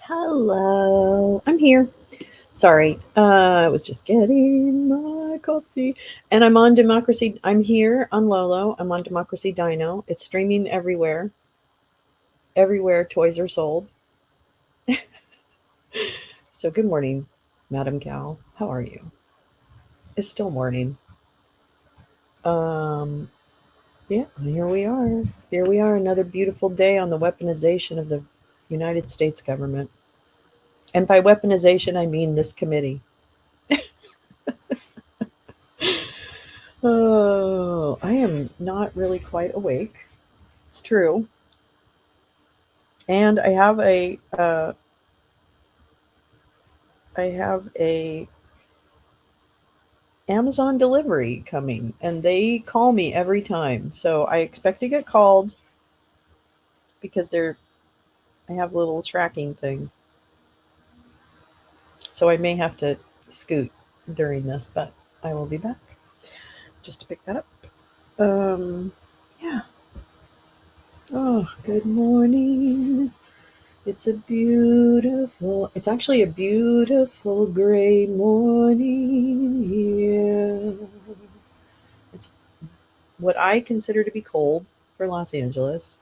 Hello, I'm here. Sorry, I was just getting my coffee, and I'm on Democracy. I'm here on Lolo. I'm on Democracy Dino. It's streaming everywhere. Everywhere toys are sold. So good morning, Madam Gal. How are you? It's still morning. Um, yeah, here we are. Here we are. Another beautiful day on the weaponization of the United States government. And by weaponization, I mean this committee. Oh, I am not really quite awake. It's true. And I have a Amazon delivery coming, and they call me every time. So I expect to get called because I have a little tracking thing. So I may have to scoot during this, but I will be back just to pick that up. Yeah. Oh, good morning. It's actually a beautiful gray morning here. It's what I consider to be cold for Los Angeles.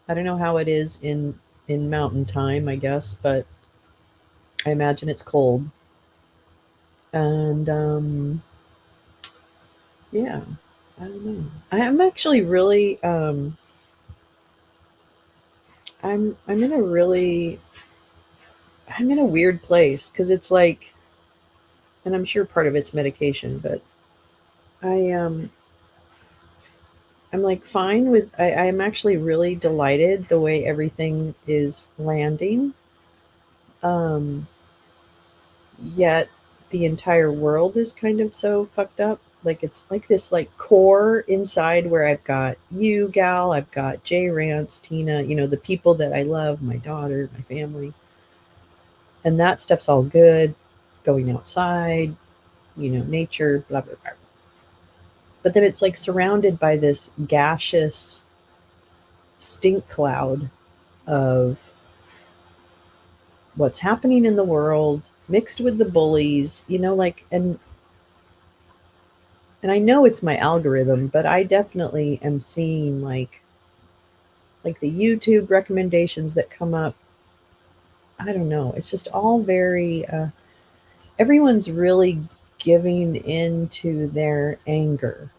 I don't know how it is in mountain time, I guess, but I imagine it's cold. And yeah, I don't know. I'm actually really I'm in a really I'm in a weird place because it's like, and I'm sure part of it's medication, but I I'm like fine with I'm actually really delighted the way everything is landing. Um Yet the entire world is kind of so fucked up. Like it's like this like core inside where I've got you, Gal, I've got Jay Rance, Tina, the people that I love, my daughter, my family. And that stuff's all good. Going outside, nature, blah blah blah. But then it's like surrounded by this gaseous stink cloud of what's happening in the world mixed with the bullies, like and I know it's my algorithm, but I definitely am seeing like the YouTube recommendations that come up. I don't know. It's just all very everyone's really giving into their anger.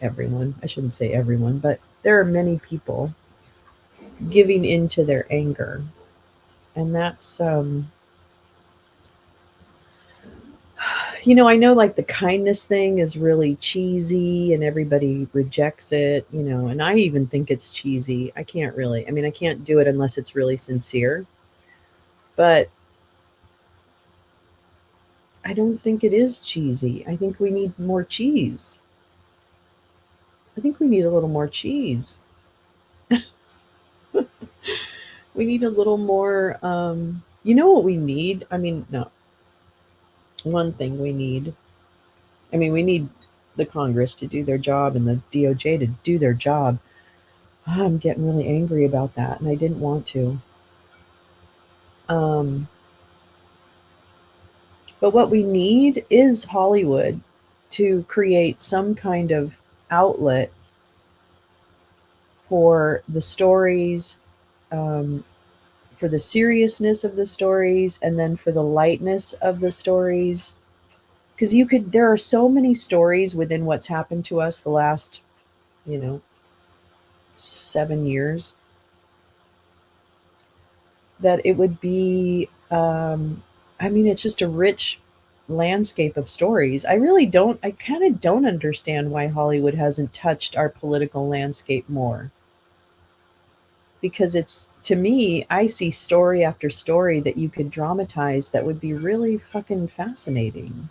Everyone. I shouldn't say everyone, but there are many people giving into their anger. And that's I know like the kindness thing is really cheesy and everybody rejects it, and I even think it's cheesy. I can't really, I mean, I can't do it unless it's really sincere. But I don't think it is cheesy. I think we need more cheese. I think we need a little more cheese. We need a little more, you know what we need? I mean, no, one thing we need. I mean, we need the Congress to do their job and the DOJ to do their job. I'm getting really angry about that, and I didn't want to. Um, but what we need is Hollywood to create some kind of outlet for the stories, um, for the seriousness of the stories, and then for the lightness of the stories. Because there are so many stories within what's happened to us the last, you know, 7 years that it would be, I mean, it's just a rich landscape of stories. I kind of don't understand why Hollywood hasn't touched our political landscape more. Because to me, I see story after story that you could dramatize that would be really fucking fascinating.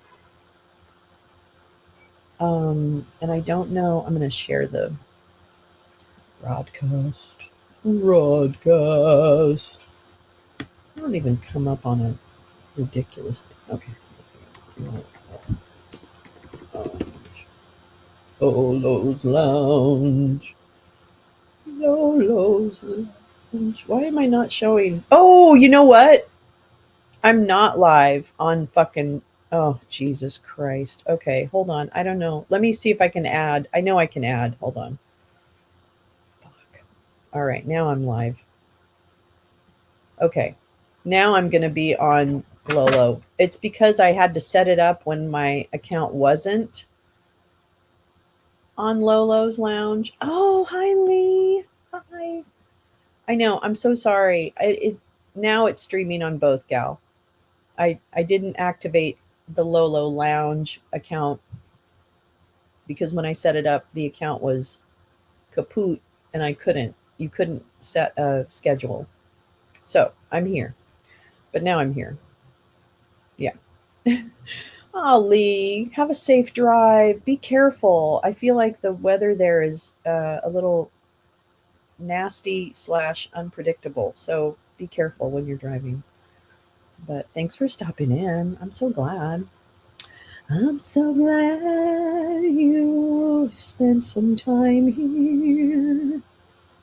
And I don't know, I'm going to share the broadcast. Broadcast. I don't even come up on a ridiculous thing. Okay. Lolo's Lounge. Lolo's Lounge. Why am I not showing? Oh, you know what? I'm not live on fucking. Oh, Jesus Christ. Okay, hold on. I don't know. Let me see if I can add. I know I can add. Hold on. Fuck. All right, now I'm live. Okay. Now I'm going to be on Lolo. It's because I had to set it up when my account wasn't on Lolo's Lounge. Oh, hi Lee. Hi. I know. I'm so sorry. Now it's streaming on both, gal. I didn't activate the Lolo Lounge account because when I set it up, the account was kaput and I couldn't. You couldn't set a schedule. So I'm here, but now I'm here. Yeah. Oh, Lee, have a safe drive. Be careful. I feel like the weather there is a little nasty slash unpredictable. So be careful when you're driving. But thanks for stopping in. I'm so glad. I'm so glad you spent some time here.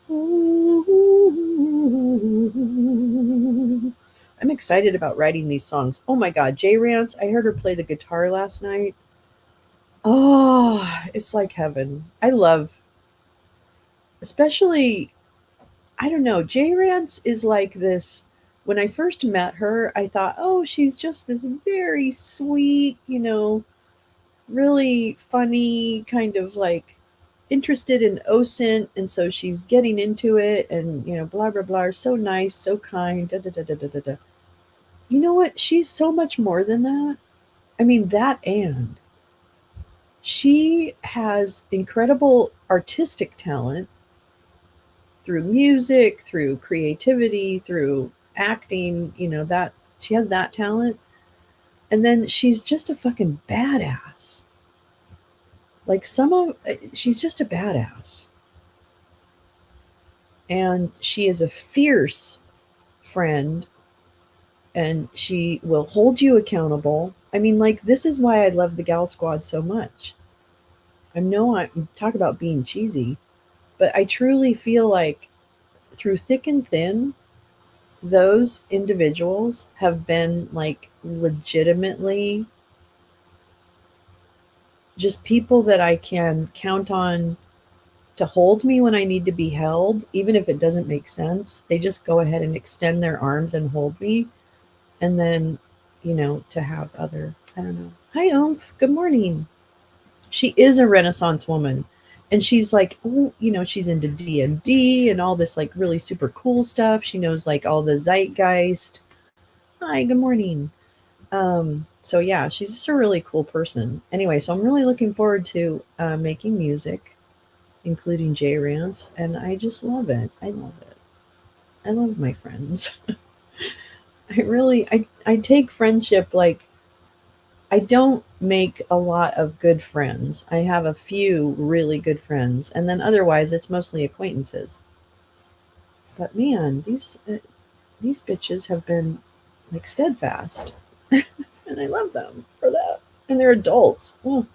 Ooh. I'm excited about writing these songs. Oh my God, Jay Rance, I heard her play the guitar last night. Oh, it's like heaven. I love, especially, I don't know, Jay Rance is like this. When I first met her, I thought, oh, she's just this very sweet, really funny, kind of like interested in OSINT. And so she's getting into it and, blah, blah, blah. So nice, so kind, da, da, da, da, da, da, da. You know what? She's so much more than that. I mean, and she has incredible artistic talent through music, through creativity, through acting, that she has that talent. And then she's just a fucking badass. Like she's just a badass. And she is a fierce friend and she will hold you accountable. I mean, like, this is why I love the Gal Squad so much. I know I talk about being cheesy, but I truly feel like through thick and thin, those individuals have been like legitimately just people that I can count on to hold me when I need to be held, even if it doesn't make sense. They just go ahead and extend their arms and hold me. And then, to have I don't know. Hi, Oomph. Good morning. She is a Renaissance woman. And she's like, oh, she's into D&D and all this like really super cool stuff. She knows like all the zeitgeist. Hi, good morning. So yeah, she's just a really cool person. Anyway, so I'm really looking forward to making music, including J Rance, and I just love it. I love it. I love my friends. I take friendship like I don't make a lot of good friends. I have a few really good friends, and then otherwise it's mostly acquaintances. But man, these bitches have been like steadfast, and I love them for that. And they're adults. Oh,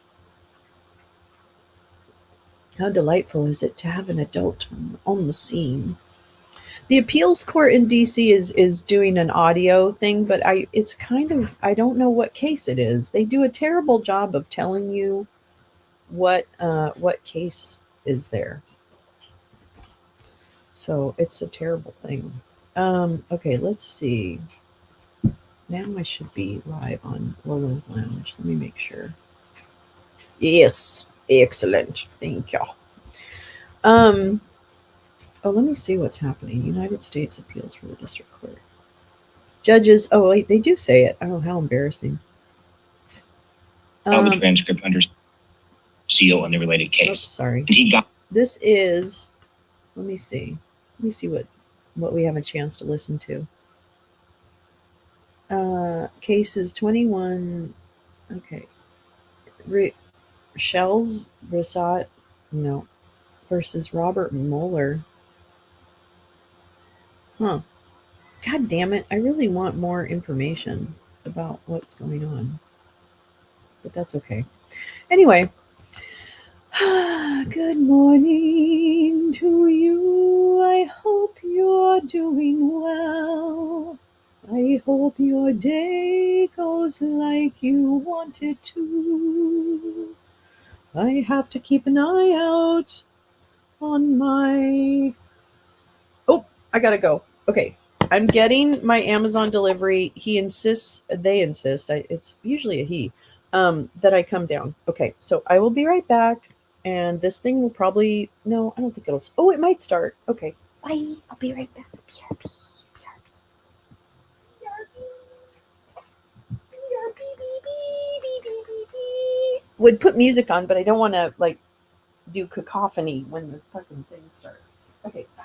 how delightful is it to have an adult on the scene? The appeals court in DC is doing an audio thing, but I it's kind of I don't know what case it is. They do a terrible job of telling you what case is there. So it's a terrible thing. Okay, let's see. Now I should be live on Lolo's Lounge. Let me make sure. Yes, excellent. Thank you. Um, oh, let me see what's happening. United States appeals for the district court. Judges. Oh, wait, they do say it. Oh, how embarrassing. File the transcript under seal in the related case. Oops, sorry. And he got. This is. Let me see. Let me see what we have a chance to listen to. Cases 21. Okay. Shells Rosat. No. Versus Robert Mueller. Huh. God damn it. I really want more information about what's going on. But that's okay. Anyway. Good morning to you. I hope you're doing well. I hope your day goes like you want it to. I have to keep an eye out on my. Oh, I gotta go. Okay. I'm getting my Amazon delivery. They insist, it's usually a he, that I come down. Okay, so I will be right back. And this thing will probably, no, I don't think it'll, oh, it might start. Okay, bye. I'll be right back. BRB, would put music on, but I don't want to like do cacophony when the fucking thing starts. Okay, bye.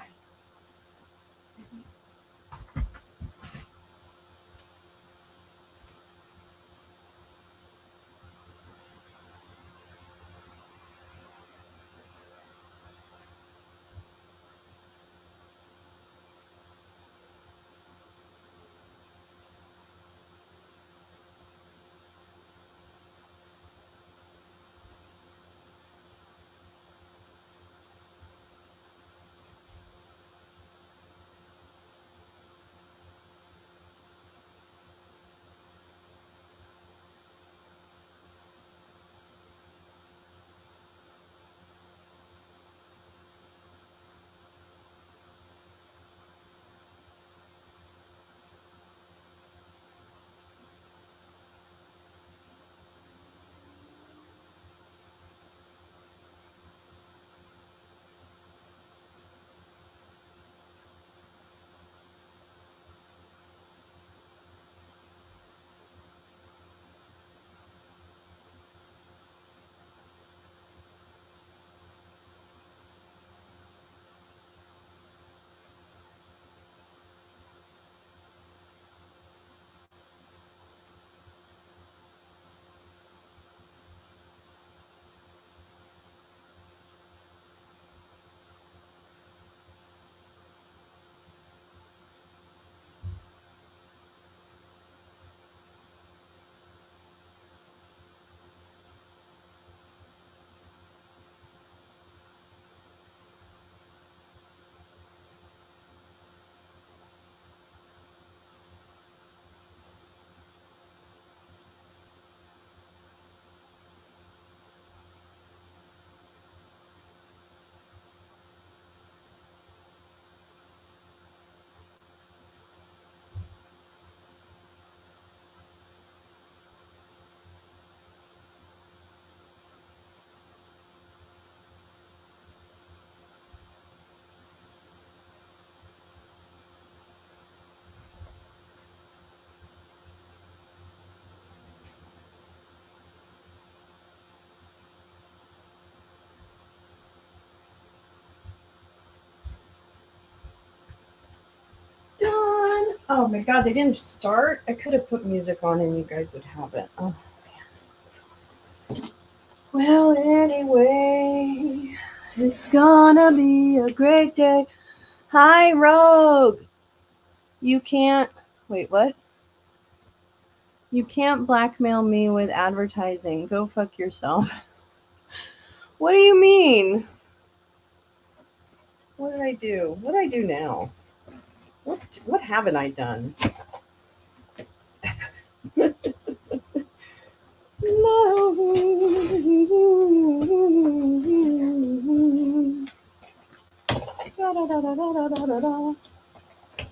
Oh my god, they didn't start? I could have put music on and you guys would have it. Oh. Well, anyway, it's gonna be a great day. Hi, Rogue. You can't. Wait, what? You can't blackmail me with advertising. Go fuck yourself. What do you mean? What did I do? What did I do now? What haven't I done?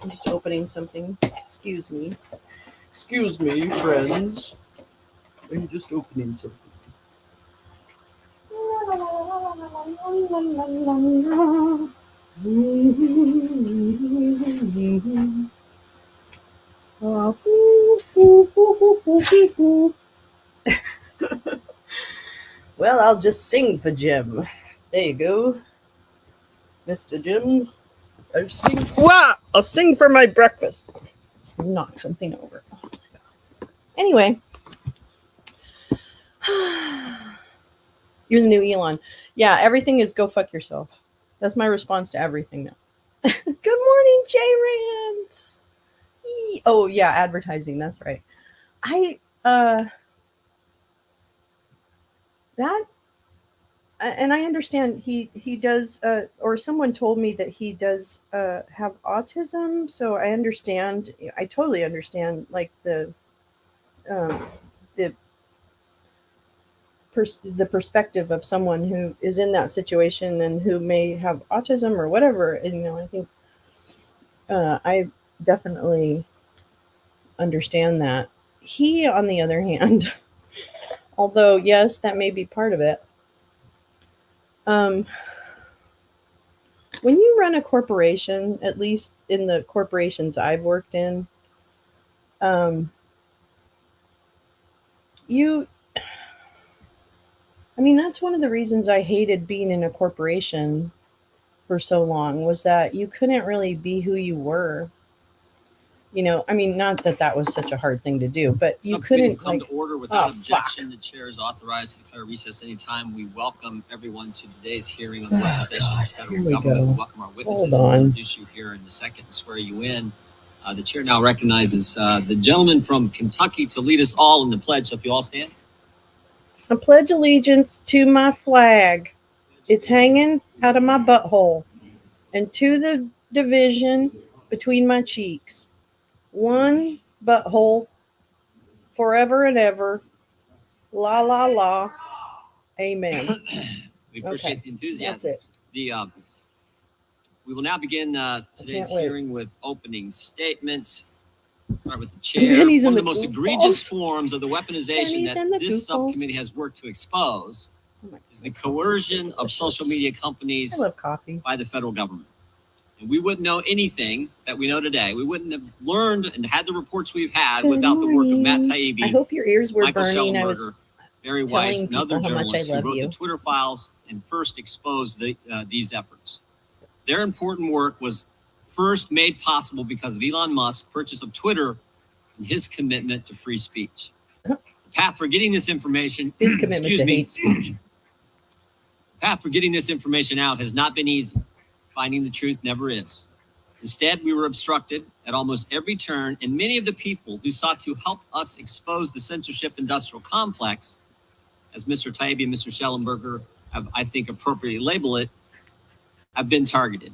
I'm just opening something. Excuse me. Excuse me, friends. I'm just opening something. Well, I'll just sing for Jim. There you go, Mr. Jim. I'll sing. Wow! I'll sing for my breakfast. Let's knock something over. Oh my god. Anyway, you're the new Elon. Yeah, everything is go fuck yourself. That's my response to everything now. Good morning, Jay Rance. Oh yeah, advertising. That's right. I that and I understand he does or someone told me that he does have autism, so I totally understand like um, the the perspective of someone who is in that situation and who may have autism or whatever. And, I think I definitely understand that. He, on the other hand, although yes, that may be part of it. Um, when you run a corporation, at least in the corporations I've worked in, um, you, I mean, that's one of the reasons I hated being in a corporation for so long was that you couldn't really be who you were. I mean, not that that was such a hard thing to do, but you couldn't come like. to order without objection. Fuck. The chair is authorized to declare recess anytime. We welcome everyone to today's hearing on the weaponization of the federal government. We welcome our witnesses. We'll introduce you here in a second and swear you in. The chair now recognizes the gentleman from Kentucky to lead us all in the pledge. So if you all stand. I pledge allegiance to my flag. It's hanging out of my butthole, and to the division between my cheeks. One butthole, forever and ever. La la la. Amen. We appreciate the enthusiasm. That's it. We will now begin today's hearing with opening statements. Start with the chair. One of the most egregious forms of the weaponization that this subcommittee has worked to expose is the coercion of social media companies by the federal government. And we wouldn't know anything that we know today. We wouldn't have learned and had the reports we've had without the work of Matt Taibbi, I hope your ears were Michael burning. Schellenberger, Barry Weiss, and other journalists who wrote the Twitter files and first exposed these efforts. Their important work was first made possible because of Elon Musk's purchase of Twitter and his commitment to free speech. The path for getting this information, his commitment to hate speech. The path for getting this information out has not been easy. Finding the truth never is. Instead, we were obstructed at almost every turn, and many of the people who sought to help us expose the censorship industrial complex, as Mr. Taibbi and Mr. Schellenberger have, I think, appropriately labeled it, have been targeted.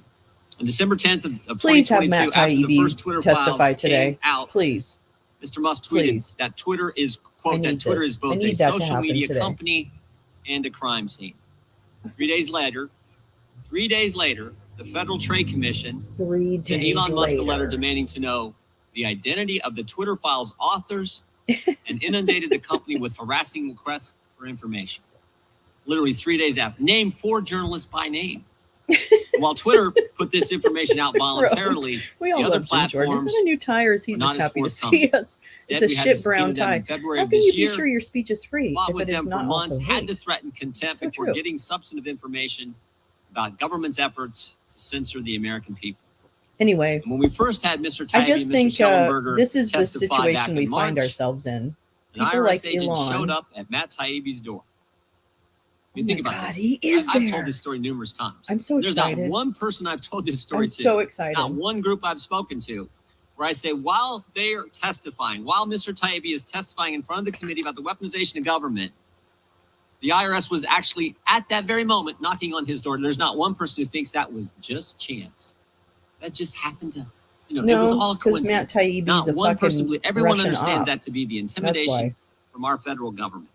On December 10th of 2022, after the first Twitter files came out, please. Mr. Musk tweeted that Twitter is, quote, that Twitter is both a social media company and a crime scene. 3 days later, the Federal Trade Commission sent Elon Musk a letter demanding to know the identity of the Twitter files authors and inundated the company with harassing requests for information. Literally 3 days after. Name 4 journalists by name. While Twitter put this information out voluntarily, the other platforms is that a new tie, or is he just happy to see us? Instead, it's a shit brown tie. How can you be sure your speech is free if it is not months, also had hate? to threaten contempt before getting substantive information about government's efforts to censor the American people. Anyway, when we first had Mr. I Taibbi just and think Mr. Schellenberger this is the testify back situation we in find March, ourselves in. an People IRS like agent Elon showed up at Matt Taibbi's door. I mean, Oh think my about God, this. he is I've there. told this story numerous times. I'm so There's excited. not one person I've told this story I'm to. so excited. Not one group I've spoken to where I say, while they are testifying, while Mr. Taibbi is testifying in front of the committee about the weaponization of government, the IRS was actually at that very moment knocking on his door. There's not one person who thinks that was just chance. That just happened to, No, it was all coincidence. Matt Taibbi's not a one person. fucking Everyone Russian understands op. that to be the intimidation from our federal government.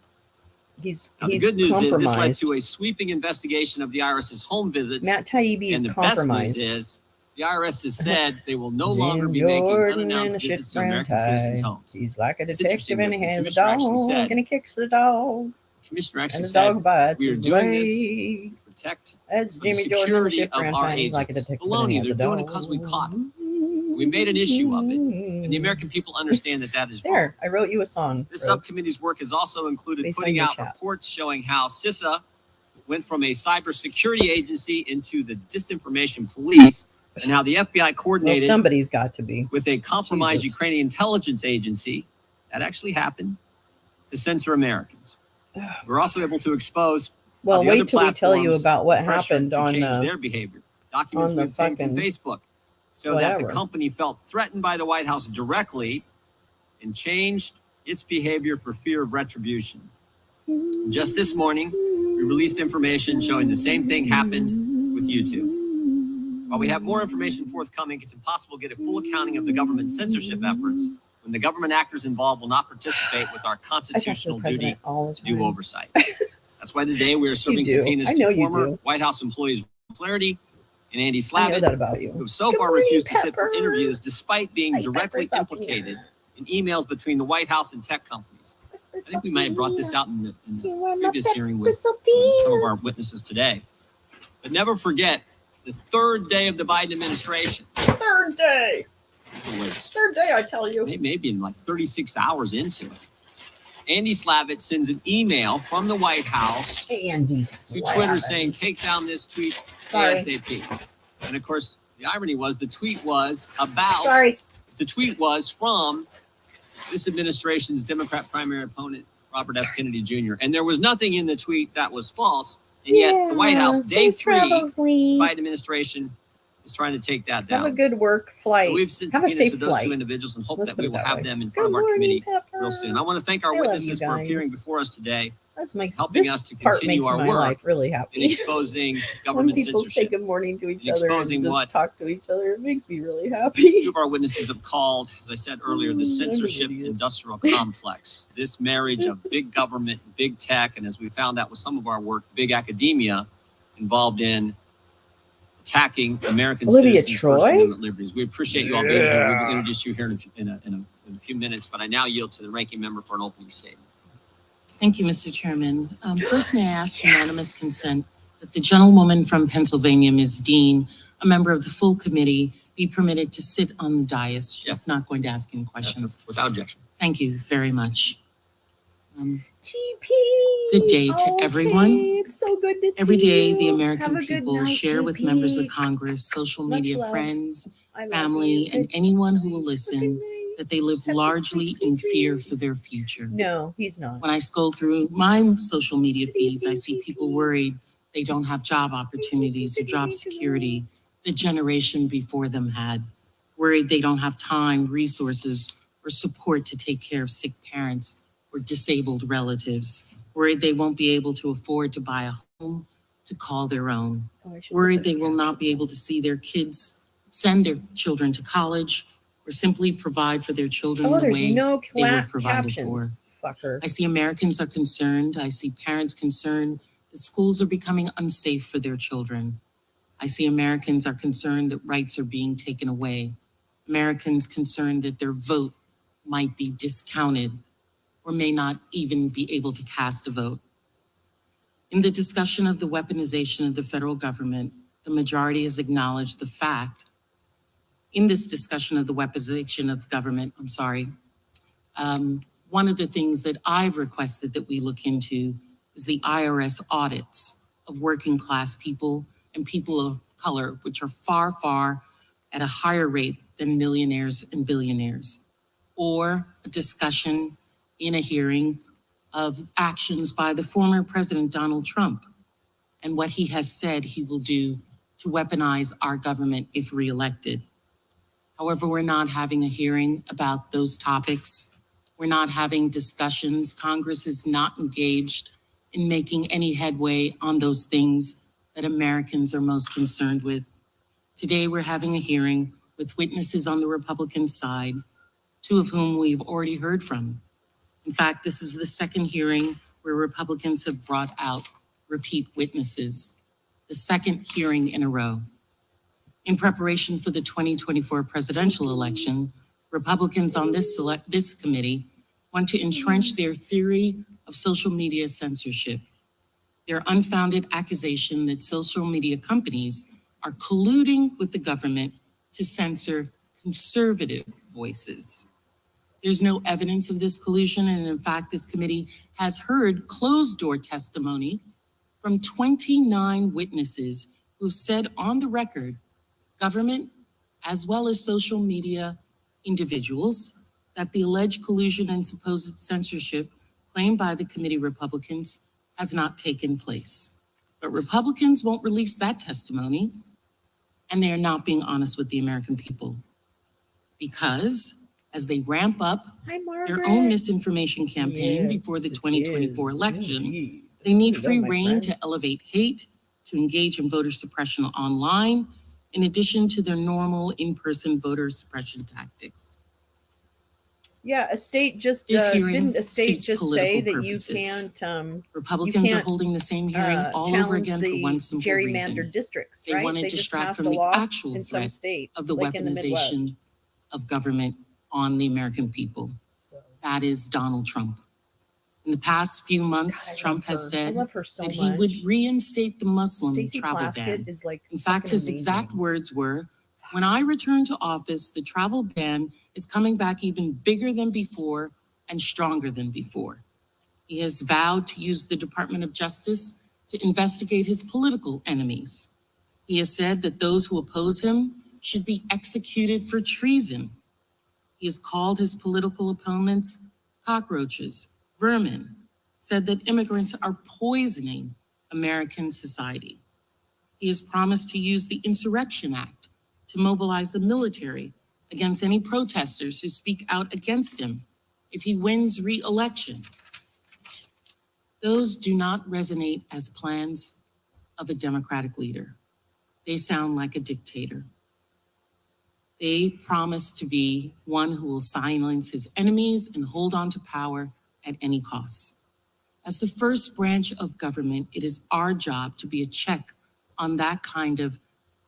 Now, the good news is this led to a sweeping investigation of the IRS's home visits. Matt Taibbi is and the compromised. best news is the IRS has said they will no longer be making unannounced visits to American citizens' homes. He's like a It's detective and he interesting has that a the commissioner actually dog said- and he kicks the dog. The commissioner actually And the said, dog bites we are his doing leg. this to protect That's the Jimmy Jordan in the security ship of around our town. He's like a agents. detective and he Baloney, has they're a doing it dog. because we caught him. We made an issue of it. And the American people understand that is wrong. There, I wrote you a song. This subcommittee's work has also included Based on putting your out chat. reports showing how CISA went from a cybersecurity agency into the disinformation police, and how the FBI Well, coordinated somebody's got to be. with a compromised Jesus. Ukrainian intelligence agency. That actually happened to censor Americans. We're also able to expose Well, the other wait till we tell you platforms about what pressured happened to on change their behavior. Documents on we the obtained from fucking Facebook show that the whatever. company felt threatened by the White House directly and changed its behavior for fear of retribution. Just this morning, we released information showing the same thing happened with YouTube. While we have more information forthcoming, it's impossible to get a full accounting of the government's censorship efforts when the government actors involved will not participate with our constitutional duty to do oversight. That's why today we are serving subpoenas to former White House employees Flaherty and Andy I know Slavitt, that about you. who have so far refused to sit for interviews despite being directly implicated in emails between the White House and tech companies. I think we might have brought this out in the previous hearing with some of our witnesses today. But never forget, the third day of the Biden administration. Third day. Third day, I tell you. They may be in like 36 hours into it. Andy Slavitt sends an email from the White House to Twitter saying, take down this tweet ASAP. And of course, the irony was the tweet was about, the tweet was from this administration's Democrat primary opponent, Robert F. Kennedy Jr. And there was nothing in the tweet that was false. And yet the White House, day 3, Biden administration is trying to take that down. Have a good work flight. So we've sent Have a subpoenas safe to those flight. two individuals and hope Let's that put we it will that have way. them in Good front of our morning, committee Pepper. real soon. I want to thank our I love witnesses you for guys. appearing before us today, This makes helping this us to part continue makes our my work life really in happy. exposing When government people say censorship. good morning to each And other and exposing just what- talk to each other, it makes me really Two happy. of our witnesses have called, as I said earlier, the censorship industrial complex. This marriage of big government, big tech, and as we found out with some of our work, big academia involved in attacking American Olivia citizens' First Troy? Amendment liberties. We appreciate you all being here. We will introduce you here in a few minutes, but I now yield to the ranking member for an opening statement. Thank you, Mr. Chairman. First, may I ask unanimous consent that the gentlewoman from Pennsylvania, Ms. Dean, a member of the full committee, be permitted to sit on the dais. She's not going to ask any questions. Without objection. Thank you very much. GP. Good day to everyone. It's so good to see Every day, you. the Have American a good people night, share with GP. members of Congress, social Much media love. friends, I love family, you. and anyone who will listen Good night. that they live Happy largely sweet in fear dreams. for their future. No, he's not. When I scroll through my social media feeds, I see people worried they don't have job opportunities or job security the generation before them had, worried they don't have time, resources, or support to take care of sick parents or disabled relatives, worried they won't be able to afford to buy a home to call their own, Oh, I should worried put they the will not caption be able to see their kids, send their children to college, or simply provide for their children Oh, the there's way no they were provided captions. for. Fucker. I see Americans are concerned. I see parents concerned that schools are becoming unsafe for their children. I see Americans are concerned that rights are being taken away. Americans concerned that their vote might be discounted or may not even be able to cast a vote. In the discussion of the weaponization of the federal government, the majority has acknowledged the fact, in this discussion of the weaponization of government, one of the things that I've requested that we look into is the IRS audits of working class people and people of color, which are far, far at a higher rate than millionaires and billionaires, or a discussion in a hearing of actions by the former President Donald Trump and what he has said he will do to weaponize our government if reelected. However, we're not having a hearing about those topics. We're not having discussions. Congress is not engaged in making any headway on those things that Americans are most concerned with. Today, we're having a hearing with witnesses on the Republican side, two of whom we've already heard from. In fact, this is the second hearing where Republicans have brought out repeat witnesses, the second hearing in a row. In preparation for the 2024 presidential election, Republicans on this committee want to entrench their theory of social media censorship, their unfounded accusation that social media companies are colluding with the government to censor conservative voices. There's no evidence of this collusion, and in fact, this committee has heard closed-door testimony from 29 witnesses who said on the record, government, as well as social media individuals, that the alleged collusion and supposed censorship claimed by the committee Republicans has not taken place. But Republicans won't release that testimony, and they are not being honest with the American people. Because as they ramp up their own misinformation campaign before the 2024 election, they need free rein to elevate hate, to engage in voter suppression online, in addition to their normal in-person voter suppression tactics. Yeah, a state just didn't a state just say that purposes. You can't. Republicans are holding the same hearing all over again for one simple gerrymandered reason. districts. They want to distract from the actual threat of the weaponization of government on the American people. That is Donald Trump. In the past few months, Trump has said that he would reinstate the Muslim travel ban. In fact, his exact words were, "When I return to office, the travel ban is coming back even bigger than before and stronger than before." He has vowed to use the Department of Justice to investigate his political enemies. He has said that those who oppose him should be executed for treason. He has called his political opponents cockroaches, vermin, said that immigrants are poisoning American society. He has promised to use the Insurrection Act to mobilize the military against any protesters who speak out against him if he wins re-election. Those do not resonate as plans of a democratic leader. They sound like a dictator. They promise to be one who will silence his enemies and hold on to power at any cost. As the first branch of government, it is our job to be a check on that kind of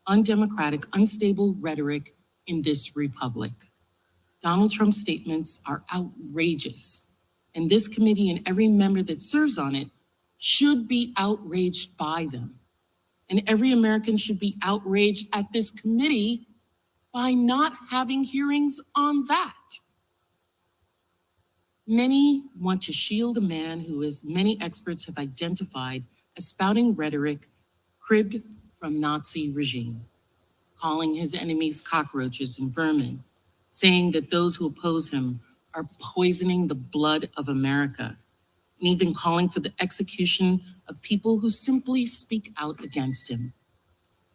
undemocratic, unstable rhetoric in this republic. Donald Trump's statements are outrageous, and this committee and every member that serves on it should be outraged by them. And every American should be outraged at this committee by not having hearings on that. Many want to shield a man who, as many experts have identified, as spouting rhetoric cribbed from Nazi regime, calling his enemies cockroaches and vermin, saying that those who oppose him are poisoning the blood of America, and even calling for the execution of people who simply speak out against him.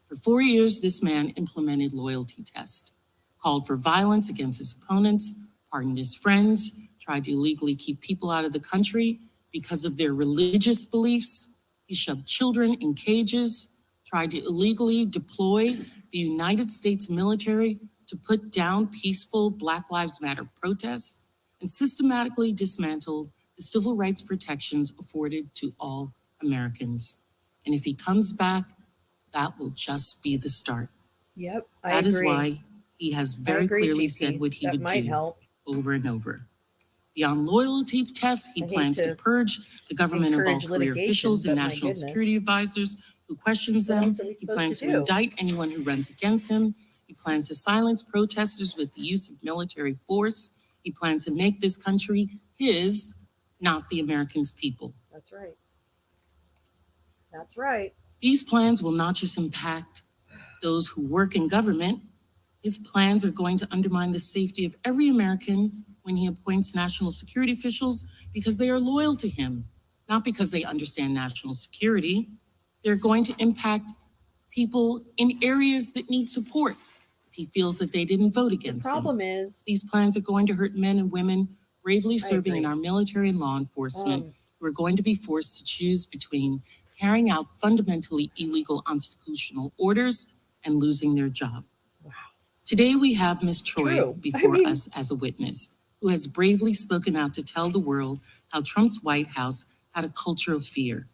For 4 years, this man implemented loyalty tests, called for violence against his opponents, pardoned his friends, tried to illegally keep people out of the country because of their religious beliefs. He shoved children in cages, tried to illegally deploy the United States military to put down peaceful Black Lives Matter protests, and systematically dismantled the civil rights protections afforded to all Americans. And if he comes back, that will just be the start. Yep, I That agree. is why he has very clearly said what he would do help. over and over. Beyond loyalty tests, he plans to purge the government of all career officials and national security advisors who questions them. He plans to indict anyone who runs against him. He plans to silence protesters with the use of military force. He plans to make this country his, not the Americans' people. That's right. That's right. These plans will not just impact those who work in government, His plans are going to undermine the safety of every American when he appoints national security officials because they are loyal to him, not because they understand national security. They're going to impact people in areas that need support if he feels that they didn't vote against him. The problem is, these plans are going to hurt men and women bravely serving in agree. our military and law enforcement who are going to be forced to choose between carrying out fundamentally illegal constitutional orders and losing their job. Wow. Today we have Ms. Troy True. before us as a witness who has bravely spoken out to tell the world how Trump's White House had a culture of fear,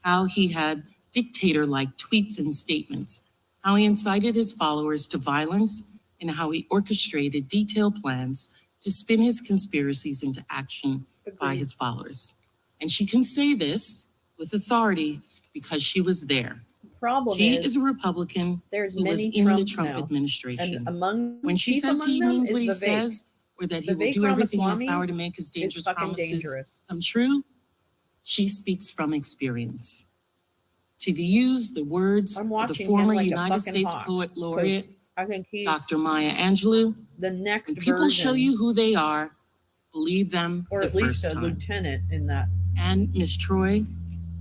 how he had dictator-like tweets and statements, how he incited his followers to violence, and how he orchestrated detailed plans to spin his conspiracies into action by his followers. And she can say this with authority because she was there. Problem she is a Republican there's who was many in the Trumps Trump now. administration. And among when she chief says among he them means is what he Vivek. says, or that he will Vivek do everything in his Ramaswamy power to make his is dangerous fucking promises dangerous. come true, she speaks from experience. To use the words I'm of the watching former him like a United fucking States hawk, Poet Laureate, I think he's Dr. Maya Angelou, the next when people show version, you who they are, believe them or the at least first a time. lieutenant in that. And Ms. Troy,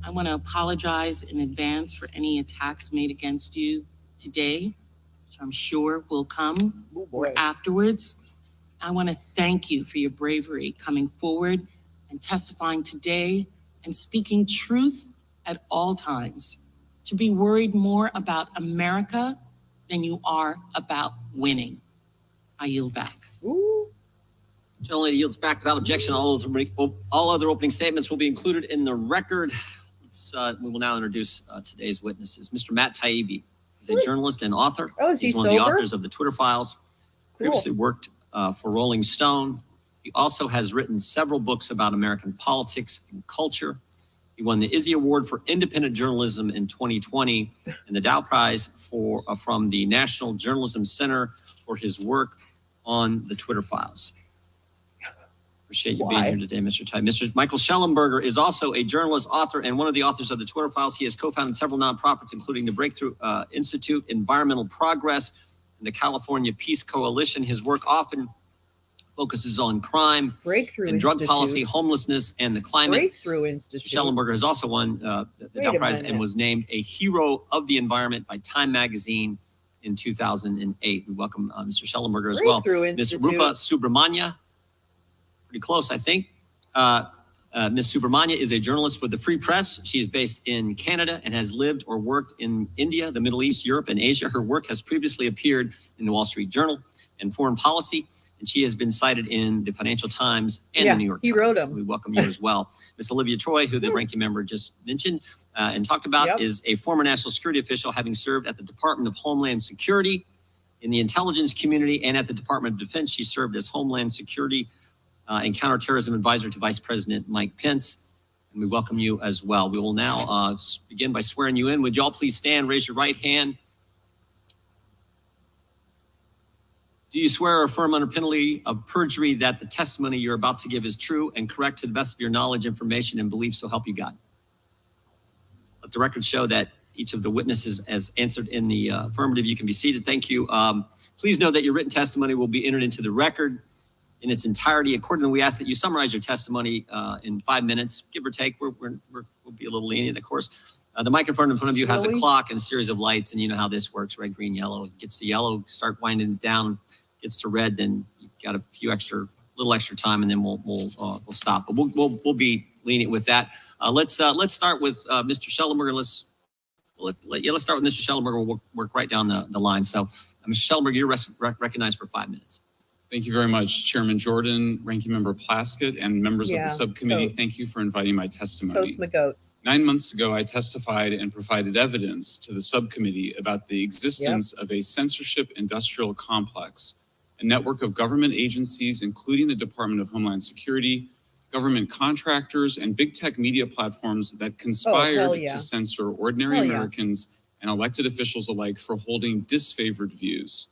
I want to apologize in advance for any attacks made against you today, which I'm sure will come or afterwards. I want to thank you for your bravery coming forward and testifying today and speaking truth at all times. To be worried more about America than you are about winning. I yield back. Ooh. Gentlelady yields back without objection. All other opening statements will be included in the record. We will now introduce today's witnesses. Mr. Matt Taibbi is a journalist and author. Oh, he's one sober? of the authors of the Twitter Files. Previously worked for Rolling Stone. He also has written several books about American politics and culture. He won the Izzy Award for Independent Journalism in 2020 and the Dow Prize from the National Journalism Center for his work on the Twitter Files. Appreciate you being here today, Mr. Ty. Mr. Michael Schellenberger is also a journalist, author, and one of the authors of the Twitter Files. He has co-founded several nonprofits, including the Breakthrough Institute, Environmental Progress, and the California Peace Coalition. His work often focuses on crime and drug policy, homelessness, and the climate. Breakthrough Institute. Mr. Schellenberger has also won the Dow Prize and was named a hero of the environment by Time Magazine in 2008. We welcome Mr. Schellenberger as well. Ms. Rupa Subramanya, pretty close, I think. Ms. Subramanya is a journalist for the Free Press. She is based in Canada and has lived or worked in India, the Middle East, Europe, and Asia. Her work has previously appeared in the Wall Street Journal and Foreign Policy, and she has been cited in the Financial Times and the New York Times. He wrote them. We welcome you as well. Ms. Olivia Troy, who the ranking member just mentioned and talked about, is a former national security official, having served at the Department of Homeland Security, in the intelligence community, and at the Department of Defense. She served as Homeland Security and Counterterrorism Advisor to Vice President Mike Pence. And we welcome you as well. We will now begin by swearing you in. Would you all please stand, raise your right hand. Do you swear or affirm under penalty of perjury that the testimony you're about to give is true and correct to the best of your knowledge, information, and belief, so help you God? Let the record show that each of the witnesses has answered in the affirmative. You can be seated. Thank you. Please know that your written testimony will be entered into the record in its entirety. Accordingly, we ask that you summarize your testimony in 5 minutes, give or take. We'll be a little lenient, of course. The microphone in front of you has a clock and a series of lights, and you know how this works: red, green, yellow. It gets to yellow, start winding down. Gets to red, then you've got a little extra time, and then we'll stop. But we'll be lenient with that. Let's start with Mr. Schellenberger. Let's start with Mr. Schellenberger. We'll work right down the line. So, Mr. Schellenberger, you're recognized for 5 minutes. Thank you very much, Chairman Jordan, Ranking Member Plaskett, and members of the subcommittee. Totes. Thank you for inviting my testimony. Totes my goats. 9 months ago, I testified and provided evidence to the subcommittee about the existence of a censorship industrial complex, a network of government agencies, including the Department of Homeland Security, government contractors, and big tech media platforms that conspired to censor ordinary Americans and elected officials alike for holding disfavored views.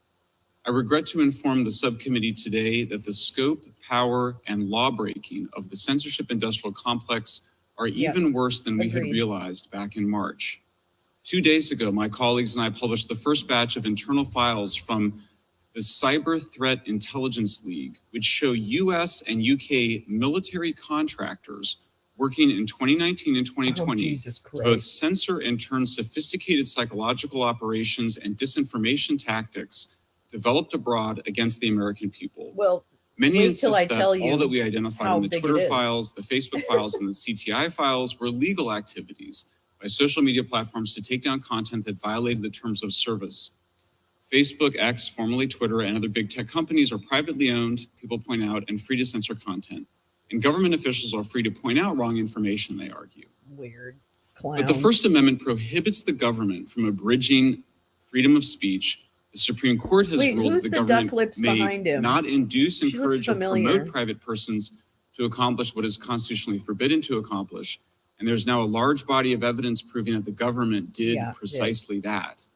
I regret to inform the subcommittee today that the scope, power, and law-breaking of the censorship industrial complex are even worse than we had realized back in March. 2 days ago, my colleagues and I published the first batch of internal files from the Cyber Threat Intelligence League, which show US and UK military contractors working in 2019 and 2020 to both censor and turn sophisticated psychological operations and disinformation tactics developed abroad against the American people. Well, many insist that all that we identified in the Twitter files, the Facebook files, and the CTI files were legal activities by social media platforms to take down content that violated the terms of service. Facebook, X, formerly Twitter, and other big tech companies are privately owned, people point out, and free to censor content. And government officials are free to point out wrong information, they argue. Weird clowns. But the First Amendment prohibits the government from abridging freedom of speech. The Supreme Court has ruled that the government may not induce, encourage, or promote private persons to accomplish what is constitutionally forbidden to accomplish. And there's now a large body of evidence proving that the government did precisely that.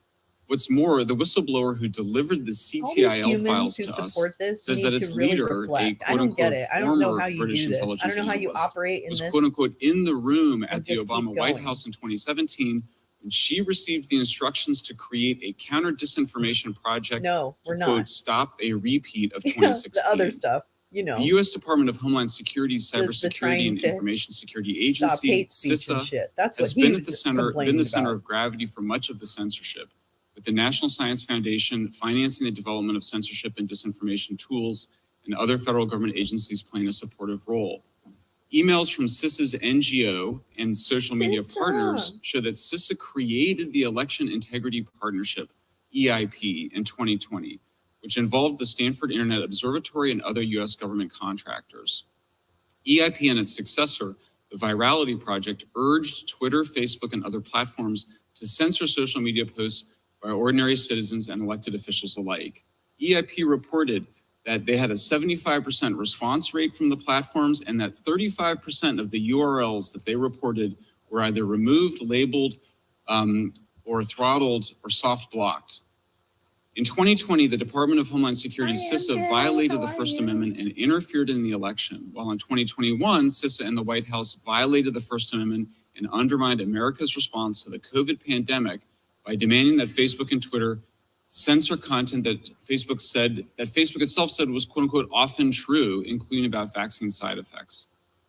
What's more, the whistleblower who delivered the CTIL files to us says that its leader, a quote-unquote former British intelligence analyst, was quote-unquote in the room at the Obama White House in 2017 when she received the instructions to create a counter-disinformation project to, quote, stop a repeat of 2016. The other stuff. You know, the U.S. Department of Homeland Security's Cybersecurity and Information Security Agency, CISA, has been at the center of gravity for much of the censorship, with the National Science Foundation financing the development of censorship and disinformation tools, and other federal government agencies playing a supportive role. Emails from CISA's NGO and social media partners show that CISA created the Election Integrity Partnership, EIP, in 2020, which involved the Stanford Internet Observatory and other U.S. government contractors. EIP and its successor, the Virality Project, urged Twitter, Facebook, and other platforms to censor social media posts by ordinary citizens and elected officials alike. EIP reported that they had a 75% response rate from the platforms and that 35% of the URLs that they reported were either removed, labeled, or throttled or soft blocked. In 2020, the Department of Homeland Security, CISA, violated the First Amendment and interfered in the election, while in 2021, CISA and the White House violated the First Amendment and undermined America's response to the COVID pandemic by demanding that Facebook and Twitter censor content that Facebook itself said was quote unquote often true, including about vaccine side effects.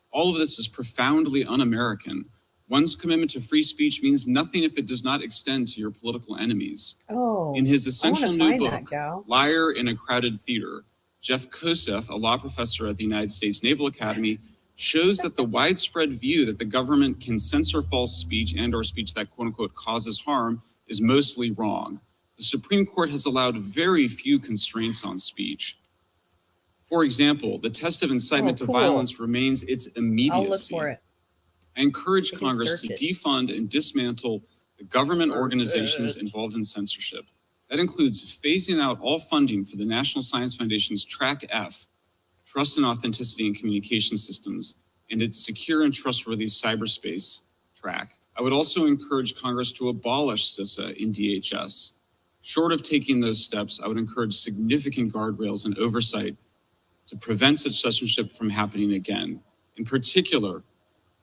All of this is profoundly un-American. One's commitment to free speech means nothing if it does not extend to your political enemies. In his essential new book, Liar in a Crowded Theater, Jeff Kosef, a law professor at the United States Naval Academy, shows that the widespread view that the government can censor false speech and or speech that quote unquote causes harm is mostly wrong. The Supreme Court has allowed very few constraints on speech. For example, the test of incitement to violence remains its immediacy. I'll look for it. I encourage Congress to defund and dismantle the government organizations involved in censorship. That includes phasing out all funding for the National Science Foundation's Track F, Trust and Authenticity in Communication Systems, and its Secure and Trustworthy Cyberspace track. I would also encourage Congress to abolish CISA in DHS. Short of taking those steps, I would encourage significant guardrails and oversight to prevent such censorship from happening again. In particular,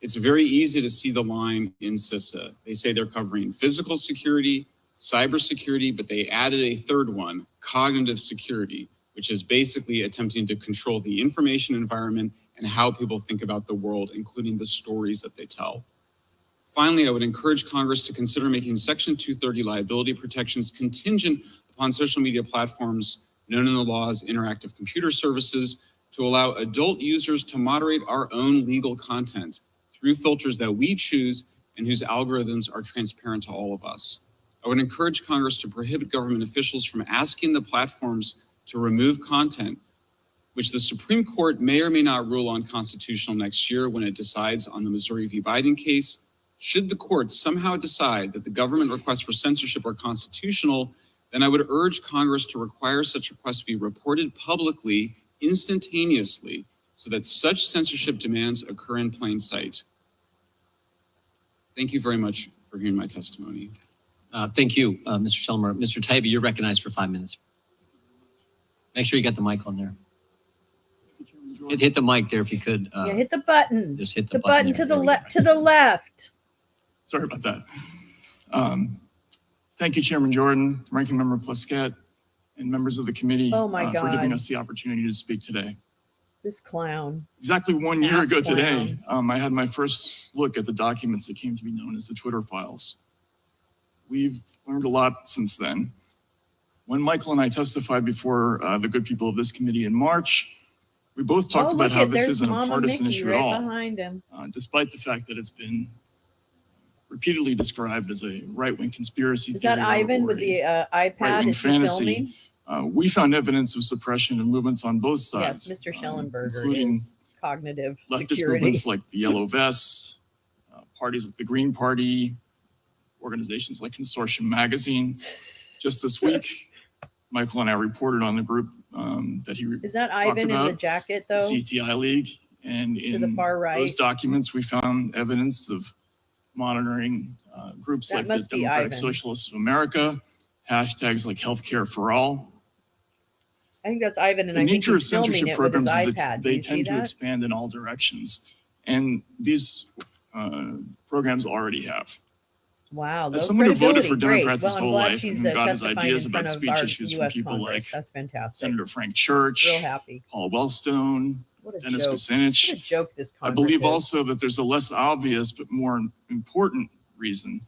it's very easy to see the line in CISA. They say they're covering physical security, cybersecurity, but they added a third one, cognitive security, which is basically attempting to control the information environment and how people think about the world, including the stories that they tell. Finally, I would encourage Congress to consider making Section 230 liability protections contingent upon social media platforms known in the law as interactive computer services to allow adult users to moderate our own legal content through filters that we choose and whose algorithms are transparent to all of us. I would encourage Congress to prohibit government officials from asking the platforms to remove content, which the Supreme Court may or may not rule unconstitutional next year when it decides on the Missouri v. Biden case. Should the court somehow decide that the government requests for censorship are constitutional, then I would urge Congress to require such requests to be reported publicly, instantaneously, so that such censorship demands occur in plain sight. Thank you very much for hearing my testimony. Thank you, Mr. Shelmer. Mr. Taibbi, you're recognized for 5 minutes. Make sure you got the mic on there. Hit the mic there if you could. Yeah, hit the button. Just hit the button to the left. To the left. Sorry about that. Thank you, Chairman Jordan, Ranking Member Plaskett, and members of the committee Oh my for giving God. us the opportunity to speak today. This clown. Exactly 1 year Ass ago clown. today, I had my first look at the documents that came to be known as the Twitter files. We've learned a lot since then. When Michael and I testified before the good people of this committee in March, we both talked about how this isn't a partisan issue at all, behind him. despite the fact that it's been repeatedly described as a right-wing conspiracy Is theory that Ivan or with the iPad? right-wing Is he fantasy. filming? We found evidence of suppression of movements on both Yes, sides. Mr. Schellenberger including is cognitive leftist security. movements like the Yellow Vests, parties like the Green Party, organizations like Consortium Magazine. Just this week, Michael and I reported on the group that he Is that talked Ivan in about, the jacket, the though? CTI League. And To the in far right. those documents, we found evidence of monitoring groups That like the must be Democratic Ivan. Socialists of America, hashtags like Healthcare for All. I think that's Ivan, and The I think nature of he's filming censorship it with his programs is iPad. that Do they you see tend to that? expand in all directions. And these programs already have. Wow, As no someone who voted for credibility. Democrats Great. his Well, I'm whole glad life she's and got his testifying ideas in about front of speech our issues from U.S. people like Congress. That's fantastic. Senator Frank Church, Real happy. Paul Wellstone, What a Dennis joke. What a Kucinich. joke this I Congress believe is. also that there's a less obvious but more important reason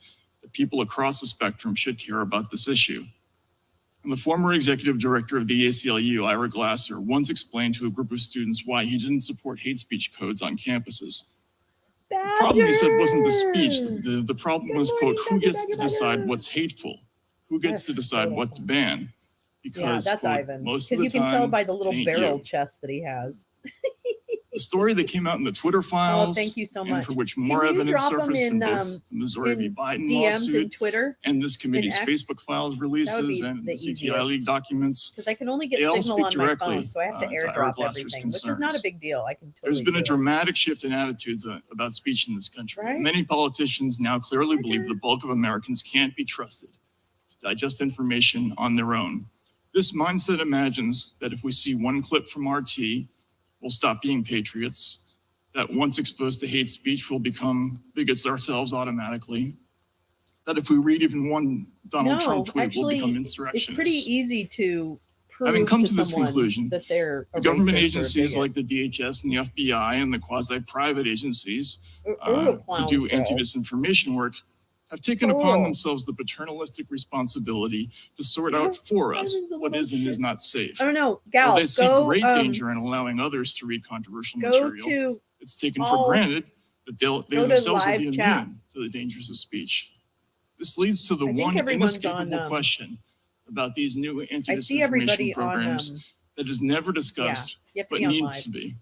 that people across the spectrum should care about this issue. And the former executive director of the ACLU, Ira Glasser, once explained to a group of students why he didn't support hate speech codes on campuses. The problem, he said, wasn't the speech. The problem was, quote, who gets to decide what's hateful? Who gets to decide what to ban? Because, Yeah, that's quote, Ivan. most of Because the you time, can tell by the it little ain't barrel you. chest that he has. The story that came out in the Twitter files, thank you so and much. for which Can more you evidence drop 'em surfaced in in, both the Missouri v. in Biden DMs lawsuit in Twitter, and this committee's X? Facebook files releases be and the the CTI easiest. League documents. Because I can only get They all signal speak on my directly, phone, so I have to to Ira airdrop Glasser's everything, which is not a concerns. big deal. I can totally There's been do a it. dramatic shift in attitudes about speech in this country. Right? Many politicians now clearly believe the bulk of Americans can't be trusted to digest information on their own. This mindset imagines that if we see one clip from RT, we'll stop being patriots, that once exposed to hate speech, we'll become bigots ourselves automatically, that if we read even one Donald Trump tweet, we'll become insurrectionists. It's pretty easy to prove Having come to this someone conclusion, that they're a the government racist or a agencies bigot. like the DHS and the FBI and the quasi-private agencies Or a who clown do show. anti-disinformation work have taken upon Oh. themselves the paternalistic responsibility to sort out for us what is and is not safe. I don't know, While Gal, they see go, great danger in allowing others to read controversial go material, to, it's taken all- for granted that they go to themselves will live be chat. immune to the dangers of speech. This leads to the I think one everyone's inescapable on, question about these new I see anti-disinformation everybody on, programs that is never discussed you have to but be on needs to live. be.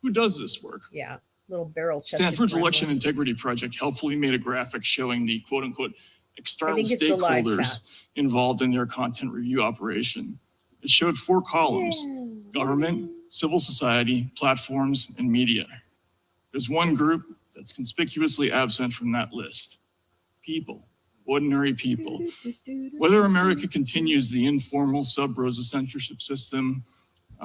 Who does this work? Yeah, little barrel chested Stanford's gremlin. Election Integrity Project helpfully made a graphic showing the quote-unquote external think it's the live stakeholders involved in their content review operation. It showed 4 columns: government, civil society, platforms, and media. There's one group that's conspicuously absent from that list: people, ordinary people. Whether America continues the informal sub-rosa censorship system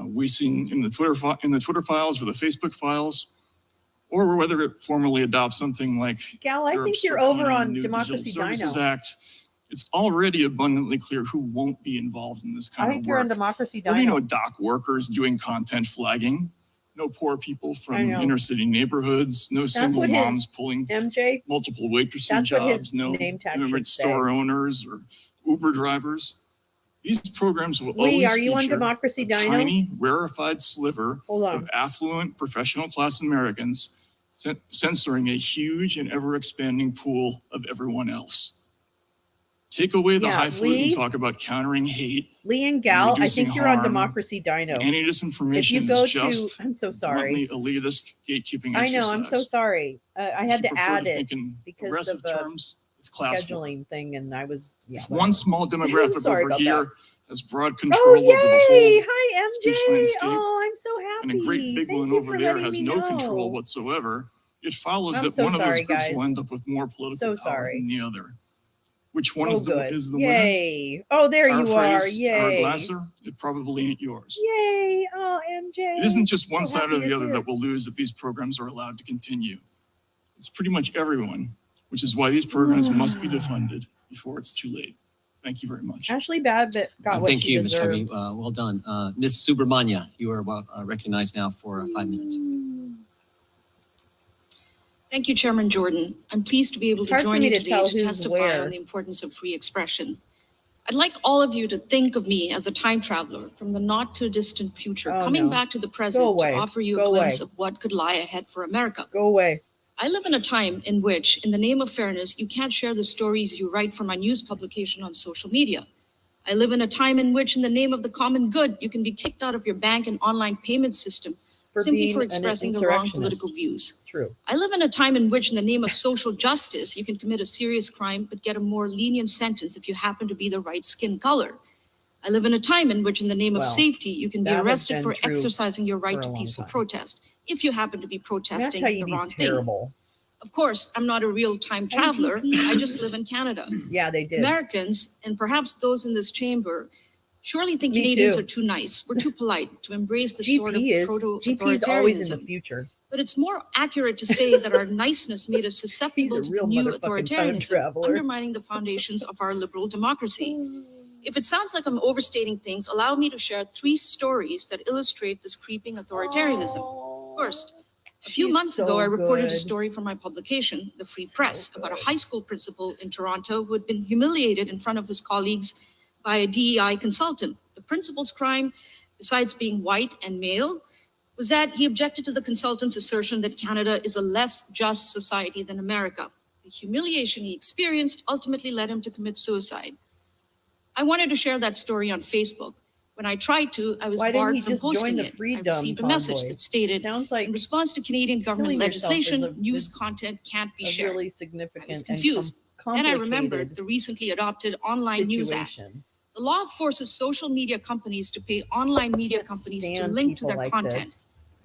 we've seen in the Twitter files or the Facebook files, or whether it formally adopts something like Gal, I Europe's think you're over draconian on new Democracy Digital Services Dino. Act, it's already abundantly clear who won't be involved in this I kind think of you're on work. Democracy There will be Dino. no dock workers doing content flagging, no poor people I from know. inner city neighborhoods, no single what his- moms pulling MJ, multiple waitressing That's what his jobs, no name tag immigrant should say. store owners or Uber drivers. These programs will Lee, always are you on feature Democracy a Dino? tiny, rarefied sliver Hold on. of affluent professional class Americans censoring a huge and ever-expanding pool of everyone else. Take away the Yeah, highfalutin Lee- talk about countering hate. Lee and Gal, I reducing think you're on harm, Democracy Dino. If Anti-disinformation you go is just to, I'm so sorry. bluntly elitist gatekeeping I exercise. know, I'm so sorry. I If had you to prefer add it think in because progressive of the terms, it's class war. scheduling thing, and I was, yeah. If one small demographic Sorry over about here has broad control Oh, over the yay! whole Hi, speech MJ. landscape, Oh, I'm so happy. and a great big Thank one you over for there letting has me no know. control whatsoever, it follows I'm that so one of sorry, those groups will guys. end up with more political So power sorry. than the other. Which one Oh, is the winner? Yay. Oh, there you are. Paraphrase Ira Yay. Glasser, it probably ain't yours. Yay. Oh, MJ. It isn't just one So side or happy the you're other here. that will lose if these programs are allowed to continue. It's pretty much everyone, which is why these programs must be defunded before it's too late. Thank you very much. Ashley Babbitt got what Thank she you, Mr. deserved. Harvey. Well done. Ms. Subramanya, you are recognized now for 5 minutes. Thank you, Chairman Jordan. I'm pleased to be able It's to hard for join me you to today tell to who's testify where. on the importance of free expression. I'd like all of you to think of me as a time traveler from the not too distant future, coming back to the present to offer you a glimpse of what could lie ahead for America. Go away. I live in a time in which, in the name of fairness, you can't share the stories you write for my news publication on social media. I live in a time in which, in the name of the common good, you can be kicked out of your bank and online payment system simply for expressing the wrong political views. True. I live in a time in which, in the name of social justice, you can commit a serious crime but get a more lenient sentence if you happen to be the right skin color. I live in a time in which, in the name of safety, you can be arrested for exercising your right to peaceful protest if you happen to be protesting the wrong thing. Of course, I'm not a real-time traveler. I just live in Canada. Yeah, they did. Americans, and perhaps those in this chamber, surely think Canadians are too nice. We're too polite to embrace this sort of proto-authoritarianism. GP is always in the future. But it's more accurate to say that our niceness made us susceptible to the new authoritarianism, undermining the foundations of our liberal democracy. If it sounds like I'm overstating things, allow me to share 3 stories that illustrate this creeping authoritarianism. First, a few months ago, I reported a story from my publication, The Free Press, about a high school principal in Toronto who had been humiliated in front of his colleagues by a DEI consultant. The principal's crime, besides being white and male, was that he objected to the consultant's assertion that Canada is a less just society than America. The humiliation he experienced ultimately led him to commit suicide. I wanted to share that story on Facebook. When I tried to, I was barred from posting it. I received a message that stated, in response to Canadian government legislation, news content can't be shared. Really significant. I was confused. Then I remembered the recently adopted Online News Act. The law forces social media companies to pay online media companies to link to their content.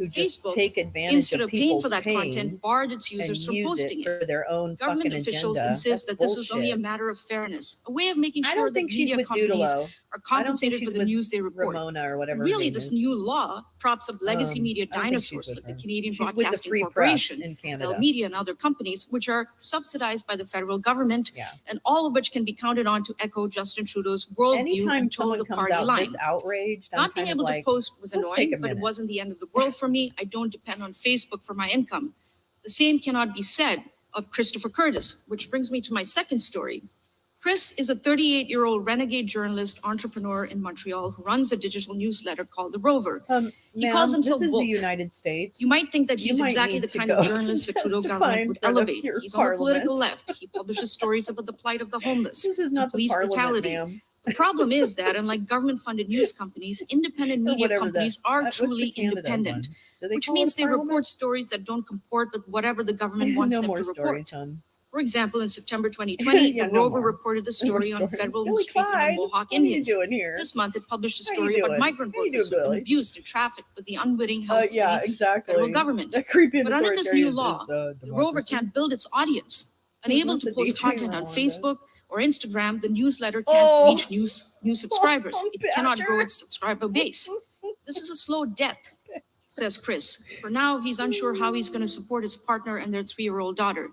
Facebook, instead of paying for that content, barred its users from posting it. Their own Government officials insist that this was only a matter of fairness, a way of making sure that media companies are compensated for the news they report. Really, this new law props up legacy media dinosaurs like the Canadian Broadcasting Corporation, Bell Media, and other companies, which are subsidized by the federal government, and all of which can be counted on to echo Justin Trudeau's worldview and toe the party line. Not being able to post was annoying, but it wasn't the end of the world for me. I don't depend on Facebook for my income. The same cannot be said of Christopher Curtis, which brings me to my second story. Chris is a 38-year-old renegade journalist entrepreneur in Montreal who runs a digital newsletter called The Rover. He calls himself this is woke. the United States. You might think that he's exactly the kind of journalist the Trudeau government would elevate. He's on the political left. He publishes stories about the plight of the homeless, This is not police brutality. The problem is that, unlike government-funded news companies, independent media companies are truly independent, which means they report stories that don't comport with whatever the government wants them to report. For example, in September 2020, The Rover reported a story on federal mistreatment of Mohawk Indians. This month, it published a story about migrant workers who've been abused and trafficked with the unwitting help of the federal government. But under this new law, The Rover can't build its audience. Unable to post content on Facebook or Instagram, the newsletter can't reach new subscribers. It cannot grow its subscriber base. This is a slow death, says Chris. For now, he's unsure how he's going to support his partner and their 3-year-old daughter.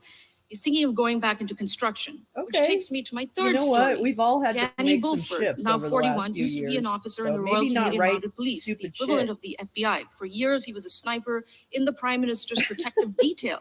He's thinking of going back into construction, which takes me to my third story. We've all had Danny Bulford, now 41, used to be an officer in the Royal Canadian Mounted Police, the equivalent of the FBI. For years, he was a sniper in the Prime Minister's protective detail.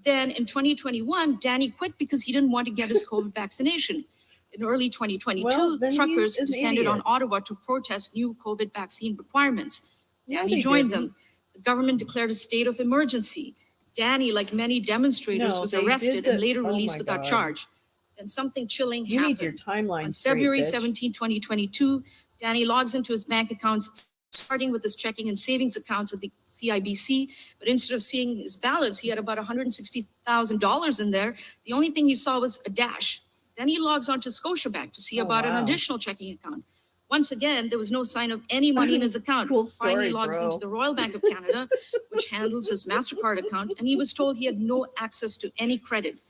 Then in 2021, Danny quit because he didn't want to get his COVID vaccination. In early 2022, truckers descended on Ottawa to protest new COVID vaccine requirements. Danny joined them. The government declared a state of emergency. Danny, like many demonstrators, was arrested and later released without charge. Then something chilling happened. On February 17, 2022, Danny logs into his bank accounts, starting with his checking and savings accounts at the CIBC. But instead of seeing his balance, he had about $160,000 in there. The only thing he saw was a dash. Then he logs on to Scotiabank to see about an additional checking account. Once again, there was no sign of any money in his account. Finally logs into the Royal Bank of Canada, which handles his MasterCard account, and he was told he had no access to any credit.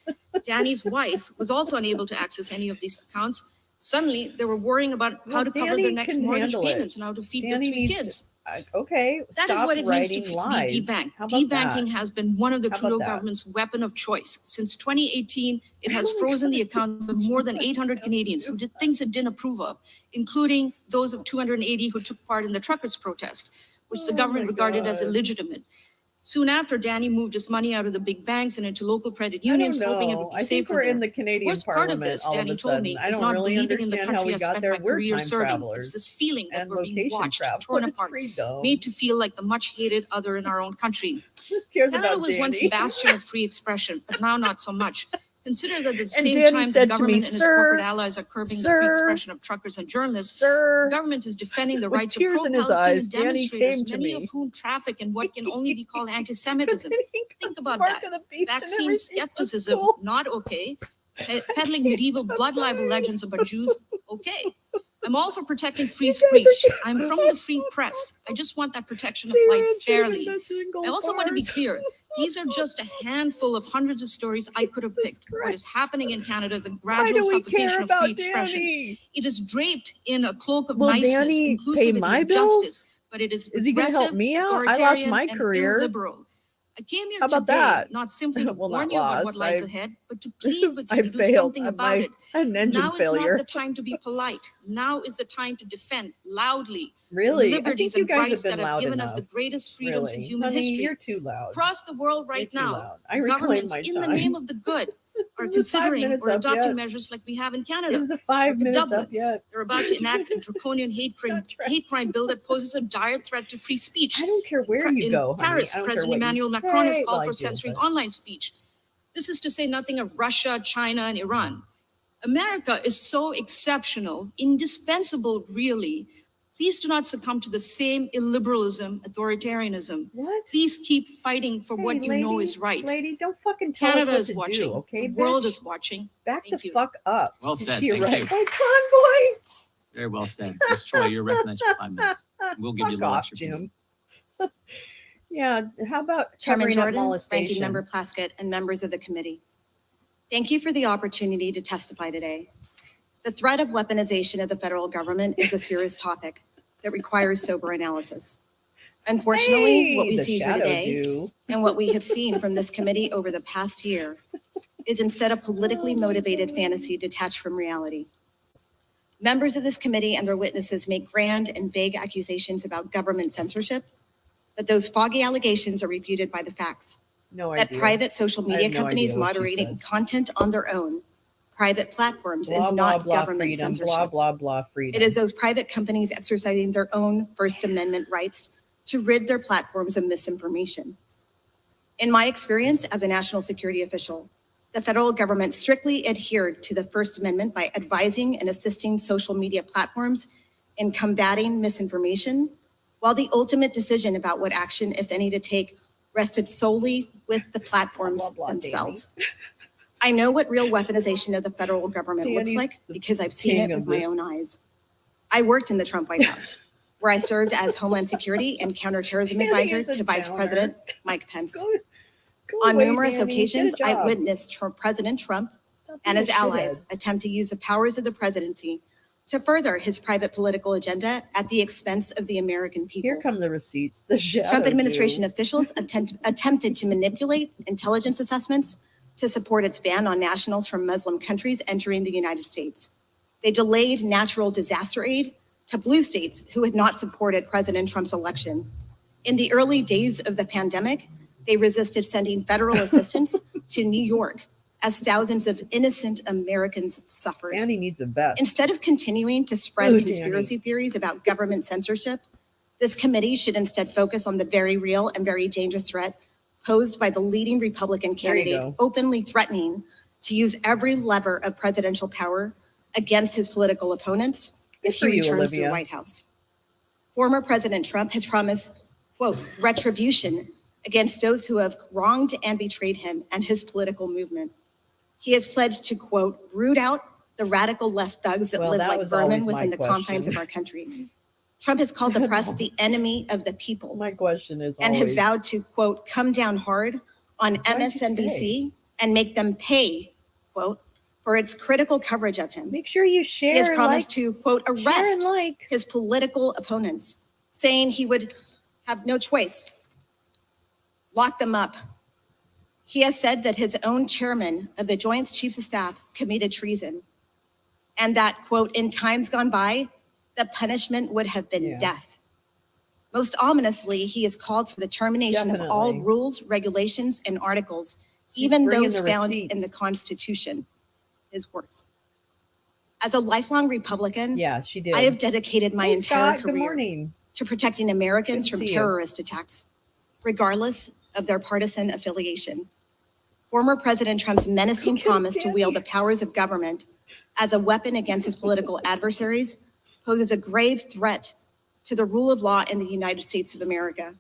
Danny's wife was also unable to access any of these accounts. Suddenly, they were worrying about how to cover their next mortgage payments and how to feed their 3 kids. Okay, That is stop what it means to writing be lies. debanked. How about Debanking that? has been one of the How about Trudeau that? government's weapon of choice. Since 2018, it has Oh my frozen the God, accounts of more than 800 Canadians who did things it didn't approve of, including those of 280 who took part in the truckers' protest, which the Oh government my regarded as God. illegitimate. Soon after, Danny moved his money out of the big banks and into local credit unions, hoping it would be I think safer we're there. in the Canadian Worst part of Parliament this, all Danny of a told sudden. me, I is don't not really believing in the understand how country we I got spent there. my We're career time serving. travelers. It's this feeling that And we're being location watched, travel torn is apart, freedom. made to feel like the much hated other in our own country. Who cares Canada about was once a Danny? bastion of free expression, but now not so much. Consider that at the same Danny time the said to me, government and its corporate "Sir, allies are curbing the free sir, expression of truckers and journalists, the Sir, government is defending the with rights of tears in his pro-Palestinian eyes, Danny demonstrators, came to many me. of whom traffic in what can only be called anti-Semitism. Think about Mark that. of the beast and Vaccine everything was skepticism, cool. not okay. Peddling medieval blood libel legends about Jews, okay. I'm all for protecting free You guys are speech. getting- I'm from the free press. I just want that protection They applied were fairly. invested in gold I also want to be bars. clear. These are just a handful of hundreds of stories I could have Jesus picked. What is Christ. happening in Canada is a Why gradual do we suffocation care of free about expression. Danny? It is draped in a cloak of Will niceness, Danny pay inclusivity, my and bills? justice, but it is Is he going to help regressive, me out? I lost authoritarian, my and career. illiberal. I came here How about today that? not simply to Well, warn not you about what lost. lies I ahead, but to plead with you I to do failed. something about it. An engine Now is failure. not the time to be polite. Now is the time to defend loudly Really? the I liberties think you and guys rights have that been have loud given enough. us the greatest freedoms in Really? human Honey, history. you're too loud. Across the world right You're too now, loud. I reclaim governments, my in the time. name of the good, are Is the 5 considering minutes or up adopting yet? measures like we have in Canada. Is the 5 Look at minutes Dublin. up yet? They're about to enact a draconian hate crime bill that poses a dire threat to free speech. I don't care where you In go, honey. Paris, I don't care President what Emmanuel you Macron has say. called Well, I for do, censoring but- online speech. This is to say nothing of Russia, China, and Iran. America is so exceptional, indispensable, really. Please do not succumb to the same illiberalism, authoritarianism. What? Please keep fighting for what you know is right. Lady, don't fucking tell Canada us what is to watching. do, okay? The world bitch? is watching. Back Thank the you. fuck up. Well said. You're Thank right. you. My convoy. Very well said. Ms. Choi, you're recognized for 5 minutes. We'll give you a Fuck little off, extra. Jim. Yeah, how about Chairman covering up Jordan, molestation? Ranking Member Plaskett, and members of the committee. Thank you for the opportunity to testify today. The threat of weaponization of the federal government is a serious topic that requires sober analysis. Unfortunately, what we the see here shadow today do. and what we have seen from this committee over the past year is instead a politically motivated fantasy detached from reality. Members of this committee and their witnesses make grand and vague accusations about government censorship, but those foggy allegations are refuted by the facts. No That idea. private social media have no companies idea what she moderating said. content on their own private platforms Blah, is blah, not blah, government freedom, censorship. blah, blah, blah, freedom. It is those private companies exercising their own First Amendment rights to rid their platforms of misinformation. In my experience as a national security official, the federal government strictly adhered to the First Amendment by advising and assisting social media platforms in combating misinformation, while the ultimate decision about what action, if any, to take rested solely with the platforms Blah, blah, blah, themselves. I know what real weaponization of the federal government looks Danny's like the because I've seen king it of with my this. own eyes. I worked in the Trump White House, where I served as Homeland Security and Counterterrorism Danny Advisor is a to Vice downer. President Mike Pence. Go On away, numerous Danny. occasions, Get a I job. witnessed President Trump Stop and being his a allies shithead. attempt to use the powers of the presidency to further his private political agenda at the expense of the American people. Here come the receipts. The shadow Trump administration do. officials attempted to manipulate intelligence assessments to support its ban on nationals from Muslim countries entering the United States. They delayed natural disaster aid to blue states who had not supported President Trump's election. In the early days of the pandemic, they resisted sending federal assistance to New York as thousands of innocent Americans suffered. Danny needs a vest. Instead of continuing to spread Ooh, conspiracy theories about government censorship, this committee should instead focus on the very real and very dangerous threat posed by the leading Republican There you candidate go. openly threatening to use every lever of presidential power against his political opponents if Good for he you, returns to the Olivia. White House. Former President Trump has promised, quote, retribution against those who have wronged and betrayed him and his political movement. He has pledged to, quote, root out the radical left thugs that Well, live that like was vermin always my within the confines question. of our country. Trump has called the press the enemy of the people My question is and always, has vowed to, quote, come down hard on Why'd you MSNBC and make them pay, quote, for its critical coverage of him. make sure you share He has and promised like, to, quote, share and arrest like. his political opponents saying he would have no choice, lock them up. He has said that his own chairman of the Joint Chiefs of Staff committed treason, and that, quote, in times gone by, the punishment would have been death. Most ominously, he has called for the termination of all rules, regulations, and articles, even those found in the Constitution. His words. As a lifelong Republican, I have dedicated my entire career to protecting Americans from terrorist attacks, regardless of their partisan affiliation. Former President Trump's menacing promise to wield the powers of government as a weapon against his political adversaries poses a grave threat to the rule of law in the United States of America.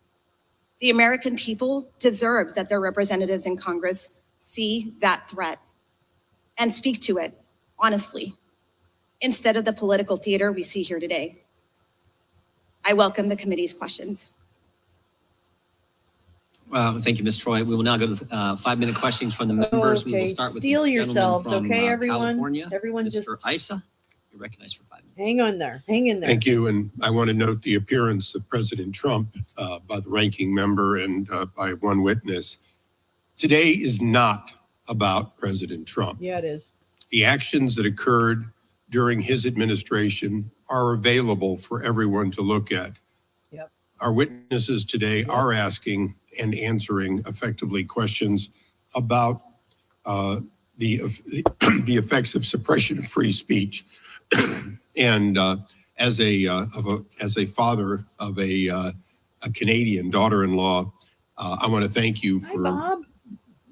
The American people deserve that their representatives in Congress see that threat and speak to it honestly, instead of the political theater we see here today. I welcome the committee's questions. Thank you, Ms. Troy. We will now go to 5-minute questions from the members. We will start with Steal the yourselves, gentleman from okay, everyone? California. Everyone Mr. just Issa, you're recognized for 5 minutes. hang on there. Hang in there. Thank you. And I want to note the appearance of President Trump by the ranking member and by one witness. Today is not about President Trump. Yeah, it is. The actions that occurred during his administration are available for everyone to look at. Yep. Our witnesses today are asking and answering effectively questions about the effects of suppression of free speech. And as a father of a Canadian daughter-in-law, I want to thank you for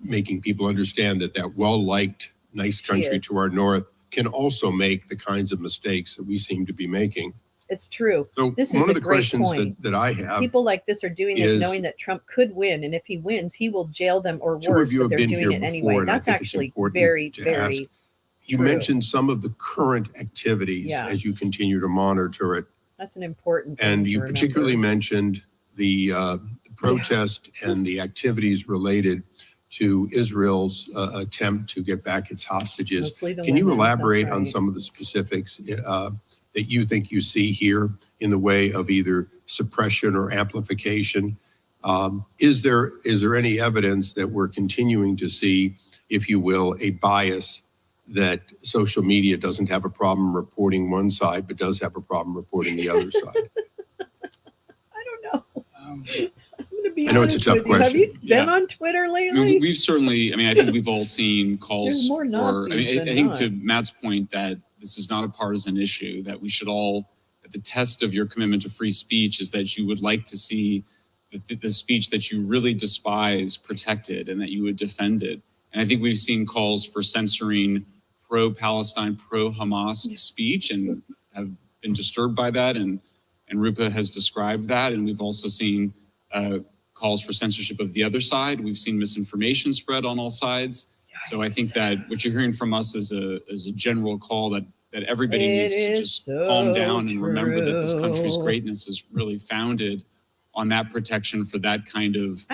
making people understand that well-liked, nice country to our north can also make the kinds of mistakes that we seem to be making. It's true. So this one is of the a great questions point. that I have, people like this are doing this knowing that Trump could win, and if he wins, he will jail them or two worse. of you But have they're been doing here it before, anyway. and That's I think actually it's important very, to very. ask. You true. mentioned some of the current activities as you continue to monitor it. That's an important thing And to you remember. particularly mentioned the protest and the activities related to Israel's attempt to get back its hostages. Mostly the Can you women, elaborate that's on right. some of the specifics that you think you see here in the way of either suppression or amplification? Is there any evidence that we're continuing to see, if you will, a bias that social media doesn't have a problem reporting one side, but does have a problem reporting the other side? I don't know. I'm gonna be I know it's a honest tough with you. Have question. you been on Twitter lately? I mean, we've certainly, I think we've all seen calls There's more Nazis I than think not. to Matt's point that this is not a partisan issue, that we should all, that the test of your commitment to free speech is that you would like to see the speech that you really despise protected and that you would defend it. And I think we've seen calls for censoring pro-Palestine, pro-Hamas speech and have been disturbed by that. And Rupa has described that. And we've also seen calls for censorship of the other side. We've seen misinformation spread on all sides. So I think that what you're hearing from us is a general call that everybody needs to just calm down and remember that this country's greatness is really founded on that protection for that kind of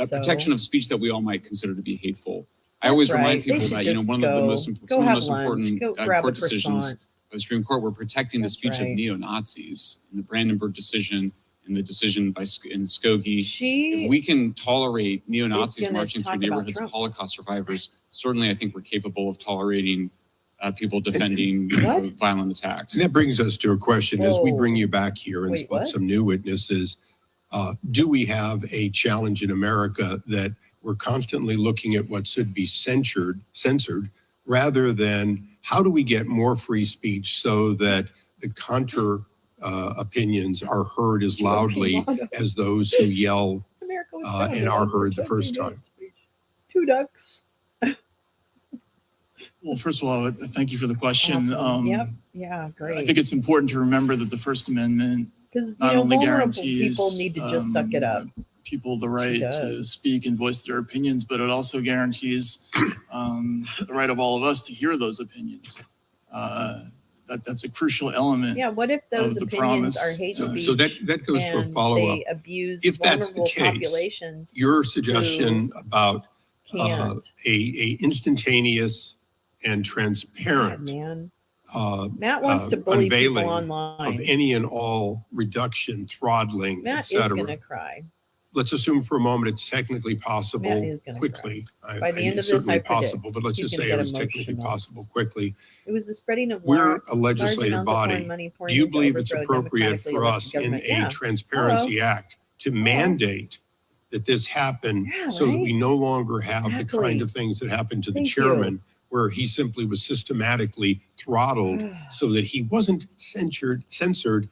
protection of speech that we all might consider to be hateful. I always remind people that, one of the most important court decisions of the Supreme Court were protecting the speech of neo-Nazis in the Brandenburg decision, in the decision in Skokie. If we can tolerate neo-Nazis marching through neighborhoods of Holocaust survivors, certainly I think we're capable of tolerating people defending violent attacks. And that brings us to a question as we bring you back here and some new witnesses. Do we have a challenge in America that we're constantly looking at what should be censored rather than how do we get more free speech so that the counter opinions are heard as loudly as those who yell and are heard the first time? Two ducks. Well, first of all, thank you for the question. Awesome. Yeah, great. I think it's important to remember that the First Amendment not only guarantees people need to just suck it up. People the right to speak and voice their opinions, but it also guarantees the right of all of us to hear those opinions. That's a crucial element. Yeah, what if those opinions are hate speech? So that goes to a follow-up. If that's the case, your suggestion about a instantaneous and transparent Matt wants to bully people unveiling online. of any and all reduction, throttling, Matt is etc. going to cry. Let's assume for a moment it's technically possible Matt is gonna quickly. By the end of It's this, certainly I predict possible, but let's he's just gonna say it get was technically emotional. possible quickly. It was the spreading of We're large a legislative amounts of foreign body. money pouring Do you into believe it's overthrow appropriate democratically for elected us in government? a Yeah. Transparency Act to mandate that this happen so that we no longer have the kind of things that happened to the chairman, where he simply was systematically throttled so that he wasn't censored.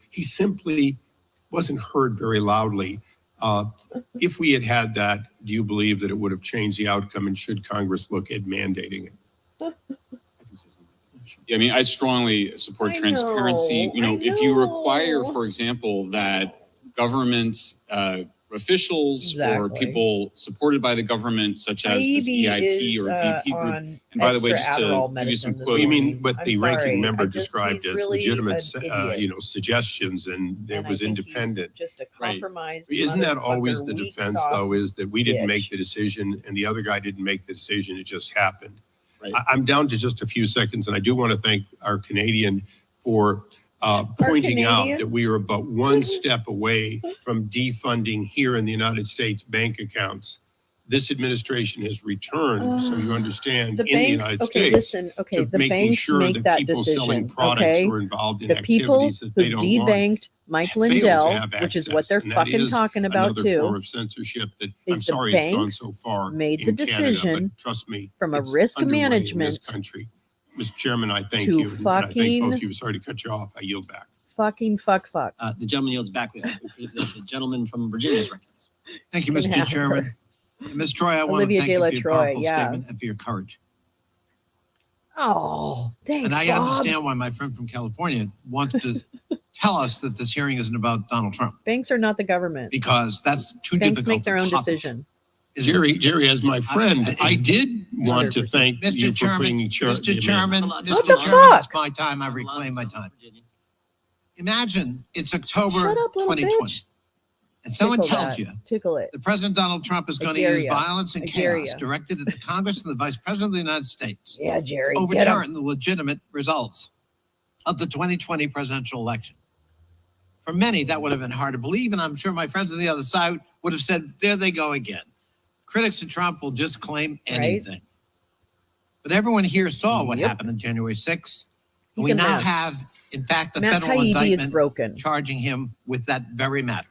He simply wasn't heard very loudly. If we had had that, do you believe that it would have changed the outcome, and should Congress look at mandating it? Yeah, I mean, I strongly support transparency. If you require, for example, that government officials or people supported by the government, such as this EIP or VP group. And by the way, just to give you some quotes. You mean what the ranking member described as legitimate, suggestions, and there was independent. Just a compromised. Isn't that always the defense, though, is that we didn't make the decision and the other guy didn't make the decision, it just happened? Right. I'm down to just a few seconds, and I do want to thank our Canadian for pointing out that we are about one step away from defunding here in the United States bank accounts. This administration has returned, so you understand, the in banks, the United States, to the making banks sure make that that people decision, selling products who are involved in activities that they don't want. Debanked Mike Lindell, which is what they're fucking talking about another too. Form of censorship that is I'm sorry it's gone so far. Made the decision Canada, but trust me, from a it's risk underway management in this country. Mr. Chairman, I thank to you. And I thank fucking- both of you. Sorry to cut you off. I yield back. Fucking fuck. The gentleman yields back. The gentleman from Virginia is recognized. Thank you, Mr. Chairman. Ms. Troy, I want to Olivia thank De you La for your Troy, powerful yeah. statement and for your courage. Oh, thanks, And I Bob. understand why my friend from California wants to tell us that this hearing isn't about Donald Trump, Banks are not the government. because that's too Banks difficult. make their own topic. decision. Jerry, as my friend, I did want to thank you Mr. for Chairman, bringing Mr. Chairman, What Mr. the Chairman, fuck? it's my time. I reclaim my time. Imagine it's October Shut up, little 2020, bitch. and someone Tickle tells that. you Tickle it. that President Donald Trump is going to dare use ya. violence and I dare chaos ya. directed at the Congress and the Vice President of the United States. Yeah, Jerry. To Get 'em. overturn the legitimate results of the 2020 presidential election. For many, that would have been hard to believe, and I'm sure my friends on the other side would have said, there they go again. Critics of Trump will just claim anything. But everyone here saw what happened on January 6th. And we He's a now mess. have, in fact, the Matt federal Taibbi is indictment broken. charging him with that very matter.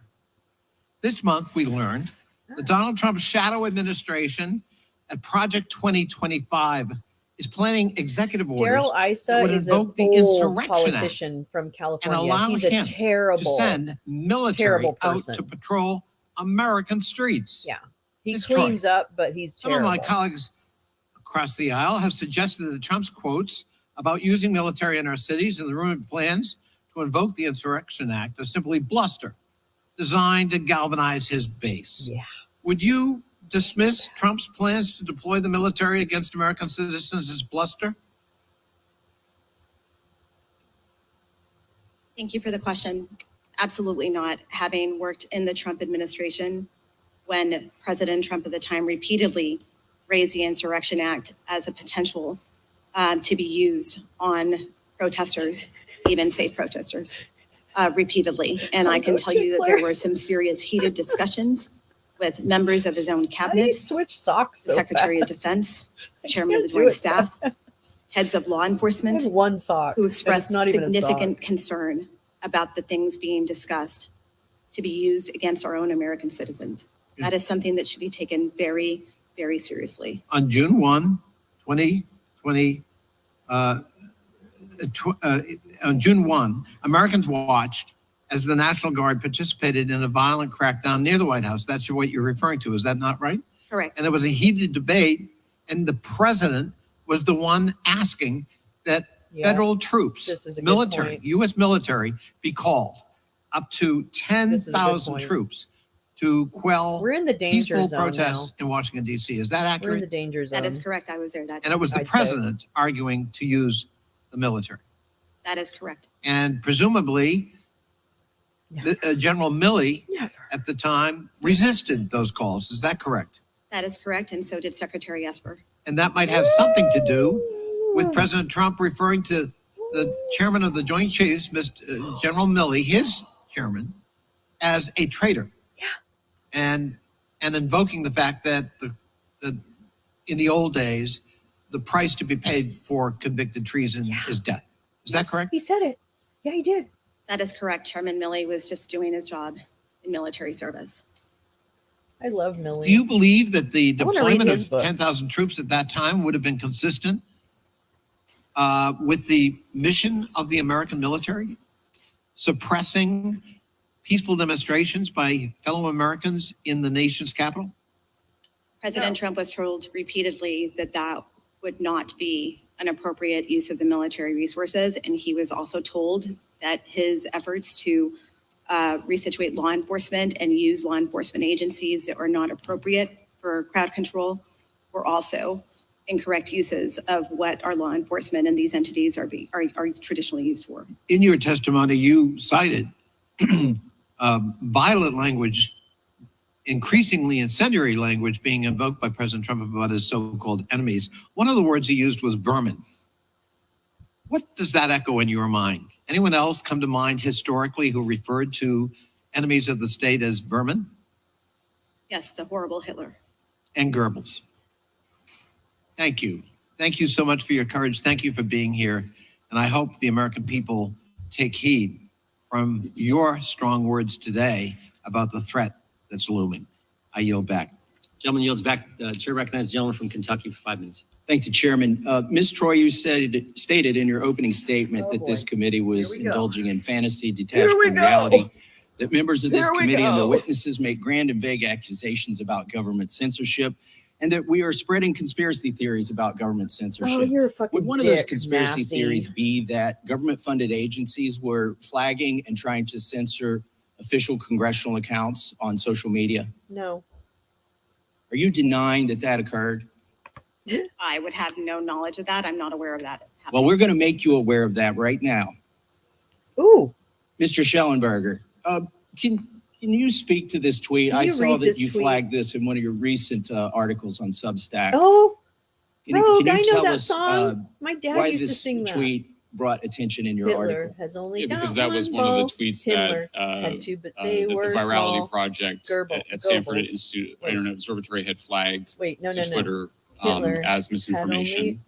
This month, we learned that Donald Trump's shadow administration at Project 2025 is planning executive orders Daryl Issa would is a invoke the old Insurrection Act politician from and California. allow He's him a terrible, to send military terrible out person. to patrol American streets. Yeah. He Ms. cleans up, but he's Some terrible. of my colleagues across the aisle have suggested that Trump's quotes about using military in our cities and the rumored plans to invoke the Insurrection Act are simply bluster designed to galvanize his base. Yeah. Would you dismiss Trump's plans to deploy the military against American citizens as bluster? Thank you for the question. Absolutely not. Having worked in the Trump administration, when President Trump at the time repeatedly raised the Insurrection Act as a potential to be used on protesters, even safe protesters, repeatedly. And I can tell you that there were some serious heated discussions with members of his own How do you cabinet, switch socks the so Secretary of fast? Defense, Chairman of the can't do Joint it Staff, heads of law I enforcement, have one sock. who and it's expressed not even a significant sock. concern about the things being discussed to be used against our own American citizens. That is something that should be taken very, very seriously. On June 1, 2020, on June 1, Americans watched as the National Guard participated in a violent crackdown near the White House. That's what you're referring to. Is that not right? Correct. And there was a heated debate, and the president was the one asking that federal troops, This is a good military, point. U.S. military, be called up to This is a good 10,000 point. troops to quell We're in the danger peaceful zone protests in Washington, D.C. Is that now. We're in accurate? the danger zone. That is correct. I was there that And it was the I'd say. president arguing to use the military. That is correct. And presumably, General Milley Never. at the time resisted those calls. Is that correct? That is correct. And so did Secretary Esper. And that might have something to do with President Trump referring to the chairman of the Joint Chiefs, Mr. General Milley, his chairman, as a traitor. Yeah. And invoking the fact that in the old days, the price to be paid for convicted treason is death. Is that correct? He said it. Yeah, he did. That is correct. Chairman Milley was just doing his job in military service. I love Millie. Do you believe that the deployment of book. 10,000 troops at that time would have been consistent with the mission of the American military? Suppressing peaceful demonstrations by fellow Americans in the nation's capital? President Trump was told repeatedly that that would not be an appropriate use of the military resources. And he was also told that his efforts to resituate law enforcement and use law enforcement agencies that are not appropriate for crowd control were also incorrect uses of what our law enforcement and these entities are traditionally used for. In your testimony, you cited violent language, increasingly incendiary language being invoked by President Trump about his so-called enemies. One of the words he used was vermin. What does that echo in your mind? Anyone else come to mind historically who referred to enemies of the state as vermin? Yes, the horrible Hitler. And Goebbels. Thank you. Thank you so much for your courage. Thank you for being here. And I hope the American people take heed from your strong words today about the threat that's looming. I yield back. Gentleman yields back. Chair recognizes the gentleman from Kentucky for 5 minutes. Thank you, Chairman. Ms. Troy, you stated in your opening statement that this committee was indulging in fantasy detached from reality, that members of this committee and their witnesses make grand and vague accusations about government censorship, and that we are spreading conspiracy theories about government censorship. Oh, you're a fucking Would one of those conspiracy theories be that government-funded agencies were flagging and trying to censor official congressional accounts on social media? No. Are you denying that that occurred? I would have no knowledge of that. I'm not aware of that happening. Well, we're going to make you aware of that right now. Ooh. Mr. Schellenberger, can you speak to this tweet? I saw that you flagged this in one of your recent articles on Substack. Oh, can you I know tell that us song. My dad why used to this sing that. tweet brought attention in your Hitler article? has only because got that was one one of bow. the tweets Hitler that had two, but they that were the Virality small. Project at Stanford Institute Internet Observatory had flagged to Twitter as misinformation,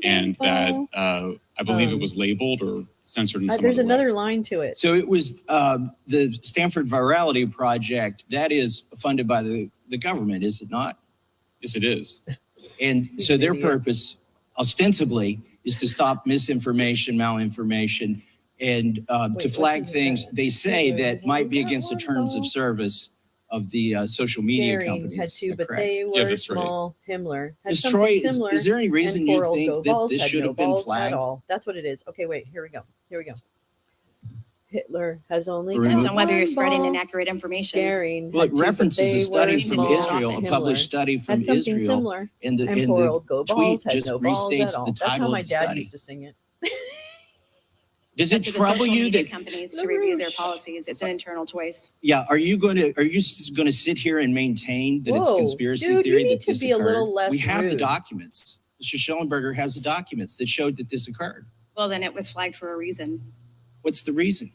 and that I believe it was labeled or censored in some There's other way. another line to it. So it was the Stanford Virality Project. That is funded by the government, is it not? Yes, it is. And so their purpose, ostensibly, is to stop misinformation, malinformation, and to flag things they say that might be against the terms of service of the social media companies. Had two, but they were small. Right. Himmler had Ms. something Troy, similar. Is there any reason you think that this should have been flagged? At all. That's what it is. Okay, wait. Here we go. Hitler has only. Depends on whether you're spreading inaccurate information. Well, it references a study from Israel, a published study from Israel, similar. And the tweet just restates the title of the study. That's how my dad used to sing it. Does it trouble you that companies to review their policies? It's an internal choice. Yeah, are you going to sit here and maintain that it's a conspiracy theory that this occurred? A little less we have rude. the documents. Mr. Schellenberger has the documents that showed that this occurred. Well, then it was flagged for a reason. What's the reason?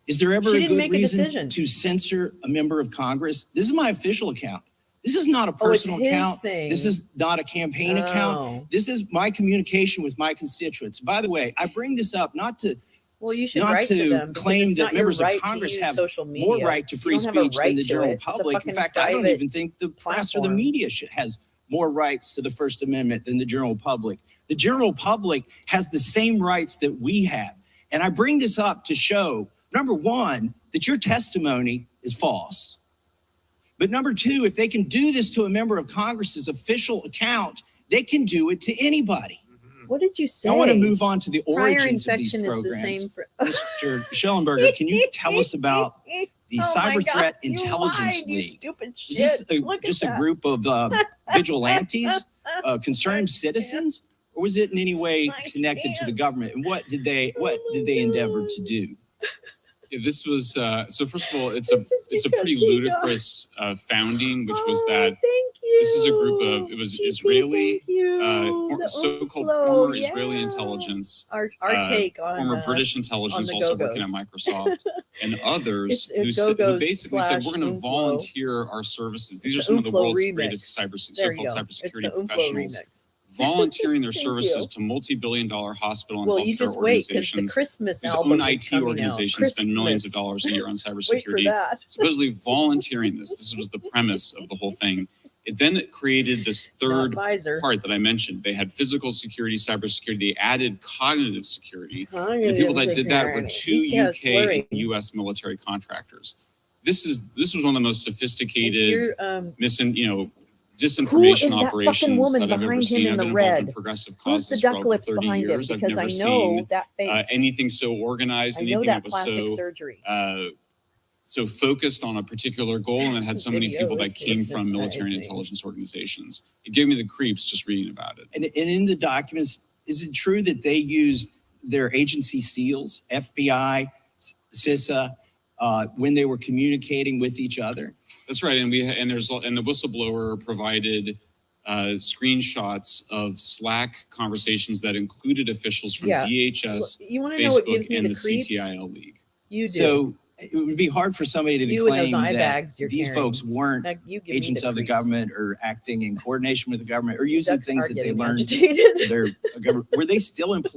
Is there ever a good reason to censor a member of Congress? This is my official account. This is not a personal account. This is not a campaign account. This is my communication with my constituents. By the way, I bring this up not to claim that members of Congress have more right to free speech than the general public. In fact, I don't even think the press or the media has more rights to the First Amendment than the general public. The general public has the same rights that we have. And I bring this up to show, number one, that your testimony is false. But number two, if they can do this to a member of Congress's official account, they can do it to anybody. What did you say? I want to move on to the origins of these programs. Mr. Schellenberger, can you tell us about the Cyber Threat Intelligence League? Is this just a group of vigilantes, concerned citizens, or was it in any way connected to the government? And what did they endeavor to do? Yeah, this was so. First of all, it's a pretty ludicrous founding, which was that this is a group of Israeli so-called former Israeli intelligence, our take on former British intelligence, also working at Microsoft, and others who basically said, we're going to volunteer our services. These are some of the world's greatest so-called cybersecurity professionals. Volunteering their services to multi-billion-dollar hospital and healthcare organizations, whose own IT organizations spend millions of dollars a year on cybersecurity, supposedly volunteering this. This was the premise of the whole thing. It then created this third part that I mentioned. They had physical security, cybersecurity. They added cognitive security. And the people that did that were two UK and US military contractors. This was one of the most sophisticated, disinformation operations that I've ever seen. I've been involved in progressive causes for over 30 years. I've never seen anything so organized, anything that was so focused on a particular goal, and then had so many people that came from military and intelligence organizations. It gave me the creeps just reading about it. And in the documents, is it true that they used their agency seals, FBI, CISA, when they were communicating with each other? That's right, and the whistleblower provided screenshots of Slack conversations that included officials from DHS, Facebook, and the CTIL League. You do. So it would be hard for somebody to claim that these folks weren't agents of the government or acting in coordination with the government or using things that they learned.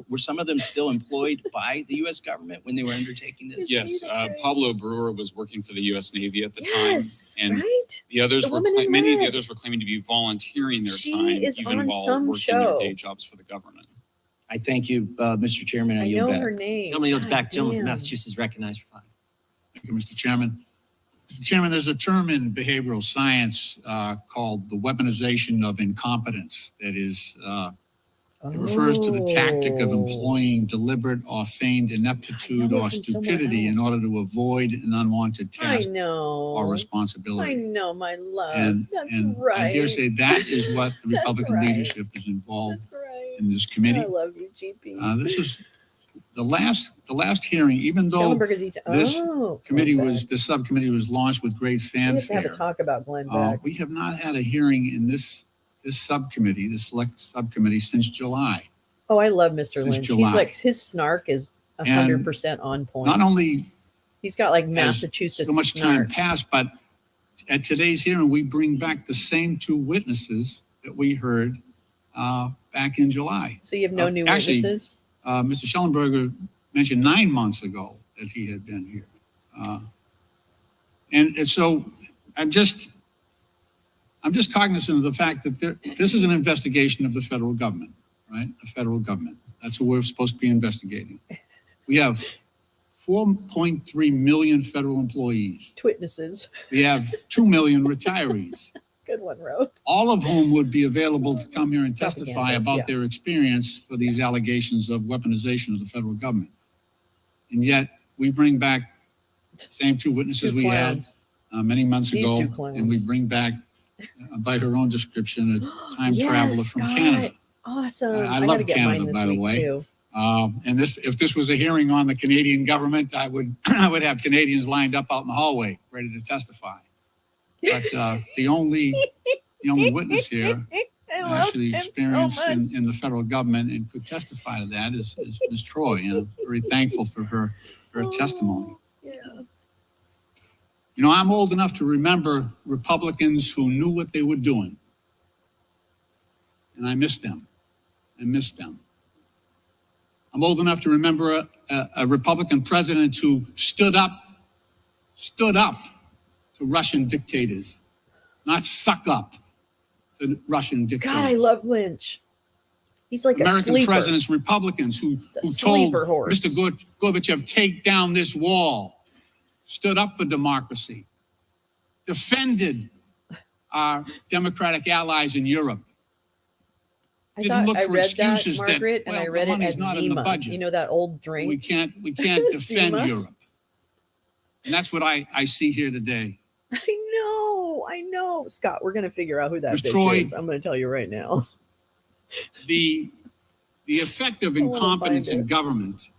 Were some of them still employed by the U.S. government when they were undertaking this? Yes, Pablo Brewer was working for the U.S. Navy at the time, and the others many of the others were claiming to be volunteering their time, even while working their day jobs for the government. I thank you, Mr. Chairman. I know her name. Gentleman yields back. Gentleman from Massachusetts recognized for 5. Thank you, Mr. Chairman. Mr. Chairman, there's a term in behavioral science called the weaponization of incompetence. That is, it refers to the tactic of employing deliberate or feigned ineptitude or stupidity in order to avoid an unwanted task or responsibility. I know, my love. That's right. I dare say that is what the Republican leadership is involved in this committee. I love you, GP. This is the last hearing, even though this subcommittee was launched with great fanfare. We have to talk about Glenn Beck. We have not had a hearing in this subcommittee, this select subcommittee, since July. Oh, I love Mr. Lynch. He's like, his snark is 100% on point. Not only he's got like Massachusetts so much time passed, but at today's hearing, we bring back the same 2 witnesses that we heard back in July. So you have no new witnesses? Mr. Schellenberger mentioned 9 months ago that he had been here. And so I'm just cognizant of the fact that this is an investigation of the federal government, right? The federal government. That's who we're supposed to be investigating. We have 4.3 million federal employees. Witnesses. We have 2 million retirees. Good one, Ro. All of whom would be available to come here and testify about their experience for these allegations of weaponization of the federal government. And yet we bring back the same 2 witnesses we had many months ago, and we bring back, by her own description, a time traveler from Canada. Awesome. I love Canada, by the way. And if this was a hearing on the Canadian government, I would have Canadians lined up out in the hallway ready to testify. But the only witness here actually experienced in the federal government and could testify to that is Ms. Troy, and I'm very thankful for her testimony. Yeah. You know, I'm old enough to remember Republicans who knew what they were doing, and I miss them. I'm old enough to remember a Republican president who stood up to Russian dictators, not suck up to Russian dictators. God, I love Lynch. He's like American a sleeper. presidents, Republicans who told Mr. Gorbachev, take down this wall, stood up for democracy, defended our democratic allies in Europe. I read that, Margaret, and I read it at Zima. You know that old drink? We can't defend Europe. And that's what I see here today. I know. Scott, we're going to figure out who that bitch is. I'm going to tell you right now. The effect of incompetence in government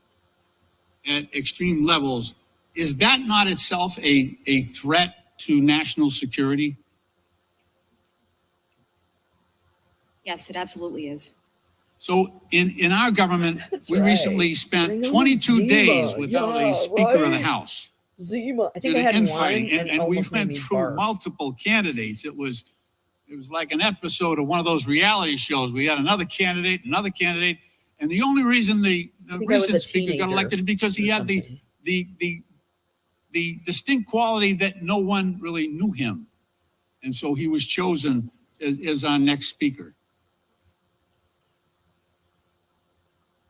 at extreme levels, is that not itself a threat to national security? Yes, it absolutely is. So in our government, we right. recently spent 22 days without a Speaker of the House. Zima. I think Due I to had infighting, one, and we almost made went me through barf. multiple candidates. It was like an episode of one of those reality shows. We had another candidate, and the only reason the recent speaker got elected is because he had the distinct quality that no one really knew him, and so he was chosen as our next speaker.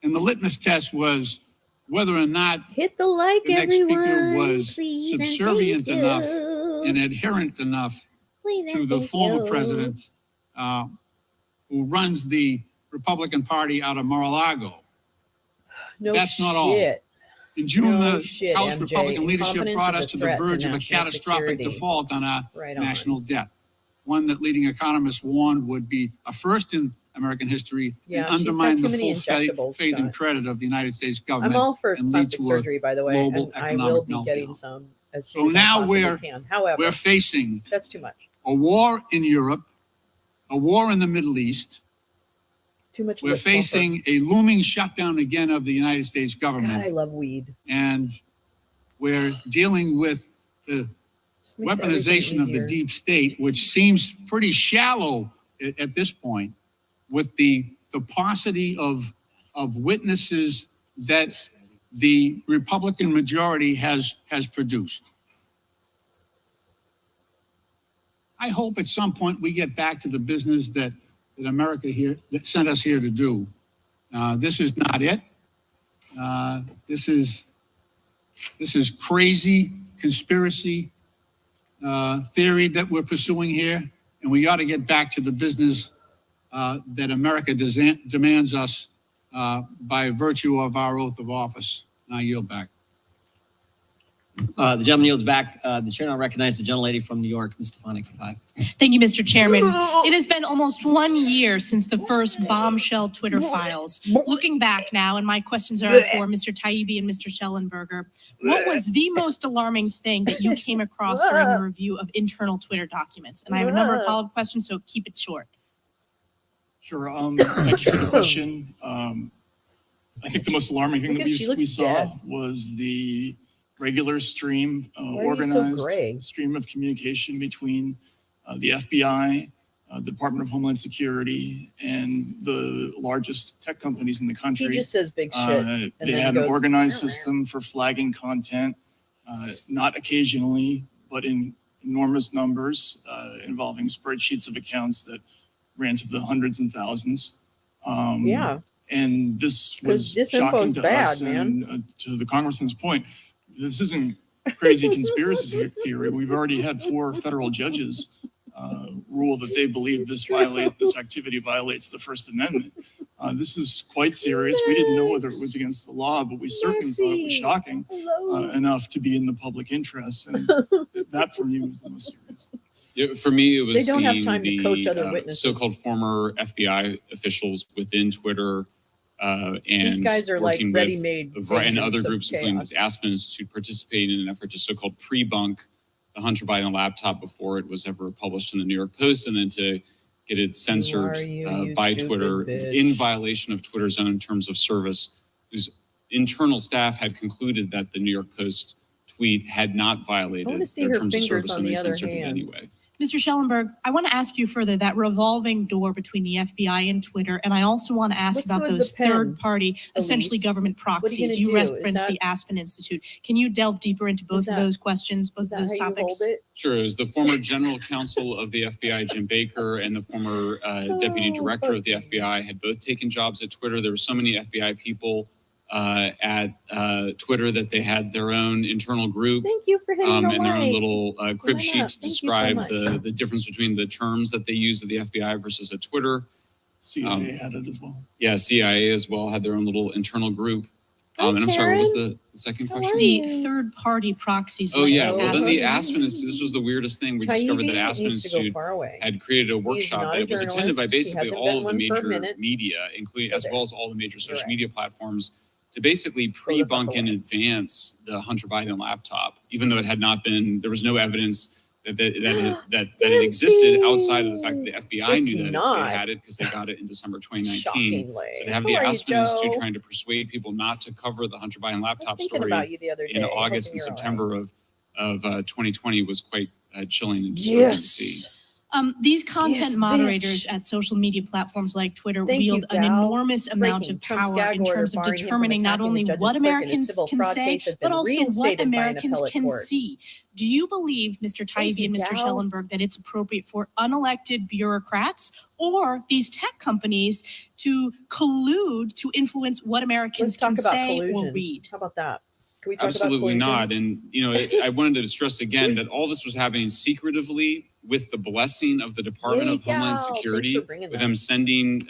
And the litmus test was whether or not hit the like, the next everyone, speaker was please, subservient enough and adherent enough to the former president who runs the Republican Party out of Mar-a-Lago. No That's not all. In June, the House MJ. Republican leadership Incompetence brought is us to the verge of a catastrophic security. default on our Right national on. debt, one that leading economists warned would be a first in American history and undermine the full faith and credit of the United States government. I'm all for and lead plastic to surgery, by the way, global and I will be economic getting meltdown. some as So soon as now I possibly can. However, we're facing that's too much. a war in Europe, a war in the Middle East. Too much. We're facing a looming shutdown again of the United States government. God, I love weed. And we're dealing with the weaponization of the deep state, which seems pretty shallow at this point, with the paucity of witnesses that the Republican majority has produced. I hope at some point we get back to the business that America here that sent us here to do. This is not it. This is crazy conspiracy theory that we're pursuing here, and we ought to get back to the business that America demands us by virtue of our oath of office. And I yield back. The gentleman yields back. The chair now recognizes the gentlelady from New York, Ms. Stefanik, for 5. Thank you, Mr. Chairman. It has been almost 1 year since the first bombshell Twitter files. Looking back now, and my questions are for Mr. Taibbi and Mr. Schellenberger, what was the most alarming thing that you came across during the review of internal Twitter documents? And I have a number of follow-up questions, so keep it short. Sure. Thank you for the question. I think the most alarming thing that we saw was the regular stream, organized stream of communication between the FBI, the Department of Homeland Security, and the largest tech companies in the country. He just says big shit. They had an organized system for flagging content, not occasionally, but in enormous numbers, involving spreadsheets of accounts that ran to the hundreds and thousands. And this was shocking to us. And to the congressman's point, this isn't crazy conspiracy theory. We've already had 4 federal judges rule that they believe this activity violates the First Amendment. This is quite serious. We didn't know whether it was against the law, but we certainly thought it was shocking enough to be in the public interest. And that for me was the most serious. Yeah, for me, it was they don't have seeing time to coach other witnesses. So-called former FBI officials within Twitter and these guys are working like ready-made and other groups, including Ms. Aspens, to participate in an effort to so-called pre-bunk the Hunter Biden laptop before it was ever published in the New York Post, and then to get it censored by Twitter in violation of Twitter's own terms of service, whose internal staff had concluded that the New York Post tweet had not violated their terms of service, and they censored it anyway. Mr. Schellenberg, I want to ask you further that revolving door between the FBI and Twitter, and I also want to ask about those third-party, essentially government proxies. You referenced the Aspen Institute. Can you delve deeper into both of those questions, both of those topics? Sure. It was the former general counsel of the FBI, Jim Baker, and the former deputy director of the FBI had both taken jobs at Twitter. There were so many FBI people at Twitter that they had their own internal group. Thank you for hitting and their own little crib sheet to describe the difference between the terms that they use at the FBI versus at Twitter. CIA had it as well. Yeah, CIA as well had their own little internal group. And I'm sorry, what was the second question? The third-party proxies. Oh, yeah. Well, then the Aspen Institute, this was the weirdest thing. We discovered that Aspen Institute had created a workshop that was attended by basically all of the major media, including as well as all the major social media platforms, to basically pre-bunk in advance the Hunter Biden laptop, even though it had not been, there was no evidence that it existed outside of the fact that the FBI knew that they had it because they got it in December 2019. Shockingly. So to have the Aspen Institute trying to persuade people not to cover the Hunter Biden laptop story in August and September of 2020 was quite chilling and disturbing to see. These content moderators at social media platforms like Twitter wield an enormous amount of power in terms of determining not only what Americans can say, but also what Americans can see. Do you believe, Mr. Taibbi and Mr. Schellenberg, that it's appropriate for unelected bureaucrats or these tech companies to collude to influence what Americans can say or read? How about that? Can we talk Absolutely about not. And, I wanted to stress again that all this was happening secretively with the blessing of the Department of Homeland Security, with them sending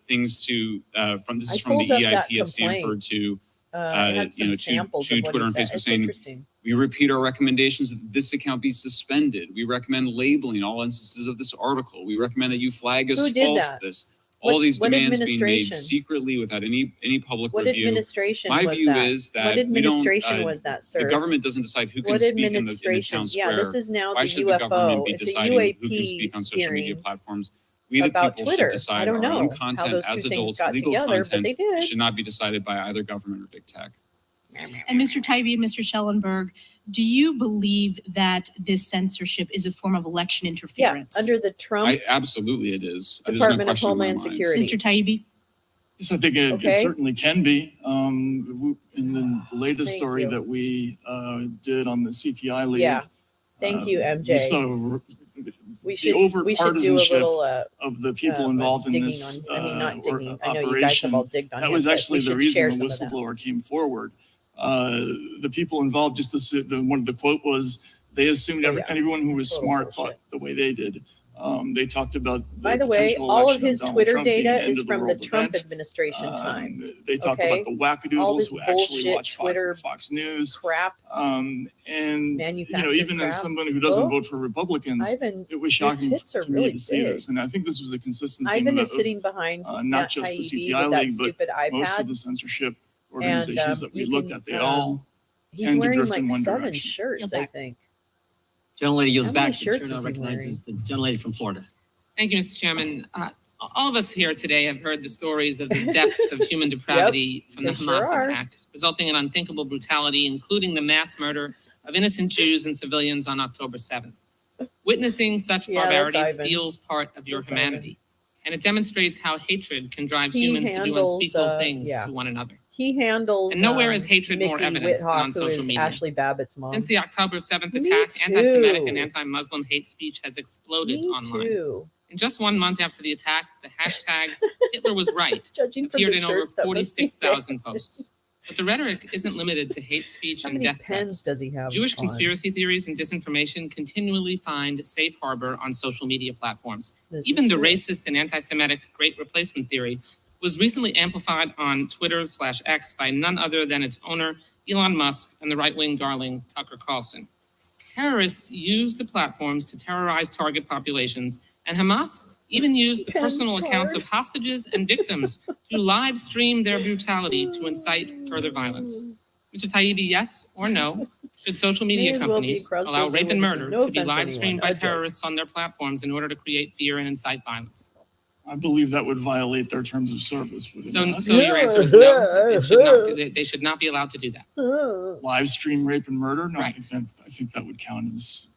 things to, this is from the EIP at Stanford to, to Twitter and Facebook saying, we repeat our recommendations that this account be suspended. We recommend labeling all instances of this article. We recommend that you flag as false this. All these demands being made secretly without any public review. What administration My was view that? is that what administration was that, sir? The government doesn't decide who can speak in the town square. Yeah, this is now Why the should UFO. the government be It's deciding a who can speak on social media platforms? We the about people Twitter. should decide our own content as adults. Legal content should not be decided by either government or big tech. And Mr. Taibbi and Mr. Schellenberg, do you believe that this censorship is a form of election interference? Yeah, under the Trump absolutely it is. Department of Homeland Security. Mr. Taibbi? Yes, I think it certainly can be. In the latest story that we did on the CTI League. Yeah, thank you, MJ. We should do a little of the people involved in this not digging. I know operation. you guys have all digged on that him, was actually the reason the whistleblower whistleblower came forward. The people involved just assumed, the quote was, they assumed everyone who was smart thought the way they did. They talked about by the way, all of his Twitter data is from the Trump administration time. They talked about the wackadoodles who actually watch Fox News. Crap. And even as someone who doesn't vote for Republicans, it was shocking to me to see this. And I think this was a consistent theme is sitting behind not just the CTI League, but most of the censorship organizations that we looked at. They all tend to drift in one direction. He's wearing like 7 shirts, I think. Gentlelady yields back. The chair now recognizes the gentlelady from Florida. Thank you, Mr. Chairman. All of us here today have heard the stories of the depths of human depravity from the Hamas attack, resulting in unthinkable brutality, including the mass murder of innocent Jews and civilians on October 7th. Witnessing such barbarity steals part of your humanity, and it demonstrates how hatred can drive humans to do unspeakable things to one another. He handles, and nowhere is hatred more evident than on social media. Ashley Babbitt's mom. Since the October 7th attack, anti-Semitic and anti-Muslim hate speech has exploded online. In just 1 month after the attack, the hashtag Hitler was right appeared in over 46,000 posts. But the rhetoric isn't limited to hate speech and death threats. Does he have? Jewish conspiracy theories and disinformation continually find safe harbor on social media platforms. Even the racist and anti-Semitic Great Replacement theory was recently amplified on Twitter/X by none other than its owner, Elon Musk, and the right-wing darling, Tucker Carlson. Terrorists use the platforms to terrorize target populations, and Hamas even used the personal accounts of hostages and victims to live stream their brutality to incite further violence. Mr. Taibbi, yes or no? Should social media companies allow rape and murder to be live streamed by terrorists on their platforms in order to create fear and incite violence? I believe that would violate their terms of service. So your answer is no. They should not be allowed to do that. Live stream rape and murder? No, right. I think that would count as.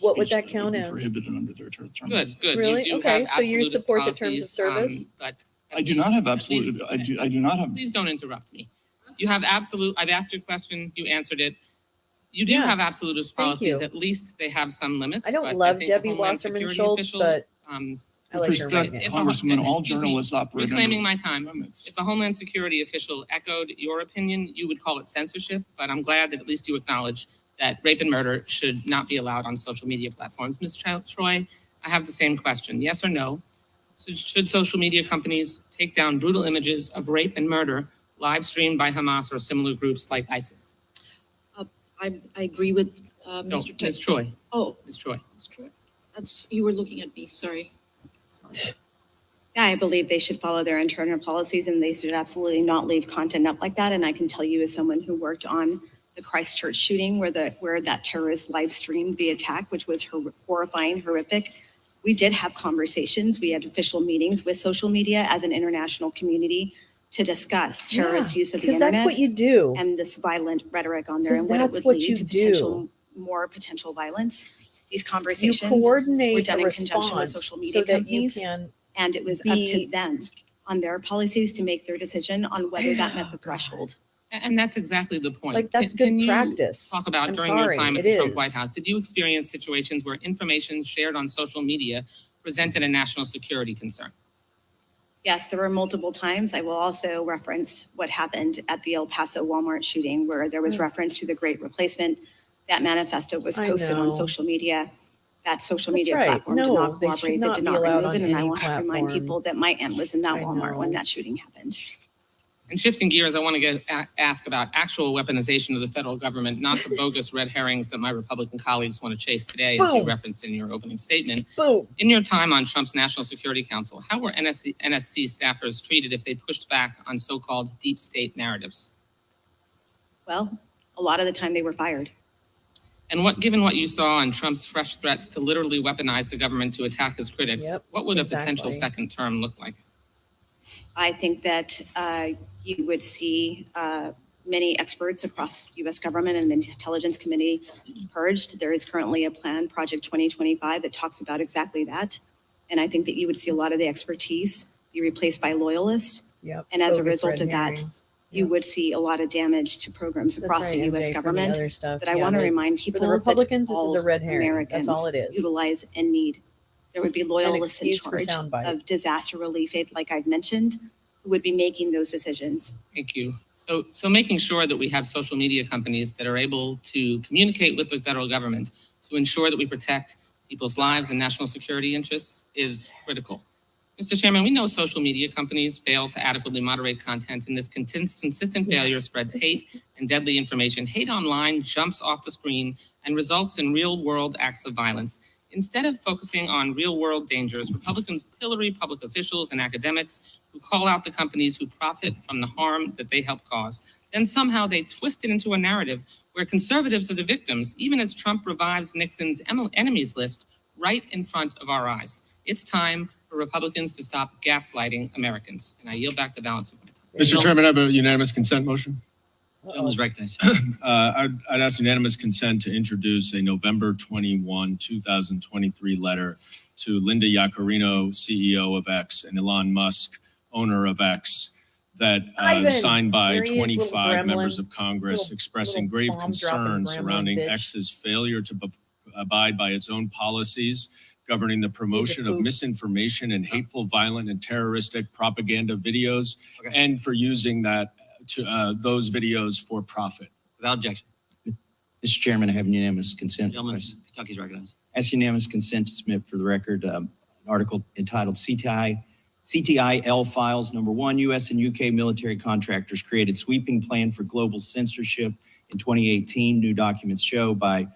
What would that count as? Prohibited under their terms. Good. Really? Okay. So you support the terms of service? But I do not have absolute. I do not have. Please don't interrupt me. You have absolute. I've asked your question. You answered it. You do have absolutist policies. At least they have some limits. I don't love Debbie Wasserman Schultz, but. With respect, Congressman, all journalists operate reclaiming my time. Limits. If a Homeland Security official echoed your opinion, you would call it censorship, but I'm glad that at least you acknowledge that rape and murder should not be allowed on social media platforms. Ms. Troy, I have the same question. Yes or no? Should social media companies take down brutal images of rape and murder live streamed by Hamas or similar groups like ISIS? I agree with Mr. Ms. Troy. Oh, Ms. Troy. Ms. Troy. You were looking at me. Sorry. Yeah, I believe they should follow their internal policies and they should absolutely not leave content up like that. And I can tell you as someone who worked on the Christchurch shooting where that terrorist live streamed the attack, which was horrifying, horrific. We did have conversations. We had official meetings with social media as an international community to discuss terrorist use of the internet. That's what you do. And this violent rhetoric on there and what it would lead to more potential violence. These conversations were done in conjunction with social media companies, and it was up to them on their policies to make their decision on whether that met the threshold. And that's exactly the point. Like, that's good practice. Talk about during your time at the Trump White House, did you experience situations where information shared on social media presented a national security concern? Yes, there were multiple times. I will also reference what happened at the El Paso Walmart shooting, where there was reference to the Great Replacement. That manifesto was posted on social media. That social media platform did not cooperate, that did not remove it. And I want to remind people that my aunt was in that Walmart when that shooting happened. And shifting gears, I want to ask about actual weaponization of the federal government, not the bogus red herrings that my Republican colleagues want to chase today, as you referenced in your opening statement. In your time on Trump's National Security Council, how were NSC staffers treated if they pushed back on so-called deep state narratives? Well, a lot of the time they were fired. And given what you saw on Trump's fresh threats to literally weaponize the government to attack his critics, what would a potential second term look like? I think that you would see many experts across U.S. government and the Intelligence Committee purged. There is currently a plan, Project 2025, that talks about exactly that. And I think that you would see a lot of the expertise be replaced by loyalists. And as a result of that, you would see a lot of damage to programs across the U.S. government. That I want to remind people that Republicans, that this is a red herring. Americans That's all it is. Utilize and need. There would be loyalists in charge of disaster relief aid, like I've mentioned, who would be making those decisions. Thank you. So making sure that we have social media companies that are able to communicate with the federal government to ensure that we protect people's lives and national security interests is critical. Mr. Chairman, we know social media companies fail to adequately moderate content, and this consistent failure spreads hate and deadly information. Hate online jumps off the screen and results in real-world acts of violence. Instead of focusing on real-world dangers, Republicans pillory public officials and academics who call out the companies who profit from the harm that they help cause. Then somehow they twist it into a narrative where conservatives are the victims, even as Trump revives Nixon's enemies list right in front of our eyes. It's time for Republicans to stop gaslighting Americans. And I yield back the balance of my time. Mr. Chairman, I have a unanimous consent motion. Gentleman's recognized. I'd ask unanimous consent to introduce a November 21, 2023 letter to Linda Yaccarino, CEO of X, and Elon Musk, owner of X, that signed by 25 members of Congress expressing grave concern surrounding X's failure to abide by its own policies governing the promotion of misinformation and hateful, violent, and terroristic propaganda videos, and for using those videos for profit. Without objection. Mr. Chairman, I have unanimous consent. Gentlemen, Kentucky's recognized. Ask unanimous consent to submit for the record an article entitled CTIL Files Number 1, U.S. and U.K. military contractors created sweeping plan for global censorship in 2018. New documents show by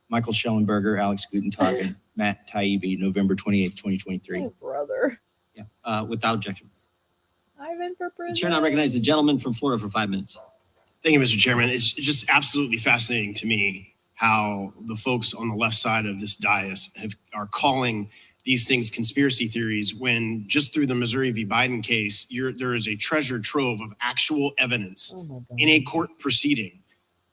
Michael Schellenberger, Alex Gutentag, and Matt Taibbi, November 28th, 2023. Oh, brother. Yeah, without objection. Ivan for president. The chair now recognizes the gentleman from Florida for 5 minutes. Thank you, Mr. Chairman. It's just absolutely fascinating to me how the folks on the left side of this dais are calling these things conspiracy theories when just through the Missouri v. Biden case, there is a treasure trove of actual evidence in a court proceeding,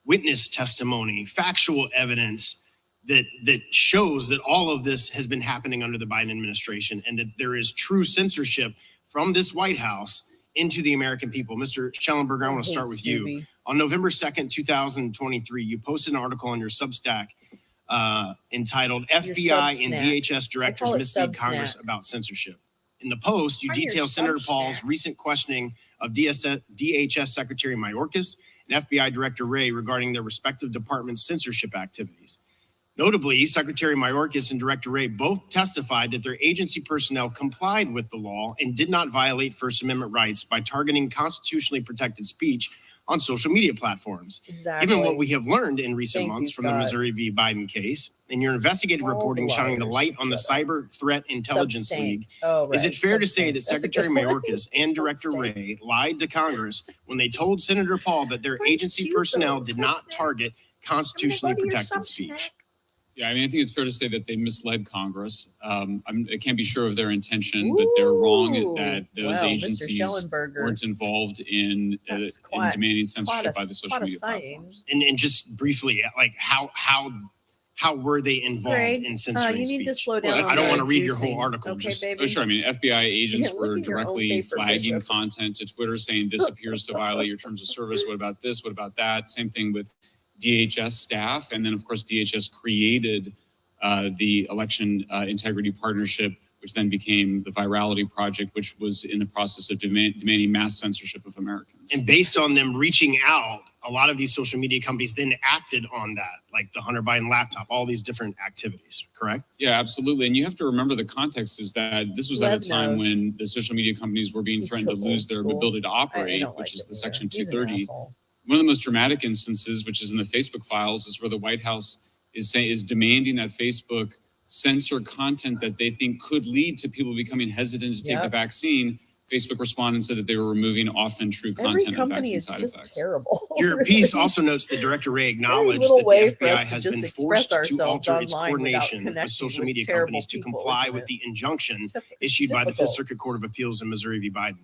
witness testimony, factual evidence that shows that all of this has been happening under the Biden administration and that there is true censorship from this White House into the American people. Mr. Schellenberger, I want to start with you. On November 2nd, 2023, you posted an article on your Substack entitled FBI and DHS directors mislead Congress about censorship. In the post, you detail Senator Paul's recent questioning of DHS Secretary Mayorkas and FBI Director Wray regarding their respective departments' censorship activities. Notably, Secretary Mayorkas and Director Wray both testified that their agency personnel complied with the law and did not violate First Amendment rights by targeting constitutionally protected speech on social media platforms. Exactly. Given what we have learned in recent Thank months you, from the Scott. Missouri v. Biden case and your investigative All the reporting shining the liars. light on the Shut up. Cyber Threat Intelligence Substank. League, Oh, right. is it fair to say Substank. that That's a Secretary good one. Mayorkas and Director Substank. Wray lied to Congress when they told Senator Paul that their Mine's agency cute, personnel though. did not Substack. target I'm gonna constitutionally go to your protected Substack. speech? Yeah, I mean, I think it's fair to say that they misled Congress. I can't be sure of their intention, but they're wrong that those Wow, Mr. agencies Schellenberger. weren't involved in That's demanding censorship quite by the social media saying. platforms. And just briefly, like how were they involved Greg, in censoring you need to speech? slow down. Well, I don't on want to the read your whole juicing. article. Okay, Just baby. Oh, sure. I mean, FBI agents Yeah, look were in your own directly paper, flagging Bishop. content to Twitter saying this appears to violate your terms of service. What about this? What about that? Same thing with DHS staff. And then, of course, DHS created the Election Integrity Partnership, which then became the Virality Project, which was in the process of demanding mass censorship of Americans. And based on them reaching out, a lot of these social media companies then acted on that, like the Hunter Biden laptop, all these different activities, correct? Yeah, absolutely. And you have to remember the context is that this was at a time when the social media companies were being threatened to lose their ability to operate, which is the Section 230. One of the most dramatic instances, which is in the Facebook files, is where the White House is demanding that Facebook censor content that they think could lead to people becoming hesitant to take the vaccine. Facebook responded and said that they were removing often true content of vaccine side effects. Terrible. Your piece also notes that Director Ray acknowledged that the FBI has been forced to alter its coordination with social media companies to comply with the injunction issued by the Fifth Circuit Court of Appeals in Missouri v. Biden.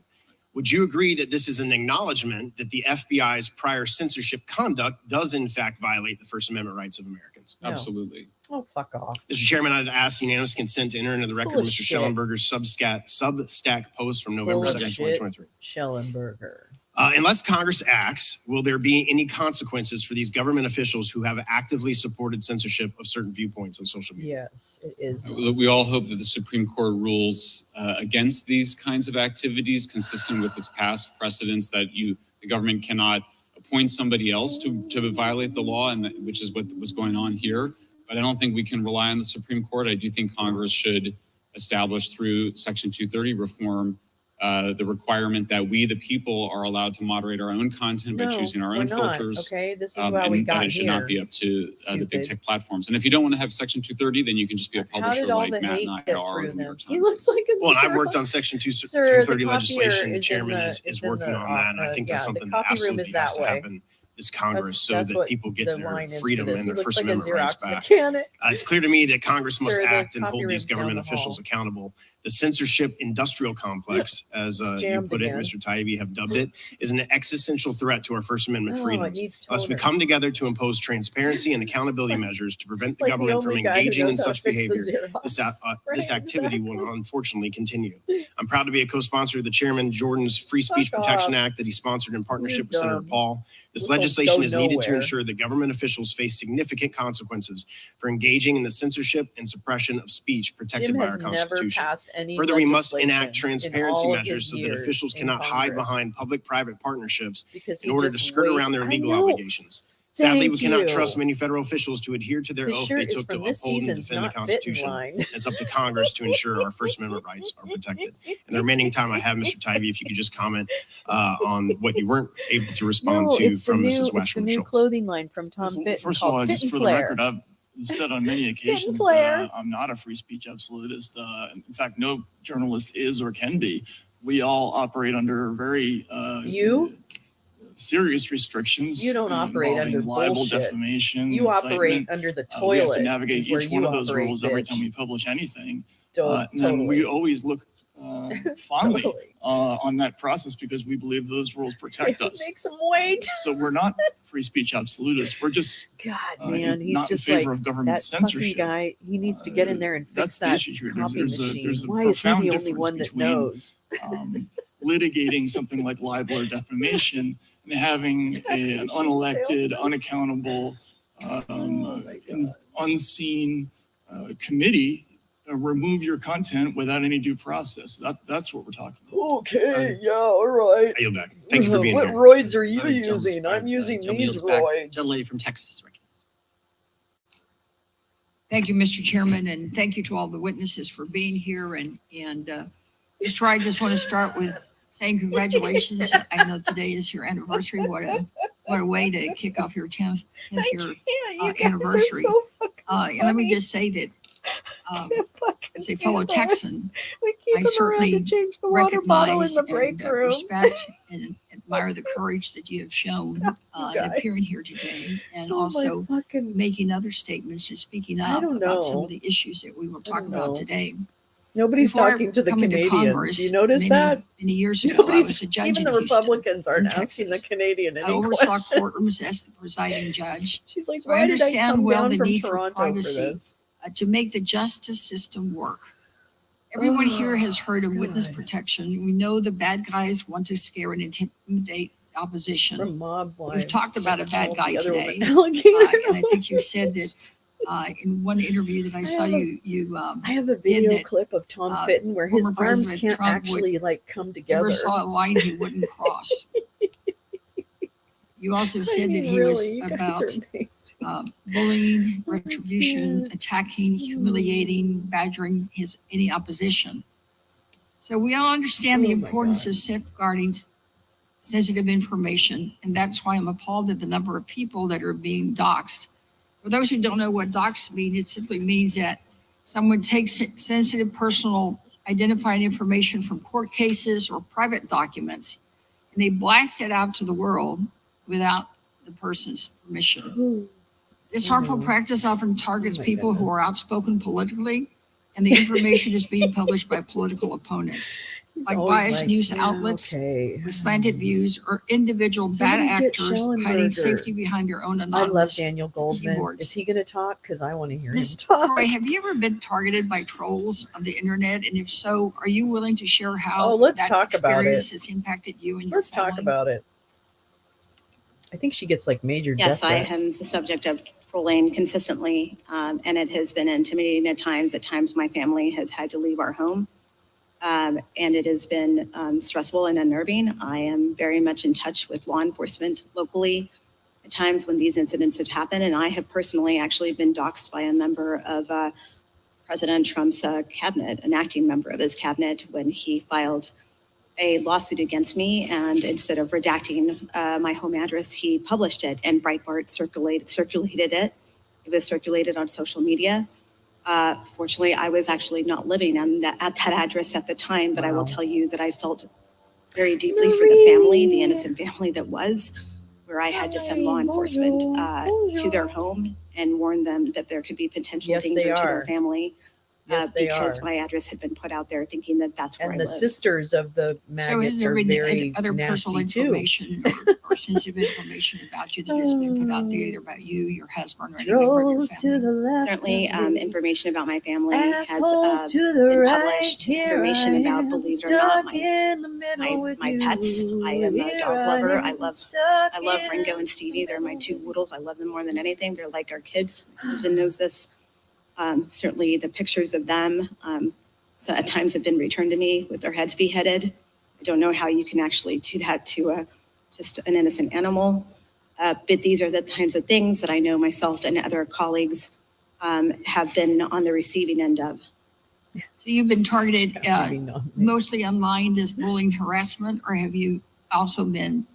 Would you agree that this is an acknowledgement that the FBI's prior censorship conduct does in fact violate the First Amendment rights of Americans? No. Absolutely. Oh, fuck off. Mr. Chairman, I'd ask unanimous consent to enter into the record Full of Mr. shit. Schellenberger's Substack post from November Full of 2nd, shit. 2023. Schellenberger. Unless Congress acts, will there be any consequences for these government officials who have actively supported censorship of certain viewpoints on social media? Yes, it is. We all hope that the Supreme Court rules against these kinds of activities, consistent with its past precedents that the government cannot appoint somebody else to violate the law, and which is what was going on here. But I don't think we can rely on the Supreme Court. I do think Congress should establish through Section 230 reform the requirement that we, the people, are allowed to moderate our own content by choosing our own filters. Okay, this is why we got and it should not be up to the big tech platforms. And if you don't want to have Section 230, then you can just be a publisher like Matt and I are. He looks like a Well, and I've worked on Section 230 legislation. The chairman is working on that. And I think that's something that absolutely has to happen this Congress so that people get their freedom and their First Amendment rights back. It's clear to me that Congress must act and hold these government officials accountable. The censorship industrial complex, as you put it, Mr. Taibbi have dubbed it, is an existential threat to our First Amendment freedoms. Unless we come together to impose transparency and accountability measures to prevent the government from engaging in such behavior, this activity will unfortunately continue. I'm proud to be a co-sponsor of the Chairman Jordan's Free Speech Protection Act that he sponsored in partnership with Senator Paul. This legislation is needed to ensure that government officials face significant consequences for engaging in the censorship and suppression of speech protected by our Constitution. Further, we must enact transparency measures so that officials cannot hide behind public-private partnersons in order to skirt around their legal obligations. Sadly, we cannot trust many federal officials to adhere to their oath they took to uphold and defend the Constitution. It's up to Congress to ensure our First Amendment rights are protected. And the remaining time I have, Mr. Taibbi, if you could just comment on what you weren't able to respond to from Mrs. Westrum. It's the new clothing line from Tom Fitton. First of all, just for the record, I've said on many occasions that I'm not a free speech absolutist. In fact, no journalist is or can be. We all operate under very serious restrictions. You don't operate under libel, bullshit. Defamation. You incitement. operate under the toilet. We have to navigate each one of those rules bitch. every time we publish anything. Totally. And we always look fondly on that process because we believe those rules protect us. Make some weight. So we're not free speech absolutists. We're just man, he's not just in favor like of government that censorship. Guy, he needs to get in there and fix That's the that issue here. copy machine. There's a Why is he profound the only difference one that between knows? Litigating something like libel or defamation and having an unelected, unaccountable, unseen committee remove your content without any due process. That's what we're talking about. Okay, yeah, all right. I yield back. Thank you for being what here. What roids are you using? I'm using these roids. Gentle lady from Texas is recognized. Thank you, Mr. Chairman, and thank you to all the witnesses for being here. And Mr. I just want to start with saying congratulations. I know today is your anniversary. What a way to kick off your 10th year anniversary. So and let me just say that as a fellow Texan, I certainly recognize and respect and admire the courage that you have shown in appearing here today, and also making other statements and speaking up about some of the issues that we will talk about today. Nobody's talking to the Canadian. Do you notice that? Many years ago, I was a judge even in the Houston, Republicans aren't asking the Canadian any I oversaw questions. courtrooms as the presiding judge. She's like, so why I did I understand come well down the from need for Toronto privacy for this? To make the justice system work. Everyone here has heard of witness protection. We know the bad guys want to scare and intimidate opposition. From mob wives. We've talked about a bad guy today, alligator and I think you said that in one interview that I saw you. I have a video clip of Tom Fitton where his arms President can't Trump actually like come together. Never saw a line he wouldn't cross. You also said that he was about bullying, retribution, attacking, humiliating, badgering any opposition. So we all understand the importance of safeguarding sensitive information, and that's why I'm appalled at the number of people that are being doxxed. For those who don't know what doxxed mean, it simply means that someone takes sensitive personal identifying information from court cases or private documents, and they blast it out to the world without the person's permission. This harmful practice often targets people who are outspoken politically, and the information is being published by political opponents, like biased news outlets with slanted views or individual bad actors hiding safety behind their own anonymous I love Daniel Goldman. keyboards. Is he going to talk? Because I want to hear him Ms. talk. Croy, have you ever been targeted by trolls on the internet? And if so, are you willing to share how let's that talk about experience it. has impacted you and your Let's family? talk about it. I think she gets like major Yes, death I threats. am the subject of trolling consistently, and it has been intimidating at times. At times, my family has had to leave our home, and it has been stressful and unnerving. I am very much in touch with law enforcement locally at times when these incidents have happened, and I have personally actually been doxxed by a member of President Trump's cabinet, an acting member of his cabinet, when he filed a lawsuit against me, and instead of redacting my home address, he published it, and Breitbart circulated it. It was circulated on social media. Fortunately, I was actually not living at that address at the time, but I will tell you that I felt very deeply for the family, the innocent family that was, where I had to send law enforcement to their home and warn them that there could be potential danger to their family. Because my address had been put out there thinking that that's where I live. And the sisters of the maggots so are very other personal nasty too. information or sensitive information about you that has been put out there, either about you, your husband, or any member of your family? Certainly, information about my family has been published. Information about, believe it or not, my pets. I am a dog lover. I love Ringo and Stevie. They're my two poodles. I love them more than anything. They're like our kids. My husband knows this. Certainly the pictures of them so at times have been returned to me with their heads beheaded. I don't know how you can actually do that to just an innocent animal. But these are the kinds of things that I know myself and other colleagues have been on the receiving end of. So you've been targeted mostly online, this bullying harassment, or have you also been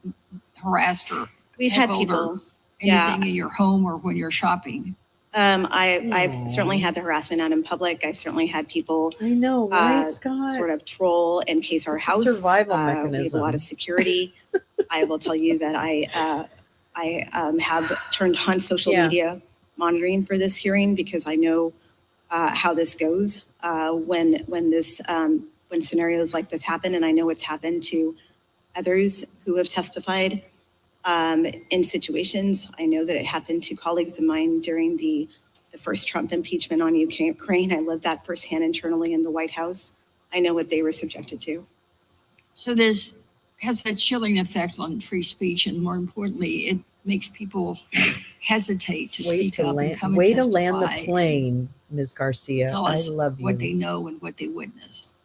harassed or We've had people, anything in your home or when you're shopping? I've certainly had the harassment out in public. I've certainly had people I know, right, Scott? Sort of troll and case our house. Survival We have mechanism. a lot of security. I will tell you that I have turned on social media monitoring for this hearing because I know how this goes when scenarios like this happen, and I know it's happened to others who have testified in situations. I know that it happened to colleagues of mine during the first Trump impeachment on Ukraine. I lived that firsthand internally in the White House. I know what they were subjected to. So this has a chilling effect on free speech, and more importantly, it makes people hesitate to speak up and come and testify. Way to land the plane, Ms. Garcia. Tell I us love you. what they know and what they witnessed.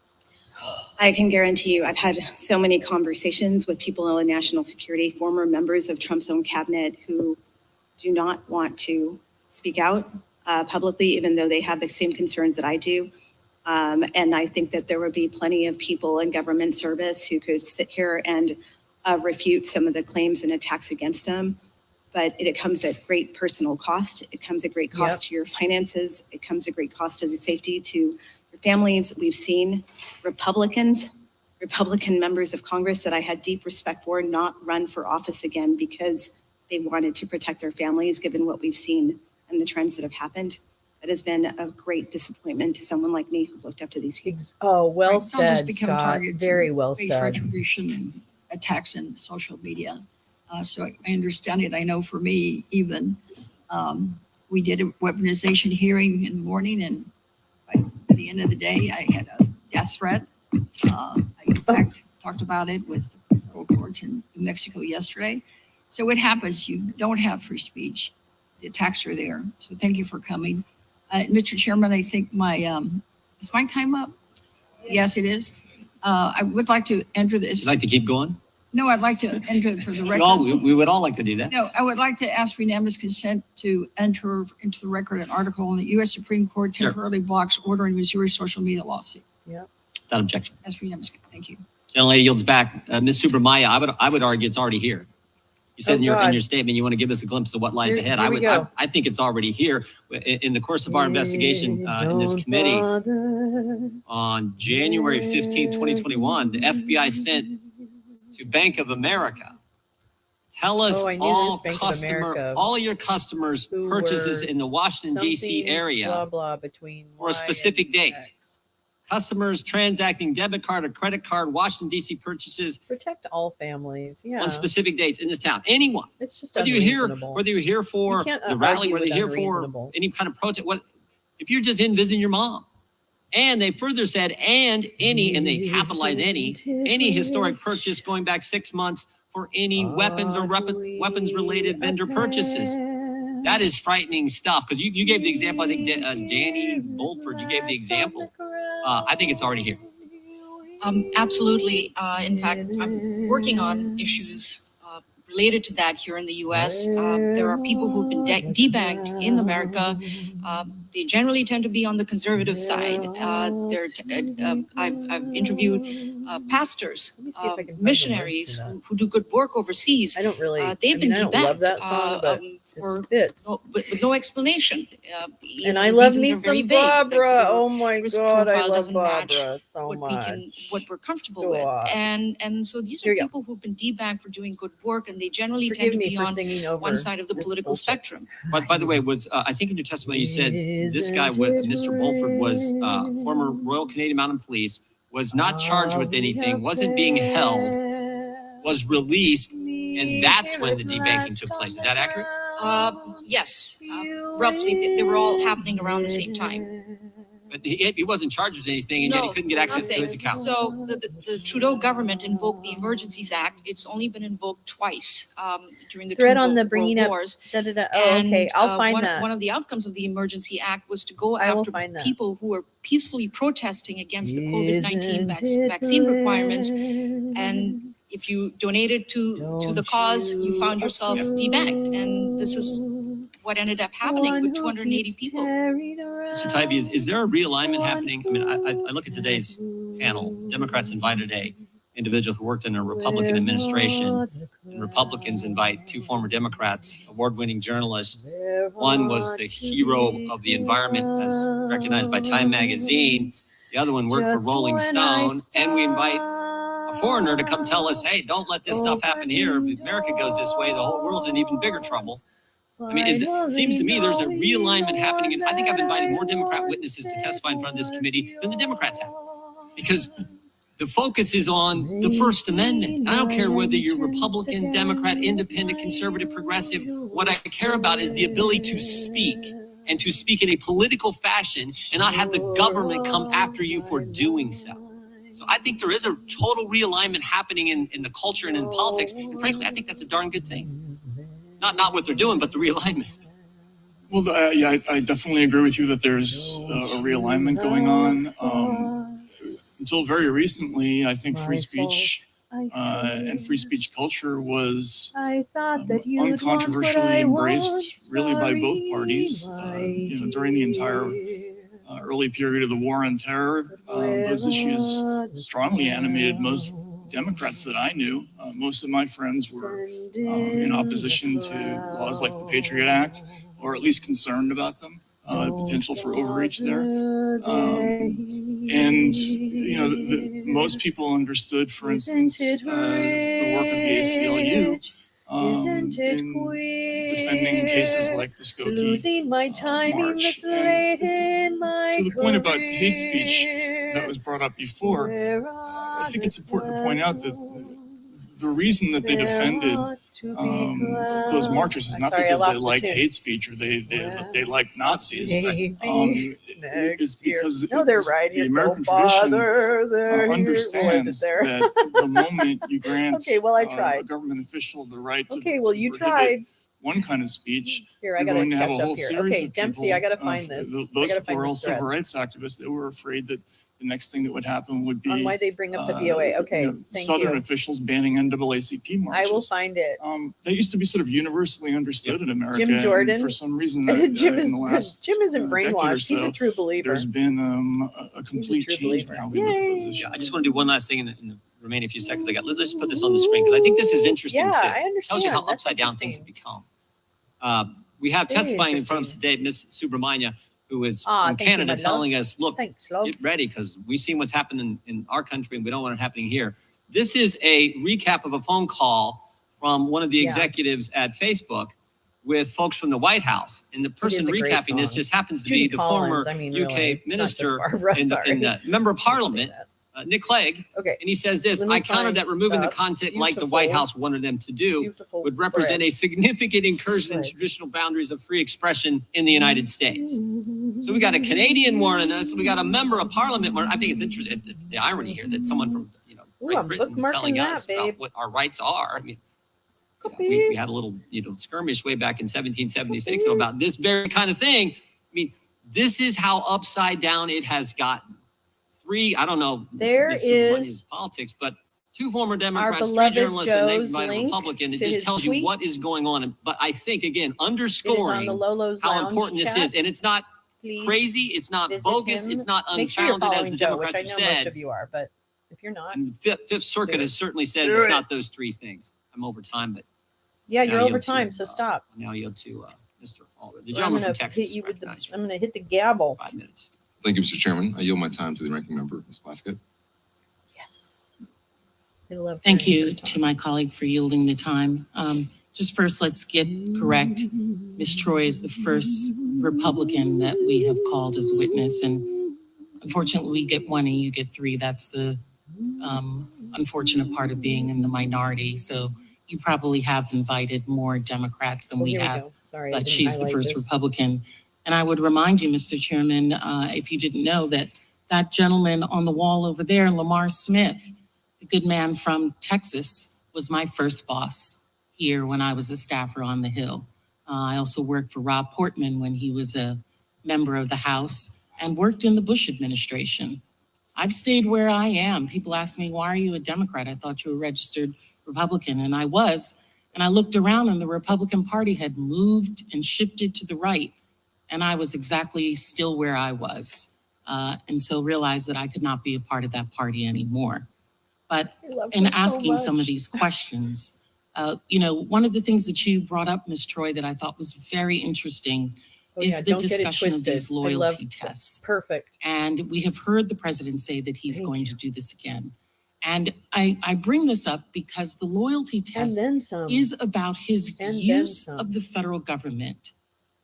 I can guarantee you, I've had so many conversations with people in national security, former members of Trump's own cabinet who do not want to speak out publicly, even though they have the same concerns that I do. And I think that there would be plenty of people in government service who could sit here and refute some of the claims and attacks against them. But it comes at great personal cost. It comes at great cost to your finances. It comes at great cost to the safety to your families. We've seen Republican members of Congress that I had deep respect for not run for office again because they wanted to protect their families, given what we've seen and the trends that have happened. That has been a great disappointment to someone like me who looked up to these people. Oh, well said, Just become Scott. targets Very and well face said. retribution and attacks in social media. So I understand it. I know for me, even we did a weaponization hearing in the morning, and by the end of the day, I had a death threat. I, in fact, talked about it with federal courts in New Mexico yesterday. So it happens. You don't have free speech. The attacks are there. So thank you for coming. Mr. Chairman, I think is my time up? Yes, it is. I would like to enter this. You'd like to keep going? No, I'd like to enter it for the record. We would all like to do that. No, I would like to ask for unanimous consent to enter into the record an article in the U.S. Supreme Court temporarily blocks ordering Missouri social media lawsuit. Yep. Without objection. Ask for unanimous consent. Thank you. Gentlelady yields back. Ms. Subramaya, I would argue it's already here. You said in your statement you want to give us a glimpse of what lies ahead. I think it's already here. In the course of our investigation in this committee on January 15, 2021, the FBI sent to Bank of America. Tell us all your customers' purchases in the Washington, D.C. area for a specific date. Customers transacting debit card or credit card Washington, D.C. purchases. Protect all families, on specific dates in this town. Anyone. It's just whether you're here for the rally, whether you're here for any kind of protest. If you're just in visiting your mom. And they further said, and they capitalize any historic purchase going back 6 months for any weapons or weapons-related vendor purchases. That is frightening stuff. Because you gave the example, I think Danny Bolford, you gave the example. I think it's already here. Absolutely. In fact, I'm working on issues related to that here in the U.S. There are people who've been debanked in America. They generally tend to be on the conservative side. I've interviewed pastors, missionaries who do good work overseas. They've been debanked with no explanation. And I love me some Barbara. Oh my God, I love Barbara so much. What we're comfortable with. And so these are people who've been debanked for doing good work, and they generally tend to be on one side of the political spectrum. But by the way, I think in your testimony you said this guy, Mr. Bolford, was former Royal Canadian Mounted Police, was not charged with anything, wasn't being held, was released, and that's when the debanking took place. Is that accurate? Yes, roughly. They were all happening around the same time. But he wasn't charged with anything, and yet he couldn't get access to his account. So the Trudeau government invoked the Emergencies Act. It's only been invoked twice during the threat two on the World bringing up. Wars. Okay, I'll find that. One of the outcomes of the Emergency Act was to go after people who were peacefully protesting against the COVID-19 vaccine requirements. And if you donated to the cause, you found yourself debanked. And this is what ended up happening with 280 people. Mr. Tybee, is there a realignment happening? I mean, I look at today's panel. Democrats invited an individual who worked in a Republican administration, and Republicans invite two former Democrats, award-winning journalists. One was the hero of the environment, as recognized by Time magazine. The other one worked for Rolling Stone. And we invite a foreigner to come tell us, hey, don't let this stuff happen here. If America goes this way, the whole world's in even bigger trouble. I mean, it seems to me there's a realignment happening. And I think I've invited more Democrat witnesses to testify in front of this committee than the Democrats have. Because the focus is on the First Amendment. I don't care whether you're Republican, Democrat, Independent, Conservative, Progressive. What I care about is the ability to speak, and to speak in a political fashion and not have the government come after you for doing so. So I think there is a total realignment happening in the culture and in politics. And frankly, I think that's a darn good thing. Not what they're doing, but the realignment. Well, I definitely agree with you that there's a realignment going on. Until very recently, I think free speech and free speech culture was uncontroversially embraced really by both parties during the entire early period of the war on terror. Those issues strongly animated most Democrats that I knew. Most of my friends were in opposition to laws like the Patriot Act, or at least concerned about them, the potential for overreach there. And, you know, most people understood, for instance, the work of the ACLU in defending cases like the Skokie March. And to the point about hate speech that was brought up before, I think it's important to point out that the reason that they defended those marchers is not because they liked hate speech or they liked Nazis. It's because the American tradition understands that the moment you grant a government official the right to prohibit one kind of speech, you're going to have a whole series of people. Dempsey, I gotta find this. Those people are all civil rights activists. They were afraid that the next thing that would happen would be on why they bring up the VOA. Okay, Southern officials banning NAACP marches. I will find it. That used to be sort of universally understood in America. Jim Jordan, for some reason, that, Jim isn't brainwashed. He's a true believer. There's been a complete change in how we look at those issues. Yeah, I just want to do one last thing in the remaining few seconds I got. Let's just put this on the screen because I think this is interesting. Yeah, too. I understand. It tells you how upside down things have become. We have testifying in front of us today, Ms. Subramania, who is from Canada, telling us, look, get ready because we've seen what's happened in our country and we don't want it happening here. This is a recap of a phone call from one of the executives at Facebook with folks from the White House. And the person recapping this just happens to be the former UK minister and the member of parliament, Nick Clegg. Okay. And he says this, I countered that removing the content like the White House wanted them to do would represent a significant incursion in traditional boundaries of free expression in the United States. So we got a Canadian warning us. We got a member of parliament. I think it's interesting, the irony here that someone from Great Britain is telling us about what our rights are. I mean, we had a little skirmish way back in 1776 about this very kind of thing. I mean, this is how upside down it has gotten. I don't know. There is politics, but two former Democrats, three journalists, and they invite a Republican. It just tells you what is going on. But I think, again, underscoring how important this is. And it's not crazy. It's not bogus. It's not unfounded, as the Democrats have said. Most of you are, but if you're not. And the Fifth Circuit has certainly said it's not those three things. I'm over time, but. Yeah, you're over time, so stop. Now yield to Mr. Allred, the gentleman from Texas. I'm going to hit the gavel. 5 minutes. Thank you, Mr. Chairman. I yield my time to the ranking member, Ms. Plaskett. Yes. Thank you to my colleague for yielding the time. Just first, let's get correct. Ms. Troy is the first Republican that we have called as witness. And unfortunately, we get one and you get three. That's the unfortunate part of being in the minority. So you probably have invited more Democrats than we have. Sorry, but she's the first Republican. And I would remind you, Mr. Chairman, if you didn't know, that gentleman on the wall over there, Lamar Smith, the good man from Texas, was my first boss here when I was a staffer on the Hill. I also worked for Rob Portman when he was a member of the House and worked in the Bush administration. I've stayed where I am. People ask me, why are you a Democrat? I thought you were a registered Republican, and I was. And I looked around and the Republican Party had moved and shifted to the right. And I was exactly still where I was. And so realized that I could not be a part of that party anymore. But in asking some of these questions, one of the things that you brought up, Ms. Troy, that I thought was very interesting is the discussion of these loyalty tests. Perfect. And we have heard the president say that he's going to do this again. And I bring this up because the loyalty test is about his use of the federal government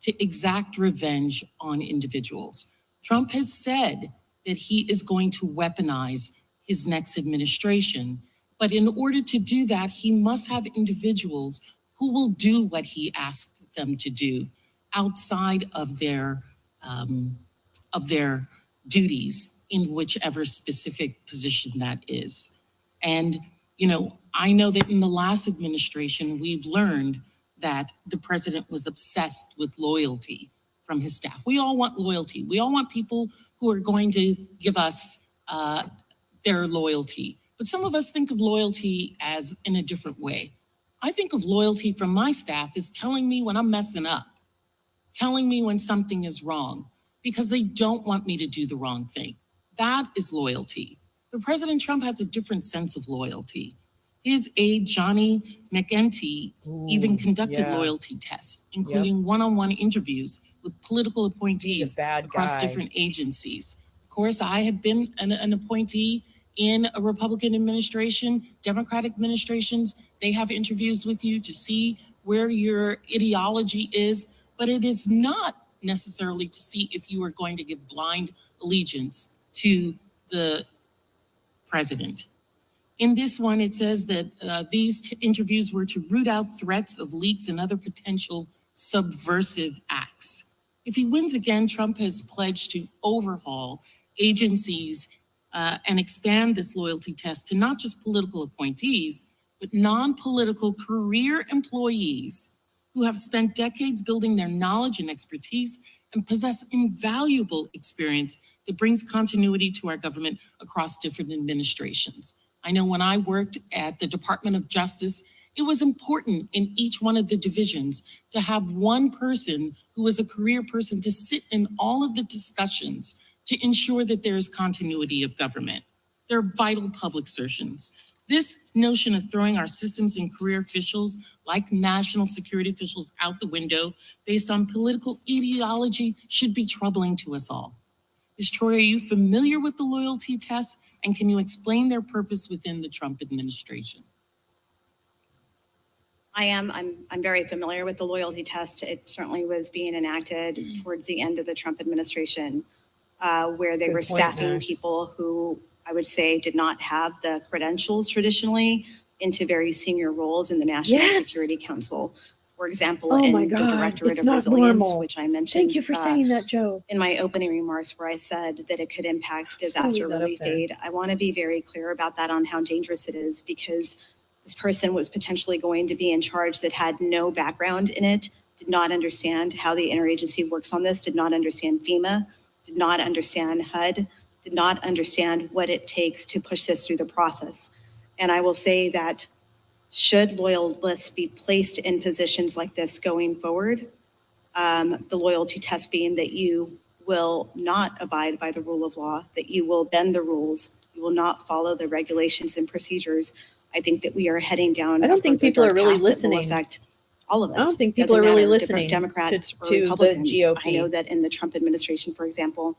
to exact revenge on individuals. Trump has said that he is going to weaponize his next administration. But in order to do that, he must have individuals who will do what he asked them to do outside of their duties in whichever specific position that is. And, I know that in the last administration, we've learned that the president was obsessed with loyalty from his staff. We all want loyalty. We all want people who are going to give us their loyalty. But some of us think of loyalty as in a different way. I think of loyalty from my staff as telling me when I'm messing up, telling me when something is wrong. because they don't want me to do the wrong thing. That is loyalty. But President Trump has a different sense of loyalty. His aide, Johnny McEntee, even conducted loyalty tests, including one-on-one interviews with political appointees across different agencies. Of course, I have been an appointee in a Republican administration, Democratic administrations. They have interviews with you to see where your ideology is, but it is not necessarily to see if you are going to give blind allegiance to the president. In this one, it says that these interviews were to root out threats of leaks and other potential subversive acts. If he wins again, Trump has pledged to overhaul agencies and expand this loyalty test to not just political appointees, but non-political career employees who have spent decades building their knowledge and expertise and possess invaluable experience that brings continuity to our government across different administrations. I know when I worked at the Department of Justice, it was important in each one of the divisions to have one person who was a career person to sit in all of the discussions to ensure that there is continuity of government. They're vital public servants. This notion of throwing our systems and career officials, like national security officials, out the window based on political ideology should be troubling to us all. Ms. Troy, are you familiar with the loyalty tests, and can you explain their purpose within the Trump administration? I am. I'm very familiar with the loyalty test. It certainly was being enacted towards the end of the Trump administration, where they were staffing people who I would say did not have the credentials traditionally into very senior roles in the National Security Council. For example, in the Directorate of Resilience, which I mentioned. Thank you for saying that, Joe. In my opening remarks, where I said that it could impact disaster relief aid, I want to be very clear about that on how dangerous it is, because this person was potentially going to be in charge that had no background in it, did not understand how the interagency works on this, did not understand FEMA, did not understand HUD, did not understand what it takes to push this through the process. And I will say that should loyalists be placed in positions like this going forward, the loyalty test being that you will not abide by the rule of law, that you will bend the rules, you will not follow the regulations and procedures, I think that we are heading down. I don't think people are really listening. That will affect all of us. I don't think people are really listening Democrats or to Republicans. the GOP. I know that in the Trump administration, for example,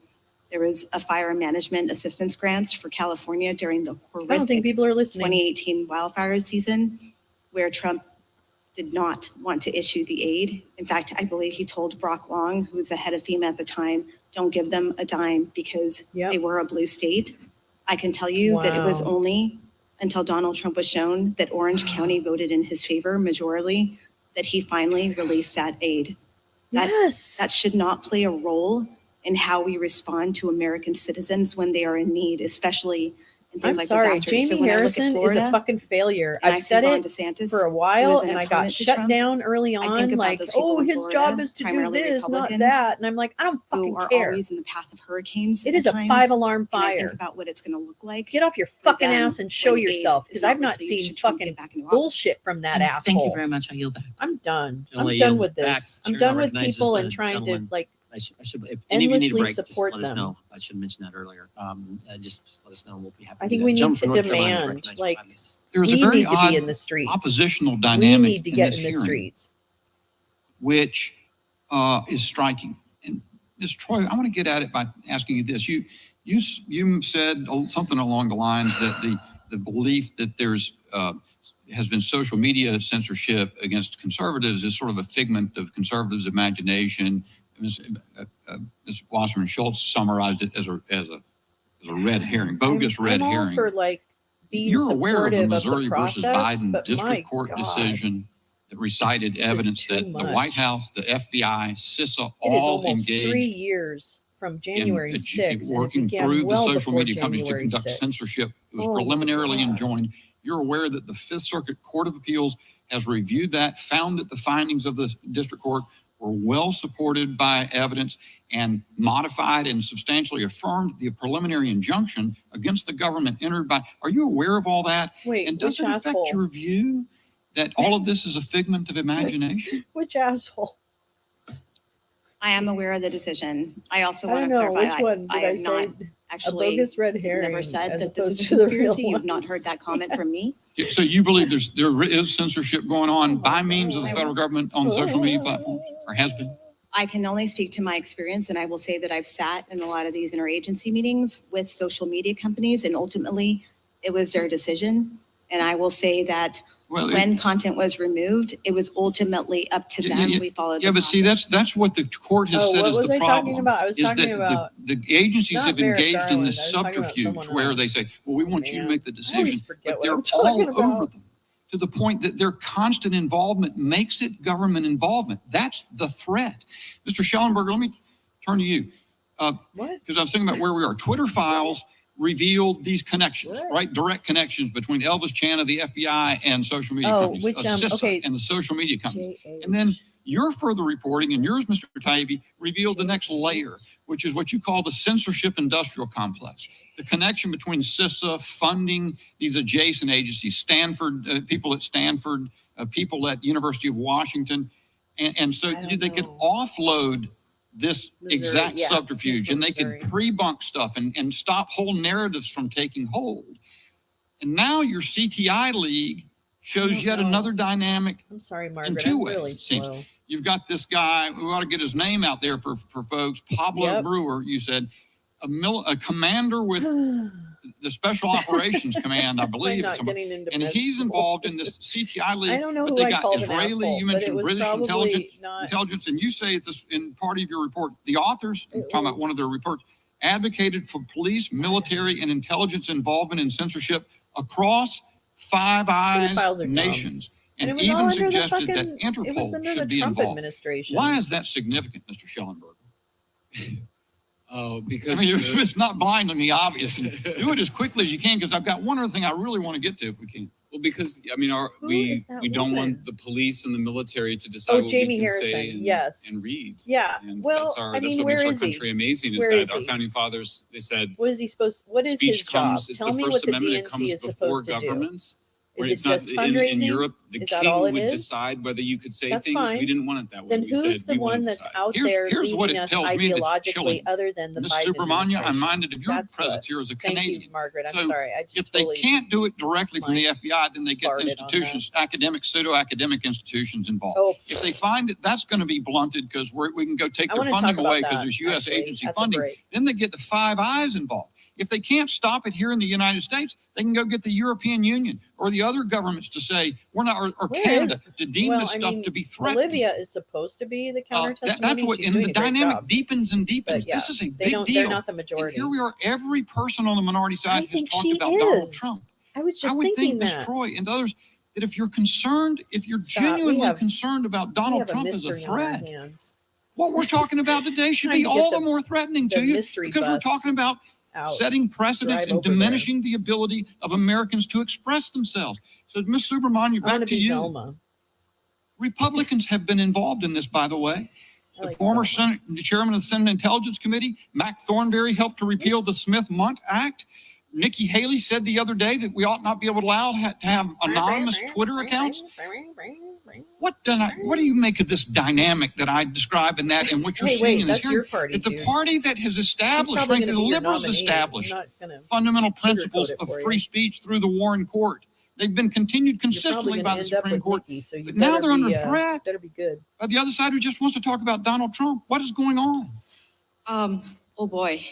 there was a fire management assistance grants for California during the I don't think people are listening. 2018 wildfire season, where Trump did not want to issue the aid. In fact, I believe he told Brock Long, who was the head of FEMA at the time, don't give them a dime because they were a blue state. I can tell you that it was only until Donald Trump was shown that Orange County voted in his favor majorly that he finally released that aid. That should not play a role in how we respond to American citizens when they are in need, especially in things like disasters. Jamie Harrison is a fucking failure. I've said it for a while, and I got shut down early on. Like, oh, his job is to do this, not that. And I'm like, I don't fucking care. Always in the path of hurricanes. It is a 5-alarm fire. Think about what it's going to look like. Get off your fucking ass and show yourself, because I've not seen fucking bullshit from that asshole. Thank you very much. I yield back. I'm done. I'm done with this. I'm done with people and trying to like. I should, if any of you need a break, just let us them. know. I should mention that earlier. Just let us know. We'll be happy. I think we need to demand, like, there is a very odd oppositional dynamic we need to get in the hearing, streets, which is striking. And Ms. Troy, I want to get at it by asking you this. You said something along the lines that the belief that there's has been social media censorship against conservatives is sort of a figment of conservatives' imagination. Ms. Wasserman Schultz summarized it as a red herring, bogus red herring. For like being You're aware of the Missouri process, versus Biden district court decision that recited evidence that the White House, the FBI, CISA all engaged 3 years from January 6th, working through the social media companies to conduct censorship. It was preliminarily enjoined. You're aware that the Fifth Circuit Court of Appeals has reviewed that, found that the findings of the district court were well supported by evidence, and modified and substantially affirmed the preliminary injunction against the government entered by. Are you aware of all that? Wait, and does it affect your view that all of this is a figment of imagination? Which asshole? I am aware of the decision. I also I want don't to know clarify, which one I did I have not say. actually A bogus red herring never said as that this is a opposed to the real conspiracy. You've not ones. heard that comment from me. So you believe there is censorship going on by means of the federal government on social media platforms, or has been? I can only speak to my experience, and I will say that I've sat in a lot of these interagency meetings with social media companies, and ultimately it was their decision. And I will say that when content was removed, it was ultimately up to them. We followed the but see, that's what the court has said is the problem. I was talking about the agencies have engaged in Garland. this subterfuge where they say, well, we want you to make the decision, but what they're I'm talking all over about. them to the point that their constant involvement makes it government involvement. That's the threat. Mr. Schellenberger, let me turn to you. Because I was thinking about where we are. Twitter files revealed these connections, right? Direct connections between Elvis Chan of the FBI and social media companies, CISA and the social media companies. And then your further reporting, and yours, Mr. Taibbi, revealed the next layer, which is what you call the censorship industrial complex. The connection between CISA funding these adjacent agencies, Stanford, people at Stanford, people at University of Washington. And so they could offload this exact subterfuge, and they could pre-bunk stuff and stop whole narratives from taking hold. And now your CTI League shows yet another dynamic. I'm sorry, Margaret. In two I'm ways, really it seems. slow. You've got this guy, we ought to get his name out there for folks, Pablo Brewer, you said, a commander with the Special Operations Command, I believe. And he's involved in this CTI League. I don't know but who they I got called an Israeli, asshole, you but it mentioned was British probably intelligence, and you say this in part of your report, the authors, talking about one of their reports, advocated for police, military, and intelligence involvement in censorship across Five Eyes nations. And even suggested that Interpol should be involved. Why is that significant, Mr. Schellenberger? Because it's not blindingly obvious. And do it as quickly as you can, because I've got one other thing I really want to get to if we can. Well, because we don't want the police and the military to decide what Jamie we can Harrison. say and read. Yeah. And well, that's what where makes our is country amazing. Where is is that our he? founding fathers, they said, what is his speech job? comes. It's Tell the me First what the Amendment. It DNC comes is before supposed to governments. do. Is it's it just not fundraising? in Europe. The is that king all it would is? decide whether you could say That's things. fine. We didn't want it that way. Then we said who's the one that's out there Here's what leading it us tells me that's ideologically chilling. other than the Ms. Biden Subramania, administration? I'm minded of your That's presence here as a Canadian. Thank you, Margaret. I'm So sorry. I just if they can't do it directly from the FBI, then they get farted on institutions, academic, pseudo-academic institutions involved. Oh. If they find that that's going to be blunted because we can go take I their wanna funding talk about away because that, there's U.S. actually, agency at the funding, break. then they get the Five Eyes involved. If they can't stop it here in the United States, they can go get the European Union or the other governments to say, we're not, or Canada, to deem this stuff to be threatening. Olivia is supposed to be the counter testimony. That's what, She's and doing the a great dynamic job. deepens and deepens. But yeah, This is a they big don't- deal. they're not the majority. And here we are, every person on the minority side has talked she about Donald is. Trump. I was just I would thinking think, Ms. that. Troy and others, that if you're concerned, if you're Scott, we genuinely have- concerned about We Donald have Trump as a mystery on our threat, hands. what we're talking about today should Trying be to get all the the- more threatening the to you mystery because we're bus talking about out. setting precedents Drive and over there. diminishing the ability of Americans to express themselves. So, Ms. Subramania, I back wanna to be you. Velma. Republicans have been involved in this, by the way. I The like former Velma. chairman of the Senate Intelligence Committee, Mac Thornberry, helped to repeal the Smith-Mundt Act. Nikki Haley said the other day that we ought not be able to allow to have anonymous Twitter accounts. What do you make of this dynamic that I describe in that and what you're seeing in this that's your hearing? party, That the dude. party that has established, He's probably frankly, the gonna be your liberals nominee. established I'm not gonna fundamental sugarcoat principles it of for you. free speech through the Warren Court. They've been continued You're probably consistently gonna by the end up Supreme with Court. Nikki, so you But now better they're under be, threat better be good. by the other side who just wants to talk about Donald Trump. What is going on? Oh boy.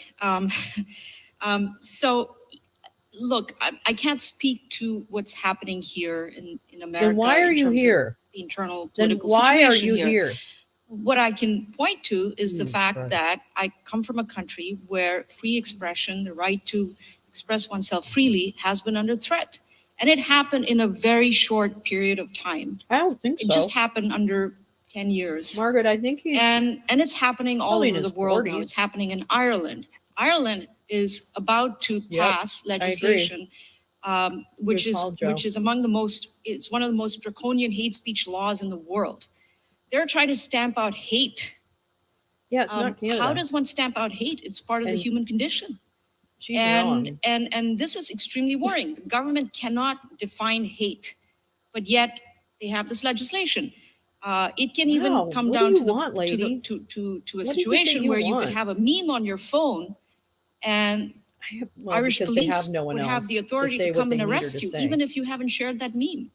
So look, I can't speak to what's happening here in America. Then why are in you terms of here? The internal Then political why are situation you here? What I can point to is the Jesus fact Christ. that I come from a country where free expression, the right to express oneself freely, has been under threat. And it happened in a very short period of time. I don't think so. It just happened under 10 years. Margaret, I think he's And it's happening all probably in over his the world now. 40s. It's happening in Ireland. Ireland is about to pass I agree. legislation, which Good call, Joe. is it's one of the most draconian hate speech laws in the world. They're trying to stamp out hate. Yeah, it's not Canada. How does one stamp out hate? It's part of the And human condition. She's wrong. And this is extremely worrying. The government cannot define hate, but yet they have this legislation. It can even come down to a situation where you could want? have a meme on your phone, and Irish police would have the authority to come and arrest you, even if you haven't shared that meme.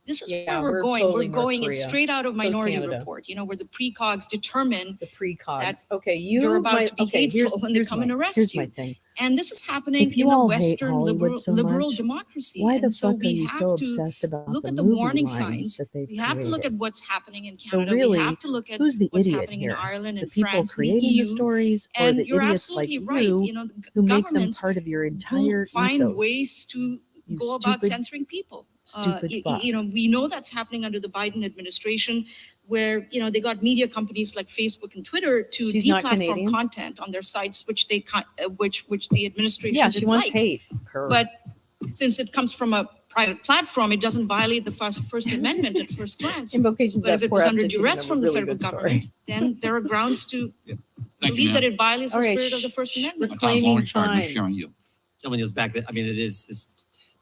This is where we're going. Totally We're going North it's Korea. straight out of So is Minority Canada. Report, where the precogs determine The precogs. that Okay, you're about to be hateful when they come and arrest here's you. my thing. And this is happening If you in a all hate Western Hollywood so liberal much, democracy. why the And so fuck are we you have so to obsessed about look the at the movie warning lines signs. that they've We have to look created? at what's happening in So Canada. really, We have to look at who's the what's idiot happening here? in Ireland The and people France and the creating EU. the stories, or And the you're idiots like absolutely right. you, The who make them governments part of your will entire find ethos? ways to You go about stupid, censoring people. stupid fuck. We know that's happening under the Biden administration, where they got media companies like Facebook and Twitter to She's not deplatform Canadian? content on their sites, which they which the administration Yeah, she didn't wants like. hate. Her. But since it comes from a private platform, it doesn't violate the First Amendment at first glance. Invocations But of if it poor was under aptitude duress of a from the really federal good story. government, then there are grounds to Thank believe you, ma'am. that it violates the Okay, spirit of the First Amendment. My time's Reclaiming long. Sorry, time. Mr. Chairman, you. Gentleman goes back.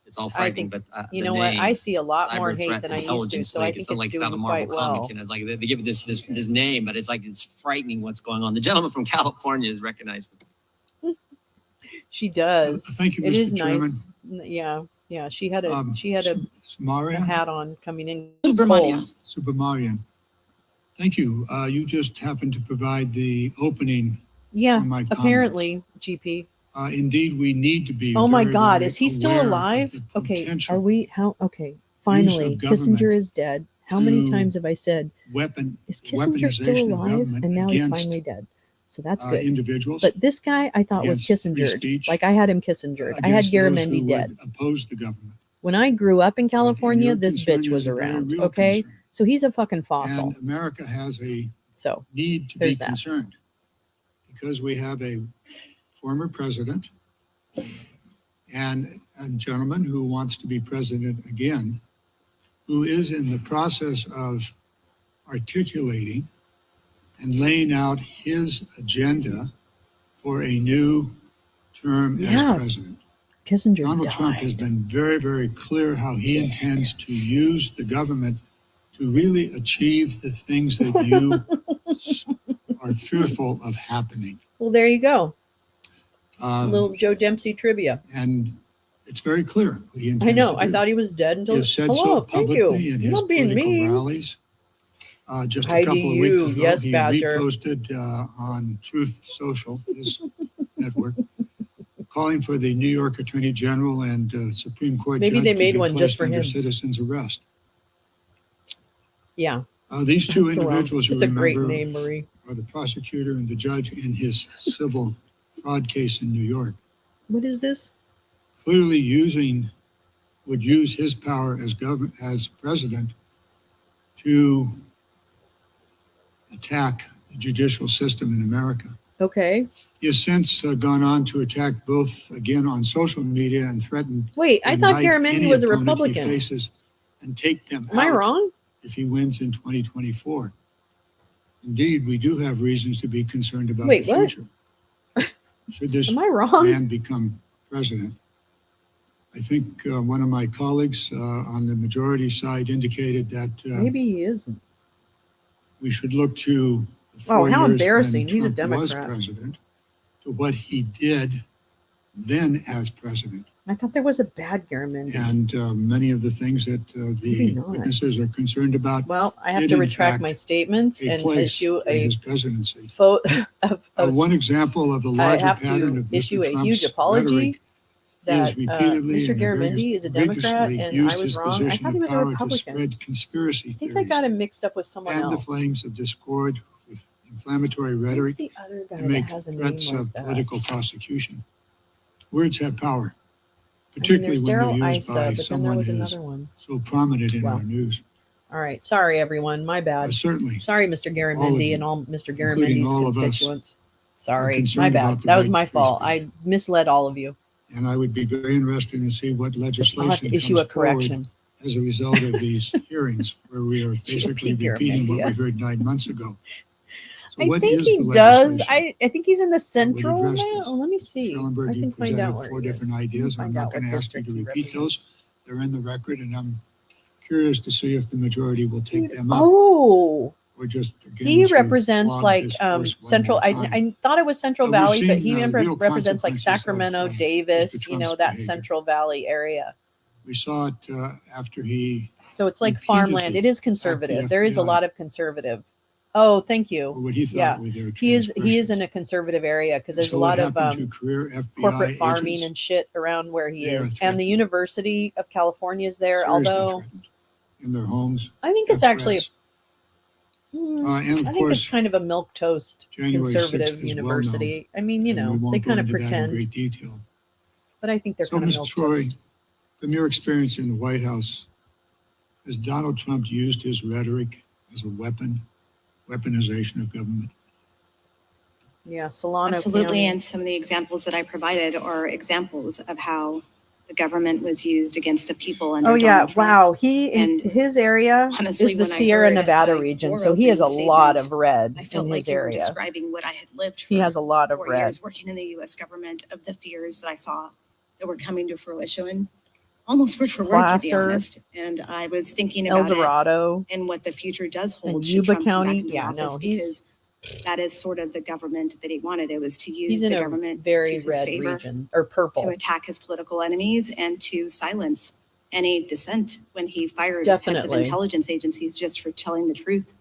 It's all I frightening, think, but you the know what? name, I see a lot more cyber hate threat than I used to, intelligence so I league, think it sounds like it's it's out doing of Marvel quite well. comic, and it's like they give it this name, but it's like it's frightening what's going on. The gentleman from California is recognized. She does. Thank you, It Mr. is Chairman. nice. Yeah. She had a Samaria? hat on coming in. Subramania. Subramanian. Thank you. You just happened to provide the opening Yeah, for my comments. apparently, GP. Indeed, we need to be. Oh my very, God, very is he still aware of alive? the Okay, potential are we? How? Okay, finally, government Kissinger is dead. How many to times have I said, is Kissinger still weaponization of alive? government And now he's against, finally dead. So that's good. individuals, But this guy, I thought was against free Kissinger. speech, Like I had him Kissinger. I had against those Garamendi who dead. would oppose the government. When I grew up in California, your this concern bitch is was a very around. real Okay, concern. so he's a fucking fossil. And America has a So need to be there's that. concerned because we have a former president and a gentleman who wants to be president again, who is in the process of articulating and laying out his agenda for a new term as president. Kissinger Donald died. Trump has been very, very clear how he intends to use the government to really achieve the things that you are fearful of happening. Well, there you go. Um, Little Joe Dempsey trivia. And it's very clear what he intends I know. to I do. thought he was dead until. He has said Hello, so thank you. publicly in You're his not being political mean. rallies. Just a Hi to couple of you. weeks ago, Yes, he Badger. reposted on Truth Social, his network, calling for the New York Attorney General and Supreme Court Maybe judge they to made be one just placed for under him. citizen's arrest. Yeah. These two That's the wrong- individuals you It's a great remember name, Marie. are the prosecutor and the judge in his civil fraud case in New York. What is this? Clearly would use his power as president to attack the judicial system in America. Okay. He has since gone on to attack both again on social media and threatened. Wait, I thought indict Garamendi any was a opponent Republican. He faces and take them Am I out wrong? if he wins in 2024. Indeed, we do have reasons to be concerned about Wait, the what? future. Should this Am I wrong? man become president? I think one of my colleagues on the majority side indicated that Maybe he isn't. we should look to the Oh, 4 how years embarrassing. when He's a Trump was Democrat. president to what he did then as president. I thought there was a bad Garamendi. And many of the things that Maybe the not. witnesses are concerned about Well, I have did to in retract fact my statements take and place issue in a his presidency. photo of One example of the I larger have pattern to of issue Mr. a Trump's huge apology rhetoric that is repeatedly Mr. and Garamendi is a Democrat egregiously and used I was his wrong. I position thought he of was a power to Republican. spread conspiracy I think I theories got him mixed up with someone and the else. flames of discord with inflammatory Who's rhetoric the other guy and make that has a threats name like of that? political prosecution. Words have power, I mean, particularly there's when Daryl they're used Issa, by but then there someone was who's another one. so prominent in Well, our news. All right. Sorry, everyone. My bad. Certainly. Sorry, Mr. All of Garamendi you, and all Mr. including Garamendi's all of us, constituents. Sorry. My concerned bad. about the That was right my to free fault. speech. I misled all of you. And I would be very interested to see what I'll have legislation to issue comes a correction. forward as a result of these hearings, where we are basically GOP repeating what we Garamendi. heard 9 months ago. So I what think is he the does. legislation I think he's in the that would central now. address this? Oh, let me see. Schellenberg, I you can find presented out where 4 he is. different Let me ideas. I'm find not out going what to ask you district to he repeat represents. those. They're in the record, and I'm curious to see if the majority will take them up. Oh, Or just again, he to represents flog like this horse one Central. more time. I thought it was Central We've Valley, but seen, he real represents like consequences Sacramento, of Davis, Mr. you know, Trump's that behavior. Central Valley area. We saw it after he So it's like farmland. It is conservative. There is a lot of conservative. Oh, thank you. what he thought Yeah, were their he is transgressions. in a conservative area because there's So a what lot of happened to career FBI corporate farming agents? and shit around where he They are is. And the University of California is there, seriously although threatened in their homes. I think Death it's actually threats. And of I think it's course, kind of a milquetoast January 6th conservative is well university. I mean, you and we know, won't they go kind of into that in pretend, great detail. but I think they're So, kind of Ms. Troy, milquetoast. from your experience in the White House, has Donald Trump used his rhetoric as a weaponization of government? Yeah, Solano Absolutely, County. and some of the examples that I provided are examples of how the government was used against the people under Oh yeah, Donald Trump. wow. He And his area honestly, is the when I Sierra heard, Nevada your region, so he has a opening lot statement, of red I felt in like his you were area. describing what I had lived for He has a lot of 4 red. years working in the U.S. government, of the fears that I saw that were coming to fruition, almost word for word, to be Placer, honest. And I was thinking El about Dorado, it and what the future does hold and should Yuba Trump come back County. into Yeah, office, no, because that is sort of the government that he wanted. It was to he's use in the a government very to his red favor, region, or to purple. attack his political enemies and to silence any dissent when he fired heads of Definitely. intelligence agencies just for telling the truth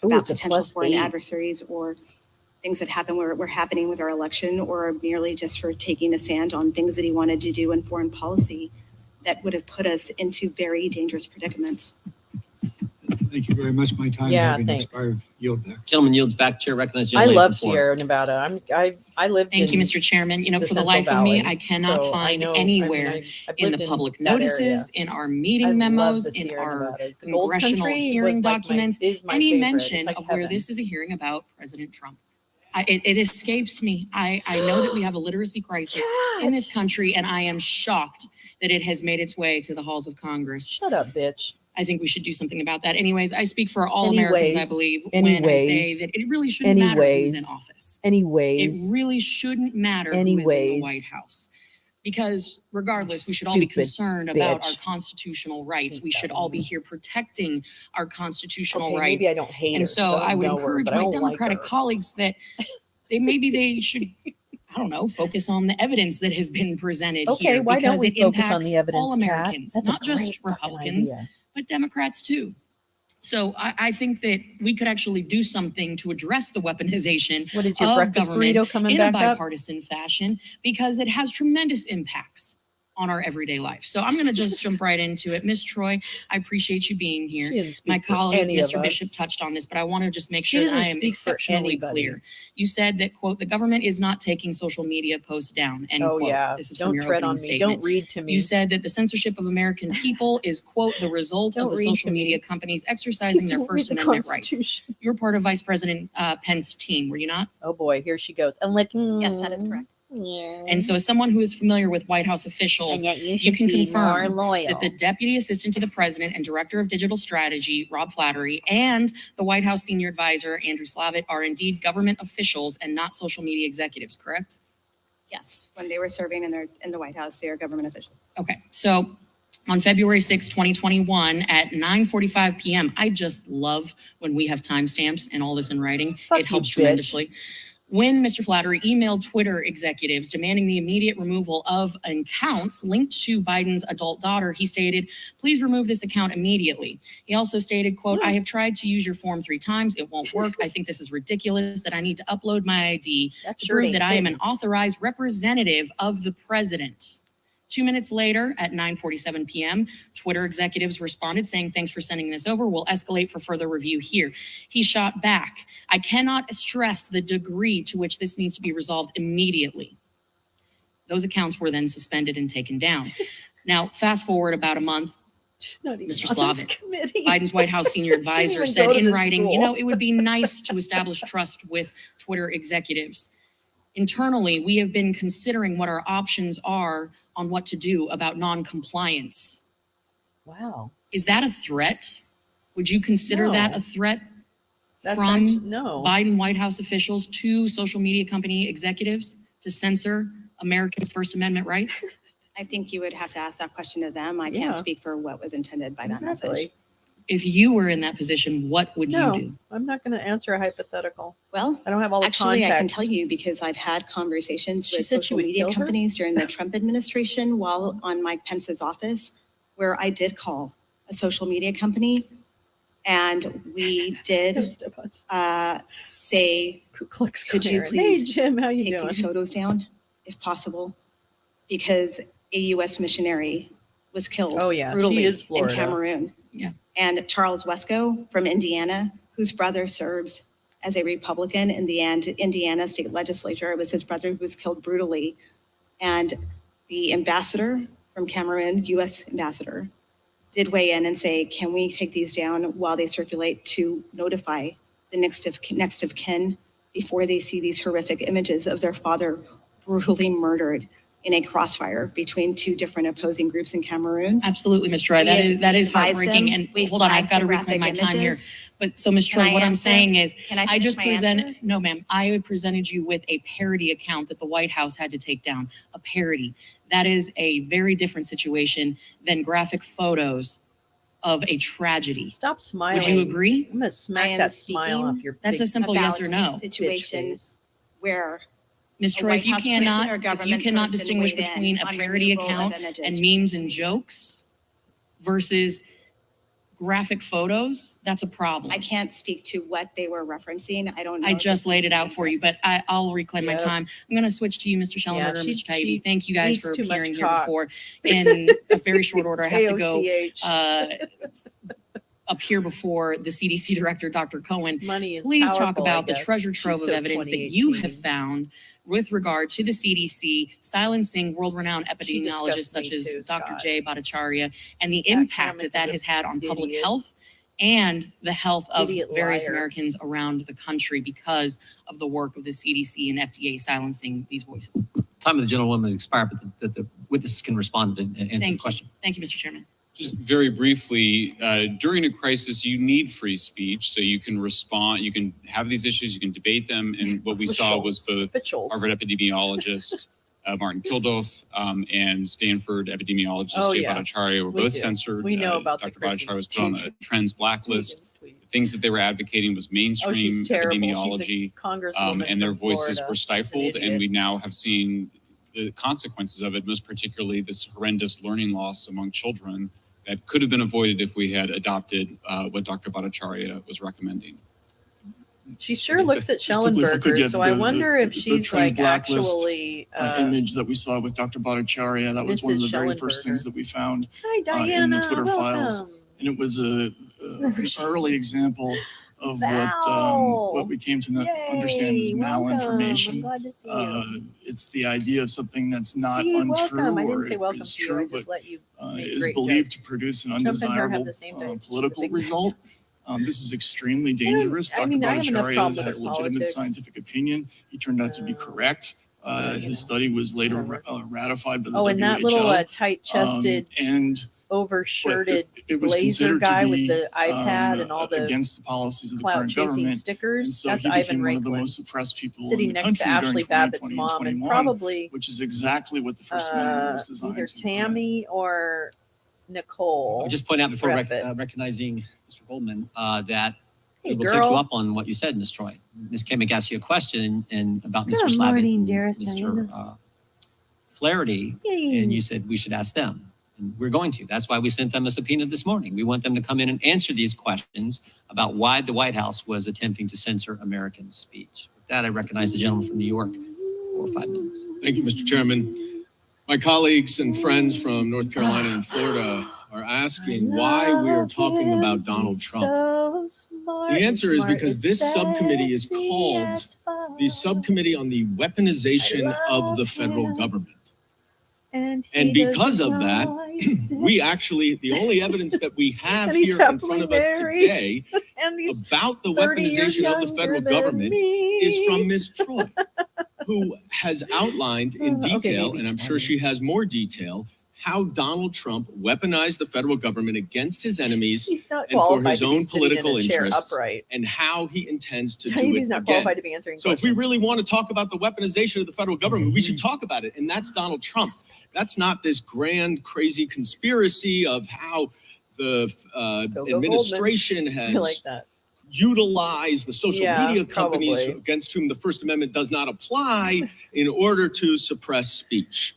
Ooh, about it's a potential foreign +8. adversaries or things that happen were happening with our election, or merely just for taking a stand on things that he wanted to do in foreign policy that would have put us into very dangerous predicaments. Thank you very much. My time having expired. Yield back. Gentleman yields back. Chair recognizes I gentleman love from Sierra Nevada. I lived Thank you, in Mr. Chairman. You know, the for the Central life of me, Valley, I cannot so I find know- I mean, anywhere I've in lived the in public that notices, area. in our I meeting love memos, the in Sierra our Nevadas. The Gold congressional Country hearing was like documents, is my any favorite. mention It's like of where heaven. this is a hearing about President Trump. It escapes me. I know that we have a literacy crisis in this country, and I am shocked that it has made its way to the halls of Congress. Shut up, bitch. I think we should do something about that. Anyways, I speak for all Americans, I believe, when I say that it really shouldn't matter who's in office. It really shouldn't matter who is in the White House. Because regardless, we should all be concerned about our constitutional rights. We should all be here protecting our constitutional rights. Maybe I don't hate her, and so 'cause I I would don't know her, encourage but I my don't like Democratic her. colleagues that they should, I don't know, focus on the evidence that has been presented Okay, here, why don't because we it focus on impacts the evidence, all Kat? Americans, That's a not just great fucking Republicans, idea. but Democrats too. So I think that we could actually do something to address the weaponization What is your of breakfast government burrito coming in a back up? bipartisan fashion, because it has tremendous impacts on our everyday life. So I'm going to just jump right into it. Ms. Troy, I appreciate you being here. She didn't speak My for colleague, any of Mr. Bishop, us. touched on this, but I want to just make She sure that doesn't I am speak for exceptionally anybody. clear. You said that, quote, the government is not taking social media posts down, end Oh, quote. yeah. This is Don't from your tread opening on me. statement. Don't read to me. You said that the censorship of American people is, quote, the result of Don't the read social to me. media companies exercising Please their don't read First the Amendment rights. Constitution. You were part of Vice President Pence's team, were you not? Oh boy, here she goes. I'm like, Yes, that is correct. Yeah. And so as someone who is familiar with White House officials, And yet you you should can be confirm more loyal. that the Deputy Assistant to the President and Director of Digital Strategy, Rob Flattery, and the White House Senior Advisor, Andrew Slavitt, are indeed government officials and not social media executives, correct? Yes, when they were serving in the White House, they are government officials. Okay, so on February 6, 2021 at 9:45 p.m., I just love when we have timestamps and all this in writing. Fuck It helps you, bitch. tremendously. When Mr. Flattery emailed Twitter executives demanding the immediate removal of accounts linked to Biden's adult daughter, he stated, please remove this account immediately. He also stated, quote, I have tried to use your form 3 times. It won't work. I think this is ridiculous that I need to upload my ID That to sure prove ain't that I am an fitting. authorized representative of the president. 2 minutes later, at 9:47 p.m., Twitter executives responded saying, thanks for sending this over. We'll escalate for further review here. He shot back. I cannot stress the degree to which this needs to be resolved immediately. Those accounts were then suspended and taken down. Now, fast forward about a month, She's not even Mr. on this Slavitt, committee. Biden's White House senior advisor, even said go to in this writing, school. you know, it would be nice to establish trust with Twitter executives. Internally, we have been considering what our options are on what to do about non-compliance. Wow. Is that a threat? Would you consider No. that a threat That's from no. Biden White House officials to social media company executives to censor Americans' First Amendment rights? I think you would have to ask that question of them. I can't speak for what was intended by that message. If you were in that position, what would you do? I'm not going to answer a hypothetical. Well, I don't have all the actually, context. I can tell you because I've had conversations She with said she social would media kill her? companies during the Trump administration while on Mike Pence's office, where I did call a social media company and we did say, Ku Klux could you Klan. please Hey, Jim, how you take doing? these photos down if possible? Because a U.S. missionary was killed brutally she is in Florida. Cameroon. Yeah. And Charles Wesco from Indiana, whose brother serves as a Republican in the Indiana state legislature. It was his brother who was killed brutally. And the ambassador from Cameroon, U.S. ambassador, did weigh in and say, can we take these down while they circulate to notify the next of kin before they see these horrific images of their father brutally murdered in a crossfire between two different opposing groups in Cameroon? Absolutely, Ms. Troy. That is heartbreaking. And hold on, I've got to reclaim my time here. But so, Ms. Troy, what I'm saying is, I just presented, no, ma'am, I presented you with a parody account that the White House had to take down. A parody. That is a very different situation than graphic photos of a tragedy. Stop smiling. Would you agree? I'm going to smack that smile off your That's a simple yes or no. A situation where Ms. Troy, if you cannot distinguish between a parody account and memes and jokes versus graphic photos, that's a problem. I can't speak to what they were referencing. I don't know. I just laid it out for you, but I'll reclaim my time. I'm going to switch to you, Mr. Schellenberger and Mr. Taibbi. Thank you guys for appearing here before. In a very short order, I have to go appear before the CDC director, Dr. Cohen. Please talk about the treasure trove of evidence that you have found with regard to the CDC silencing world-renowned epidemiologists such as Dr. Jay Bhattacharya and the impact that has had on public health and the health of various Americans around the country because of the work of the CDC and FDA silencing these voices. Time of the gentlewoman has expired, but the witnesses can respond and answer the question. Thank you, Mr. Chairman. Just very briefly, during a crisis, you need free speech so you can respond, you can have these issues, you can debate them. And what we saw was both Harvard epidemiologist Martin Kilduff and Stanford epidemiologist Jay Bhattacharya were both censored. We know about Dr. Bhattacharya was put on a trends blacklist. The things that they were advocating was mainstream epidemiology, and their voices were stifled. And we now have seen the consequences of it, most particularly this horrendous learning loss among children that could have been avoided if we had adopted what Dr. Bhattacharya was recommending. She sure looks at Schellenberger, so I wonder if she's like actually image that we saw with Dr. Bhattacharya. That was one of the very first things that we found in the Twitter files, and it was an early example of what we came to understand as malinformation. It's the idea of something that's not untrue or is true, but is believed to produce an undesirable political result. This is extremely dangerous. Dr. Bhattacharya has had a legitimate scientific opinion. He turned out to be correct. His study was later ratified by the WHO. And that little tight-chested and overshirted blazer guy with the iPad and all the against the policies of the current government stickers. So that's he Ivan became one of the Raiklin, most suppressed people sitting in the next to country Ashley during Babbitt's mom, and probably which is exactly what the First Amendment was designed either to Tammy or Nicole. I'll just point out before recognizing Mr. Goldman that we will take you up on what you said, Ms. Troy. Ms. Kamick asked you a question and about Mr. Slavitt and Mr. Flaherty, and you said we should ask them. And we're going to. That's why we sent them a subpoena this morning. We want them to come in and answer these questions about why the White House was attempting to censor American speech. With that, I recognize the gentleman from New York for 5 minutes. Thank you, Mr. Chairman. My colleagues and friends from North Carolina and Florida are asking why we are talking about Donald Trump. The answer is because this subcommittee is called the Subcommittee on the Weaponization of the Federal Government. And because of that, we actually, the only evidence that we have here in front of us today about the weaponization of the federal government is from Ms. Troy, who has outlined in detail, and I'm sure she has more detail, how Donald Trump weaponized the federal government against his enemies and for qualified his to be own sitting in a political chair interests, upright. and how he intends to do Taibbi's it not again. qualified to be answering So if questions. we really want to talk about the weaponization of the federal government, we should talk about it. And that's Donald Trump. That's not this grand, crazy conspiracy of how the administration I has like that. utilize the social media companies probably. against whom the First Amendment does not apply in order to suppress speech.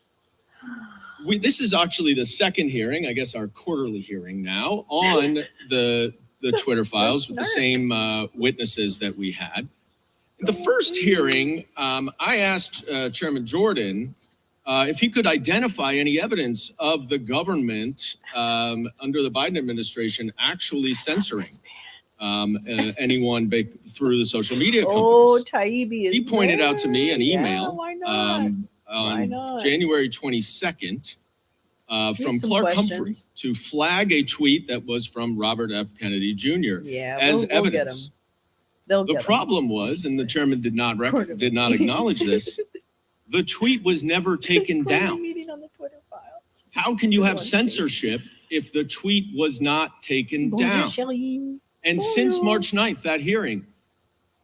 This is actually the second hearing, I guess our quarterly hearing now, on the Twitter files with the same witnesses that we had. In the first hearing, I asked Chairman Jordan if he could identify any evidence of the government under the Biden administration actually censoring anyone through the social media companies. Oh, Taibbi is He pointed there. out to me an email why not? on January 22nd from some Clark questions. Humphrey to flag a tweet that was from Robert F. Kennedy Jr. Yeah, as we'll get evidence. him. They'll The get him. problem was, and the chairman did not acknowledge this, the tweet was never taken down. Meeting on the Twitter files. How can you have censorship if the tweet was not taken down? And since March 9th, that hearing,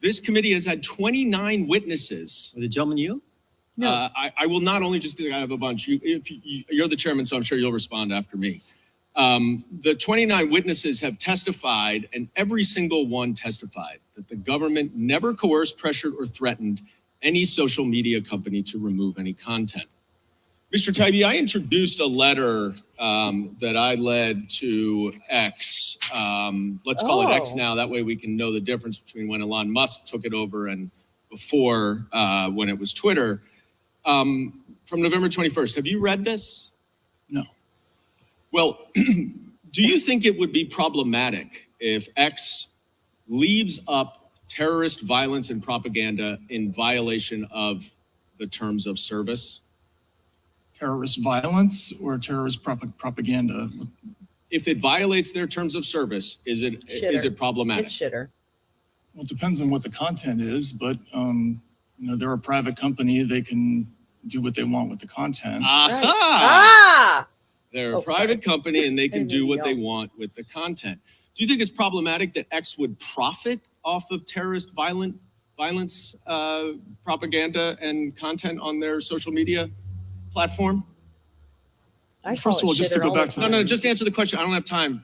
this committee has had 29 witnesses. Were the gentleman you? No. I will not only just, I have a bunch. You're the chairman, so I'm sure you'll respond after me. The 29 witnesses have testified, and every single one testified that the government never coerced, pressured, or threatened any social media company to remove any content. Mr. Taibbi, I introduced a letter that I led to X. Let's call it X now. That way we can know the difference between when Elon Musk took it over and before when it was Twitter. From November 21st. Have you read this? No. Well, do you think it would be problematic if X leaves up terrorist violence and propaganda in violation of the terms of service? Terrorist violence or terrorist propaganda? If it violates their terms of service, is it problematic? It's shitter. Well, it depends on what the content is, but they're a private company. They can do what they want with the content. Aha! They're a private company and they can do what they want with the content. Do you think it's problematic that X would profit off of terrorist violence, propaganda, and content on their social media platform? First of all, just to go back to no, just answer the question. I don't have time.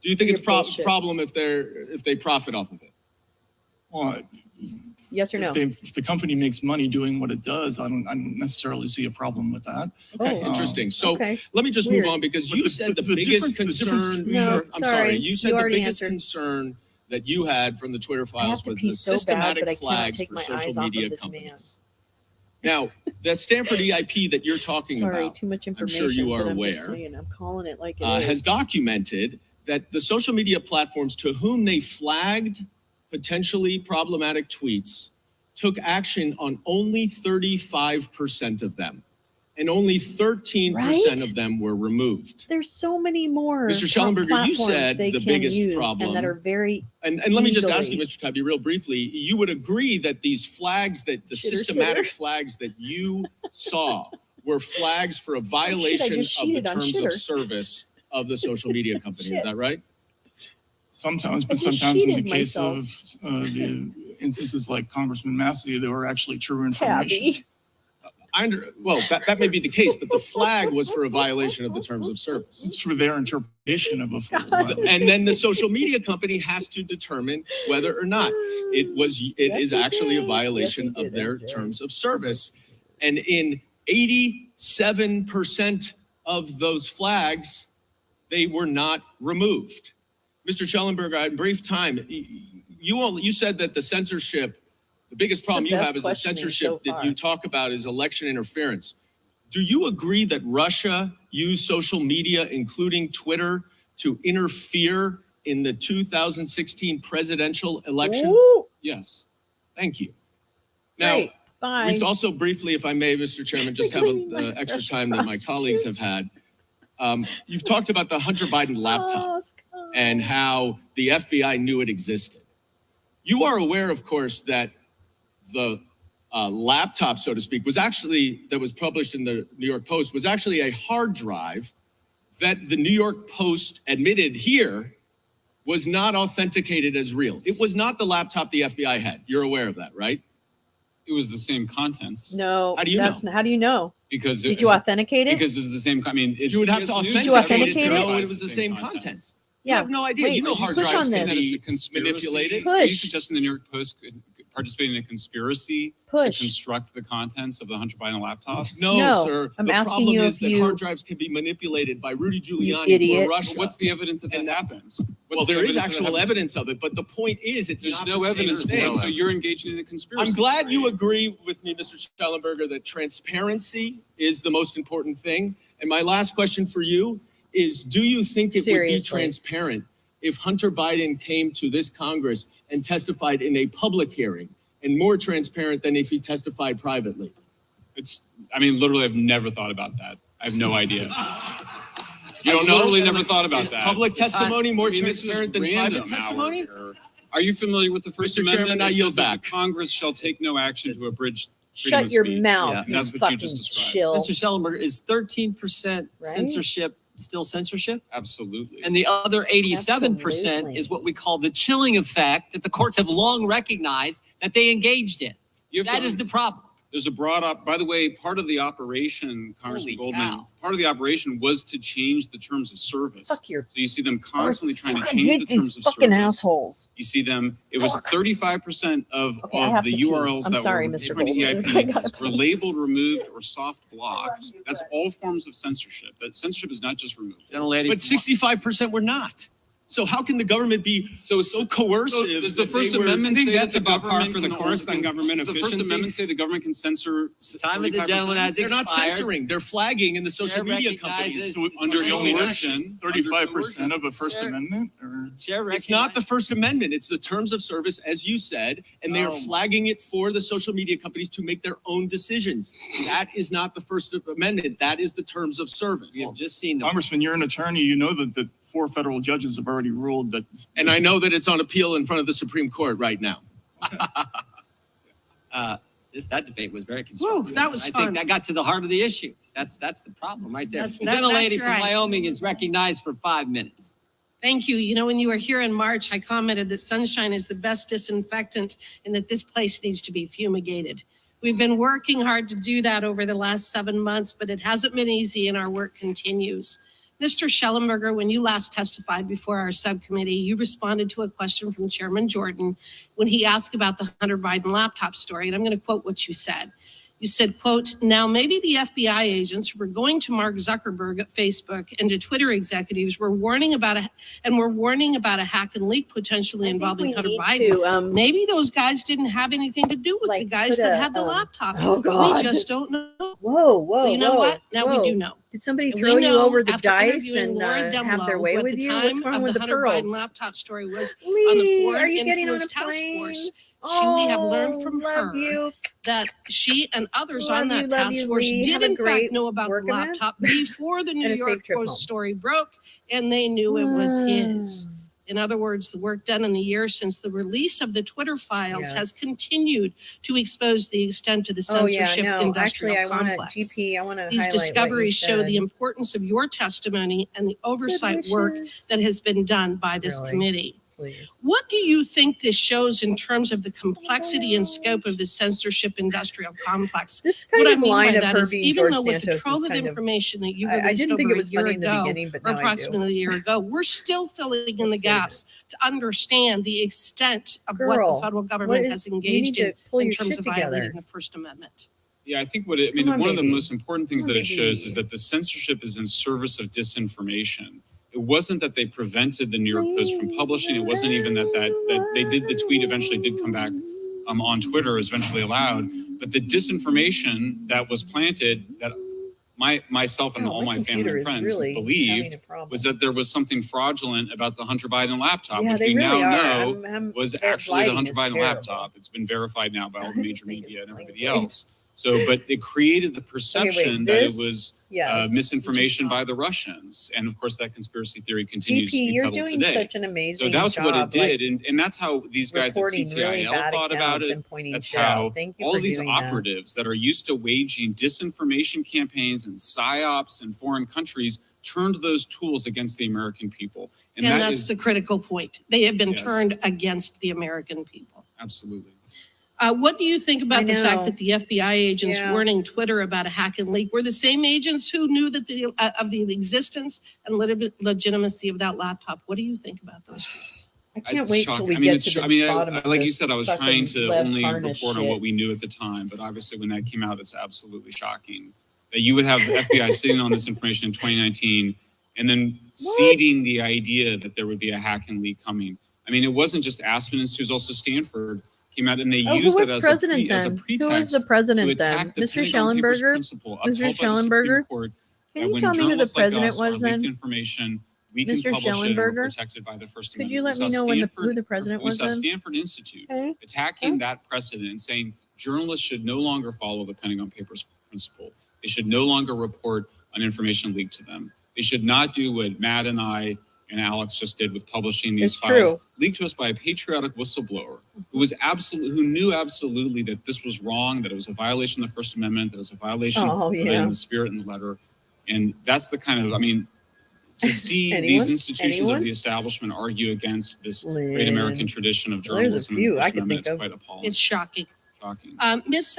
Do you think it's problem if they profit off of it? Well, yes or no? If the company makes money doing what it does, I don't necessarily see a problem with that. Okay, interesting. So let me just move on because you said the biggest concern. I'm sorry. You said the biggest concern that you had from the Twitter files was the systematic flags for social media companies. Now, that Stanford EIP that you're talking about, too much information, I'm sure you are I'm aware, just saying, I'm calling it like it has is. documented that the social media platforms to whom they flagged potentially problematic tweets took action on only 35% of them, and only 13% of them were removed. There's so many more. Mr. Schellenberger, you said the biggest problem, and that are very and let me just ask you, Mr. Taibbi, real briefly, you would agree that these flags, that the systematic flags that you saw were flags for a violation of the terms of service of the social media company. Is that right? Sometimes, but sometimes in the case of the instances like Congressman Massey, there were actually true information. That may be the case, but the flag was for a violation of the terms of service. It's for their interpretation of a violation. And then the social media company has to determine whether or not it is actually a violation of their terms of service. And in 87% of those flags, they were not removed. Mr. Schellenberger, in brief time, you said that the censorship, the biggest problem you have is the censorship that you talk about is election interference. Do you agree that Russia used social media, including Twitter, to interfere in the 2016 presidential election? Ooh. Yes. Thank you. Now, Bye. we've also briefly, if I may, Mr. Chairman, just have extra time that my colleagues have had. You've talked about the Hunter Biden laptop and how the FBI knew it existed. You are aware, of course, that the laptop, so to speak, that was published in the New York Post was actually a hard drive that the New York Post admitted here was not authenticated as real. It was not the laptop the FBI had. You're aware of that, right? It was the same contents. No. How do you know? How do you know? Because did you authenticate it? Because it's the same. I mean, you would have to authenticate it to know it was the same contents. Yeah. You have no idea. Wait, you know hard drives can be manipulated. Push. Are you suggesting the New York Post could participate in a conspiracy to construct the contents of the Hunter Biden laptop? No, sir. I'm the asking problem you is if that you- hard drives can be manipulated by Rudy Giuliani idiot. or Russia. What's the evidence that happened? Well, there is actual evidence of it, but the point is, it's There's not no the evidence same for it, thing. so you're engaging in a conspiracy. I'm glad you agree with me, Mr. Schellenberger, that transparency is the most important thing. And my last question for you is, do you think it would be transparent if Hunter Biden came to this Congress and testified in a public hearing, and more transparent than if he testified privately? Literally, I've never thought about that. I have no idea. You don't I've know? literally never thought about Is that. public testimony more this is transparent than random private testimony? hour. Are you familiar with the First Mr. Amendment? Chairman, I It yield says that back. the Congress shall take no action to abridge freedom Shut of your speech. mouth. Yeah. You That's what you fucking just described. chill. Mr. Schellenberger, is 13% Right? censorship still censorship? Absolutely. And the other 87% Absolutely. is what we call the chilling effect that the courts have long recognized that they engaged in. That is the problem. There's a by the way, part of the operation, Congressman Holy Goldman, cow. part of the operation was to change the terms of service. Fuck your- So you see them constantly trying to fucking change hate the terms these of fucking service. assholes. You see them, it was 35% of I have the to pee. URLs I'm that sorry, were Mr. issued by the Goldman. I gotta EIP were labeled, removed, or soft blocked. That's all forms of censorship. That censorship is not just removed. Gentlelady, But 65% were not. So how can the government be so coercive? So does the that First they were- Amendment I think say that that's the about par government for the can course only- on government Does the First efficiency? Amendment say the government can censor? Time of the gentleman has They're not expired. censoring. They're flagging in the social Chair media recognizes- companies. Under It's only coercion. 35% of a First Chair- Amendment? Or? Chair It's not the First Amendment. It's the terms of service, as you said, and they are Oh. flagging it for the social media companies to make their own decisions. That is not the First Amendment. That is the terms of service. We have just seen them. Congressman, you're an attorney. You know that 4 federal judges have already ruled that. And I know that it's on appeal in front of the Supreme Court right now. That debate was very constructive. Whoa, that was I fun. think that got to the heart of the issue. That's the problem right there. That's- The that- gentlelady that's from right. Wyoming is recognized for 5 minutes. Thank you. You know, when you were here in March, I commented that sunshine is the best disinfectant and that this place needs to be fumigated. We've been working hard to do that over the last 7 months, but it hasn't been easy and our work continues. Mr. Schellenberger, when you last testified before our subcommittee, you responded to a question from Chairman Jordan when he asked about the Hunter Biden laptop story. And I'm going to quote what you said. You said, quote, "Now maybe the FBI agents who were going to Mark Zuckerberg at Facebook and to Twitter executives were warning about a hack and leak potentially involving Hunter Biden. Maybe those guys didn't have anything to do with the guys that had the laptop. Oh, God. We just don't know." Whoa, whoa, Well, you know whoa, what? Now whoa. we do know. Did somebody And throw we you know over the after dice interviewing and Laura have Demlow, their way who at with the you? time What's wrong of with the Hunter pearls? Biden laptop story was on the Lee, Foreign are you getting on a Influence Task plane? Force. We have learned from love her you. that she and others Love on that you, love task you, force Lee. did Have a in great fact know about the work event. laptop before the New And a safe York trip Post home. story broke, and they knew it was his. In other words, the work done in the years since the release of the Twitter files has continued to expose the extent of the censorship industrial Actually, I want complex. to GP. I want to. These discoveries show the importance of your testimony and the oversight work that has been done by this committee. Please. What do you think this shows in terms of the complexity and scope of the censorship industrial complex? This kind What I of mean line by of that her is being even George though with the Santos is trove of kind of- information that you I released didn't think over it was a year funny in the ago, beginning, but or now I do. approximately a year ago, we're still filling in the gaps to understand the extent of what Girl, the federal what government is- has you need engaged to in pull in your terms shit of together. violating the First Amendment. Yeah, I think Come on, one of the baby. most important things Come that on, it shows baby. is that the censorship is in service of disinformation. It wasn't that they prevented the New York Post from publishing. It wasn't even that they did. The tweet eventually did come back on Twitter, was eventually allowed. But the disinformation that was planted, that myself and all my family and friends believed, was that there was something fraudulent about the Hunter Biden laptop, Yeah, which they we really now are. know was their actually the lighting Hunter is Biden terrible. laptop. It's been verified now by all the major media and everybody like- else. So, but it created the perception that it was yes, misinformation by the Russians. And of course, that conspiracy theory continues to be you're peddled doing today. such an amazing So that's job, what it did. like, And that's how these guys at CTIL really thought about it. That's how all of these operatives that are used to waging disinformation campaigns and psyops in foreign countries turned those tools against the American people. And that's the critical point. They have been turned against the American people. Absolutely. What do you think about the fact that the FBI agents warning Twitter about a hack and leak were the same agents who knew that of the existence and legitimacy of that laptop? What do you think about those people? I can't wait till we get to the bottom of like this you said, I was trying to Lev only Parnas report on shit. what we knew at the time, but obviously when that came out, it's absolutely shocking that you would have the FBI sitting on this information in 2019 and then seeding the idea that there would be a hack and leak coming. I mean, it wasn't just Aspen Institute, it was also Stanford came out and they used it as a pretext who was the president to attack then? the Mr. Pentagon Papers Schellenberger? principle Mr. upheld by the Supreme Schellenberger? Court. Can you When tell me who the journalists like president us are was leaked then? information, we can Mr. publish it and we're Schellenberger? protected by the First Could Amendment. you let me know who the president was We saw then? Stanford Institute Okay. attacking that precedent and saying journalists should no longer follow the Pentagon Papers principle. They should no longer report on information leaked to them. They should not do what Matt and I and Alex just did with publishing these files leaked to us by a patriotic whistleblower who knew absolutely that this was wrong, that it was a violation of the First Amendment, that it was a violation of the spirit and the letter. And that's the kind of, I mean, to see these institutions of the establishment argue against this great American tradition of journalism and the First Amendment is quite appalling. It's shocking. Shocking. Ms.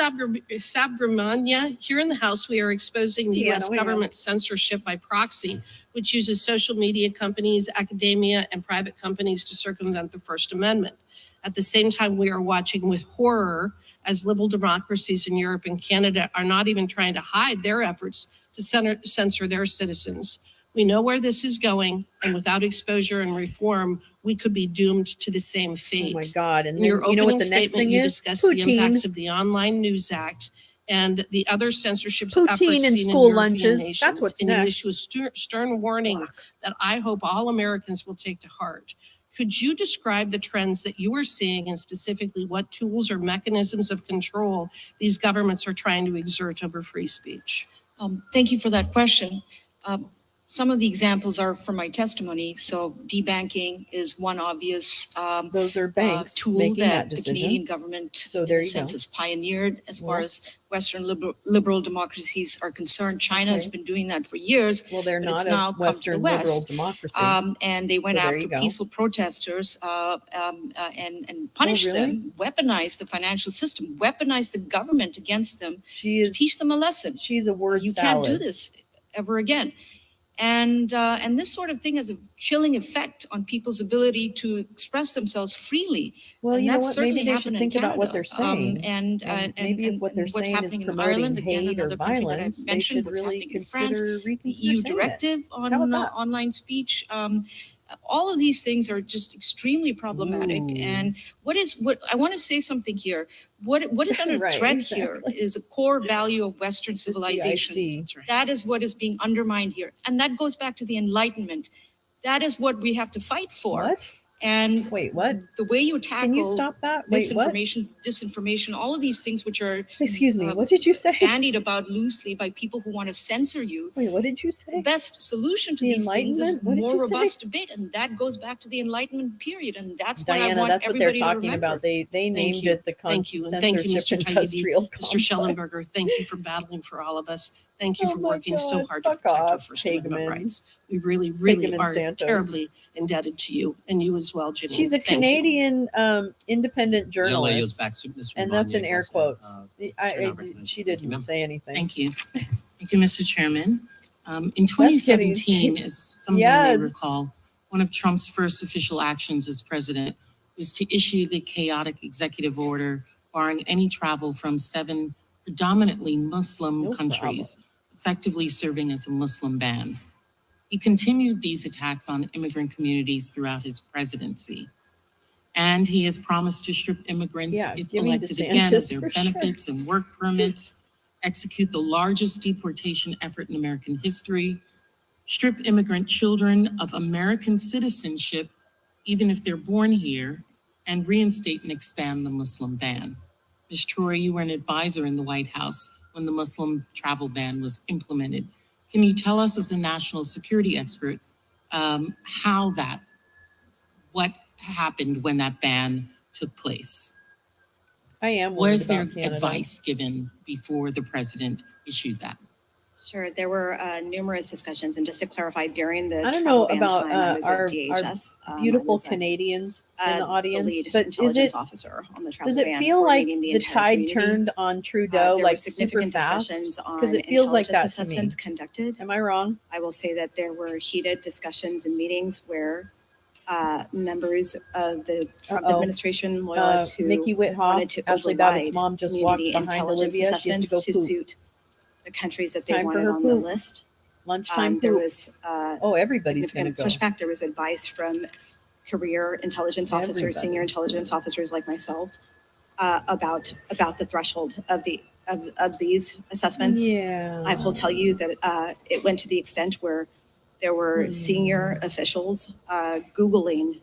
Subramania, here in the House, we are exposing the U.S. government censorship by proxy, which uses social media companies, academia, and private companies to circumvent the First Amendment. At the same time, we are watching with horror as liberal democracies in Europe and Canada are not even trying to hide their efforts to censor their citizens. We know where this is going, and without exposure and reform, we could be doomed to the same fate. Oh my God. And in your opening statement, you discussed the Poutine. impacts of the Online News Act and the other censorship Poutine efforts in seen school in lunches. nations, That's what's and next. you issue a stern warning that I hope all Americans will take to heart. Could you describe the trends that you are seeing and specifically what tools or mechanisms of control these governments are trying to exert over free speech? Thank you for that question. Some of the examples are from my testimony. So debanking is one obvious those are banks tool that the Canadian government, in a sense, has pioneered as far as Western liberal democracies are concerned. China has been doing that for years. Well, they're not now a Western liberal democracy. And they went after peaceful protesters and punished them, weaponized the financial system, weaponized the government against them to teach them a lesson. She's a word You salad. can't do this ever again. And this sort of thing has a chilling effect on people's ability to express themselves freely. Well, and you know that's what? certainly Maybe they should happened think in about what Canada. they're saying. And maybe what they're what's saying happening is in promoting Ireland, again, hate or another country that I violence. They mentioned, should what's really happening in France, consider the reconsider EU saying directive it. on How about that? online speech. All of these things are just extremely problematic. Ooh. And what I want to say something here. What is under Right, threat exactly. here is a core value of Western civilization. CIC. That is what is being undermined here. And that goes back to the Enlightenment. That is what we have to fight for. What? And wait, what? The way you tackle Can you stop that? Wait, what? misinformation, disinformation, all of these things which are Excuse me, what did you say? bandied about loosely by people who want to censor you. Wait, what did you say? The best solution to The these things is Enlightenment? What did more you say? robust debate, and that goes back to the Enlightenment period. And that's what I Diana, want that's what they're everybody to talking remember. about. They named you. it the Thank you. And thank you, Mr. censorship Taibbi, industrial Mr. complex. Schellenberger. Thank you for battling for all of us. Thank you Oh for my working so God, hard to fuck protect our off, First Amendment Hageman. rights. We really, really Hageman are Santos. terribly indebted to you, and you as well, Janine. She's a Thank you. Canadian independent journalist, Mr. and that's in air Bonnier, quotes. recognized. She didn't say anything. Thank you. Thank you, Mr. Chairman. In That's getting- 2017, as some of you may recall, one of Trump's first official actions as president was to issue the chaotic executive order barring any travel from 7 predominantly Muslim countries, effectively serving as a Muslim ban. He continued these attacks on immigrant communities throughout his presidency. And he has promised to strip immigrants, if give me elected again, of DeSantis their for sure. benefits and work permits, execute the largest deportation effort in American history, strip immigrant children of American citizenship, even if they're born here, and reinstate and expand the Muslim ban. Ms. Troy, you were an advisor in the White House when the Muslim travel ban was implemented. Can you tell us, as a national security expert, what happened when that ban took place? I am worried Was there about Canada. advice given before the president issued that? Sure, there were numerous discussions, and just to clarify, during the I don't travel know ban about time, I was at our DHS. beautiful Canadians in the the audience, lead but intelligence officer on the travel does it ban, feel like coordinating the the entire tide community. turned on Trudeau There were like super significant fast? discussions Because on it feels like intelligence that to me. assessments conducted. Am I wrong? I will say that there were heated discussions and meetings where members of the Trump administration, loyalists who Mickey Whithoff, wanted to Ashley Babbitt's override mom just walked community behind intelligence Olivia. She has to assessments go to poop. suit the countries that It's they time for wanted her on the poop. list. Lunchtime There poop. was everybody's going to significant go. pushback. There was advice from career intelligence officers, senior intelligence officers like myself, about the threshold of these assessments. Yeah. I will tell you that it went to the extent where there were senior officials Googling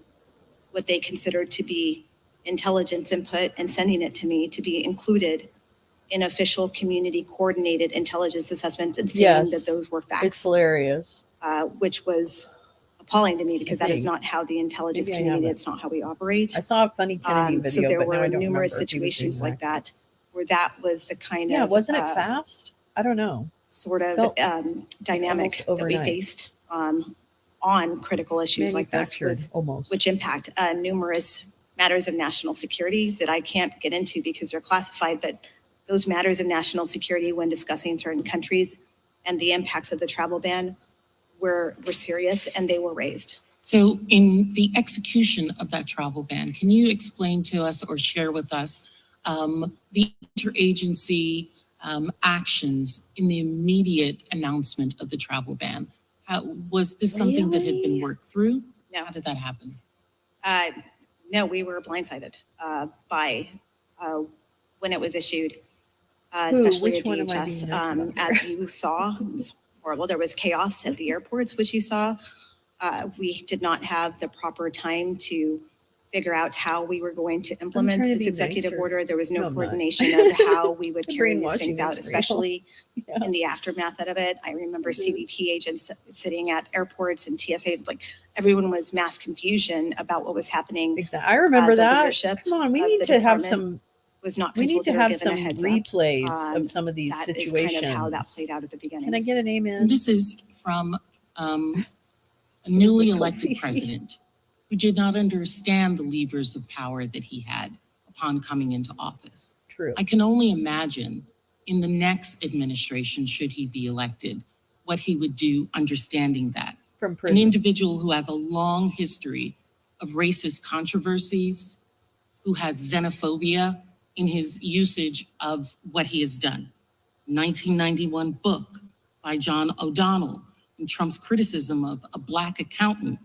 what they considered to be intelligence input and sending it to me to be included in official community coordinated intelligence assessments, and saying that those were facts. It's hilarious. Which was appalling to me, because that is not how the intelligence community, it's not how we operate. I saw a funny Kennedy video, So there but now were I don't numerous remember if he was situations doing like that, where that was the kind Yeah, of wasn't it fast? I don't know. sort of Felt dynamic almost that we overnight. faced on critical issues like this, Manufactured, almost. which impact numerous matters of national security that I can't get into because they're classified. But those matters of national security, when discussing certain countries and the impacts of the travel ban, were serious, and they were raised. So in the execution of that travel ban, can you explain to us or share with us the interagency actions in the immediate announcement of the travel ban? Was this something that had been worked through? No. How did that happen? No, we were blindsided by when it was issued, especially at DHS. As you saw, it was horrible. There was chaos at the airports, which you saw. We did not have the proper time to figure out how we were going to implement this executive order. There was no coordination of how we would carry these things out, especially in the aftermath of it. I remember CBP agents sitting at airports and TSA, like everyone was mass confusion about what was happening. Exactly. I remember that. Leadership Come on, we of need the to have department was not we need to consulted or have given some a heads up. replays of some of these That is situations. kind of how that played out at the beginning. Can I get an amen? And this is from a newly elected president who did not understand the levers of power that he had upon coming into office. True. I can only imagine in the next administration, should he be elected, what he would do understanding that. From prison. An individual who has a long history of racist controversies, who has xenophobia in his usage of what he has done. 1991 book by John O'Donnell, in Trump's criticism of a Black accountant.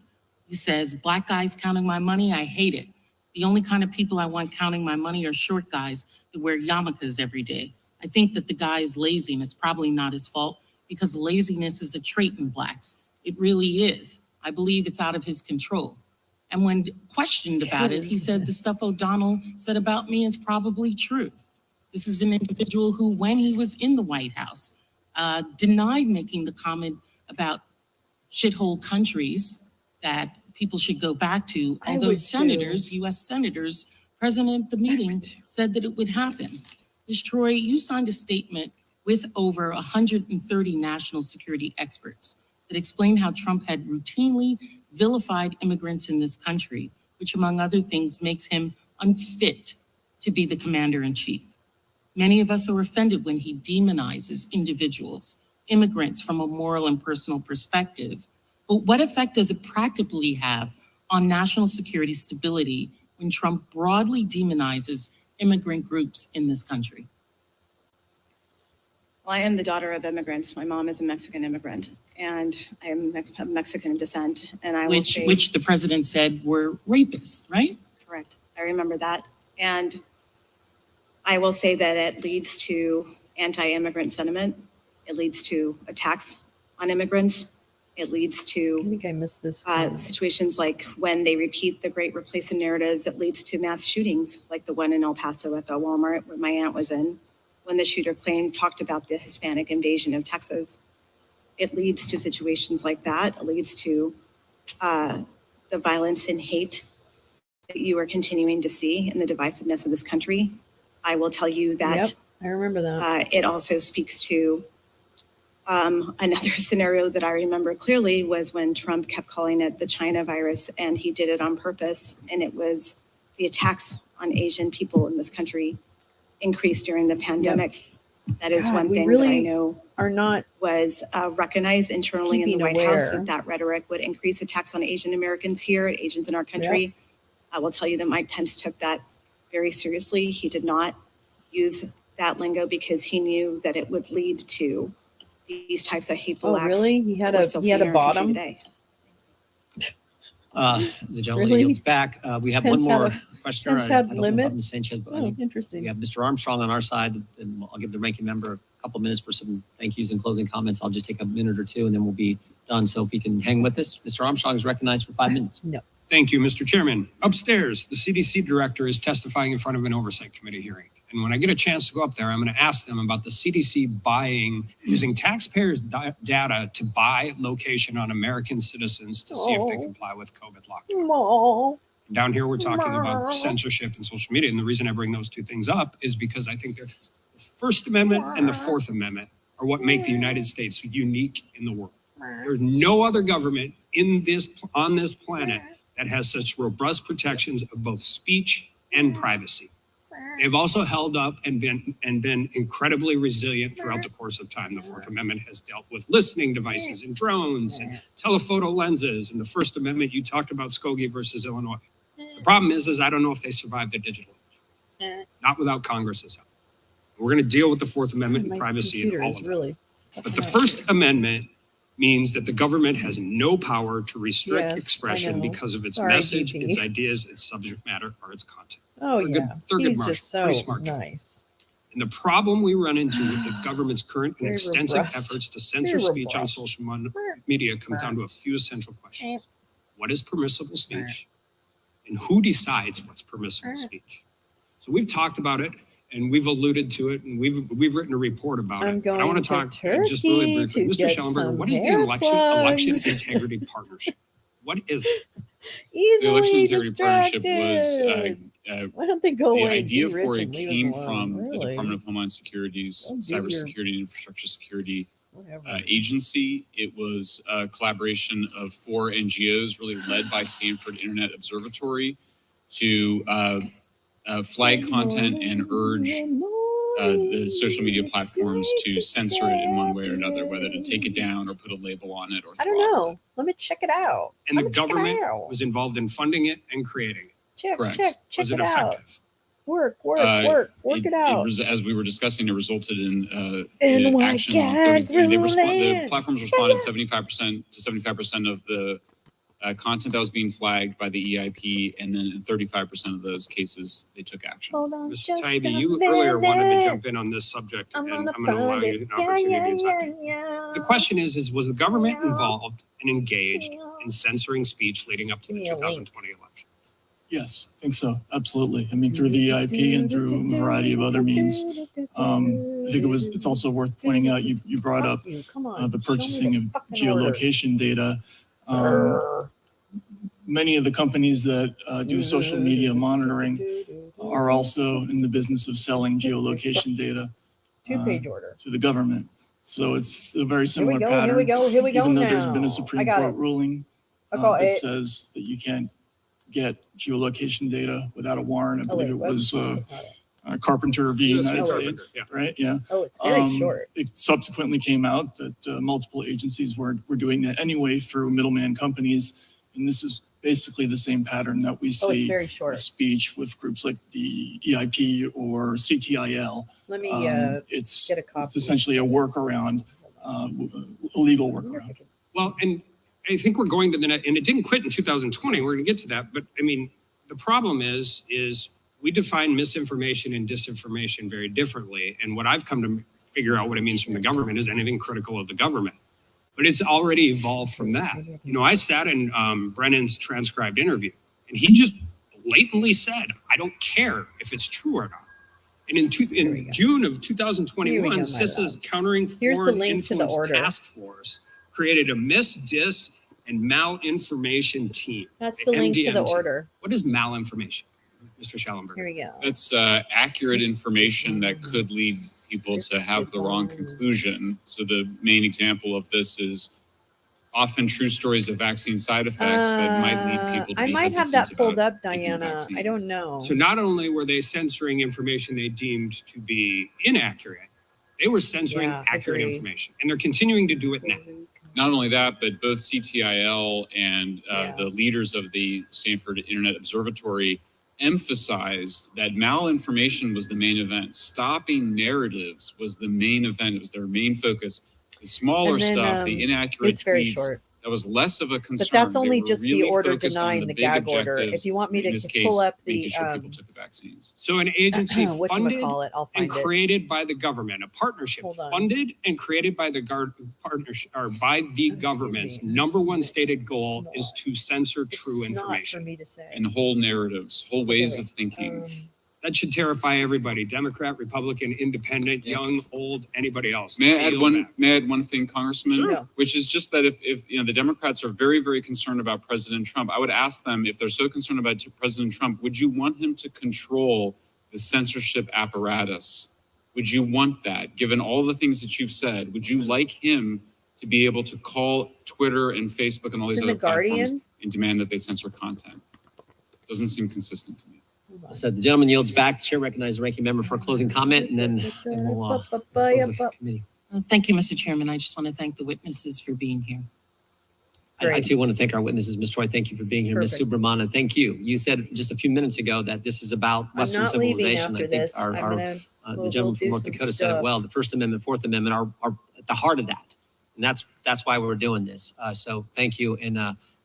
He says, Black guys counting my money, I hate it. The only kind of people I want counting my money are short guys that wear yarmulkes every day. I think that the guy is lazy, and it's probably not his fault, because laziness is a trait in Blacks. It really is. I believe it's out of his control. And when questioned about it, he said, the stuff O'Donnell said about me is probably true. This is an individual who, when he was in the White House, denied making the comment about shithole countries that people should go back to. Although senators, US senators, present at the meeting said that it would happen. Ms. Troy, you signed a statement with over 130 national security experts that explained how Trump had routinely vilified immigrants in this country, which among other things makes him unfit to be the commander-in-chief. Many of us are offended when he demonizes individuals, immigrants, from a moral and personal perspective. But what effect does it practically have on national security stability when Trump broadly demonizes immigrant groups in this country? Well, I am the daughter of immigrants. My mom is a Mexican immigrant, and I am of Mexican descent. And I will say, which the president said were rapists, right? Correct. I remember that. And I will say that it leads to anti-immigrant sentiment. It leads to attacks on immigrants. It leads I to think I missed this. situations like when they repeat the great replacement narratives, it leads to mass shootings like the one in El Paso at the Walmart where my aunt was in, when the shooter talked about the Hispanic invasion of Texas. It leads to situations like that. It leads to the violence and hate that you are continuing to see in the divisiveness of this country. I will tell you that Yep, I remember that. it also speaks to another scenario that I remember clearly was when Trump kept calling it the China virus, and he did it on purpose. And it was the attacks on Asian people in this country increased during the pandemic. That is God, one we thing really that I know are not was recognized internally in the keeping White House, aware. that rhetoric would increase attacks on Asian Americans here, Asians in our country. Yep. I will tell you that Mike Pence took that very seriously. He did not use that lingo because he knew that it would lead to these types of hateful acts. Really? He had that we're a still he had seeing a in our country bottom. today. The gentleman Really? yields back. We have Pence one more had a- questioner. Pence I had don't know about limits? Ms. Sanchez, but I Oh, think interesting. we have Mr. Armstrong on our side, and I'll give the ranking member a couple minutes for some thank yous and closing comments. I'll just take a minute or two, and then we'll be done. So if you can hang with us, Mr. Armstrong is recognized for 5 minutes. No. Thank you, Mr. Chairman. Upstairs, the CDC director is testifying in front of an oversight committee hearing. And when I get a chance to go up there, I'm going to ask them about the CDC using taxpayers' data to buy location on American citizens to see if they comply with COVID lockdown. Down here, we're talking about censorship and social media. And the reason I bring those two things up is because I think the First Amendment and the Fourth Amendment are what make the United States unique in the world. There's no other government on this planet that has such robust protections of both speech and privacy. They've also held up and been incredibly resilient throughout the course of time. The Fourth Amendment has dealt with listening devices and drones and telephoto lenses. And the First Amendment, you talked about Skokie versus Illinois. The problem is I don't know if they survive the digital age. Not without Congress's help. We're going to deal with the Fourth Amendment and privacy and all of that. But the First Amendment means that the government has no power to restrict expression because of its message, its ideas, its subject matter, or its content. Oh, They're yeah. They're good He's marshals, just so pretty smart. nice. And the problem we run into with the government's current and Very extensive robust. efforts to censor Very speech on robust. social media comes down to a few essential questions. What is permissible speech? And who decides what's permissible speech? So we've talked about it and we've alluded to it and we've written a report about it. But I want to talk just really briefly. Mr. Schellenberger, what is the election integrity partnership? What is it? Easily The election integrity partnership distracted. was Why don't they go the away? idea be rich for it and leave came us alone? from the Really? Department of Homeland Security's Don't do your- cybersecurity and infrastructure security Whatever. agency. It was a collaboration of 4 NGOs, really led by Stanford Internet Observatory, to flag content and urge the social media platforms to censor it in one way or another, whether to take it down or put a label on it or I don't know. Let me check it out. And Let the me check it government out. was involved in funding it and creating it. Check, Correct. check Was it it out. effective? Work it out. As we were discussing, it resulted in NY action on gag 30. The ruling. platforms responded 75% of the content that was being flagged by the EIP, and then in 35% of those cases, they took action. Hold on, Mr. just Tybee, a you earlier wanted to minute. jump in on this subject, I'm and gonna I'm going to allow find you it. an opportunity to talk. Yeah. The question is was the government involved and engaged in censoring speech leading up to the 2020 election? Yes, I think so. Absolutely. I mean, through the EIP and through a variety of other means. I think it's also worth pointing out, you brought up the purchasing of geolocation data. Many of the companies that do social media monitoring are also in the business of selling geolocation data Two-page order to the government. So it's a very similar Here pattern. we go Even though now. there's been a Supreme Court ruling that says that you can't get geolocation data without a warrant. I believe it was Carpenter v. United States, right? Yeah. Oh, it's very short. It subsequently came out that multiple agencies were doing that anyway through middleman companies. And this is basically the same pattern that we see very short. with speech with groups like the EIP or CTIL. Let me it's get a copy. It's essentially a workaround, a legal workaround. Well, and I think we're going to the net, and it didn't quit in 2020. We're going to get to that. But I mean, the problem is we define misinformation and disinformation very differently. And what I've come to figure out what it means from the government is anything critical of the government. but it's already evolved from that. You know, I sat in Brennan's transcribed interview, and he just blatantly said, I don't care if it's true or not. And in June of 2021, CISA's Countering Foreign Influence Task Force created a mis, dis, and malinformation team. That's the link to the order. What is malinformation, Mr. Schellenberger? Here we go. It's accurate information that could lead people to have the wrong conclusion. So the main example of this is often true stories of vaccine side effects that might lead people to be I might have that pulled up, Diana. I don't know. So not only were they censoring information they deemed to be inaccurate, they were censoring accurate information, and they're continuing to do it now. Not only that, but both CTIL and the leaders of the Stanford Internet Observatory emphasized that malinformation was the main event. Stopping narratives was the main event. It was their main focus. The smaller stuff, the inaccurate tweets, that was less of a concern. But that's only just the order denying the gag order. If you want me to pull up the people took the vaccines. So an agency funded and created by the government, a partnership funded and created by the government's number one stated goal is to censor true information. For me to say. And whole narratives, whole ways of thinking. That should terrify everybody: Democrat, Republican, Independent, young, old, anybody else. May I add one thing, Congressman? Sure. Which is just that if you know the Democrats are very, very concerned about President Trump, I would ask them, if they're so concerned about President Trump, would you want him to control the censorship apparatus? Would you want that, given all the things that you've said? Would you like him to be able to call Twitter and Facebook and all these other platforms and demand that they censor content? Doesn't seem consistent to me. So the gentleman yields back. The chair recognizes the ranking member for a closing comment, and then we'll close the committee. Thank you, Mr. Chairman. I just want to thank the witnesses for being here. I too want to thank our witnesses. Ms. Troy, thank you for being here. Ms. Subramana, thank you. You said just a few minutes ago that this is about Western civilization. I think the gentleman from North Dakota said it well. The First Amendment, Fourth Amendment are at the heart of that. And that's why we're doing this. So thank you. And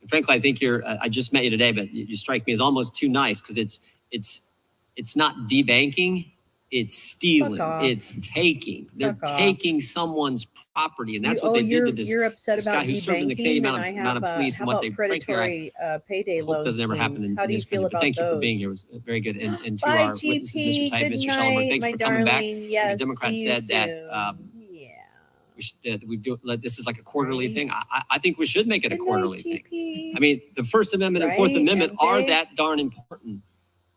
frankly, I think I just met you today, but you strike me as almost too nice, because it's not debanking, it's stealing, it's taking. They're taking someone's property, and that's what they did to this. You're upset about guy who served in the Canadian amount of police, and what they predatory payday loans. Doesn't ever happen in How do you this feel country. about Thank you for being here. It was very good. And to our witnesses, Mr. Type, Mr. Schellenberg, thank you for coming back. Yes, the Democrat said that we do. This is like a quarterly thing. I think we should make it a quarterly thing. I mean, the First Amendment and Fourth Amendment are that darn important.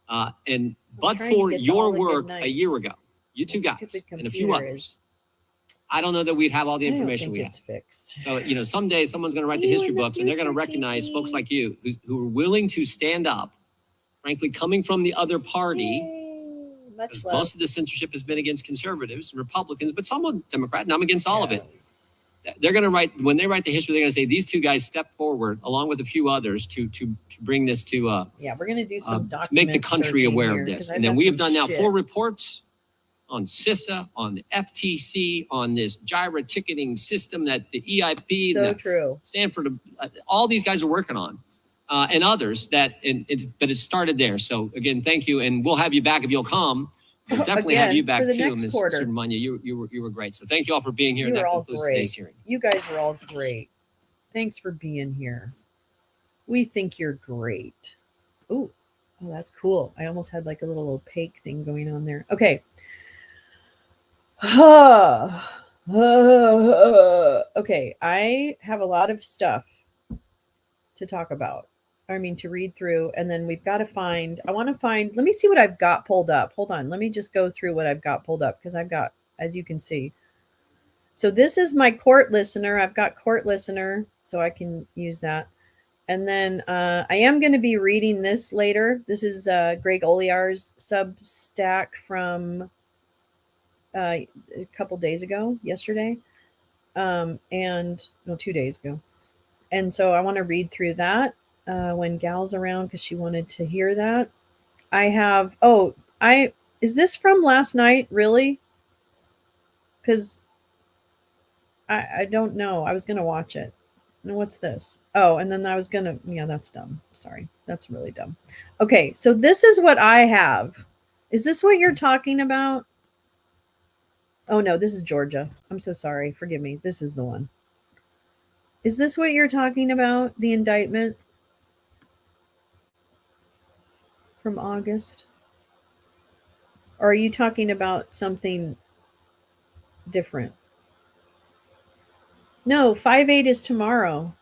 But for your work a year ago, you two guys and a few others, I don't know that we'd have all the information we have. Fixed. So, someday someone's going to write the history books, and they're going to recognize folks like you who are willing to stand up, frankly, coming from the other party. Most of the censorship has been against conservatives and Republicans, but some Democrat, and I'm against all of it. They're going to when they write the history, they're going to say these two guys stepped forward along with a few others to bring this to we're going to do some to make the country aware of this. And then we have done now 4 reports on CISA, on the FTC, on this gyro ticketing system that the EIP, Stanford, all these guys are working on, and others but it started there. So again, thank you, and we'll have you back if you'll come. We'll definitely have you back too, Ms. Subramania. You were great. So thank you all for being here. That concludes today's hearing. You guys were all great. Thanks for being here. We think you're great. Oh, that's cool. I almost had like a little opaque thing going on there. Okay. Okay, I have a lot of stuff to talk about. To read through, and then we've got to let me see what I've got pulled up. Hold on. Let me just go through what I've got pulled up, because I've got, as you can see. So this is my court listener. I've got court listener, so I can use that. And then I am going to be reading this later. This is Greg Oliar's Substack from a couple days ago, yesterday, 2 days ago. And so I want to read through that. When Gal's around, because she wanted to hear that. Is this from last night, really? Because I don't know. I was going to watch it. No, what's this? Oh, and then I was going to, that's dumb. Sorry. That's really dumb. Okay, so this is what I have. Is this what you're talking about? Oh, no, this is Georgia. I'm so sorry. Forgive me. This is the one. Is this what you're talking about? The indictment from August? Or are you talking about something different? No, 5/8 is tomorrow.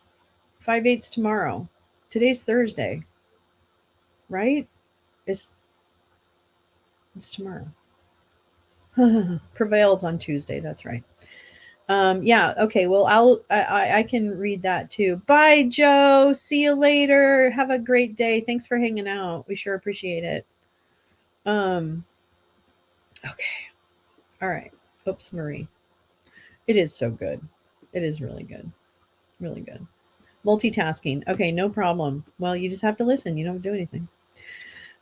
5/8's tomorrow. Today's Thursday. Right? It's tomorrow. Prevails on Tuesday. That's right. Yeah. Okay. Well, I can read that too. Bye, Joe. See you later. Have a great day. Thanks for hanging out. We sure appreciate it. Okay. All right. Oops, Marie. It is so good. It is really good. Really good. Multitasking. Okay, no problem. Well, you just have to listen. You don't do anything.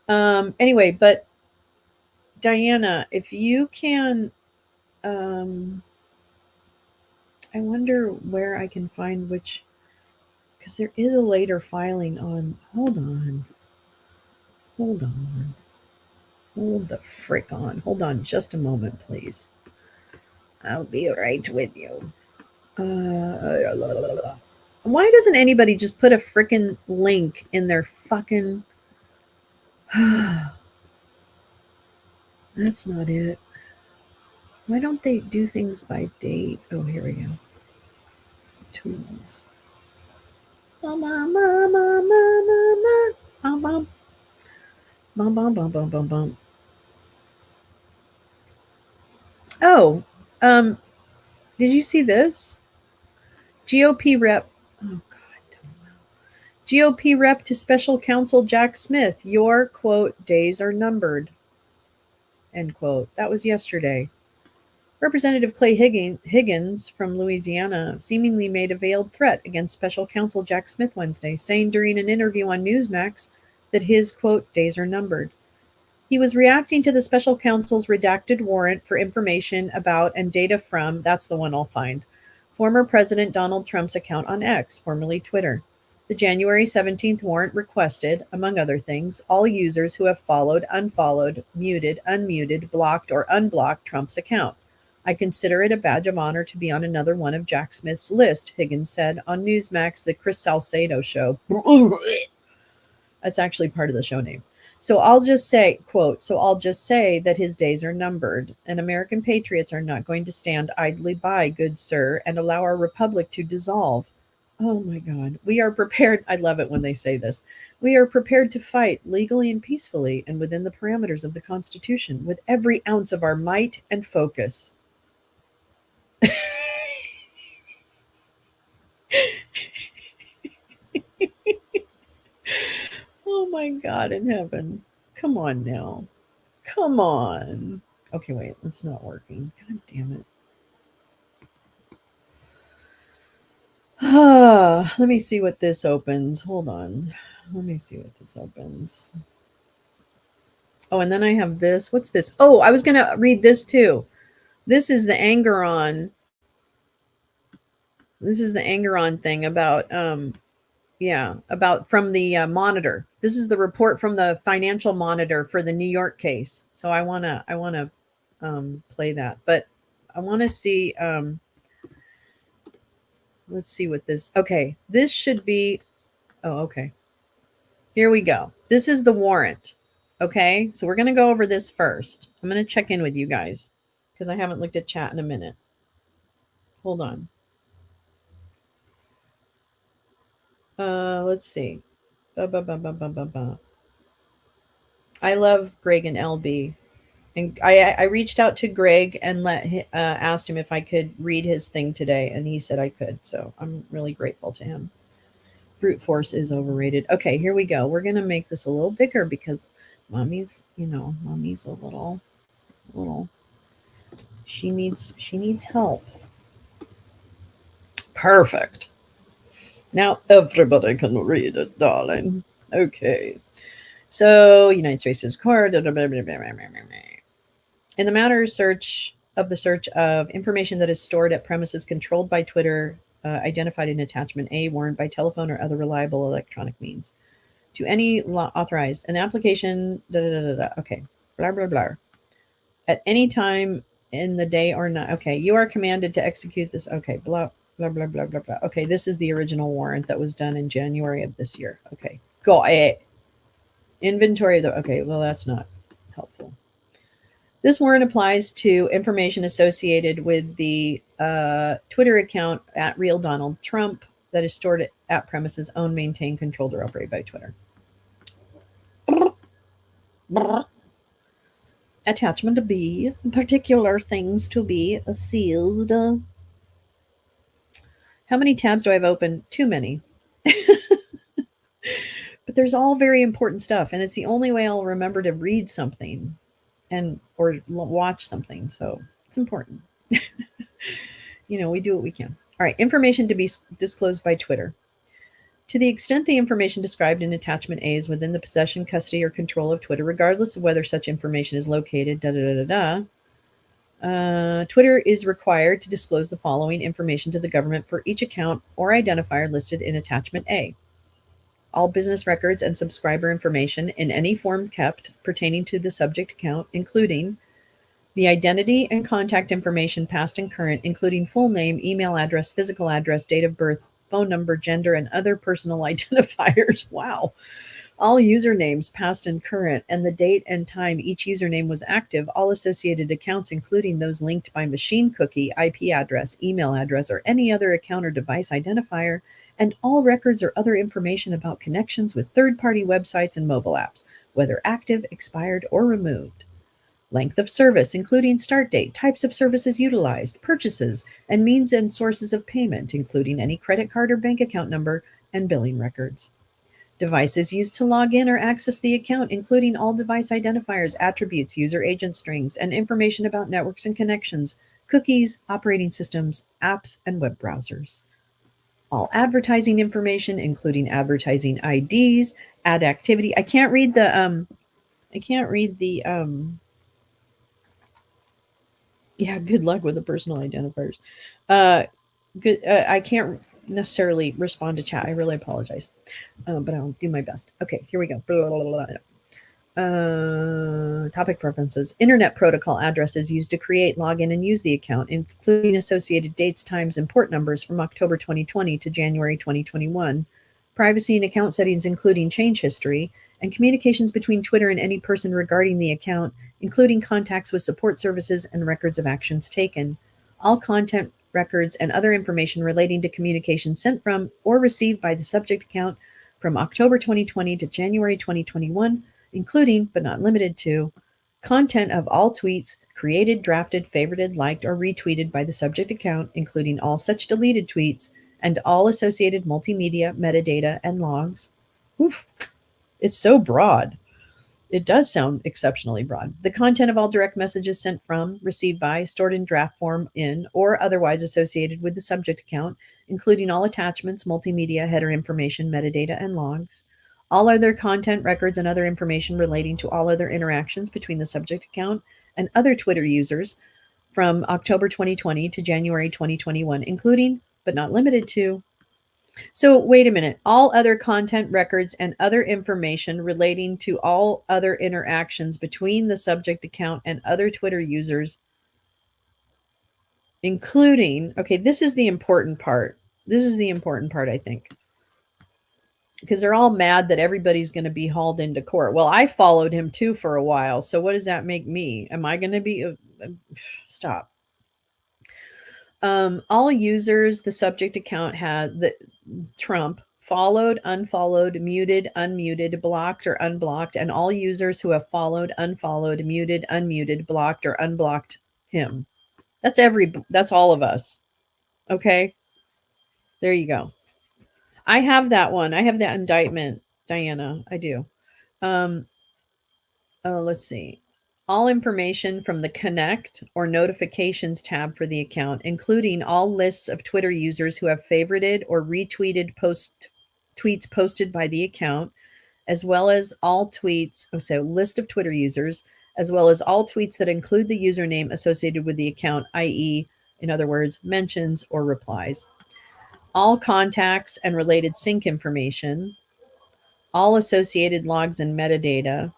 Anyway, but Diana, if you can, I wonder where I can find which, because there is a later filing on. Hold on. Hold on. Hold the frick on. Hold on just a moment, please. I'll be right with you. Why doesn't anybody just put a frickin' link in their fucking... That's not it. Why don't they do things by date? Oh, here we go. Tools. Bum, bum, bum, bum, bum, bum, bum, bum, bum, bum, bum, bum. Oh, did you see this? GOP rep. Oh God. GOP rep to special counsel Jack Smith. Your quote days are numbered. End quote. That was yesterday. Representative Clay Higgins from Louisiana seemingly made a veiled threat against special counsel Jack Smith Wednesday, saying during an interview on Newsmax that his, quote, days are numbered. He was reacting to the special counsel's redacted warrant for information about and data from, that's the one I'll find, former President Donald Trump's account on X, formerly Twitter. The January 17th warrant requested, among other things, all users who have followed, unfollowed, muted, unmuted, blocked, or unblocked Trump's account. I consider it a badge of honor to be on another one of Jack Smith's list, Higgins said on Newsmax, the Chris Salcedo show. That's actually part of the show name. So I'll just say, quote, so I'll just say that his days are numbered, and American patriots are not going to stand idly by, good sir, and allow our republic to dissolve. Oh my God. We are prepared. I love it when they say this. We are prepared to fight legally and peacefully and within the parameters of the Constitution with every ounce of our might and focus. Oh my God in heaven. Come on now. Come on. Okay, wait, it's not working. God damn it. Let me see what this opens. Hold on. Let me see what this opens. Oh, and then I have this. What's this? Oh, I was going to read this too. This is the Angeron. This is the Angeron thing about about from the Monitor. This is the report from the Financial Monitor for the New York case. So I want to play that, but I want to see let's see what this. Okay, this should be. Oh, okay. Here we go. This is the warrant. Okay, so we're going to go over this first. I'm going to check in with you guys because I haven't looked at chat in a minute. Hold on. Let's see. I love Greg and LB. And I reached out to Greg and asked him if I could read his thing today, and he said I could. So I'm really grateful to him. Brute force is overrated. Okay, here we go. We're going to make this a little bigger because mommy's a little, she needs help. Perfect. Now everybody can read it, darling. Okay. So, United States Court. In the matter search of information that is stored at premises controlled by Twitter, identified in attachment A, warrant by telephone or other reliable electronic means. To any authorized, an application, okay, blah, blah, blah. At any time in the day or night, okay, you are commanded to execute this, okay, blah. blah, blah, blah, blah, blah. Okay, this is the original warrant that was done in January of this year. Okay, go. Inventory of the, okay, well, that's not helpful. This warrant applies to information associated with the Twitter account at Real Donald Trump that is stored at premises owned, maintained, controlled, or operated by Twitter. Attachment B, particular things to be seized. How many tabs do I have open? Too many. But there's all very important stuff, and it's the only way I'll remember to read something and or watch something, so it's important. We do what we can. All right, information to be disclosed by Twitter. To the extent the information described in attachment A is within the possession, custody, or control of Twitter, regardless of whether such information is located, Twitter is required to disclose the following information to the government for each account or identifier listed in attachment A. All business records and subscriber information in any form kept pertaining to the subject account, including the identity and contact information past and current, including full name, email address, physical address, date of birth, phone number, gender, and other personal identifiers. Wow. All usernames past and current, and the date and time each username was active, all associated accounts, including those linked by machine cookie, IP address, email address, or any other account or device identifier, and all records or other information about connections with third-party websites and mobile apps, whether active, expired, or removed. Length of service, including start date, types of services utilized, purchases, and means and sources of payment, including any credit card or bank account number and billing records. Devices used to log in or access the account, including all device identifiers, attributes, user agent strings, and information about networks and connections, cookies, operating systems, apps, and web browsers. All advertising information, including advertising IDs, ad activity. I can't read the yeah, good luck with the personal identifiers. I can't necessarily respond to chat. I really apologize, but I'll do my best. Okay, here we go. Blah, blah, blah, blah. Topic preferences. Internet protocol addresses used to create, login, and use the account, including associated dates, times, and port numbers from October 2020 to January 2021. Privacy and account settings, including change history, and communications between Twitter and any person regarding the account, including contacts with support services and records of actions taken. All content records and other information relating to communications sent from or received by the subject account from October 2020 to January 2021, including, but not limited to, content of all tweets created, drafted, favorited, liked, or retweeted by the subject account, including all such deleted tweets and all associated multimedia, metadata, and logs. Oof, it's so broad. It does sound exceptionally broad. The content of all direct messages sent from, received by, stored in draft form in, or otherwise associated with the subject account, including all attachments, multimedia, header information, metadata, and logs. All other content, records, and other information relating to all other interactions between the subject account and other Twitter users from October 2020 to January 2021, including, but not limited to. So wait a minute. All other content, records, and other information relating to all other interactions between the subject account and other Twitter users, including, okay, this is the important part. This is the important part, I think. Because they're all mad that everybody's going to be hauled into court. Well, I followed him too for a while. So what does that make me? Am I going to be... stop. All users the subject account had the Trump followed, unfollowed, muted, unmuted, blocked, or unblocked, and all users who have followed, unfollowed, muted, unmuted, blocked, or unblocked him. That's all of us. Okay. There you go. I have that one. I have that indictment, Diana. I do. Let's see. All information from the Connect or Notifications tab for the account, including all lists of Twitter users who have favorited or retweeted tweets posted by the account, as well as all tweets, so list of Twitter users, as well as all tweets that include the username associated with the account, i.e., in other words, mentions or replies. All contacts and related sync information, all associated logs and metadata,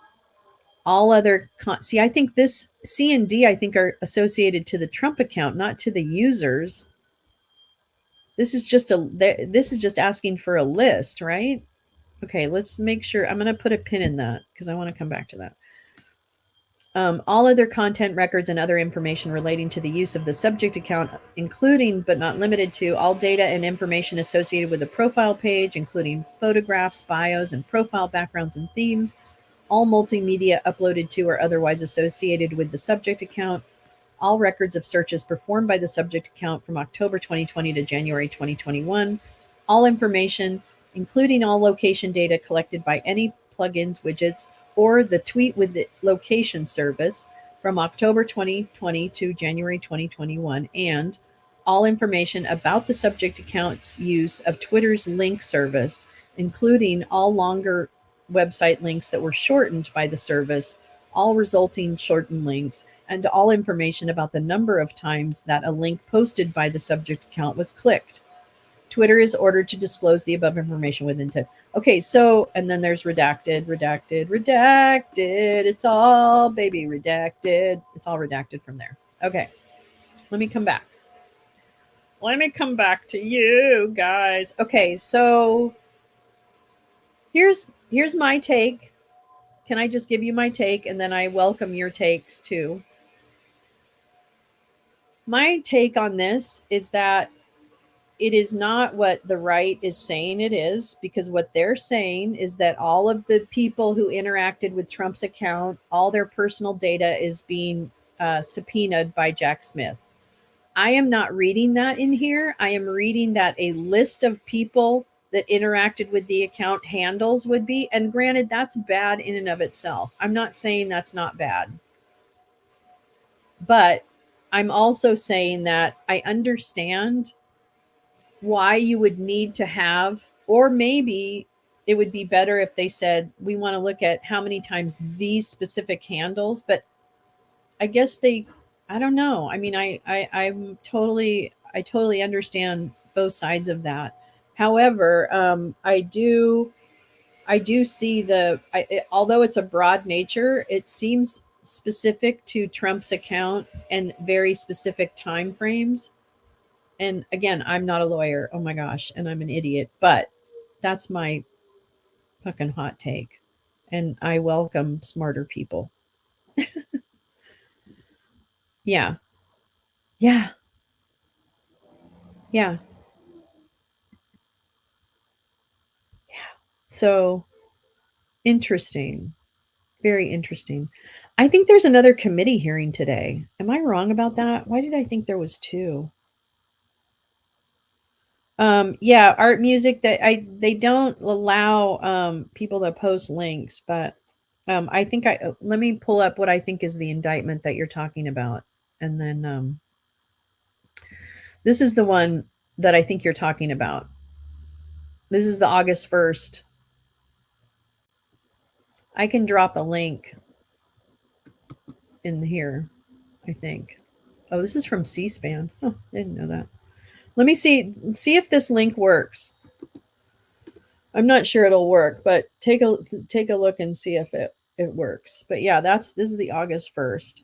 all other see, I think this C and D, I think, are associated to the Trump account, not to the users. This is just asking for a list, right? Okay, let's make sure. I'm going to put a pin in that because I want to come back to that. All other content records and other information relating to the use of the subject account, including but not limited to all data and information associated with the profile page, including photographs, bios, and profile backgrounds and themes, all multimedia uploaded to or otherwise associated with the subject account, all records of searches performed by the subject account from October 2020 to January 2021, all information, including all location data collected by any plugins, widgets, or the tweet with the location service from October 2020 to January 2021, and all information about the subject account's use of Twitter's link service, including all longer website links that were shortened by the service, all resulting shortened links, and all information about the number of times that a link posted by the subject account was clicked. Twitter is ordered to disclose the above information within 10. Okay, so, and then there's redacted, redacted, redacted. It's all baby redacted. It's all redacted from there. Okay, let me come back. Let me come back to you guys. Okay, so here's my take. Can I just give you my take and then I welcome your takes too? My take on this is that it is not what the right is saying it is, because what they're saying is that all of the people who interacted with Trump's account, all their personal data is being subpoenaed by Jack Smith. I am not reading that in here. I am reading that a list of people that interacted with the account handles would be, and granted, that's bad in and of itself. I'm not saying that's not bad. But I'm also saying that I understand why you would need to have, or maybe it would be better if they said, we want to look at how many times these specific handles, but I guess I don't know. I mean, I totally understand both sides of that. However, I do see although it's a broad nature, it seems specific to Trump's account and very specific time frames. And again, I'm not a lawyer. Oh my gosh, and I'm an idiot, but that's my fucking hot take. And I welcome smarter people. Yeah. Yeah. Yeah. So interesting. Very interesting. I think there's another committee hearing today. Am I wrong about that? Why did I think there was two? Yeah, art music that they don't allow people to post links, but I think let me pull up what I think is the indictment that you're talking about. And then this is the one that I think you're talking about. This is the August 1st. I can drop a link in here, I think. Oh, this is from C-SPAN. Oh, I didn't know that. Let me see if this link works. I'm not sure it'll work, but take a look and see if it works. But yeah, this is the August 1st.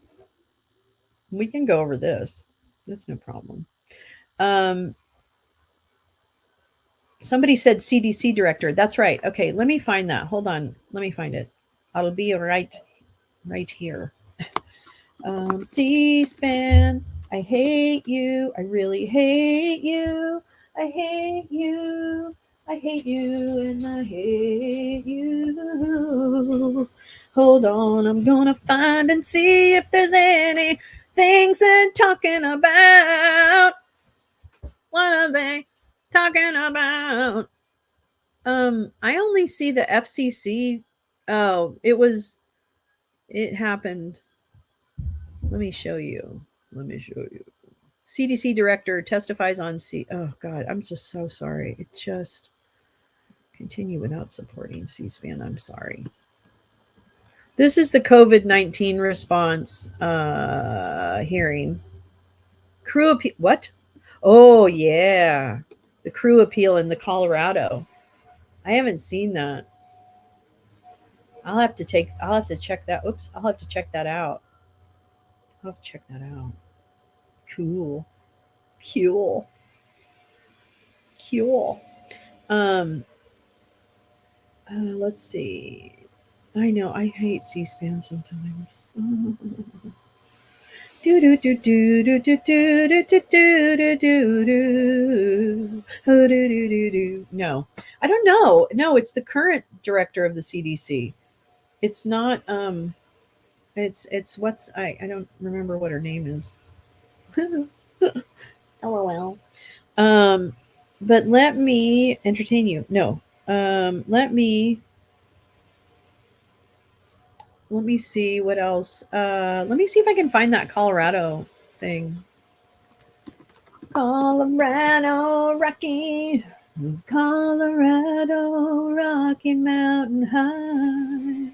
We can go over this. That's no problem. Somebody said CDC director. That's right. Okay, let me find that. Hold on. Let me find it. I'll be right here. C-SPAN. I hate you. I really hate you. I hate you. I hate you and I hate you. Hold on, I'm gonna find and see if there's any things they're talking about. What are they talking about? I only see the FCC. Oh, it happened. Let me show you. CDC director testifies on Oh God, I'm just so sorry. It just continue without supporting C-SPAN. I'm sorry. This is the COVID-19 response hearing. Crew appeal. What? Oh yeah, the crew appeal in the Colorado. I haven't seen that. I'll have to check that. Oops, I'll have to check that out. Cool. Cool. Let's see. I know I hate C-SPAN sometimes. Do do do do do do do do do do do do. No, I don't know. No, it's the current director of the CDC. It's not. It's what's I don't remember what her name is. LOL. But let me entertain you. No. Let me see what else. Let me see if I can find that Colorado thing. Colorado Rocky. It's Colorado Rocky Mountain High.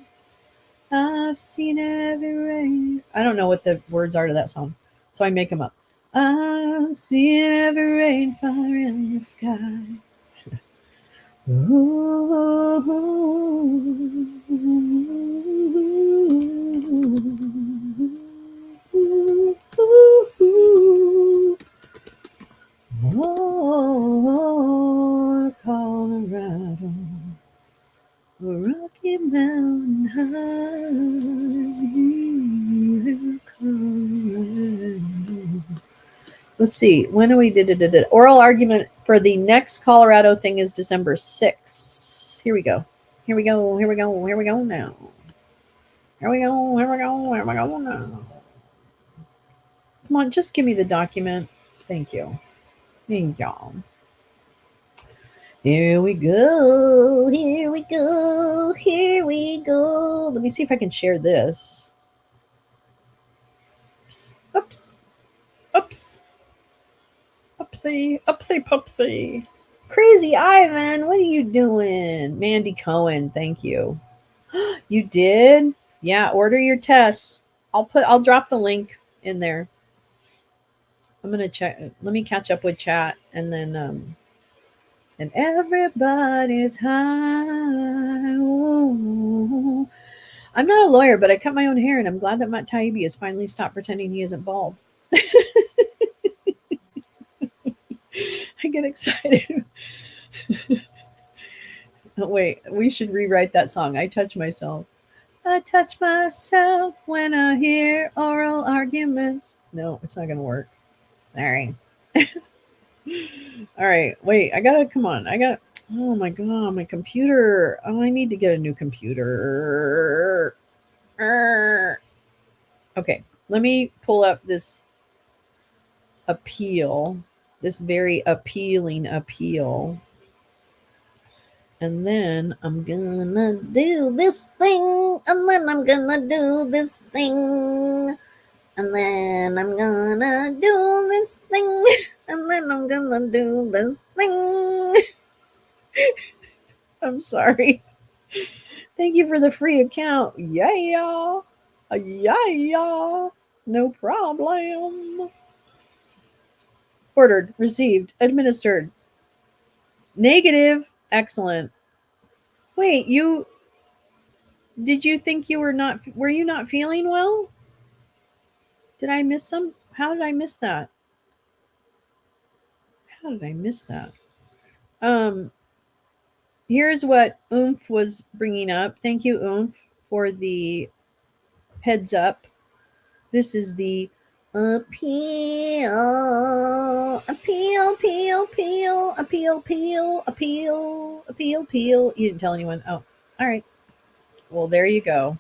I've seen every rain. I don't know what the words are to that song, so I make them up. I've seen every rainfall in the sky. Oh, Colorado, Rocky Mountain High, Colorado. Let's see. When do we did oral argument for the next Colorado thing is December 6th. Here we go. Here we go. Here we go. Here we go now. Here we go. Here we go. Here we go now. Come on, just give me the document. Thank you. Thank y'all. Here we go. Here we go. Here we go. Let me see if I can share this. Oops. Oops. Upsy. Upsy pupsy. Crazy Ivan, what are you doing? Mandy Cohen, thank you. You did? Yeah, order your tests. I'll drop the link in there. I'm gonna check. Let me catch up with chat and then and everybody's high. Ooh. I'm not a lawyer, but I cut my own hair, and I'm glad that Matt Taibbi has finally stopped pretending he isn't bald. I get excited. Oh, wait, we should rewrite that song. I touch myself. I touch myself when I hear oral arguments. No, it's not going to work. Sorry. All right, wait, come on. Oh my God, my computer. Oh, I need to get a new computer. Okay, let me pull up this appeal, this very appealing appeal. And then I'm gonna do this thing, and then I'm gonna do this thing, and then I'm gonna do this thing, and then I'm gonna do this thing. I'm sorry. Thank you for the free account. Yeah. Yeah. No problem. Ordered, received, administered. Negative. Excellent. Wait, did you think were you not feeling well? Did I miss some? How did I miss that? How did I miss that? Here's what Oomph was bringing up. Thank you, Oomph, for the heads up. This is the appeal. You didn't tell anyone. Oh, all right. Well, there you go.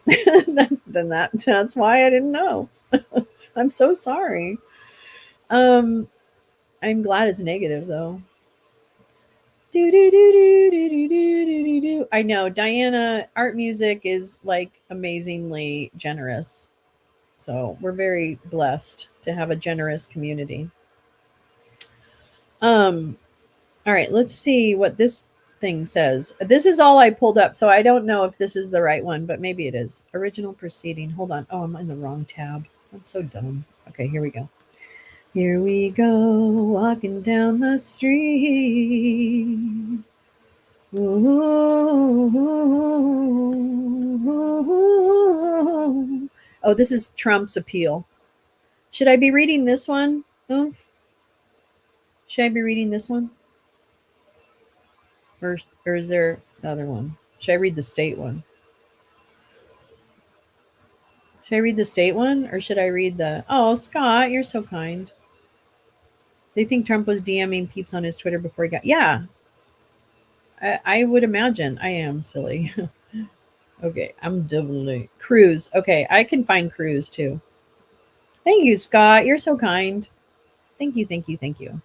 Then that's why I didn't know. I'm so sorry. I'm glad it's negative though. I know Diana, art music is like amazingly generous. So we're very blessed to have a generous community. All right, let's see what this thing says. This is all I pulled up, so I don't know if this is the right one, but maybe it is. Original proceeding. Hold on. Oh, I'm in the wrong tab. I'm so dumb. Okay, here we go. Here we go, walking down the street. Ooh. Oh, this is Trump's appeal. Should I be reading this one? Oomph? Should I be reading this one? Or is there another one? Should I read the state one? Should I read the state one or should I read the... Oh, Scott, you're so kind. They think Trump was DMing peeps on his Twitter before he got... Yeah. I would imagine. I am silly. Okay, I'm definitely... Cruz. Okay, I can find Cruz too. Thank you, Scott. You're so kind. Thank you, thank you, thank you.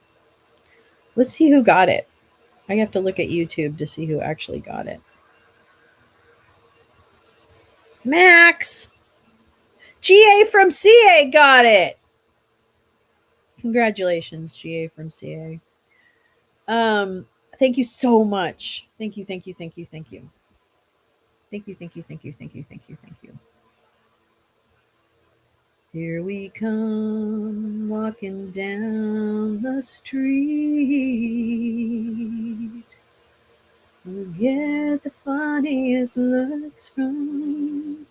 Let's see who got it. I have to look at YouTube to see who actually got it. Max! GA from CA got it! Congratulations, GA from CA. Thank you so much. Thank you, thank you, thank you, thank you. Thank you, thank you, thank you, thank you, thank you, thank you. Here we come, walking down the street. We'll get the funniest looks from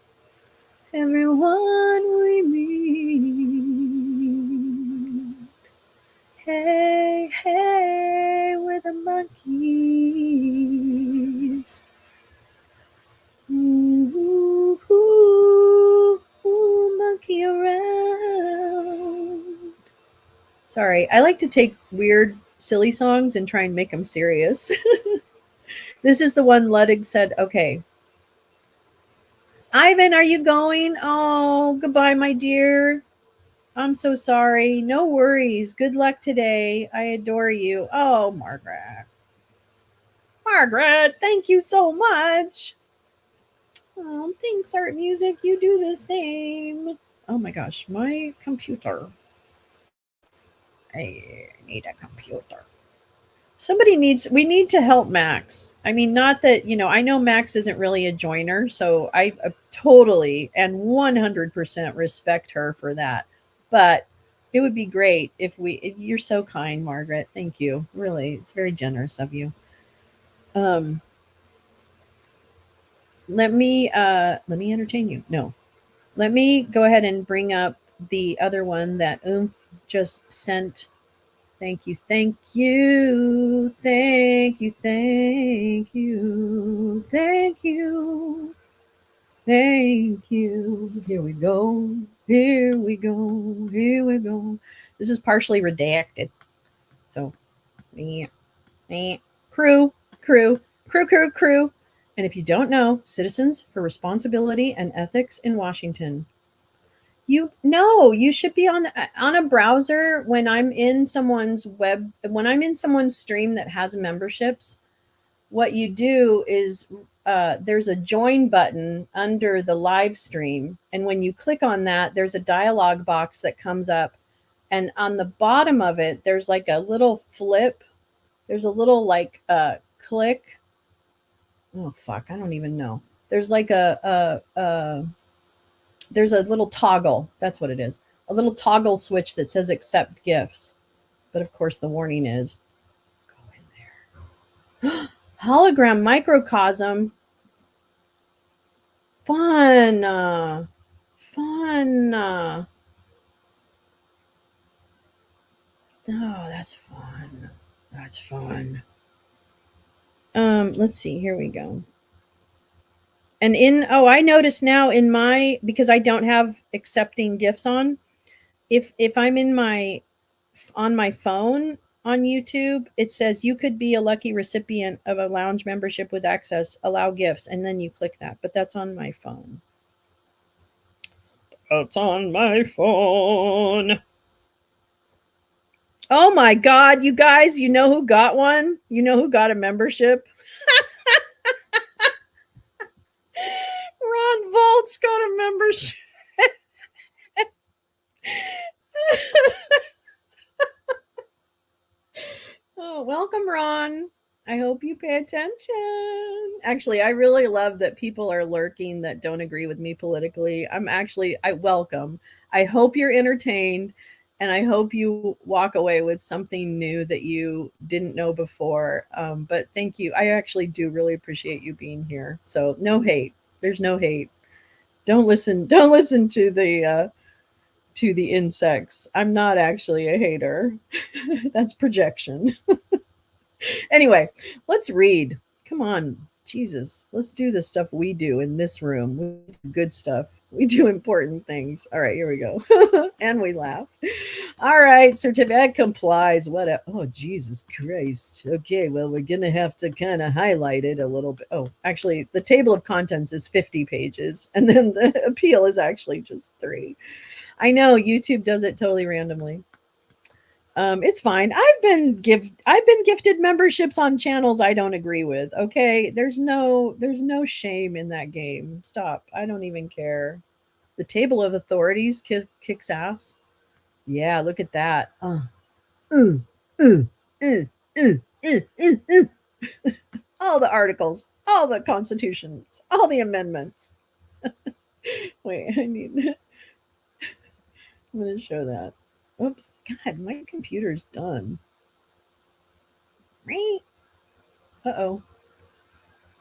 everyone we meet. Hey, hey, we're the monkeys. Ooh, ooh, ooh, monkey around. Sorry, I like to take weird, silly songs and try and make them serious. This is the one Ludwig said, okay. Ivan, are you going? Oh, goodbye, my dear. I'm so sorry. No worries. Good luck today. I adore you. Oh, Margaret. Margaret, thank you so much. Oh, thanks, Art Music. You do the same. Oh my gosh, my computer. I need a computer. We need to help Max. I mean, not that, I know Max isn't really a joiner, so I totally and 100% respect her for that. But it would be great if you're so kind, Margaret. Thank you. Really, it's very generous of you. Let me entertain you. No. Let me go ahead and bring up the other one that Oomph just sent. Thank you, thank you, thank you, thank you, thank you, thank you. Here we go, here we go, here we go. This is partially redacted. So, crew. And if you don't know, Citizens for Responsibility and Ethics in Washington. You should be on a browser when I'm in someone's stream that has memberships. What you do is there's a join button under the live stream. And when you click on that, there's a dialog box that comes up. And on the bottom of it, there's like a little flip. There's a little click. Oh, fuck. I don't even know. There's like there's a little toggle. That's what it is. A little toggle switch that says accept gifts. But of course, the warning is go in there. Hologram microcosm. Fun. Fun. Oh, that's fun. That's fun. Let's see. Here we go. And I notice now because I don't have accepting gifts on, if I'm on my phone on YouTube, it says you could be a lucky recipient of a lounge membership with access, allow gifts, and then you click that. But that's on my phone. That's on my phone. Oh my God, you guys, you know who got one? You know who got a membership? Ron Volt's got a membership. Oh, welcome, Ron. I hope you pay attention. Actually, I really love that people are lurking that don't agree with me politically. I welcome. I hope you're entertained, and I hope you walk away with something new that you didn't know before. But thank you. I actually do really appreciate you being here. So no hate. There's no hate. Don't listen to the insects. I'm not actually a hater. That's projection. Anyway, let's read. Come on, Jesus. Let's do the stuff we do in this room. We do good stuff. We do important things. All right, here we go. And we laugh. All right, certificate complies. Oh, Jesus Christ. Okay, well, we're going to have to kind of highlight it a little bit. Oh, actually, the table of contents is 50 pages, and then the appeal is actually just 3. I know YouTube does it totally randomly. It's fine. I've been gifted memberships on channels I don't agree with. Okay, there's no shame in that game. Stop. I don't even care. The table of authorities kicks ass. Yeah, look at that. All the articles, all the constitutions, all the amendments. Wait, I'm going to show that. Oops, God, my computer's done. Uh-oh.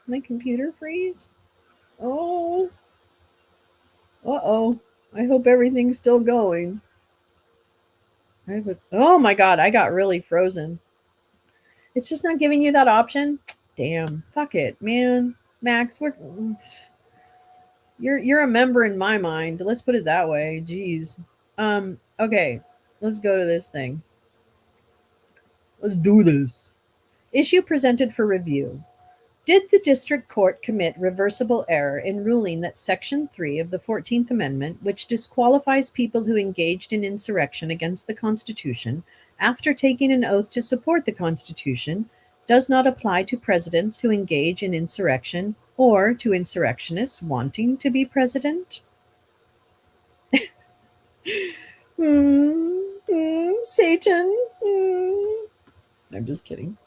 My computer freeze? Oh. Uh-oh. I hope everything's still going. Oh my God, I got really frozen. It's just not giving you that option? Damn. Fuck it, man. Max, you're a member in my mind. Let's put it that way. Jeez. Okay. Let's go to this thing. Let's do this. Issue presented for review. Did the district court commit reversible error in ruling that Section 3 of the 14th Amendment, which disqualifies people who engaged in insurrection against the Constitution after taking an oath to support the Constitution, does not apply to presidents who engage in insurrection or to insurrectionists wanting to be president? Satan. I'm just kidding.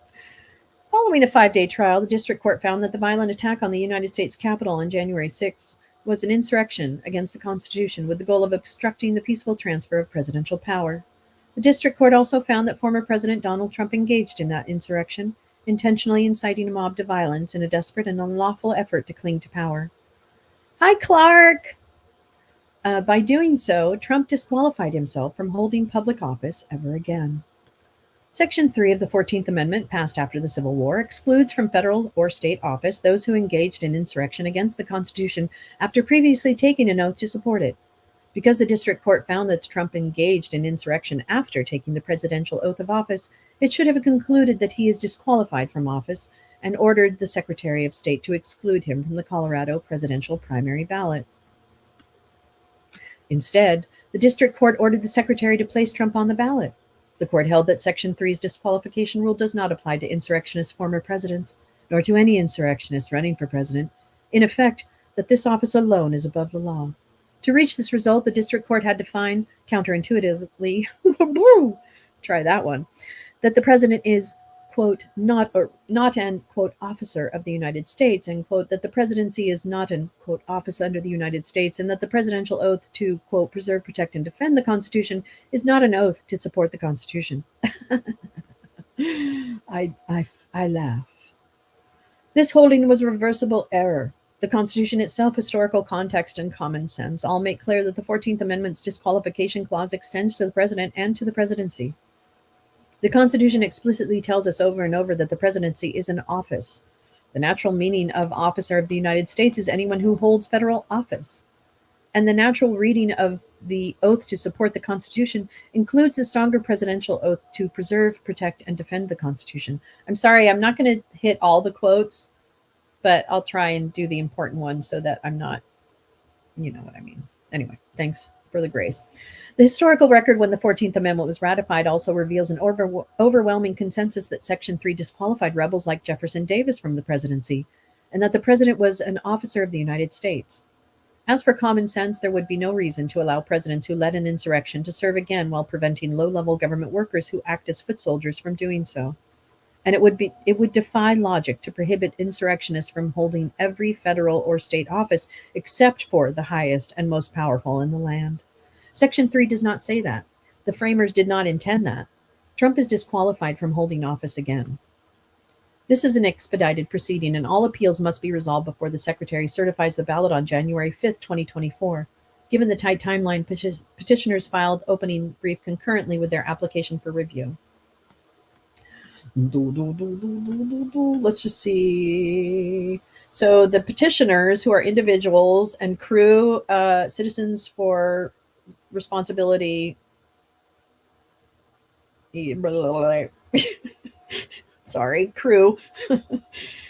Following a 5-day trial, the district court found that the violent attack on the United States Capitol on January 6 was an insurrection against the Constitution with the goal of obstructing the peaceful transfer of presidential power. The district court also found that former President Donald Trump engaged in that insurrection, intentionally inciting a mob to violence in a desperate and unlawful effort to cling to power. Hi, Clark! By doing so, Trump disqualified himself from holding public office ever again. Section 3 of the 14th Amendment, passed after the Civil War, excludes from federal or state office those who engaged in insurrection against the Constitution after previously taking an oath to support it. Because the district court found that Trump engaged in insurrection after taking the presidential oath of office, it should have concluded that he is disqualified from office and ordered the Secretary of State to exclude him from the Colorado presidential primary ballot. Instead, the district court ordered the Secretary to place Trump on the ballot. The court held that Section 3's disqualification rule does not apply to insurrectionist former presidents, nor to any insurrectionist running for president. In effect, that this office alone is above the law. To reach this result, the district court had to find, counterintuitively, try that one, that the president is, quote, not an, quote, officer of the United States, and, quote, that the presidency is not an, quote, office under the United States, and that the presidential oath to, quote, preserve, protect, and defend the Constitution is not an oath to support the Constitution. I laugh. This holding was a reversible error. The Constitution itself, historical context, and common sense all make clear that the 14th Amendment's disqualification clause extends to the president and to the presidency. The Constitution explicitly tells us over and over that the presidency is an office. The natural meaning of officer of the United States is anyone who holds federal office. And the natural reading of the oath to support the Constitution includes the stronger presidential oath to preserve, protect, and defend the Constitution. I'm sorry, I'm not going to hit all the quotes, but I'll try and do the important ones so that I'm not, you know what I mean. Anyway, thanks for the grace. The historical record when the 14th Amendment was ratified also reveals an overwhelming consensus that Section 3 disqualified rebels like Jefferson Davis from the presidency, and that the president was an officer of the United States. As for common sense, there would be no reason to allow presidents who led an insurrection to serve again while preventing low-level government workers who act as foot soldiers from doing so. And it would defy logic to prohibit insurrectionists from holding every federal or state office except for the highest and most powerful in the land. Section 3 does not say that. The framers did not intend that. Trump is disqualified from holding office again. This is an expedited proceeding, and all appeals must be resolved before the Secretary certifies the ballot on January 5th, 2024. Given the tight timeline, petitioners filed opening brief concurrently with their application for review. Let's just see. So the petitioners, who are individuals and crew, citizens for responsibility. Sorry, crew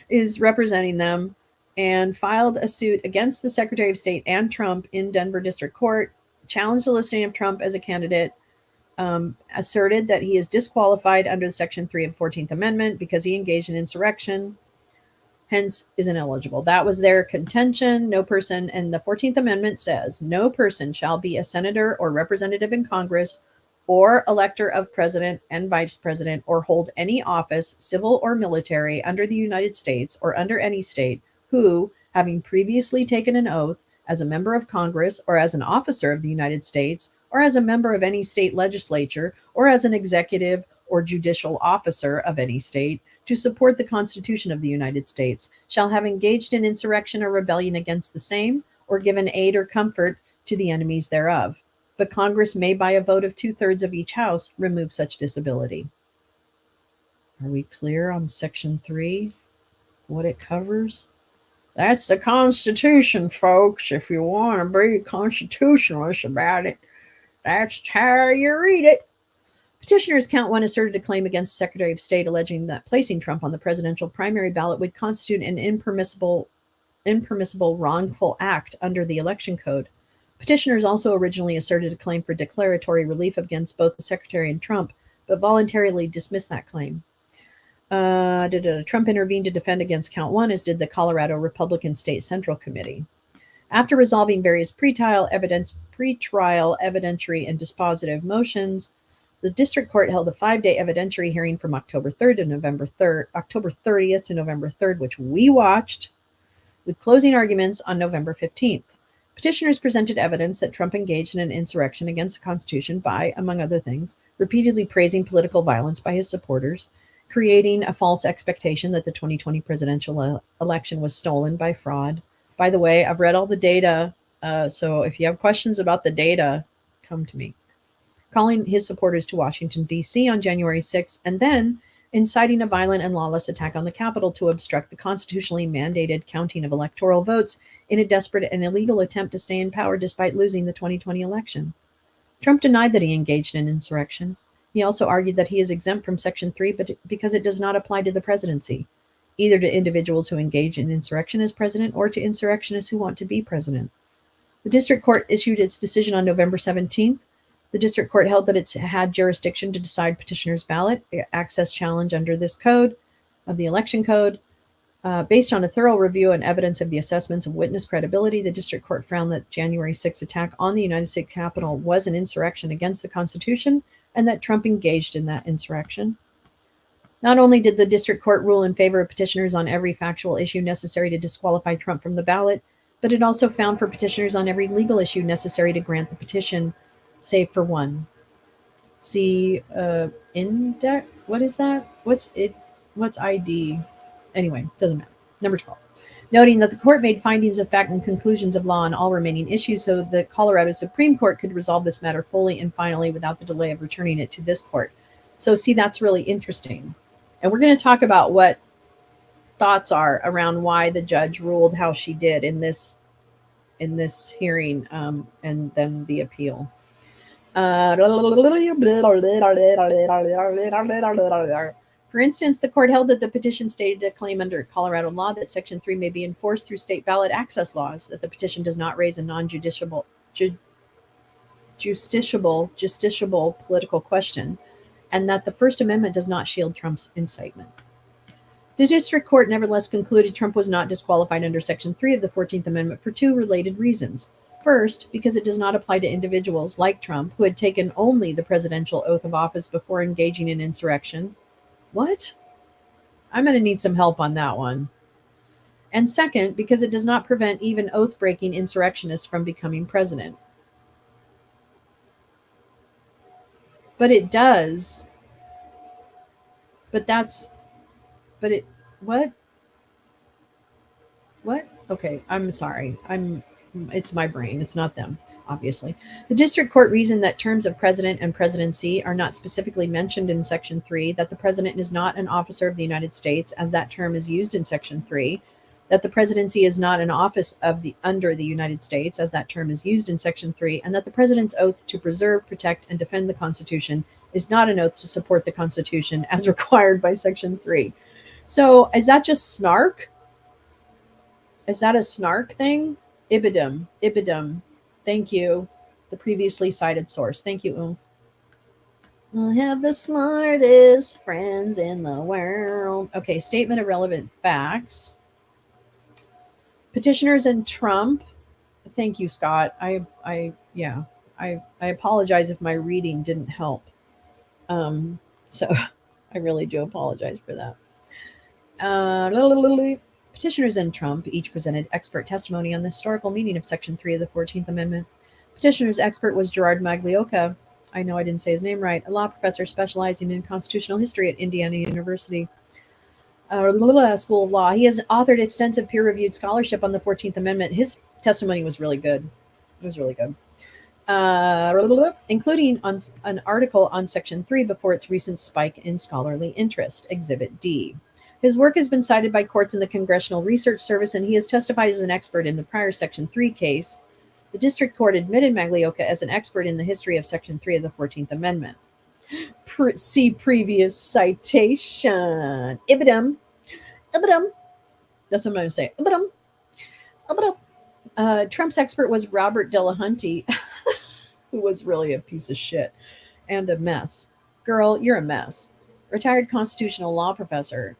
is representing them and filed a suit against the Secretary of State and Trump in Denver District Court, challenged the listing of Trump as a candidate, asserted that he is disqualified under Section 3 of the 14th Amendment because he engaged in insurrection, hence is ineligible. That was their contention. No person, and the 14th Amendment says, no person shall be a senator or representative in Congress or elector of president and vice president or hold any office, civil or military, under the United States or under any state who, having previously taken an oath as a member of Congress or as an officer of the United States or as a member of any state legislature or as an executive or judicial officer of any state, to support the Constitution of the United States, shall have engaged in insurrection or rebellion against the same, or given aid or comfort to the enemies thereof. But Congress may, by a vote of 2/3 of each house, remove such disability. Are we clear on Section 3? What it covers? That's the Constitution, folks. If you want to be constitutionalist about it, that's how you read it. Petitioners count 1 asserted a claim against the Secretary of State alleging that placing Trump on the presidential primary ballot would constitute an impermissible wrongful act under the Election Code. Petitioners also originally asserted a claim for declaratory relief against both the Secretary and Trump, but voluntarily dismissed that claim. Trump intervened to defend against count 1, as did the Colorado Republican State Central Committee. After resolving various pretrial, evidentiary, and dispositive motions, the district court held a 5-day evidentiary hearing from October 30th to November 3rd, which we watched, with closing arguments on November 15th. Petitioners presented evidence that Trump engaged in an insurrection against the Constitution by, among other things, repeatedly praising political violence by his supporters, creating a false expectation that the 2020 presidential election was stolen by fraud. By the way, I've read all the data, so if you have questions about the data, come to me. Calling his supporters to Washington, D.C. on January 6th, and then inciting a violent and lawless attack on the Capitol to obstruct the constitutionally mandated counting of electoral votes in a desperate and illegal attempt to stay in power despite losing the 2020 election. Trump denied that he engaged in insurrection. He also argued that he is exempt from Section 3 because it does not apply to the presidency, either to individuals who engage in insurrection as president or to insurrectionists who want to be president. The district court issued its decision on November 17th. The district court held that it had jurisdiction to decide petitioner's ballot access challenge under this code of the Election Code. Based on a thorough review and evidence of the assessments of witness credibility, the district court found that January 6th attack on the United States Capitol was an insurrection against the Constitution and that Trump engaged in that insurrection. Not only did the district court rule in favor of petitioners on every factual issue necessary to disqualify Trump from the ballot, but it also found for petitioners on every legal issue necessary to grant the petition, save for one. See, index. What is that? What's it? What's ID? Anyway, doesn't matter. Number 12. Noting that the court made findings of fact and conclusions of law on all remaining issues so the Colorado Supreme Court could resolve this matter fully and finally without the delay of returning it to this court. So see, that's really interesting. And we're going to talk about what thoughts are around why the judge ruled how she did in this hearing, and then the appeal. For instance, the court held that the petition stated a claim under Colorado law that Section 3 may be enforced through state ballot access laws, that the petition does not raise a non-justiciable political question, and that the First Amendment does not shield Trump's incitement. The district court nevertheless concluded Trump was not disqualified under Section 3 of the 14th Amendment for 2 related reasons. First, because it does not apply to individuals like Trump who had taken only the presidential oath of office before engaging in insurrection. What? I'm going to need some help on that one. And second, because it does not prevent even oath-breaking insurrectionists from becoming president. But it does. What? Okay, I'm sorry. It's my brain. It's not them, obviously. The district court reasoned that terms of president and presidency are not specifically mentioned in Section 3, that the president is not an officer of the United States, as that term is used in Section 3, that the presidency is not an office of the under the United States, as that term is used in Section 3, and that the president's oath to preserve, protect, and defend the Constitution is not an oath to support the Constitution as required by Section 3. So is that just snark? Is that a snark thing? Ibidum. Thank you. The previously cited source. Thank you, Oomph. We'll have the smartest friends in the world. Okay, statement of relevant facts. Petitioners and Trump. Thank you, Scott. I apologize if my reading didn't help. So I really do apologize for that. Petitioners and Trump each presented expert testimony on the historical meaning of Section 3 of the 14th Amendment. Petitioner's expert was Gerard Maglioka. I know I didn't say his name right. A law professor specializing in constitutional history at Indiana University School of Law. He has authored extensive peer-reviewed scholarship on the 14th Amendment. His testimony was really good. It was really good. Including on an article on Section 3 before its recent spike in scholarly interest, Exhibit D. His work has been cited by courts in the Congressional Research Service, and he has testified as an expert in the prior Section 3 case. The district court admitted Maglioka as an expert in the history of Section 3 of the 14th Amendment. See previous citation. Ibidum. That's what I'm going to say. Ibidum. Trump's expert was Robert Delahunty, who was really a piece of shit and a mess. Girl, you're a mess. Retired constitutional law professor.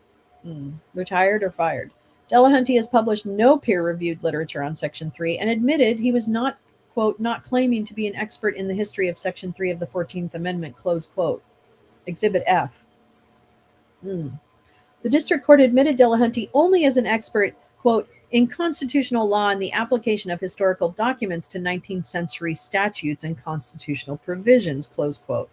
Retired or fired? Delahunty has published no peer-reviewed literature on Section 3 and admitted he was not, quote, not claiming to be an expert in the history of Section 3 of the 14th Amendment, close quote. Exhibit F. The district court admitted Delahunty only as an expert, quote, in constitutional law and the application of historical documents to 19th century statutes and constitutional provisions, close quote.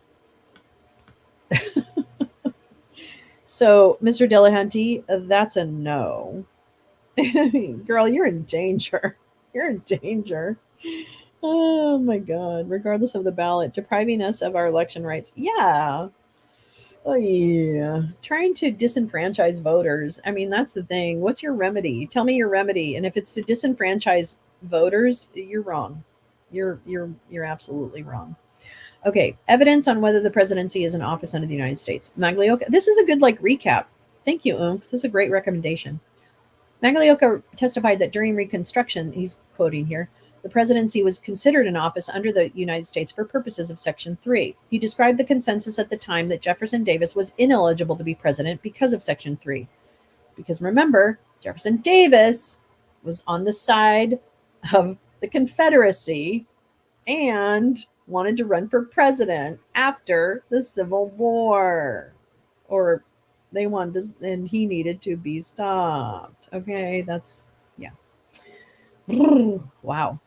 So, Mr. Delahunty, that's a no. Girl, you're in danger. You're in danger. Oh my God. Regardless of the ballot, depriving us of our election rights. Yeah. Oh, yeah. Trying to disenfranchise voters. I mean, that's the thing. What's your remedy? Tell me your remedy. And if it's to disenfranchise voters, you're wrong. You're absolutely wrong. Okay. Evidence on whether the presidency is an office under the United States. Maglioka. This is a good recap. Thank you, Oomph. This is a great recommendation. Maglioka testified that during Reconstruction, he's quoting here, the presidency was considered an office under the United States for purposes of Section 3. He described the consensus at the time that Jefferson Davis was ineligible to be president because of Section 3. Because remember, Jefferson Davis was on the side of the Confederacy and wanted to run for president after the Civil War. Or they wanted to, and he needed to be stopped. Okay, that's, yeah. Wow.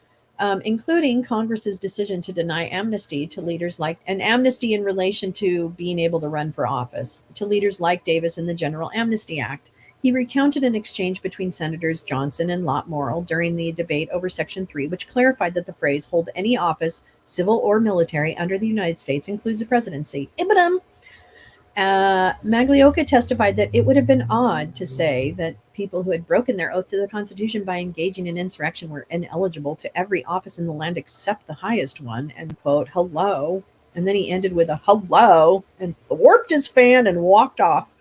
Including Congress's decision to deny amnesty to leaders like, an amnesty in relation to being able to run for office, to leaders like Davis in the General Amnesty Act. He recounted an exchange between Senators Johnson and Lott Morrill during the debate over Section 3, which clarified that the phrase hold any office, civil or military, under the United States includes the presidency. Ibidum. Maglioka testified that it would have been odd to say that people who had broken their oath to the Constitution by engaging in insurrection were ineligible to every office in the land except the highest one, end quote. Hello. And then he ended with a hello and warped his fan and walked off.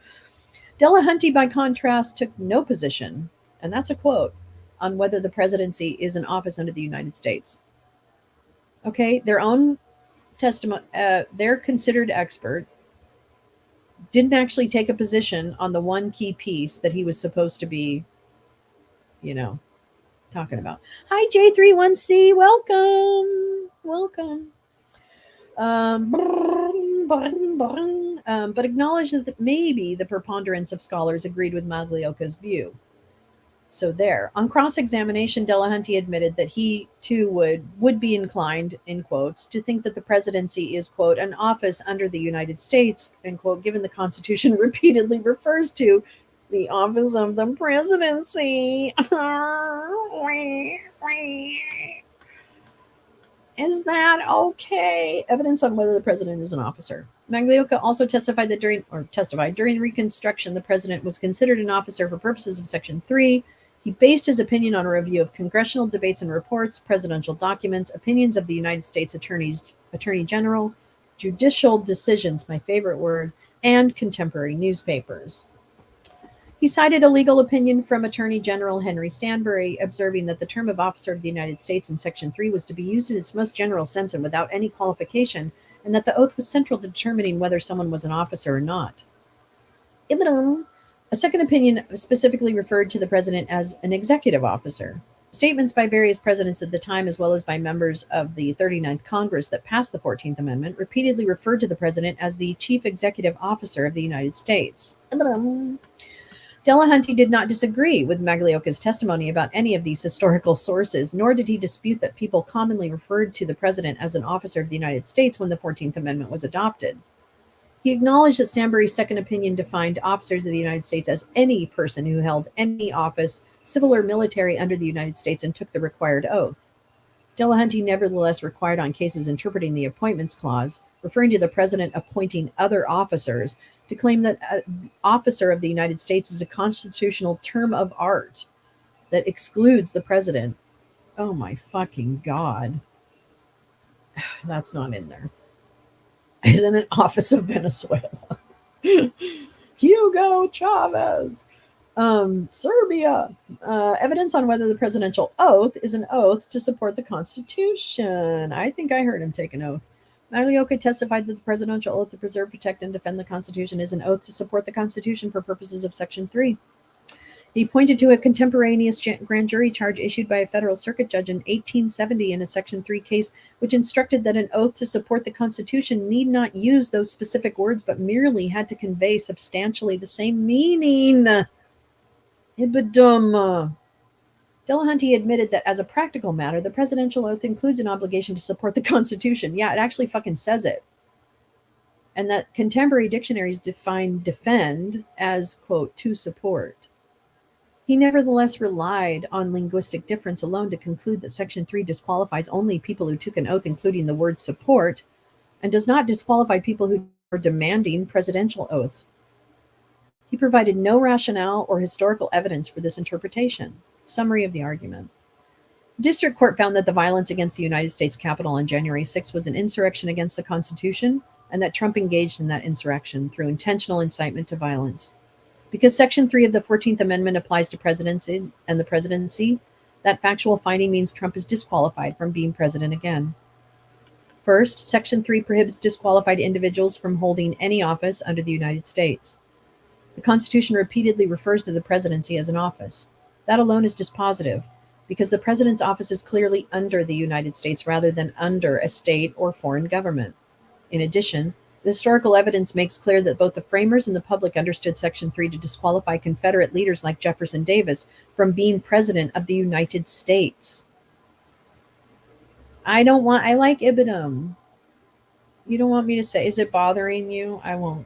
Delahunty, by contrast, took no position, and that's a quote, on whether the presidency is an office under the United States. Okay, their own testimony, their considered expert, didn't actually take a position on the one key piece that he was supposed to be, talking about. Hi, J31C. Welcome. But acknowledged that maybe the preponderance of scholars agreed with Maglioka's view. So there. On cross-examination, Delahunty admitted that he, too, would be inclined, in quotes, to think that the presidency is, quote, an office under the United States, end quote, given the Constitution repeatedly refers to the office of the presidency. Is that okay? Evidence on whether the president is an officer. Maglioka also testified during Reconstruction, the president was considered an officer for purposes of Section 3. He based his opinion on a review of congressional debates and reports, presidential documents, opinions of the United States Attorney General, judicial decisions, my favorite word, and contemporary newspapers. He cited a legal opinion from Attorney General Henry Stanbury, observing that the term of officer of the United States in Section 3 was to be used in its most general sense and without any qualification, and that the oath was central to determining whether someone was an officer or not. A second opinion specifically referred to the president as an executive officer. Statements by various presidents at the time, as well as by members of the 39th Congress that passed the 14th Amendment, repeatedly referred to the president as the chief executive officer of the United States. Delahunty did not disagree with Maglioka's testimony about any of these historical sources, nor did he dispute that people commonly referred to the president as an officer of the United States when the 14th Amendment was adopted. He acknowledged that Stanbury's second opinion defined officers of the United States as any person who held any office, civil or military, under the United States and took the required oath. Delahunty nevertheless required on cases interpreting the Appointments Clause, referring to the president appointing other officers, to claim that officer of the United States is a constitutional term of art that excludes the president. Oh my fucking God. That's not in there. He's in an office of Venezuela. Hugo Chavez. Serbia. Evidence on whether the presidential oath is an oath to support the Constitution. I think I heard him take an oath. Maglioka testified that the presidential oath to preserve, protect, and defend the Constitution is an oath to support the Constitution for purposes of Section 3. He pointed to a contemporaneous grand jury charge issued by a federal circuit judge in 1870 in a Section 3 case, which instructed that an oath to support the Constitution need not use those specific words, but merely had to convey substantially the same meaning. Ibidum. Delahunty admitted that as a practical matter, the presidential oath includes an obligation to support the Constitution. Yeah, it actually fucking says it. And that contemporary dictionaries define defend as, quote, to support. He nevertheless relied on linguistic difference alone to conclude that Section 3 disqualifies only people who took an oath including the word support, and does not disqualify people who are demanding presidential oath. He provided no rationale or historical evidence for this interpretation. Summary of the argument. The district court found that the violence against the United States Capitol on January 6 was an insurrection against the Constitution, and that Trump engaged in that insurrection through intentional incitement to violence. Because Section 3 of the 14th Amendment applies to presidency and the presidency, that factual finding means Trump is disqualified from being president again. First, Section 3 prohibits disqualified individuals from holding any office under the United States. The Constitution repeatedly refers to the presidency as an office. That alone is dispositive, because the president's office is clearly under the United States rather than under a state or foreign government. In addition, the historical evidence makes clear that both the framers and the public understood Section 3 to disqualify Confederate leaders like Jefferson Davis from being president of the United States. I like Ibidum. You don't want me to say, is it bothering you? I don't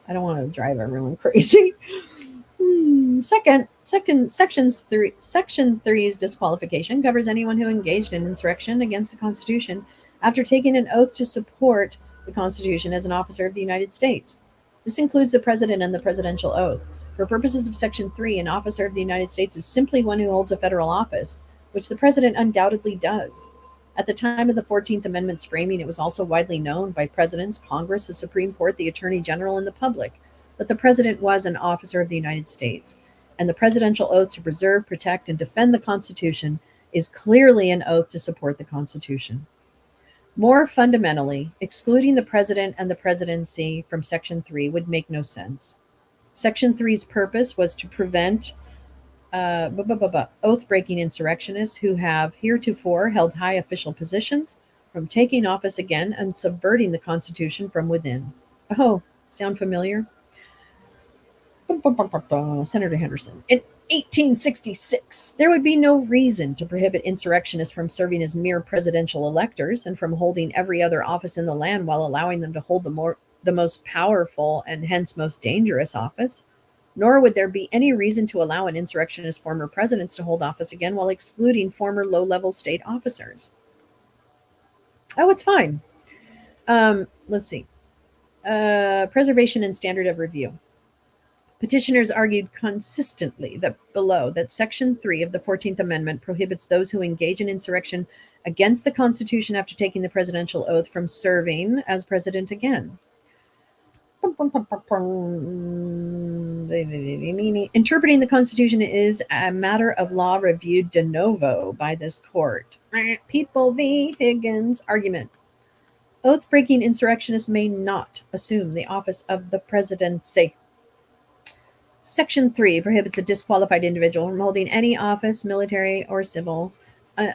want to drive everyone crazy. Section 3's disqualification covers anyone who engaged in insurrection against the Constitution after taking an oath to support the Constitution as an officer of the United States. This includes the president and the presidential oath. For purposes of Section 3, an officer of the United States is simply one who holds a federal office, which the president undoubtedly does. At the time of the 14th Amendment's framing, it was also widely known by presidents, Congress, the Supreme Court, the Attorney General, and the public that the president was an officer of the United States, and the presidential oath to preserve, protect, and defend the Constitution is clearly an oath to support the Constitution. More fundamentally, excluding the president and the presidency from Section 3 would make no sense. Section 3's purpose was to prevent oath-breaking insurrectionists who have heretofore held high official positions from taking office again and subverting the Constitution from within. Oh, sound familiar? Senator Henderson. In 1866, there would be no reason to prohibit insurrectionists from serving as mere presidential electors and from holding every other office in the land while allowing them to hold the most powerful and hence most dangerous office. nor would there be any reason to allow an insurrectionist former presidents to hold office again while excluding former low-level state officers. Oh, it's fine. Let's see. Preservation and standard of review. Petitioners argued consistently that Section 3 of the 14th Amendment prohibits those who engage in insurrection against the Constitution after taking the presidential oath from serving as president again. Interpreting the Constitution is a matter of law reviewed de novo by this court. People v. Higgins argument. Oath-breaking insurrectionists may not assume the office of the presidency. Section 3 prohibits a disqualified individual from holding any office, military or civil,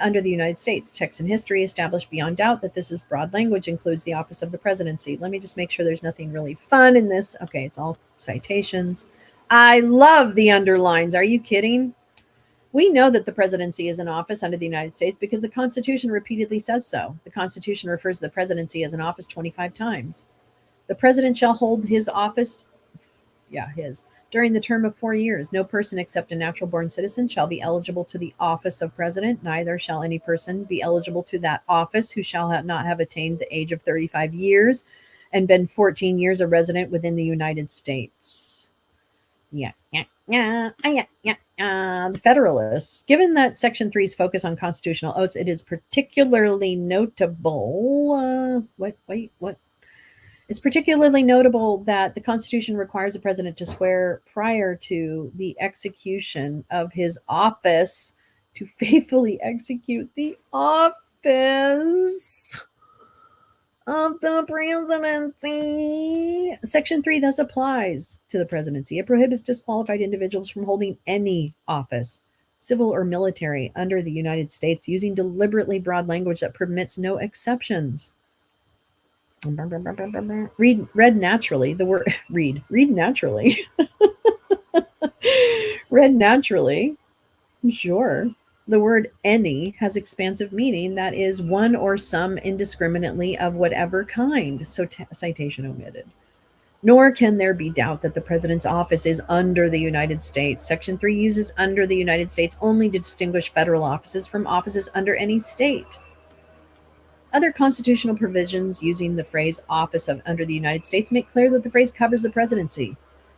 under the United States. Text and history establish beyond doubt that this is broad language, includes the office of the presidency. Let me just make sure there's nothing really fun in this. Okay, it's all citations. I love the underlines. Are you kidding? We know that the presidency is an office under the United States because the Constitution repeatedly says so. The Constitution refers to the presidency as an office 25 times. The president shall hold his office, during the term of 4 years. No person except a natural-born citizen shall be eligible to the office of president. Neither shall any person be eligible to that office who shall not have attained the age of 35 years and been 14 years a resident within the United States. The Federalists. Given that Section 3's focus on constitutional oaths, it is particularly notable. It's particularly notable that the Constitution requires a president to swear prior to the execution of his office to faithfully execute the office of the presidency. Section 3 thus applies to the presidency. It prohibits disqualified individuals from holding any office, civil or military, under the United States, using deliberately broad language that permits no exceptions. Read naturally. The word read naturally. Read naturally. Sure. The word any has expansive meaning, that is, one or some indiscriminately of whatever kind. So citation omitted. Nor can there be doubt that the president's office is under the United States. Section 3 uses under the United States only to distinguish federal offices from offices under any state. Other constitutional provisions using the phrase office of under the United States make clear that the phrase covers the presidency.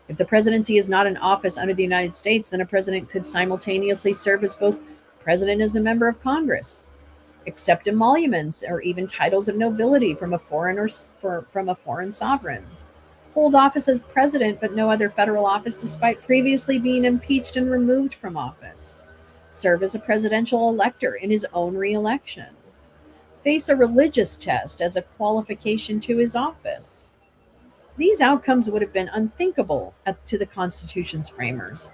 If the presidency is not an office under the United States, then a president could simultaneously serve as both president and as a member of Congress, accept emoluments or even titles of nobility from a foreign sovereign, hold office as president but no other federal office despite previously being impeached and removed from office, serve as a presidential elector in his own re-election, face a religious test as a qualification to his office. These outcomes would have been unthinkable to the Constitution's framers.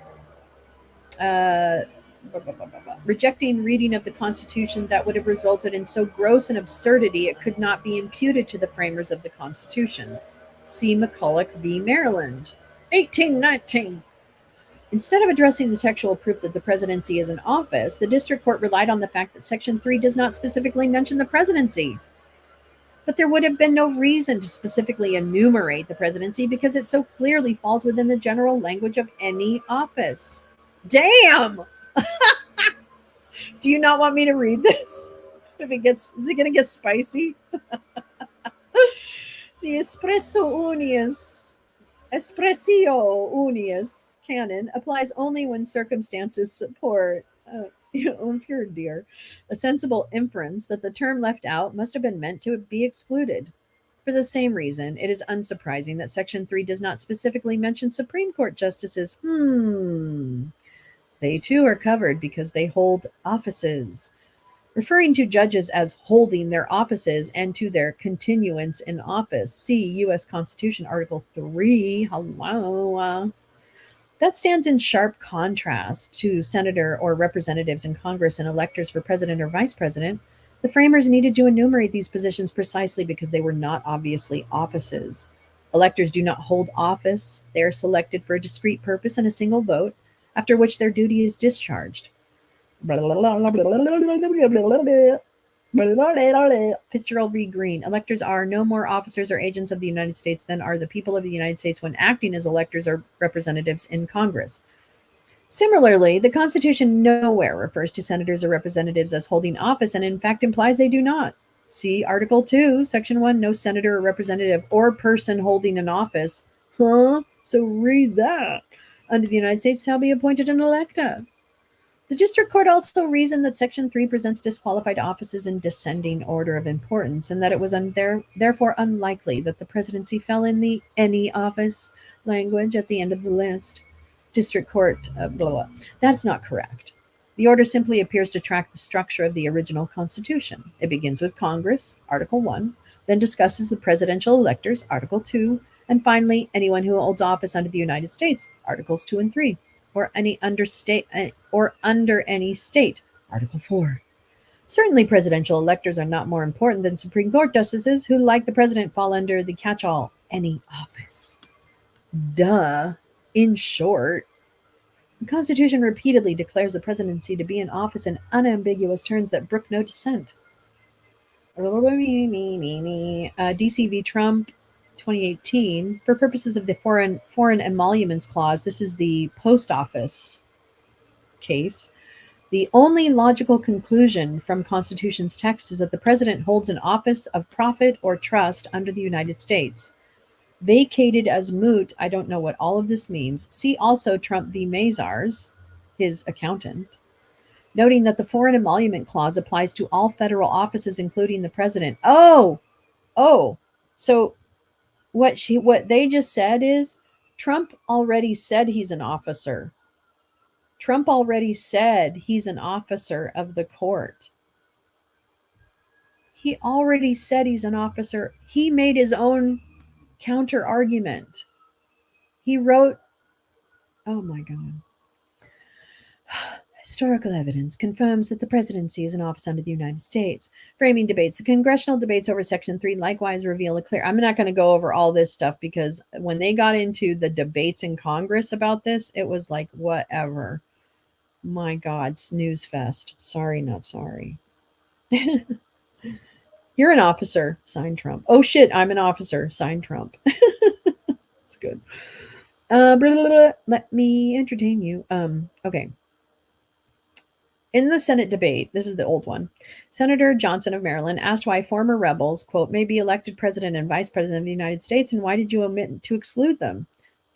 Rejecting reading of the Constitution that would have resulted in so gross an absurdity it could not be imputed to the framers of the Constitution. See McCulloch v. Maryland, 1819. Instead of addressing the textual proof that the presidency is an office, the district court relied on the fact that Section 3 does not specifically mention the presidency. But there would have been no reason to specifically enumerate the presidency because it so clearly falls within the general language of any office. Damn! Do you not want me to read this? Is it going to get spicy? The Expressio unius canon applies only when circumstances support, dear, a sensible inference that the term left out must have been meant to be excluded. For the same reason, it is unsurprising that Section 3 does not specifically mention Supreme Court justices. They too are covered because they hold offices. Referring to judges as holding their offices and to their continuance in office. See U.S. Constitution, Article 3. Hello. That stands in sharp contrast to senator or representatives in Congress and electors for president or vice president. The framers needed to enumerate these positions precisely because they were not obviously offices. Electors do not hold office. They are selected for a discrete purpose and a single vote, after which their duty is discharged. Fitzgerald V. Green. Electors are no more officers or agents of the United States than are the people of the United States when acting as electors or representatives in Congress. Similarly, the Constitution nowhere refers to senators or representatives as holding office and in fact implies they do not. See Article 2, Section 1, no senator or representative or person holding an office. So read that. Under the United States shall be appointed and elected. The district court also reasoned that Section 3 presents disqualified offices in descending order of importance and that it was therefore unlikely that the presidency fell in the any office language at the end of the list. District court, blah, blah. That's not correct. The order simply appears to track the structure of the original Constitution. It begins with Congress, Article 1, then discusses the presidential electors, Article 2, and finally anyone who holds office under the United States, Articles 2 and 3. Or under any state, Article 4. Certainly, presidential electors are not more important than Supreme Court justices who, like the president, fall under the catch-all any office. Duh. In short, the Constitution repeatedly declares the presidency to be in office in unambiguous terms that brook no dissent. DC v. Trump, 2018, for purposes of the foreign emoluments clause, this is the post office case. The only logical conclusion from Constitution's text is that the president holds an office of profit or trust under the United States. Vacated as moot, I don't know what all of this means. See also Trump v. Mazars, his accountant, noting that the foreign emolument clause applies to all federal offices, including the president. So what they just said is Trump already said he's an officer. Trump already said he's an officer of the court. He already said he's an officer. He made his own counter argument. He wrote, oh my God. Historical evidence confirms that the presidency is an office under the United States. Framing debates. The congressional debates over Section 3 likewise reveal a clear... I'm not going to go over all this stuff because when they got into the debates in Congress about this, it was like, whatever. My God, snooze fest. Sorry, not sorry. You're an officer, sign Trump. Oh shit, I'm an officer, sign Trump. That's good. Let me entertain you. Okay. In the Senate debate, this is the old one, Senator Johnson of Maryland asked why former rebels, quote, may be elected president and vice president of the United States, and why did you omit to exclude them?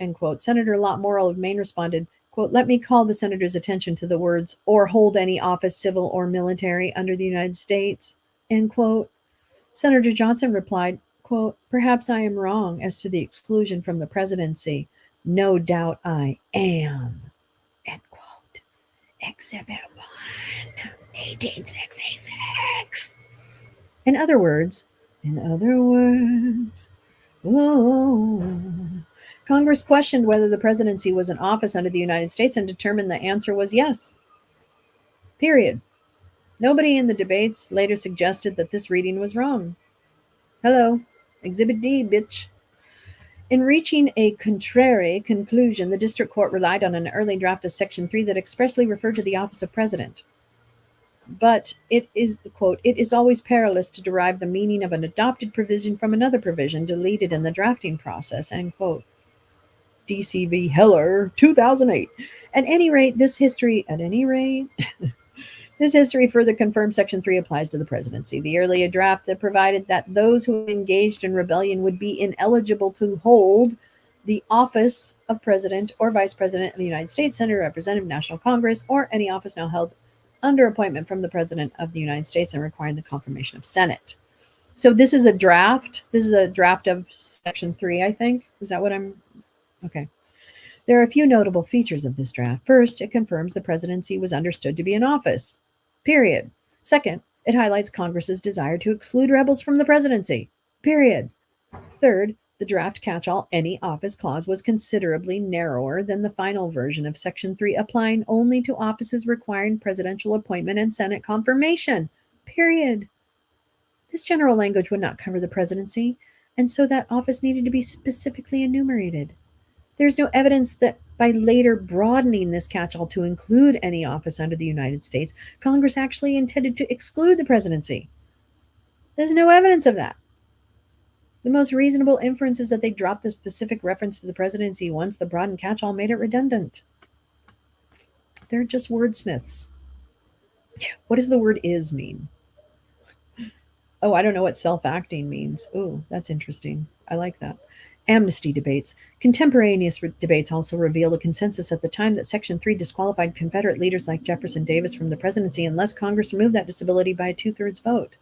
End quote. Senator Lot Morrill of Maine responded, quote, let me call the senator's attention to the words, or hold any office, civil or military, under the United States, end quote. Senator Johnson replied, quote, perhaps I am wrong as to the exclusion from the presidency. No doubt I am, end quote. Exhibit 1, 1866. In other words, Congress questioned whether the presidency was an office under the United States and determined the answer was yes. Period. Nobody in the debates later suggested that this reading was wrong. Hello, Exhibit D, bitch. In reaching a contrary conclusion, the district court relied on an early draft of Section 3 that expressly referred to the office of president. But it is, quote, it is always perilous to derive the meaning of an adopted provision from another provision deleted in the drafting process, end quote. DC v. Heller, 2008. At any rate, this history further confirms Section 3 applies to the presidency. The earlier draft that provided that those who engaged in rebellion would be ineligible to hold the office of president or vice president of the United States, senator, representative, national Congress, or any office now held under appointment from the president of the United States and requiring the confirmation of Senate. So this is a draft. This is a draft of Section 3, I think. Is that what I'm... Okay. There are a few notable features of this draft. First, it confirms the presidency was understood to be an office. Period. Second, it highlights Congress's desire to exclude rebels from the presidency. Period. Third, the draft catch-all any office clause was considerably narrower than the final version of Section 3, applying only to offices requiring presidential appointment and Senate confirmation. Period. This general language would not cover the presidency, and so that office needed to be specifically enumerated. There's no evidence that by later broadening this catch-all to include any office under the United States, Congress actually intended to exclude the presidency. There's no evidence of that. The most reasonable inference is that they dropped the specific reference to the presidency once the broad and catch-all made it redundant. They're just wordsmiths. What does the word "is" mean? Oh, I don't know what self-acting means. Oh, that's interesting. I like that. Amnesty debates. Contemporaneous debates also reveal a consensus at the time that Section 3 disqualified Confederate leaders like Jefferson Davis from the presidency unless Congress removed that disability by a 2/3 vote.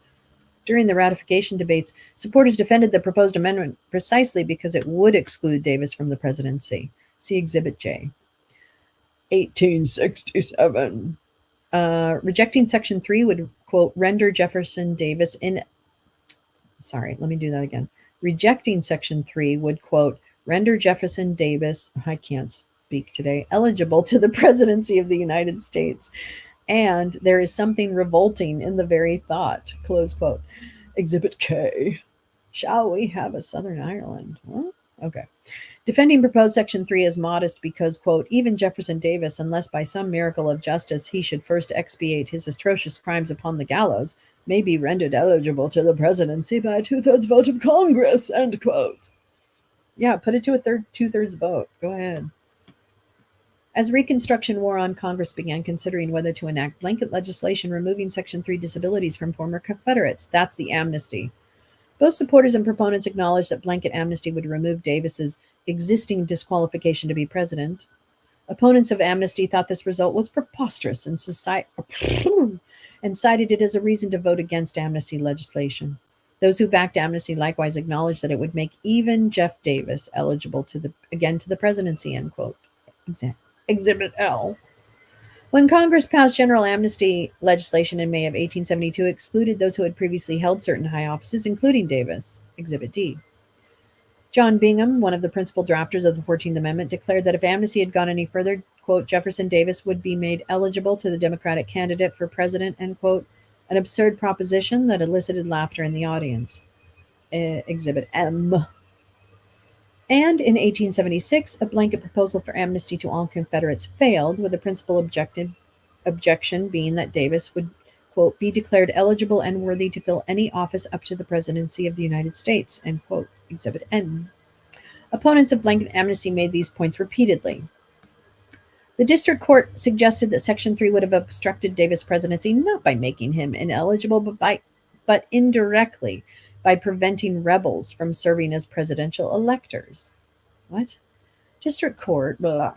During the ratification debates, supporters defended the proposed amendment precisely because it would exclude Davis from the presidency. See Exhibit J. 1867. Rejecting Section 3 would, quote, render Jefferson Davis Rejecting Section 3 would, quote, render Jefferson Davis, I can't speak today, eligible to the presidency of the United States. And there is something revolting in the very thought, close quote. Exhibit K. Shall we have a Southern Ireland? Huh? Okay. Defending proposed Section 3 is modest because, quote, even Jefferson Davis, unless by some miracle of justice he should first expiate his atrocious crimes upon the gallows, may be rendered eligible to the presidency by a 2/3 vote of Congress, end quote. Yeah, put it to a 2/3 vote. Go ahead. As Reconstruction wore on, Congress began considering whether to enact blanket legislation removing Section 3 disabilities from former Confederates. That's the amnesty. Both supporters and proponents acknowledged that blanket amnesty would remove Davis's existing disqualification to be president. Opponents of amnesty thought this result was preposterous and cited it as a reason to vote against amnesty legislation. Those who backed amnesty likewise acknowledged that it would make even Jeff Davis eligible to the presidency, end quote. Exhibit L. When Congress passed general amnesty legislation in May of 1872, it excluded those who had previously held certain high offices, including Davis. Exhibit D. John Bingham, one of the principal drafters of the 14th Amendment, declared that if amnesty had gone any further, quote, Jefferson Davis would be made eligible to the Democratic candidate for president, end quote, an absurd proposition that elicited laughter in the audience. Exhibit M. And in 1876, a blanket proposal for amnesty to all Confederates failed, with the principal objection being that Davis would, quote, be declared eligible and worthy to fill any office up to the presidency of the United States, end quote. Exhibit N. Opponents of blanket amnesty made these points repeatedly. The district court suggested that Section 3 would have obstructed Davis' presidency not by making him ineligible, but indirectly by preventing rebels from serving as presidential electors. What? District court, blah.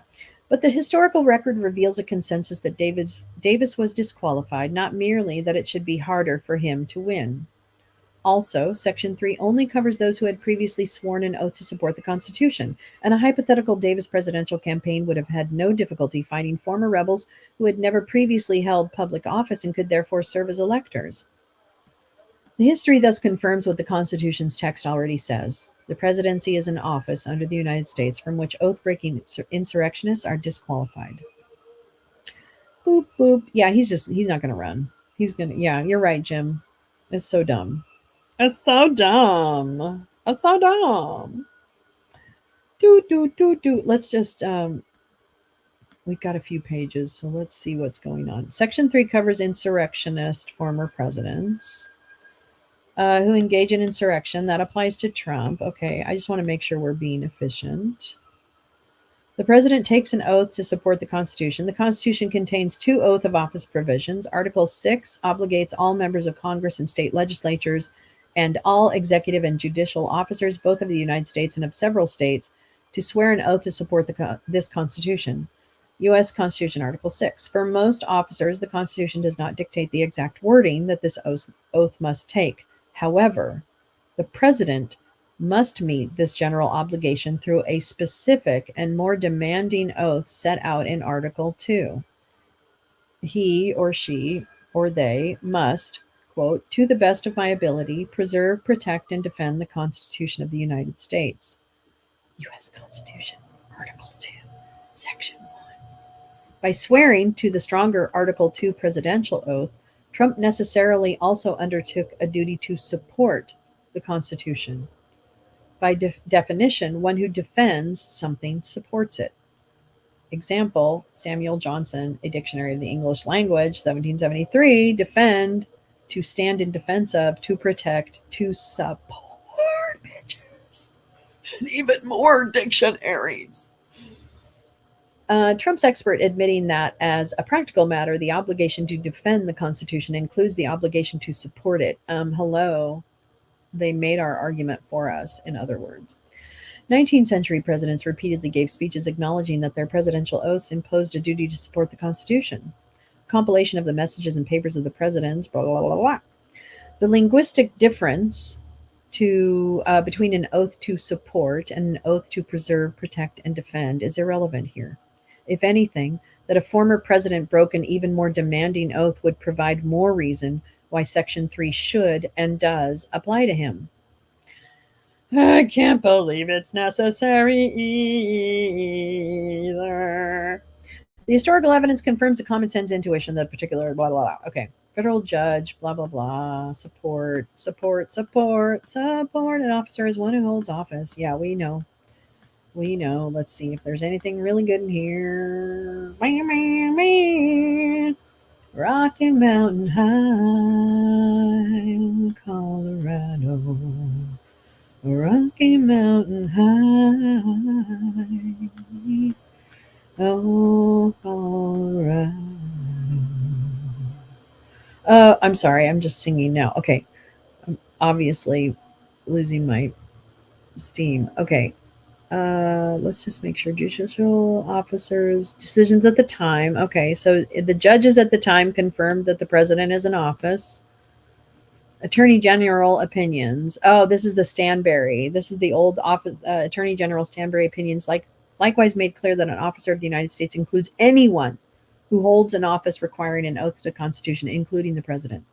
But the historical record reveals a consensus that Davis was disqualified, not merely that it should be harder for him to win. Also, Section 3 only covers those who had previously sworn an oath to support the Constitution, and a hypothetical Davis presidential campaign would have had no difficulty finding former rebels who had never previously held public office and could therefore serve as electors. The history thus confirms what the Constitution's text already says. The presidency is an office under the United States from which oath-breaking insurrectionists are disqualified. Boop, boop. Yeah, he's not going to run. Yeah, you're right, Jim. It's so dumb. It's so dumb. It's so dumb. Let's just, we've got a few pages, so let's see what's going on. Section 3 covers insurrectionist former presidents who engage in insurrection. That applies to Trump. Okay, I just want to make sure we're being efficient. The president takes an oath to support the Constitution. The Constitution contains 2 oath of office provisions. Article 6 obligates all members of Congress and state legislatures and all executive and judicial officers, both of the United States and of several states, to swear an oath to support this Constitution. U.S. Constitution, Article 6. For most officers, the Constitution does not dictate the exact wording that this oath must take. However, the president must meet this general obligation through a specific and more demanding oath set out in Article 2. He or she or they must, quote, to the best of my ability, preserve, protect, and defend the Constitution of the United States. U.S. Constitution, Article 2, Section 1. By swearing to the stronger Article 2 presidential oath, Trump necessarily also undertook a duty to support the Constitution. By definition, one who defends something supports it. Example, Samuel Johnson, A Dictionary of the English Language, 1773, defend to stand in defense of, to protect, to support, bitches. And even more dictionaries. Trump's expert admitting that as a practical matter, the obligation to defend the Constitution includes the obligation to support it. Hello. They made our argument for us, in other words. 19th century presidents repeatedly gave speeches acknowledging that their presidential oaths imposed a duty to support the Constitution. Compilation of the messages and papers of the presidents, blah, blah, blah, blah. The linguistic difference between an oath to support and an oath to preserve, protect, and defend is irrelevant here. If anything, that a former president broke an even more demanding oath would provide more reason why Section 3 should and does apply to him. I can't believe it's necessary either. The historical evidence confirms the common sense intuition that particular blah, blah, blah. Okay. Federal judge, blah, blah, blah. Support. An officer is one who holds office. Yeah, we know. Let's see if there's anything really good in here. Rocky Mountain High, Colorado. Rocky Mountain High. Oh, Colorado. I'm sorry. I'm just singing now. Okay. I'm obviously losing my steam. Okay. Let's just make sure judicial officers' decisions at the time. Okay. So the judges at the time confirmed that the president is in office. Attorney General opinions. Oh, this is the Stanberry. This is the old office Attorney General Stanberry opinions. Likewise made clear that an officer of the United States includes anyone who holds an office requiring an oath to the Constitution, including the president.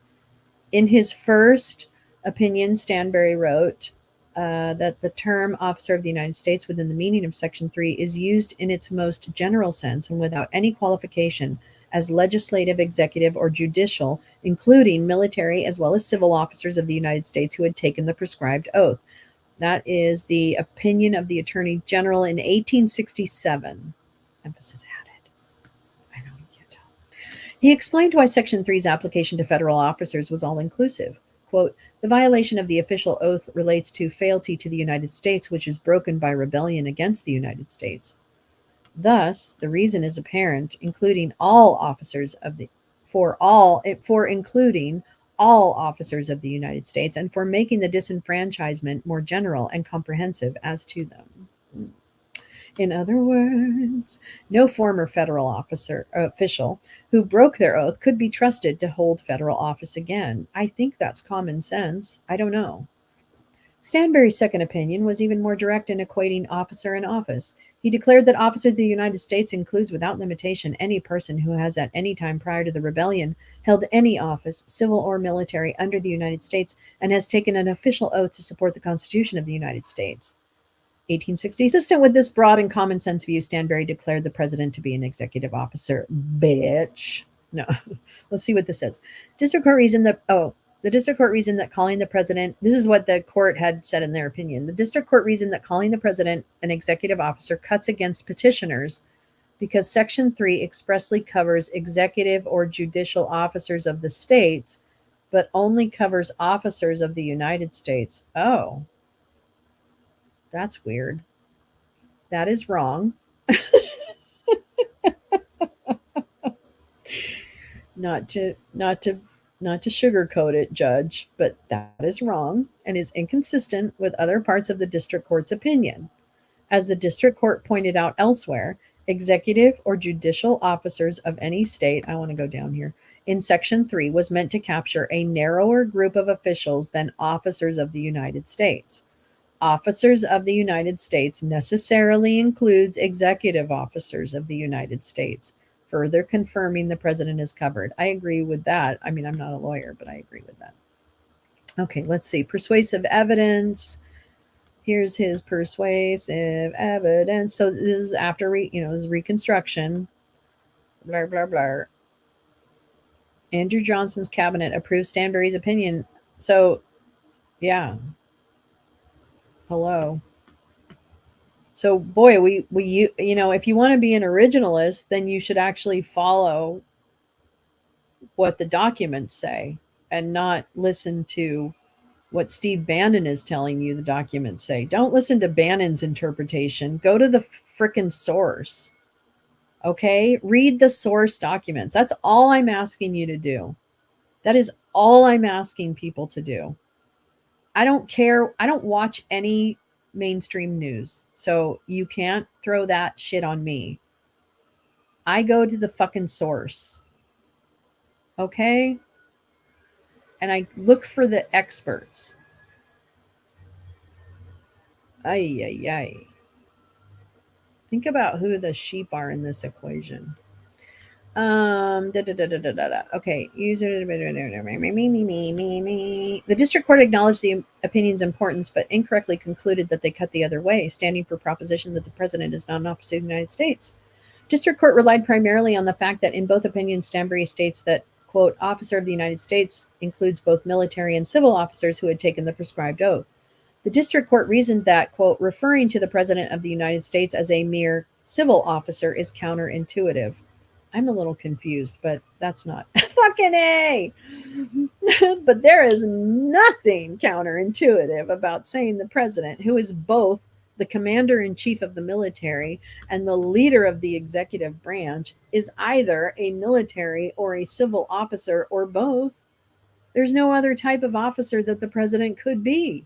In his first opinion, Stanberry wrote that the term officer of the United States within the meaning of Section 3 is used in its most general sense and without any qualification as legislative, executive, or judicial, including military as well as civil officers of the United States who had taken the prescribed oath. That is the opinion of the Attorney General in 1867. Emphasis added. I know you can't tell. He explained why Section 3's application to federal officers was all-inclusive. Quote, the violation of the official oath relates to fealty to the United States, which is broken by rebellion against the United States. Thus, the reason is apparent, including all officers of the for including all officers of the United States and for making the disenfranchisement more general and comprehensive as to them. In other words, no former federal official who broke their oath could be trusted to hold federal office again. I think that's common sense. I don't know. Stanberry's second opinion was even more direct in equating officer and office. He declared that officer of the United States includes without limitation any person who has at any time prior to the rebellion held any office, civil or military, under the United States and has taken an official oath to support the Constitution of the United States. 1860. Consistent with this broad and common sense view, Stanberry declared the president to be an executive officer. Bitch. No. Let's see what this says. District Court reasoned that the district court reasoned that calling the president, this is what the court had said in their opinion. The district court reasoned that calling the president an executive officer cuts against petitioners because Section 3 expressly covers executive or judicial officers of the states, but only covers officers of the United States. Oh, that's weird. That is wrong. Not to sugarcoat it, Judge, but that is wrong and is inconsistent with other parts of the district court's opinion. As the district court pointed out elsewhere, executive or judicial officers of any state, I want to go down here, in Section 3 was meant to capture a narrower group of officials than officers of the United States. Officers of the United States necessarily includes executive officers of the United States, further confirming the president is covered. I agree with that. I mean, I'm not a lawyer, but I agree with that. Okay, let's see. Persuasive evidence. Here's his persuasive evidence. So this is after, this is Reconstruction. Blah, blah, blah. Andrew Johnson's cabinet approved Stanberry's opinion. So, yeah. Hello. So, boy, we if you want to be an originalist, then you should actually follow what the documents say. and not listen to what Steve Bannon is telling you the documents say. Don't listen to Bannon's interpretation. Go to the frickin' source. Okay? Read the source documents. That's all I'm asking you to do. That is all I'm asking people to do. I don't care. I don't watch any mainstream news. So you can't throw that shit on me. I go to the fucking source. Okay? And I look for the experts. Ay, ay, ay. Think about who the sheep are in this equation. Okay. The district court acknowledged the opinion's importance, but incorrectly concluded that they cut the other way, standing for proposition that the president is not an officer of the United States. District court relied primarily on the fact that in both opinions, Stanbury states that, quote, officer of the United States includes both military and civil officers who had taken the prescribed oath. The district court reasoned that, quote, referring to the president of the United States as a mere civil officer is counterintuitive. I'm a little confused, but that's not fucking A. But there is nothing counterintuitive about saying the president, who is both the commander-in-chief of the military and the leader of the executive branch, is either a military or a civil officer or both. There's no other type of officer that the president could be.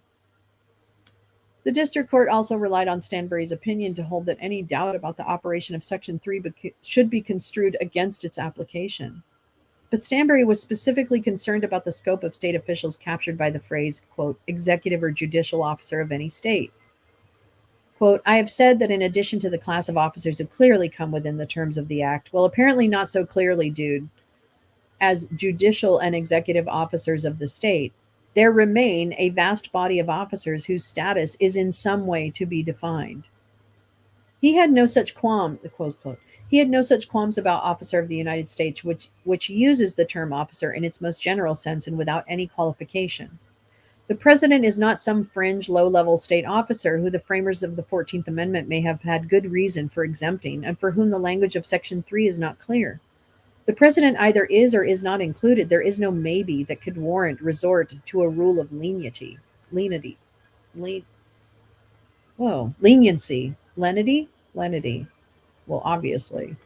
The district court also relied on Stanbury's opinion to hold that any doubt about the operation of Section 3 should be construed against its application. But Stanbury was specifically concerned about the scope of state officials captured by the phrase, quote, executive or judicial officer of any state. Quote, I have said that in addition to the class of officers who clearly come within the terms of the act, well, apparently not so clearly, dude, as judicial and executive officers of the state, there remain a vast body of officers whose status is in some way to be defined. He had no such qualms about officer of the United States, which uses the term officer in its most general sense and without any qualification. The president is not some fringe, low-level state officer who the framers of the 14th Amendment may have had good reason for exempting and for whom the language of Section 3 is not clear. The president either is or is not included. There is no maybe that could warrant resort to a rule of leniency. Lenity. Well, obviously.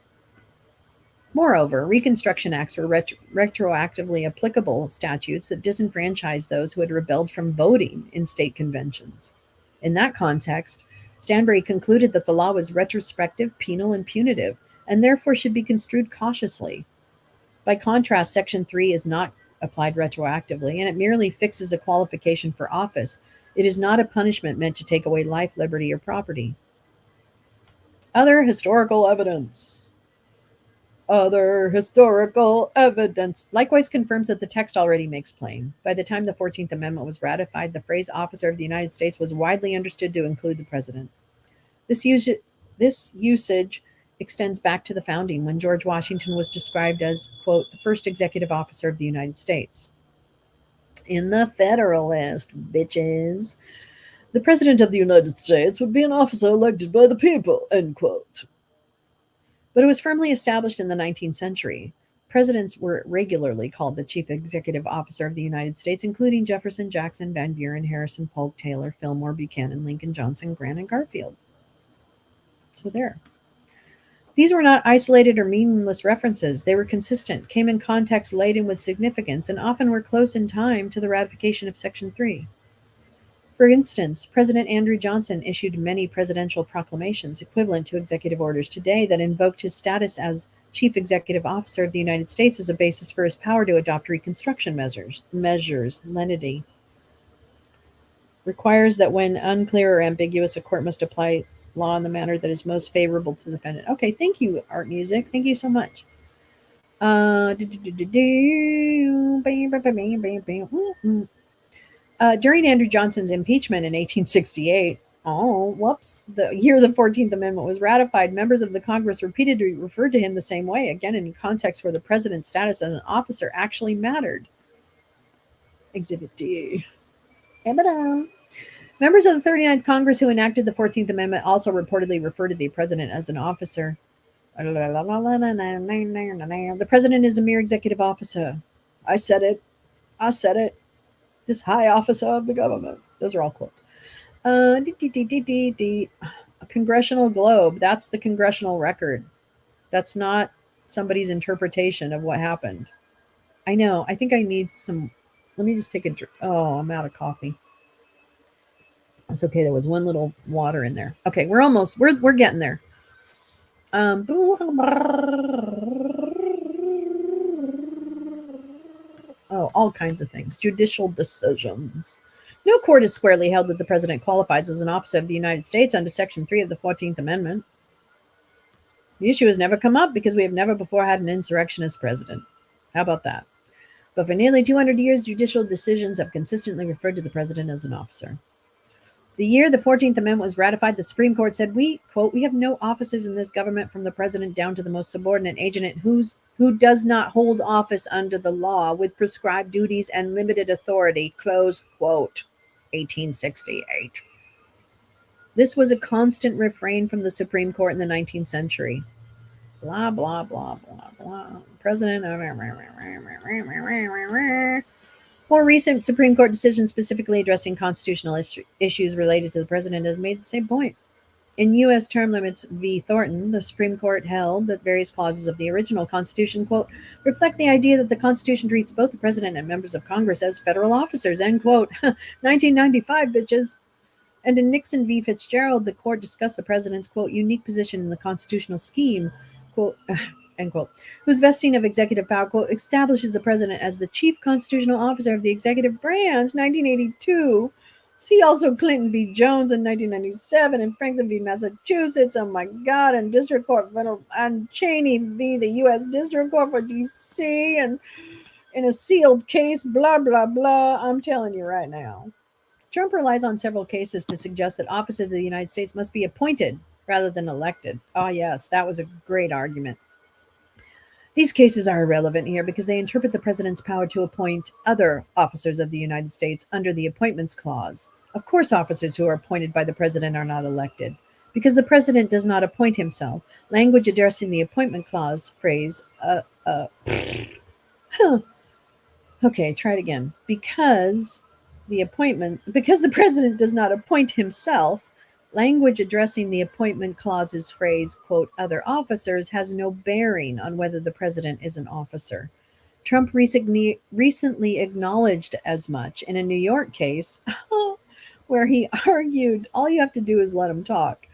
Moreover, Reconstruction Acts were retroactively applicable statutes that disenfranchised those who had rebelled from voting in state conventions. In that context, Stanbury concluded that the law was retrospective, penal, and punitive, and therefore should be construed cautiously. By contrast, Section 3 is not applied retroactively, and it merely fixes a qualification for office. It is not a punishment meant to take away life, liberty, or property. Other historical evidence likewise confirms that the text already makes plain. By the time the 14th Amendment was ratified, the phrase officer of the United States was widely understood to include the president. This usage extends back to the founding, when George Washington was described as, quote, the first executive officer of the United States. In the Federalist, bitches, the president of the United States would be an officer elected by the people, end quote. But it was firmly established in the 19th century. Presidents were regularly called the chief executive officer of the United States, including Jefferson, Jackson, Van Buren, Harrison, Polk, Taylor, Fillmore, Buchanan, Lincoln, Johnson, Grant, and Garfield. So there. These were not isolated or meaningless references. They were consistent, came in context laden with significance, and often were close in time to the ratification of Section 3. For instance, President Andrew Johnson issued many presidential proclamations equivalent to executive orders today that invoked his status as Chief Executive Officer of the United States as a basis for his power to adopt Reconstruction measures. Lenity requires that when unclear or ambiguous, a court must apply law in the manner that is most favorable to the defendant. Okay, thank you, Art Music. Thank you so much. During Andrew Johnson's impeachment in 1868, the year the 14th Amendment was ratified, members of the Congress repeatedly referred to him the same way, again in a context where the president's status as an officer actually mattered. Exhibit D. Members of the 39th Congress who enacted the 14th Amendment also reportedly referred to the president as an officer. The president is a mere executive officer. I said it. I said it. This high officer of the government. Those are all quotes. A congressional globe. That's the congressional record. That's not somebody's interpretation of what happened. I know. I think I need some. Let me just take a drink. Oh, I'm out of coffee. That's okay. There was one little water in there. Okay, we're getting there. Oh, all kinds of things. Judicial decisions. No court has squarely held that the president qualifies as an officer of the United States under Section 3 of the 14th Amendment. The issue has never come up because we have never before had an insurrectionist president. How about that? But for nearly 200 years, judicial decisions have consistently referred to the president as an officer. The year the 14th Amendment was ratified, the Supreme Court said, we, quote, we have no officers in this government from the president down to the most subordinate agent who does not hold office under the law with prescribed duties and limited authority, close quote, 1868. This was a constant refrain from the Supreme Court in the 19th century. Blah, blah, blah, blah, blah. President. More recent Supreme Court decisions specifically addressing constitutional issues related to the president have made the same point. In U.S. Term Limits v. Thornton, the Supreme Court held that various clauses of the original Constitution, quote, reflect the idea that the Constitution treats both the president and members of Congress as federal officers, end quote. 1995, bitches. And in Nixon v. Fitzgerald, the court discussed the president's, quote, unique position in the constitutional scheme, quote, end quote, whose vesting of executive power, quote, establishes the president as the chief constitutional officer of the executive branch, 1982. See also Clinton v. Jones in 1997 and Franklin v. Massachusetts, oh my God, and District Court, and Cheney v. the U.S. District Court for D.C., and in a sealed case, blah, blah, blah. I'm telling you right now. Trump relies on several cases to suggest that officers of the United States must be appointed rather than elected. Oh, yes, that was a great argument. These cases are irrelevant here because they interpret the president's power to appoint other officers of the United States under the Appointments Clause. Of course, officers who are appointed by the president are not elected because the president does not appoint himself. Language addressing the Appointment Clause phrase, Okay, try it again. Because the president does not appoint himself, language addressing the appointment clause's phrase, quote, other officers, has no bearing on whether the president is an officer. Trump recently acknowledged as much in a New York case where he argued, all you have to do is let him talk,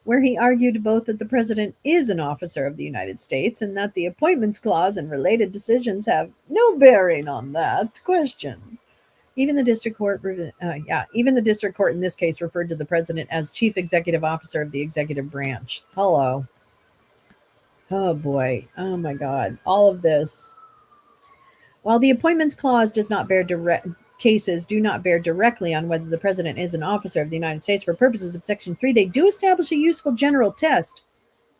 where he argued both that the president is an officer of the United States and that the Appointments Clause and related decisions have no bearing on that question. Even the district court in this case referred to the president as chief executive officer of the executive branch. Hello. Oh boy. Oh my God. All of this. While the Appointments Clause cases do not bear directly on whether the president is an officer of the United States for purposes of Section 3, they do establish a useful general test.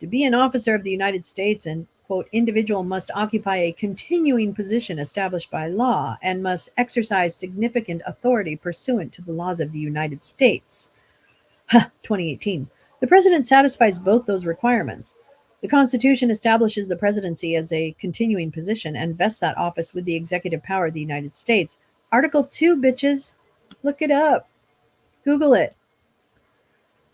To be an officer of the United States, an, quote, individual must occupy a continuing position established by law and must exercise significant authority pursuant to the laws of the United States. 2018. The president satisfies both those requirements. The Constitution establishes the presidency as a continuing position and vests that office with the executive power of the United States. Article 2, bitches. Look it up. Google it.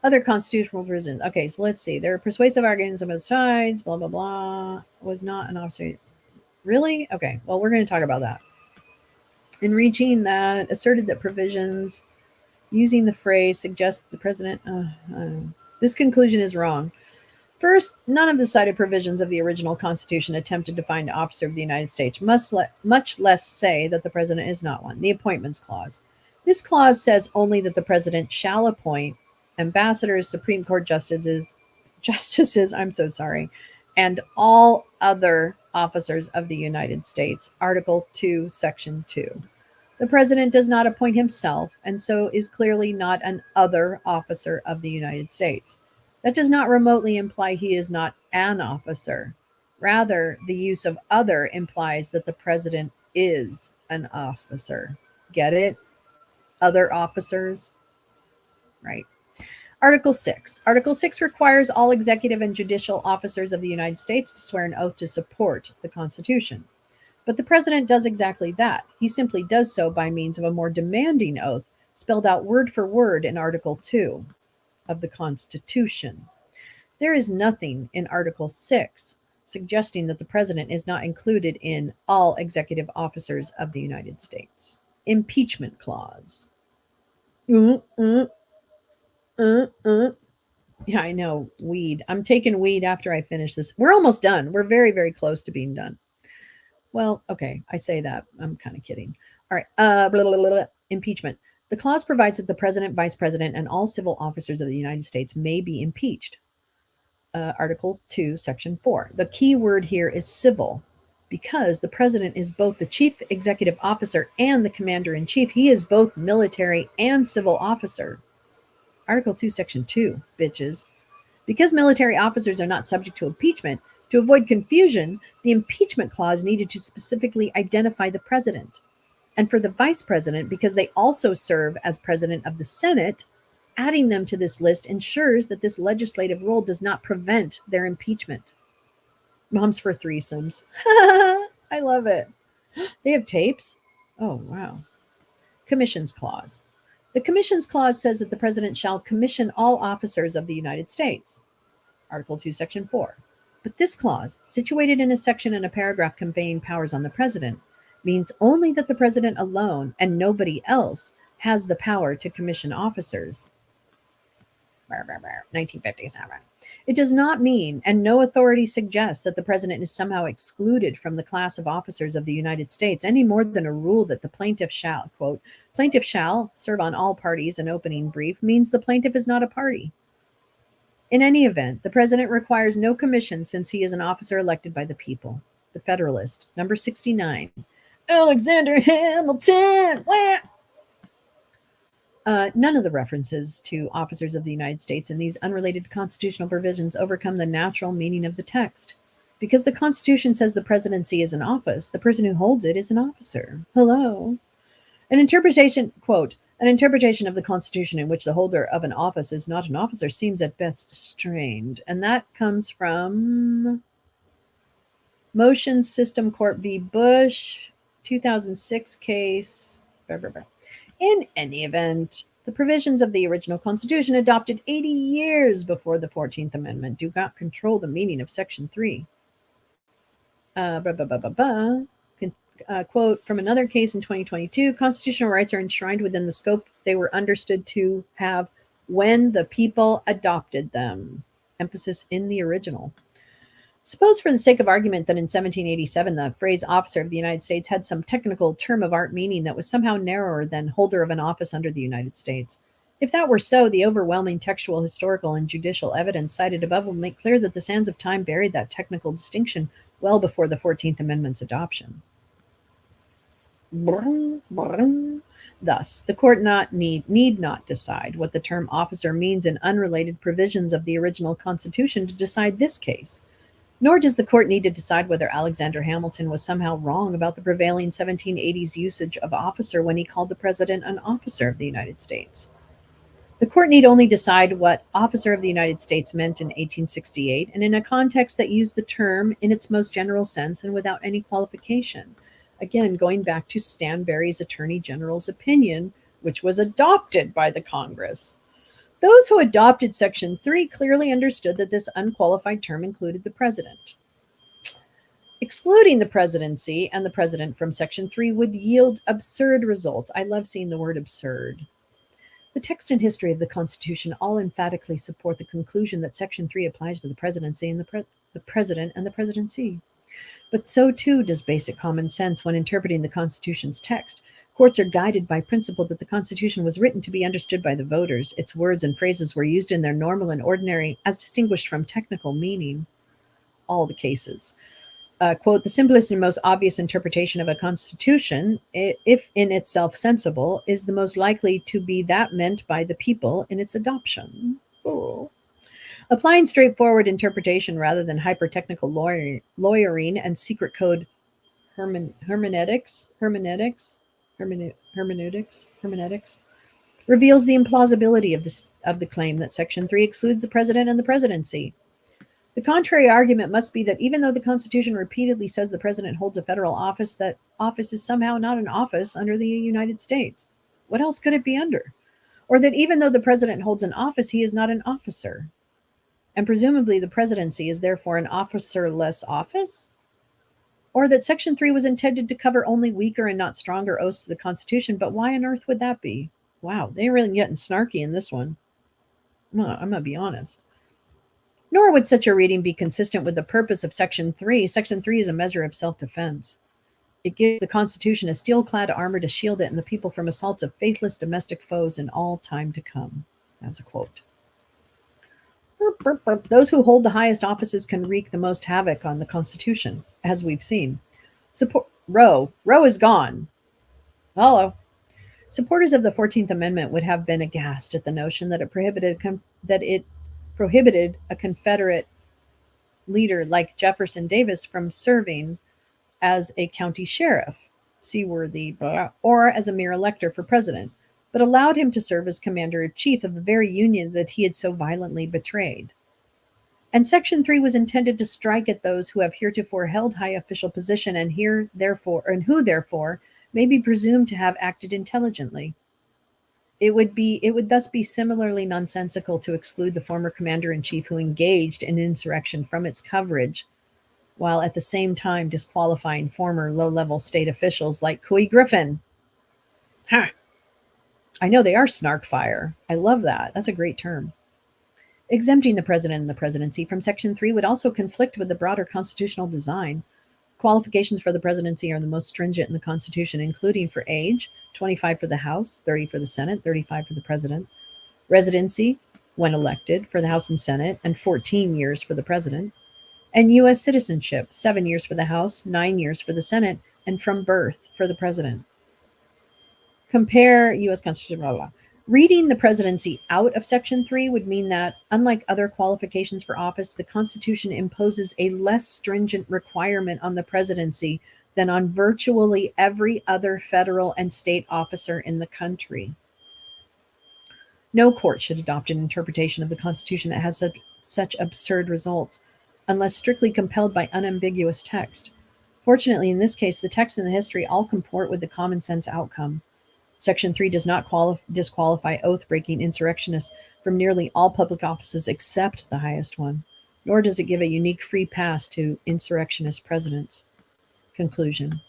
Other constitutional provisions. Okay, so let's see. There are persuasive arguments on both sides. Blah, blah, blah. Was not an officer. Really? Okay, well, we're going to talk about that. In reaching that, asserted that provisions using the phrase suggest the president. This conclusion is wrong. First, none of the cited provisions of the original Constitution attempt to define an officer of the United States, much less say that the president is not one. The Appointments Clause. This clause says only that the president shall appoint ambassadors, Supreme Court justices, and all other officers of the United States. Article 2, Section 2. The president does not appoint himself, and so is clearly not an other officer of the United States. That does not remotely imply he is not an officer. Rather, the use of other implies that the president is an officer. Get it? Other officers? Right. Article 6. Article 6 requires all executive and judicial officers of the United States to swear an oath to support the Constitution. But the president does exactly that. He simply does so by means of a more demanding oath, spelled out word for word in Article 2 of the Constitution. There is nothing in Article 6 suggesting that the president is not included in all executive officers of the United States. Impeachment clause. Yeah, I know, weed. I'm taking weed after I finish this. We're almost done. We're very, very close to being done. Well, okay, I say that. I'm kind of kidding. All right. Blah, blah, blah, blah. Impeachment. The clause provides that the president, vice president, and all civil officers of the United States may be impeached. Article 2, Section 4. The key word here is civil, because the president is both the chief executive officer and the commander-in-chief. He is both military and civil officer. Article 2, Section 2, bitches. Because military officers are not subject to impeachment, to avoid confusion, the impeachment clause needed to specifically identify the president. And for the vice president, because they also serve as president of the Senate, adding them to this list ensures that this legislative role does not prevent their impeachment. Moms for threesomes. I love it. They have tapes? Oh, wow. Commissions clause. The commissions clause says that the president shall commission all officers of the United States. Article 2, Section 4. But this clause, situated in a section and a paragraph conveying powers on the president, means only that the president alone and nobody else has the power to commission officers. 1957. It does not mean, and no authority suggests, that the president is somehow excluded from the class of officers of the United States, any more than a rule that the plaintiff shall, quote, plaintiff shall serve on all parties an opening brief means the plaintiff is not a party. In any event, the president requires no commission since he is an officer elected by the people. The Federalist, number 69. Alexander Hamilton! None of the references to officers of the United States in these unrelated constitutional provisions overcome the natural meaning of the text. Because the Constitution says the presidency is an office, the person who holds it is an officer. Hello. An interpretation, quote, an interpretation of the Constitution in which the holder of an office is not an officer seems at best strained. And that comes from Motion System Court v. Bush, 2006 case. In any event, the provisions of the original Constitution, adopted 80 years before the 14th Amendment, do not control the meaning of Section 3. Quote from another case in 2022, constitutional rights are enshrined within the scope they were understood to have when the people adopted them. Emphasis in the original. Suppose for the sake of argument that in 1787 the phrase officer of the United States had some technical term of art meaning that was somehow narrower than holder of an office under the United States. If that were so, the overwhelming textual, historical, and judicial evidence cited above will make clear that the sands of time buried that technical distinction well before the 14th Amendment's adoption. Thus, the court need not decide what the term officer means in unrelated provisions of the original Constitution to decide this case. Nor does the court need to decide whether Alexander Hamilton was somehow wrong about the prevailing 1780s usage of officer when he called the president an officer of the United States. The court need only decide what officer of the United States meant in 1868 and in a context that used the term in its most general sense and without any qualification. Again, going back to Stanberry's Attorney General's opinion, which was adopted by the Congress. Those who adopted Section 3 clearly understood that this unqualified term included the president. Excluding the presidency and the president from Section 3 would yield absurd results. I love seeing the word absurd. The text and history of the Constitution all emphatically support the conclusion that Section 3 applies to the presidency and the president and the presidency. But so too does basic common sense when interpreting the Constitution's text. Courts are guided by principle that the Constitution was written to be understood by the voters. Its words and phrases were used in their normal and ordinary, as distinguished from technical meaning. All the cases. Quote, the simplest and most obvious interpretation of a constitution, if in itself sensible, is the most likely to be that meant by the people in its adoption. Oh. Applying straightforward interpretation rather than hyper-technical lawyering and secret code hermeneutics reveals the implausibility of the claim that Section 3 excludes the president and the presidency. The contrary argument must be that even though the Constitution repeatedly says the president holds a federal office, that office is somehow not an office under the United States. What else could it be under? Or that even though the president holds an office, he is not an officer. And presumably the presidency is therefore an officer-less office? Or that Section 3 was intended to cover only weaker and not stronger oaths to the Constitution, but why on earth would that be? Wow, they're really getting snarky in this one. I'm gonna be honest. Nor would such a reading be consistent with the purpose of Section 3. Section 3 is a measure of self-defense. It gives the Constitution a steel-clad armor to shield it and the people from assaults of faithless domestic foes in all time to come. That's a quote. Those who hold the highest offices can wreak the most havoc on the Constitution, as we've seen. Roe is gone. Hello. Supporters of the 14th Amendment would have been aghast at the notion that it prohibited a Confederate leader like Jefferson Davis from serving as a county sheriff, seaworthy, or as a mere elector for president, but allowed him to serve as commander-in-chief of the very union that he had so violently betrayed. And Section 3 was intended to strike at those who have heretofore held high official position and who therefore may be presumed to have acted intelligently. It would thus be similarly nonsensical to exclude the former commander-in-chief who engaged in insurrection from its coverage, while at the same time disqualifying former low-level state officials like Couy Griffin. Huh. I know they are snark fire. I love that. That's a great term. Exempting the president and the presidency from Section 3 would also conflict with the broader constitutional design. Qualifications for the presidency are the most stringent in the Constitution, including for age, 25 for the House, 30 for the Senate, 35 for the president. Residency, when elected, for the House and Senate, and 14 years for the president. And U.S. citizenship, 7 years for the House, 9 years for the Senate, and from birth for the president. Compare U.S. Constitution, blah, blah, blah. Reading the presidency out of Section 3 would mean that, unlike other qualifications for office, the Constitution imposes a less stringent requirement on the presidency than on virtually every other federal and state officer in the country. No court should adopt an interpretation of the Constitution that has such absurd results, unless strictly compelled by unambiguous text. Fortunately, in this case, the text and the history all comport with the common sense outcome. Section 3 does not disqualify oath-breaking insurrectionists from nearly all public offices except the highest one, nor does it give a unique free pass to insurrectionist presidents. Conclusion.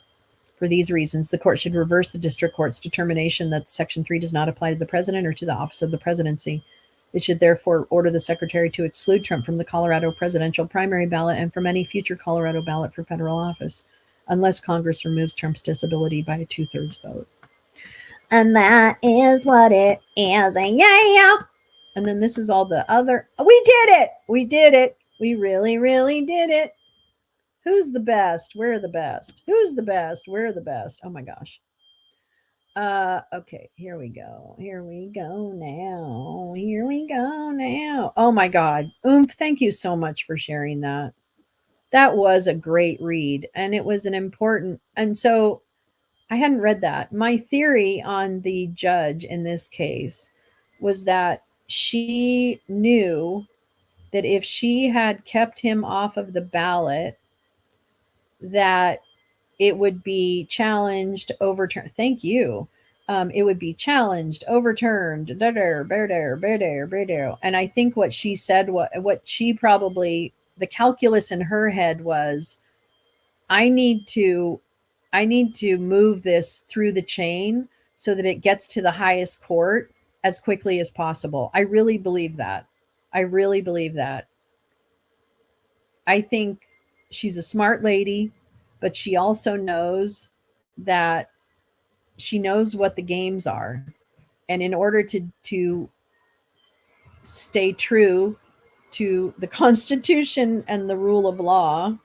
For these reasons, the court should reverse the district court's determination that Section 3 does not apply to the president or to the office of the presidency. It should therefore order the secretary to exclude Trump from the Colorado presidential primary ballot and from any future Colorado ballot for federal office, unless Congress removes Trump's disability by a 2/3 vote. And that is what it is. Yeah. And then this is all the other. We did it. We did it. We really, really did it. Who's the best? We're the best. Who's the best? We're the best. Oh my gosh. Okay, here we go. Here we go now. Here we go now. Oh my God. Thank you so much for sharing that. That was a great read. And it was an important, and so I hadn't read that. My theory on the judge in this case was that she knew that if she had kept him off of the ballot, that it would be challenged, overturned. Thank you. It would be challenged, overturned. And I think what she said, what she probably, the calculus in her head was, I need to move this through the chain so that it gets to the highest court as quickly as possible. I really believe that. I think she's a smart lady, but she also knows that she knows what the games are. And in order to stay true to the Constitution and the rule of law,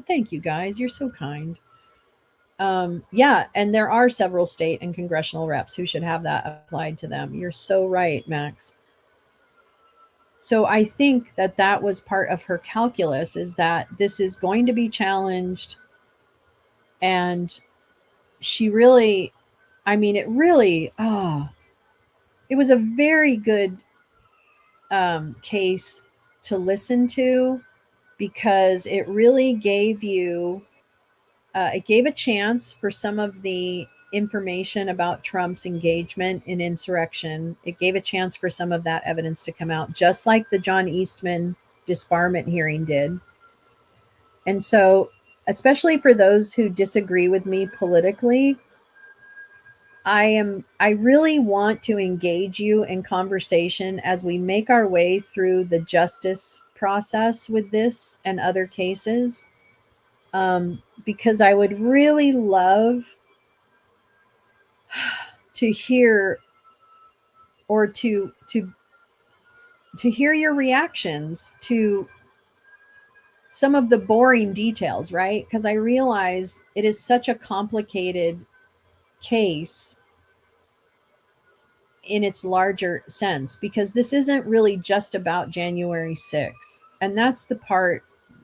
thank you guys. You're so kind. Yeah, and there are several state and congressional reps who should have that applied to them. You're so right, Max. So I think that was part of her calculus, is that this is going to be challenged. And she really, it was a very good case to listen to, because it really gave you, it gave a chance for some of the information about Trump's engagement in insurrection. It gave a chance for some of that evidence to come out, just like the John Eastman disbarment hearing did. And so, especially for those who disagree with me politically, I really want to engage you in conversation as we make our way through the justice process with this and other cases, because I would really love to hear, or to hear your reactions to some of the boring details, right? Because I realize it is such a complicated case in its larger sense, because this isn't really just about January 6th. And that's the part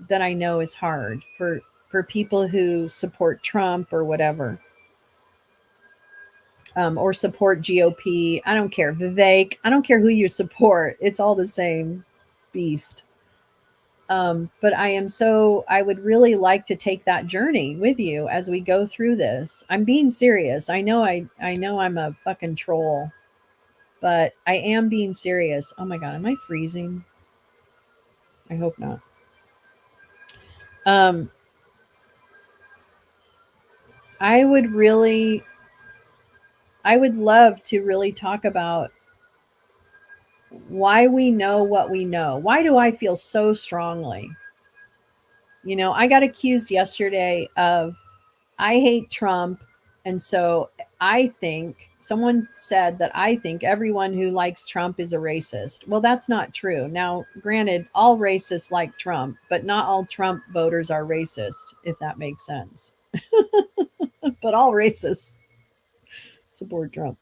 that I know is hard for people who support Trump or whatever, or support GOP. I don't care. Vivek, I don't care who you support. It's all the same beast. But I would really like to take that journey with you as we go through this. I'm being serious. I know I'm a fucking troll, but I am being serious. Oh my God, am I freezing? I hope not. I would love to really talk about why we know what we know. Why do I feel so strongly? You know, I got accused yesterday of, I hate Trump. And so I think, someone said that I think everyone who likes Trump is a racist. Well, that's not true. Now, granted, all racists like Trump, but not all Trump voters are racist, if that makes sense. But all racists support Trump.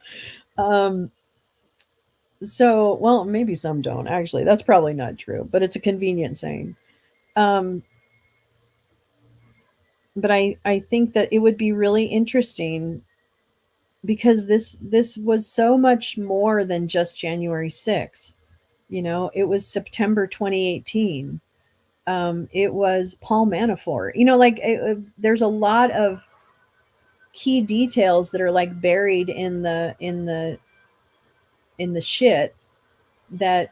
So, well, maybe some don't, actually. That's probably not true, but it's a convenient saying. But I think that it would be really interesting, because this was so much more than just January 6th. You know, it was September 2018. It was Paul Manafort. You know, like there's a lot of key details that are like buried in the shit that,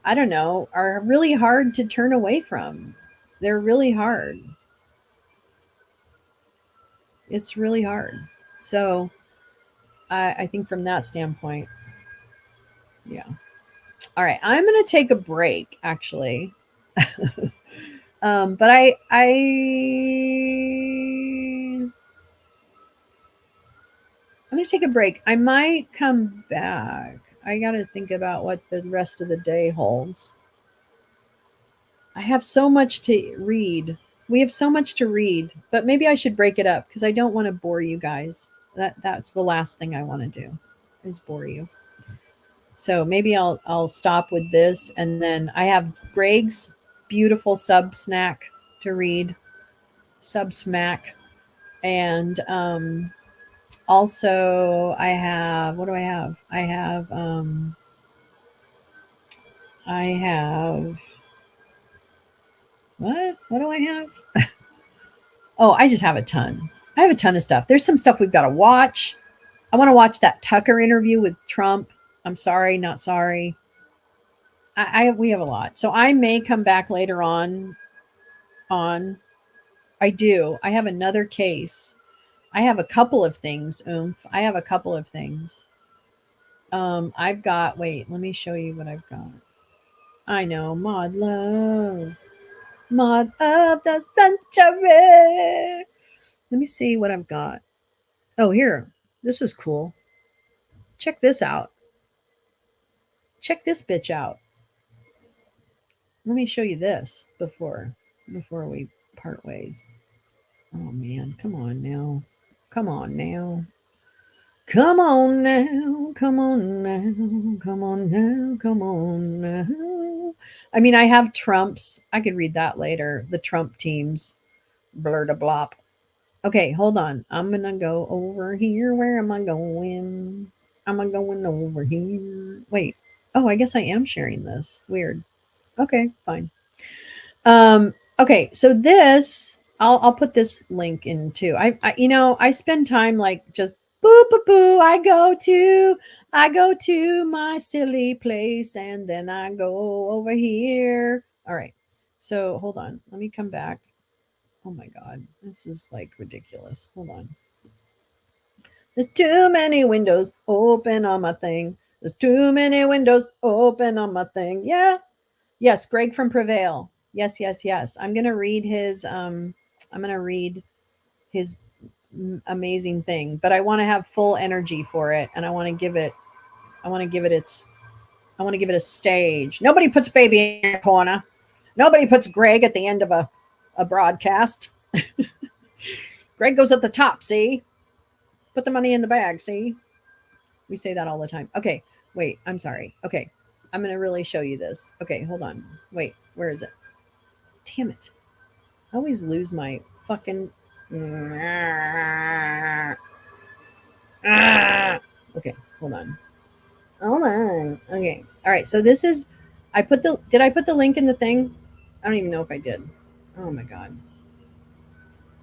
I don't know, are really hard to turn away from. They're really hard. It's really hard. So I think from that standpoint, yeah. All right, I'm going to take a break, actually. But I'm going to take a break. I might come back. I got to think about what the rest of the day holds. I have so much to read. We have so much to read, but maybe I should break it up because I don't want to bore you guys. That's the last thing I want to do, is bore you. So maybe I'll stop with this, and then I have Greg's beautiful sub snack to read, sub smack, and also I have, what do I have? I have what do I have? Oh, I just have a ton. I have a ton of stuff. There's some stuff we've got to watch. I want to watch that Tucker interview with Trump. I'm sorry, not sorry. We have a lot. So I may come back later on. I do. I have another case. I have a couple of things. I have a couple of things. I've got, wait, let me show you what I've got. I know, Mod Love. Mod of the Century. Let me see what I've got. Oh, here. This is cool. Check this out. Check this bitch out. Let me show you this before we part ways. Oh man, come on now. Come on now. Come on now. Come on now. Come on now. Come on now. I mean, I have Trump's. I could read that later. The Trump teams. Blur to blop. Okay, hold on. I'm gonna go over here. Where am I going? Am I going over here? Wait. Oh, I guess I am sharing this. Weird. Okay, fine. Okay, so this I'll put this link in too. I spend time like just boo boo boo. I go to my silly place and then I go over here. All right. So hold on. Let me come back. Oh my god. This is like ridiculous. Hold on. There's too many windows open on my thing. There's too many windows open on my thing. Yeah. Yes, Greg from Prevail. Yes, yes, yes. I'm gonna read his amazing thing, but I want to have full energy for it, and I want to give it a stage. Nobody puts baby in a corner. Nobody puts Greg at the end of a broadcast. Greg goes at the top, see? Put the money in the bag, see? We say that all the time. Okay, wait, I'm sorry. Okay, I'm going to really show you this. Okay, hold on. Wait, where is it? Damn it. I always lose my fucking... Okay, hold on. Hold on. Okay. All right, so this is... Did I put the link in the thing? I don't even know if I did. Oh my god.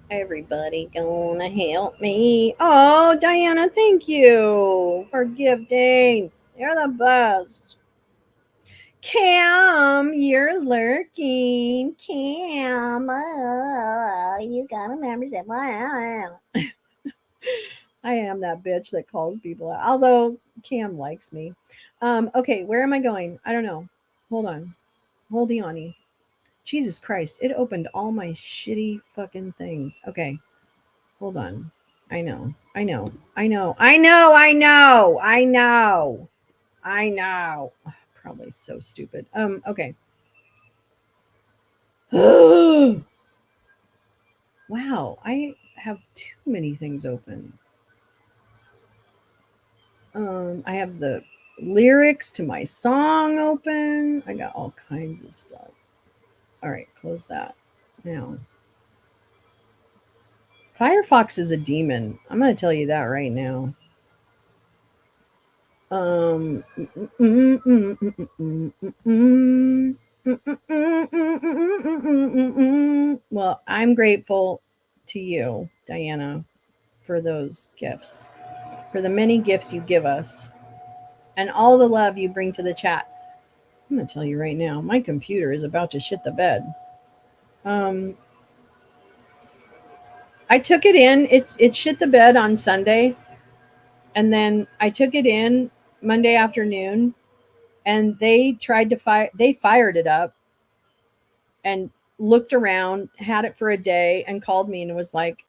Everybody gonna help me. Oh, Diana, thank you for gifting. You're the best. Cam, you're lurking. Cam, you got a membership. Wow. I am that bitch that calls people out. Although Cam likes me. Okay, where am I going? I don't know. Hold on. Holdy on. Jesus Christ, it opened all my shitty fucking things. Okay. Hold on. I know. Probably so stupid. Okay. Wow, I have too many things open. I have the lyrics to my song open. I got all kinds of stuff. All right, close that. Now, Firefox is a demon. I'm going to tell you that right now. Well, I'm grateful to you, Diana, for those gifts, for the many gifts you give us, and all the love you bring to the chat. I'm going to tell you right now, my computer is about to shit the bed. I took it in. It shit the bed on Sunday, and then I took it in Monday afternoon, and they tried to they fired it up and looked around, had it for a day, and called me and was like,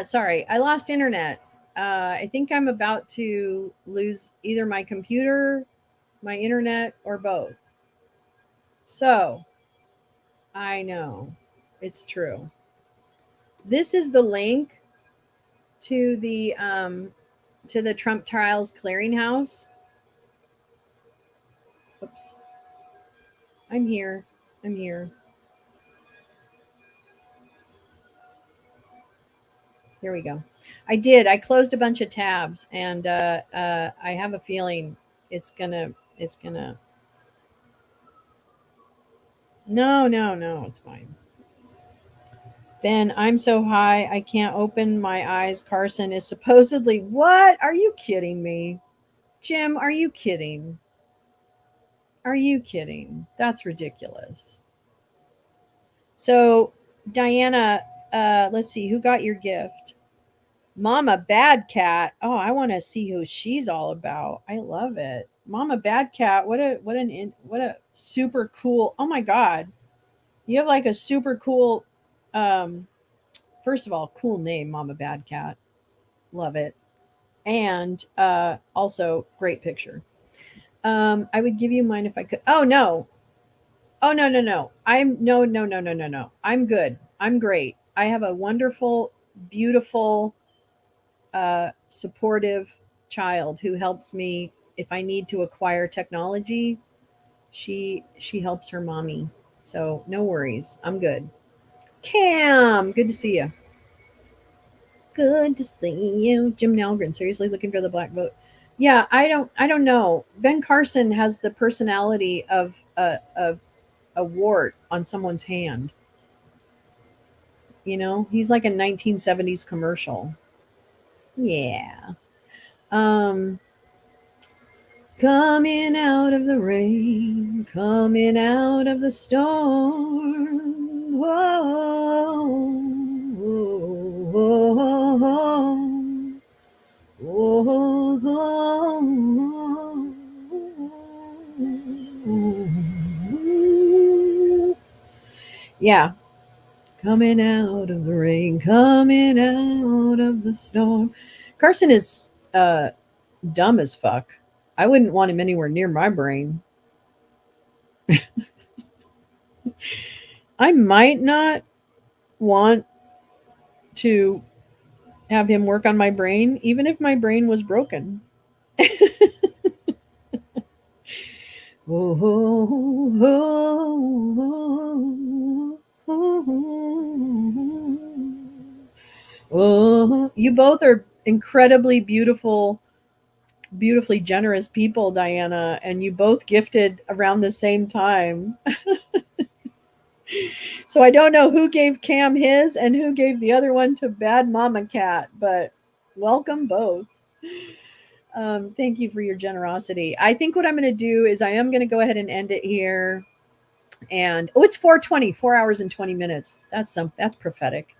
sorry, I lost internet. I think I'm about to lose either my computer, my internet, or both. So, I know. It's true. This is the link to the Trump Trials Clearinghouse. Oops. I'm here. Here we go. I closed a bunch of tabs, and I have a feeling it's gonna. No, it's fine. Ben, I'm so high I can't open my eyes. Carson is supposedly what? Are you kidding me? Jim, are you kidding? That's ridiculous. So, Diana, let's see, who got your gift? Mama Bad Cat. Oh, I want to see who she's all about. I love it. Mama Bad Cat. What a super cool. Oh my God. You have like a super cool first of all, cool name, Mama Bad Cat. Love it. And also great picture. I would give you mine if I could. Oh no. Oh no. I'm no. I'm good. I'm great. I have a wonderful, beautiful, supportive child who helps me if I need to acquire technology. She helps her mommy. So no worries. I'm good. Cam, good to see you. Good to see you. Jim Nalgren, seriously looking for the black vote. Yeah, I don't know. Ben Carson has the personality of a wart on someone's hand. You know, he's like a 1970s commercial. Yeah. Coming out of the rain, coming out of the storm. Whoa, whoa, whoa, whoa. Yeah. Coming out of the rain, coming out of the storm. Carson is dumb as fuck. I wouldn't want him anywhere near my brain. I might not want to have him work on my brain, even if my brain was broken. You both are incredibly beautiful, beautifully generous people, Diana, and you both gifted around the same time. So I don't know who gave Cam his and who gave the other one to Bad Mama Cat, but welcome both. Thank you for your generosity. I think what I'm going to do is I am going to go ahead and end it here. And it's 4:20, 4 hours and 20 minutes. That's prophetic.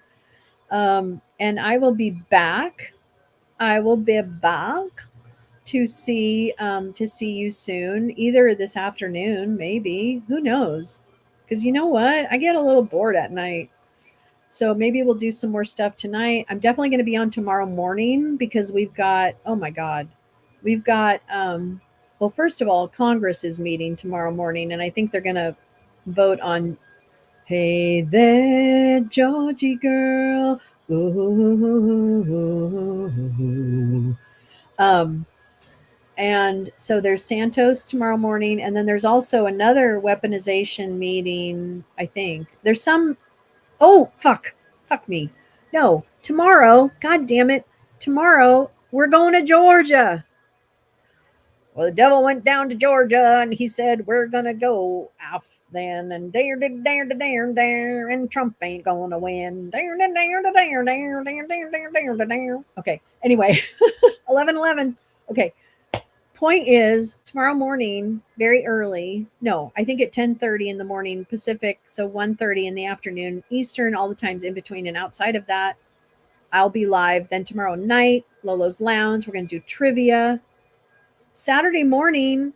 And I will be back. I will be back to see you soon, either this afternoon, maybe. Who knows? Because you know what? I get a little bored at night. So maybe we'll do some more stuff tonight. I'm definitely going to be on tomorrow morning because we've got, oh my God, we've got, well, first of all, Congress is meeting tomorrow morning, and I think they're going to vote on, hey there, Georgie girl. Ooh. And so there's Santos tomorrow morning, and then there's also another weaponization meeting, I think. There's some, oh, fuck me. No, tomorrow, god damn it, tomorrow we're going to Georgia. Well, the devil went down to Georgia and he said, we're going to go off then. And there, and Trump ain't going to win. Okay, anyway, 11:11. Okay, point is tomorrow morning, very early. No, I think at 10:30 in the morning Pacific, so 1:30 in the afternoon Eastern, all the times in between and outside of that, I'll be live. Then tomorrow night, Lolo's Lounge, we're going to do trivia. Saturday morning,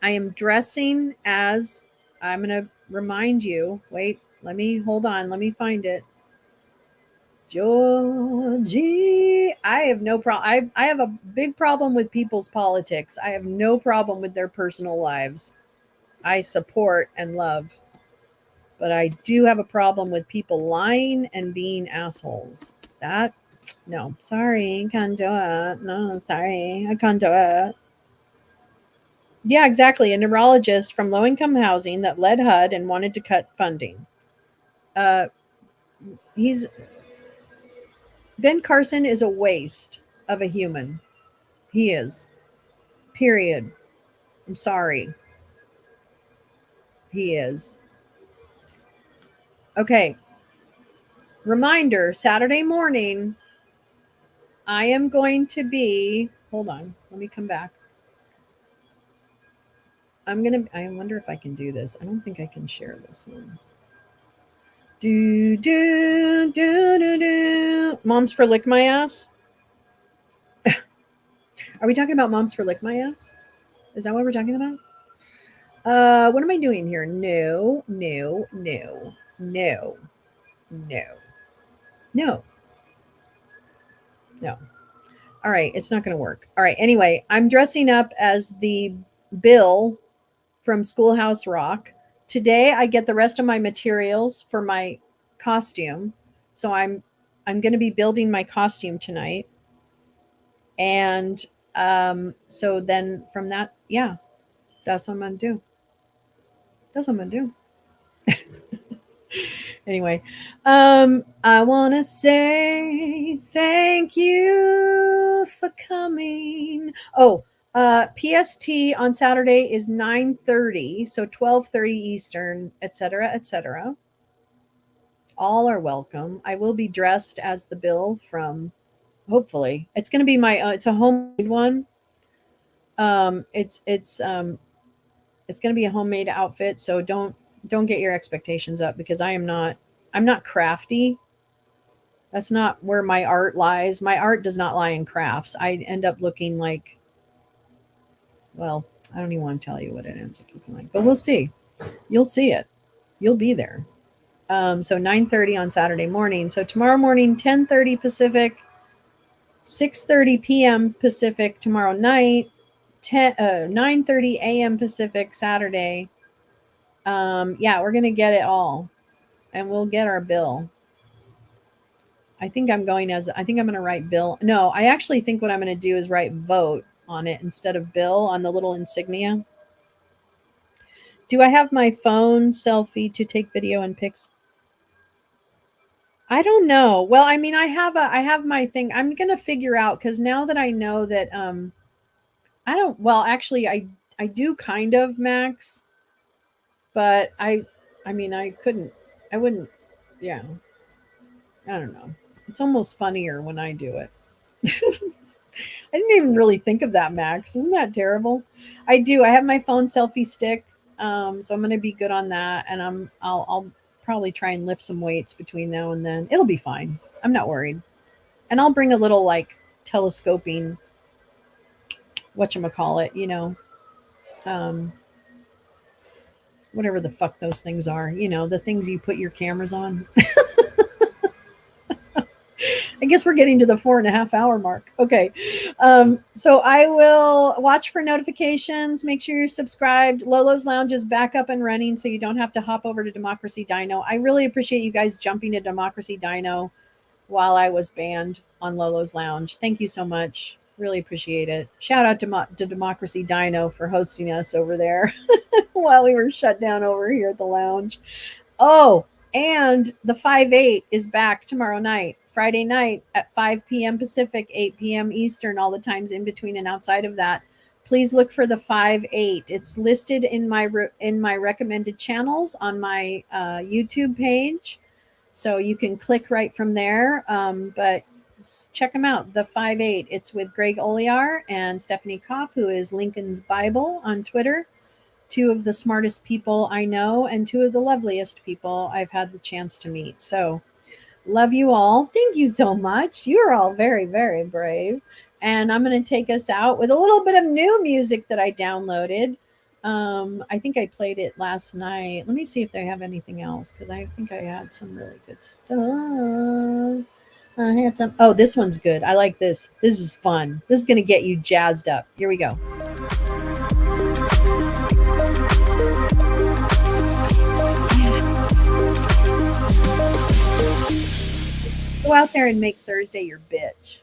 I am dressing as, I'm going to remind you. Wait, let me find it. Georgie, I have no problem. I have a big problem with people's politics. I have no problem with their personal lives. I support and love. But I do have a problem with people lying and being assholes. That, no, sorry, can't do it. No, sorry, I can't do it. Yeah, exactly. A neurologist from low income housing that led HUD and wanted to cut funding. Ben Carson is a waste of a human. He is. Period. I'm sorry. He is. Okay. Reminder, Saturday morning, I am going to be, hold on, let me come back. I wonder if I can do this. I don't think I can share this one. Moms for Lick My Ass? Are we talking about Moms for Lick My Ass? Is that what we're talking about? What am I doing here? No. All right, it's not going to work. All right, anyway, I'm dressing up as the Bill from Schoolhouse Rock. Today I get the rest of my materials for my costume. So I'm going to be building my costume tonight. And so then from that, yeah, that's what I'm going to do. That's what I'm going to do. Anyway, I want to say thank you for coming. Oh, PST on Saturday is 9:30, so 12:30 Eastern, etc., etc. All are welcome. I will be dressed as the Bill from. Hopefully, it's going to be my. It's a homemade one. It's going to be a homemade outfit, so don't get your expectations up because I'm not crafty. That's not where my art lies. My art does not lie in crafts. I end up looking like, well, I don't even want to tell you what it ends up looking like, but we'll see. You'll see it. You'll be there. So 9:30 on Saturday morning. So tomorrow morning, 10:30 Pacific, 6:30 p.m. Pacific tomorrow night, 9:30 a.m. Pacific Saturday. Yeah, we're going to get it all and we'll get our bill. I think I'm going to write Bill. No, I actually think what I'm going to do is write vote on it instead of Bill on the little insignia. Do I have my phone selfie to take video and pics? I don't know. Well, I mean, I have my thing. I'm going to figure out because now that I know that actually I do kind of, Max, but I wouldn't, yeah. I don't know. It's almost funnier when I do it. I didn't even really think of that, Max. Isn't that terrible? I do. I have my phone selfie stick, so I'm going to be good on that, and I'll probably try and lift some weights between now and then. It'll be fine. I'm not worried, and I'll bring a little like telescoping, whatchamacallit, whatever the fuck those things are, the things you put your cameras on. I guess we're getting to the 4.5 hour mark. Okay. So I will watch for notifications. Make sure you're subscribed. Lolo's Lounge is back up and running, so you don't have to hop over to Democracy Dino. I really appreciate you guys jumping to Democracy Dino while I was banned on Lolo's Lounge. Thank you so much. Really appreciate it. Shout out to Democracy Dino for hosting us over there while we were shut down over here at the lounge. Oh, and the 5-8 is back tomorrow night. Friday night at 5 p.m. Pacific, 8 p.m. Eastern, all the times in between and outside of that. Please look for the 5-8. It's listed in my recommended channels on my YouTube page, so you can click right from there. But check them out. The 5-8. It's with Greg Oliar and Stephanie Koff, who is Lincoln's Bible on Twitter. 2 of the smartest people I know and 2 of the loveliest people I've had the chance to meet. So love you all. Thank you so much. You're all very, very brave. And I'm going to take us out with a little bit of new music that I downloaded. I think I played it last night. Let me see if they have anything else, because I think I had some really good stuff. I had some. Oh, this one's good. I like this. This is fun. This is going to get you jazzed up. Here we go. Go out there and make Thursday your bitch.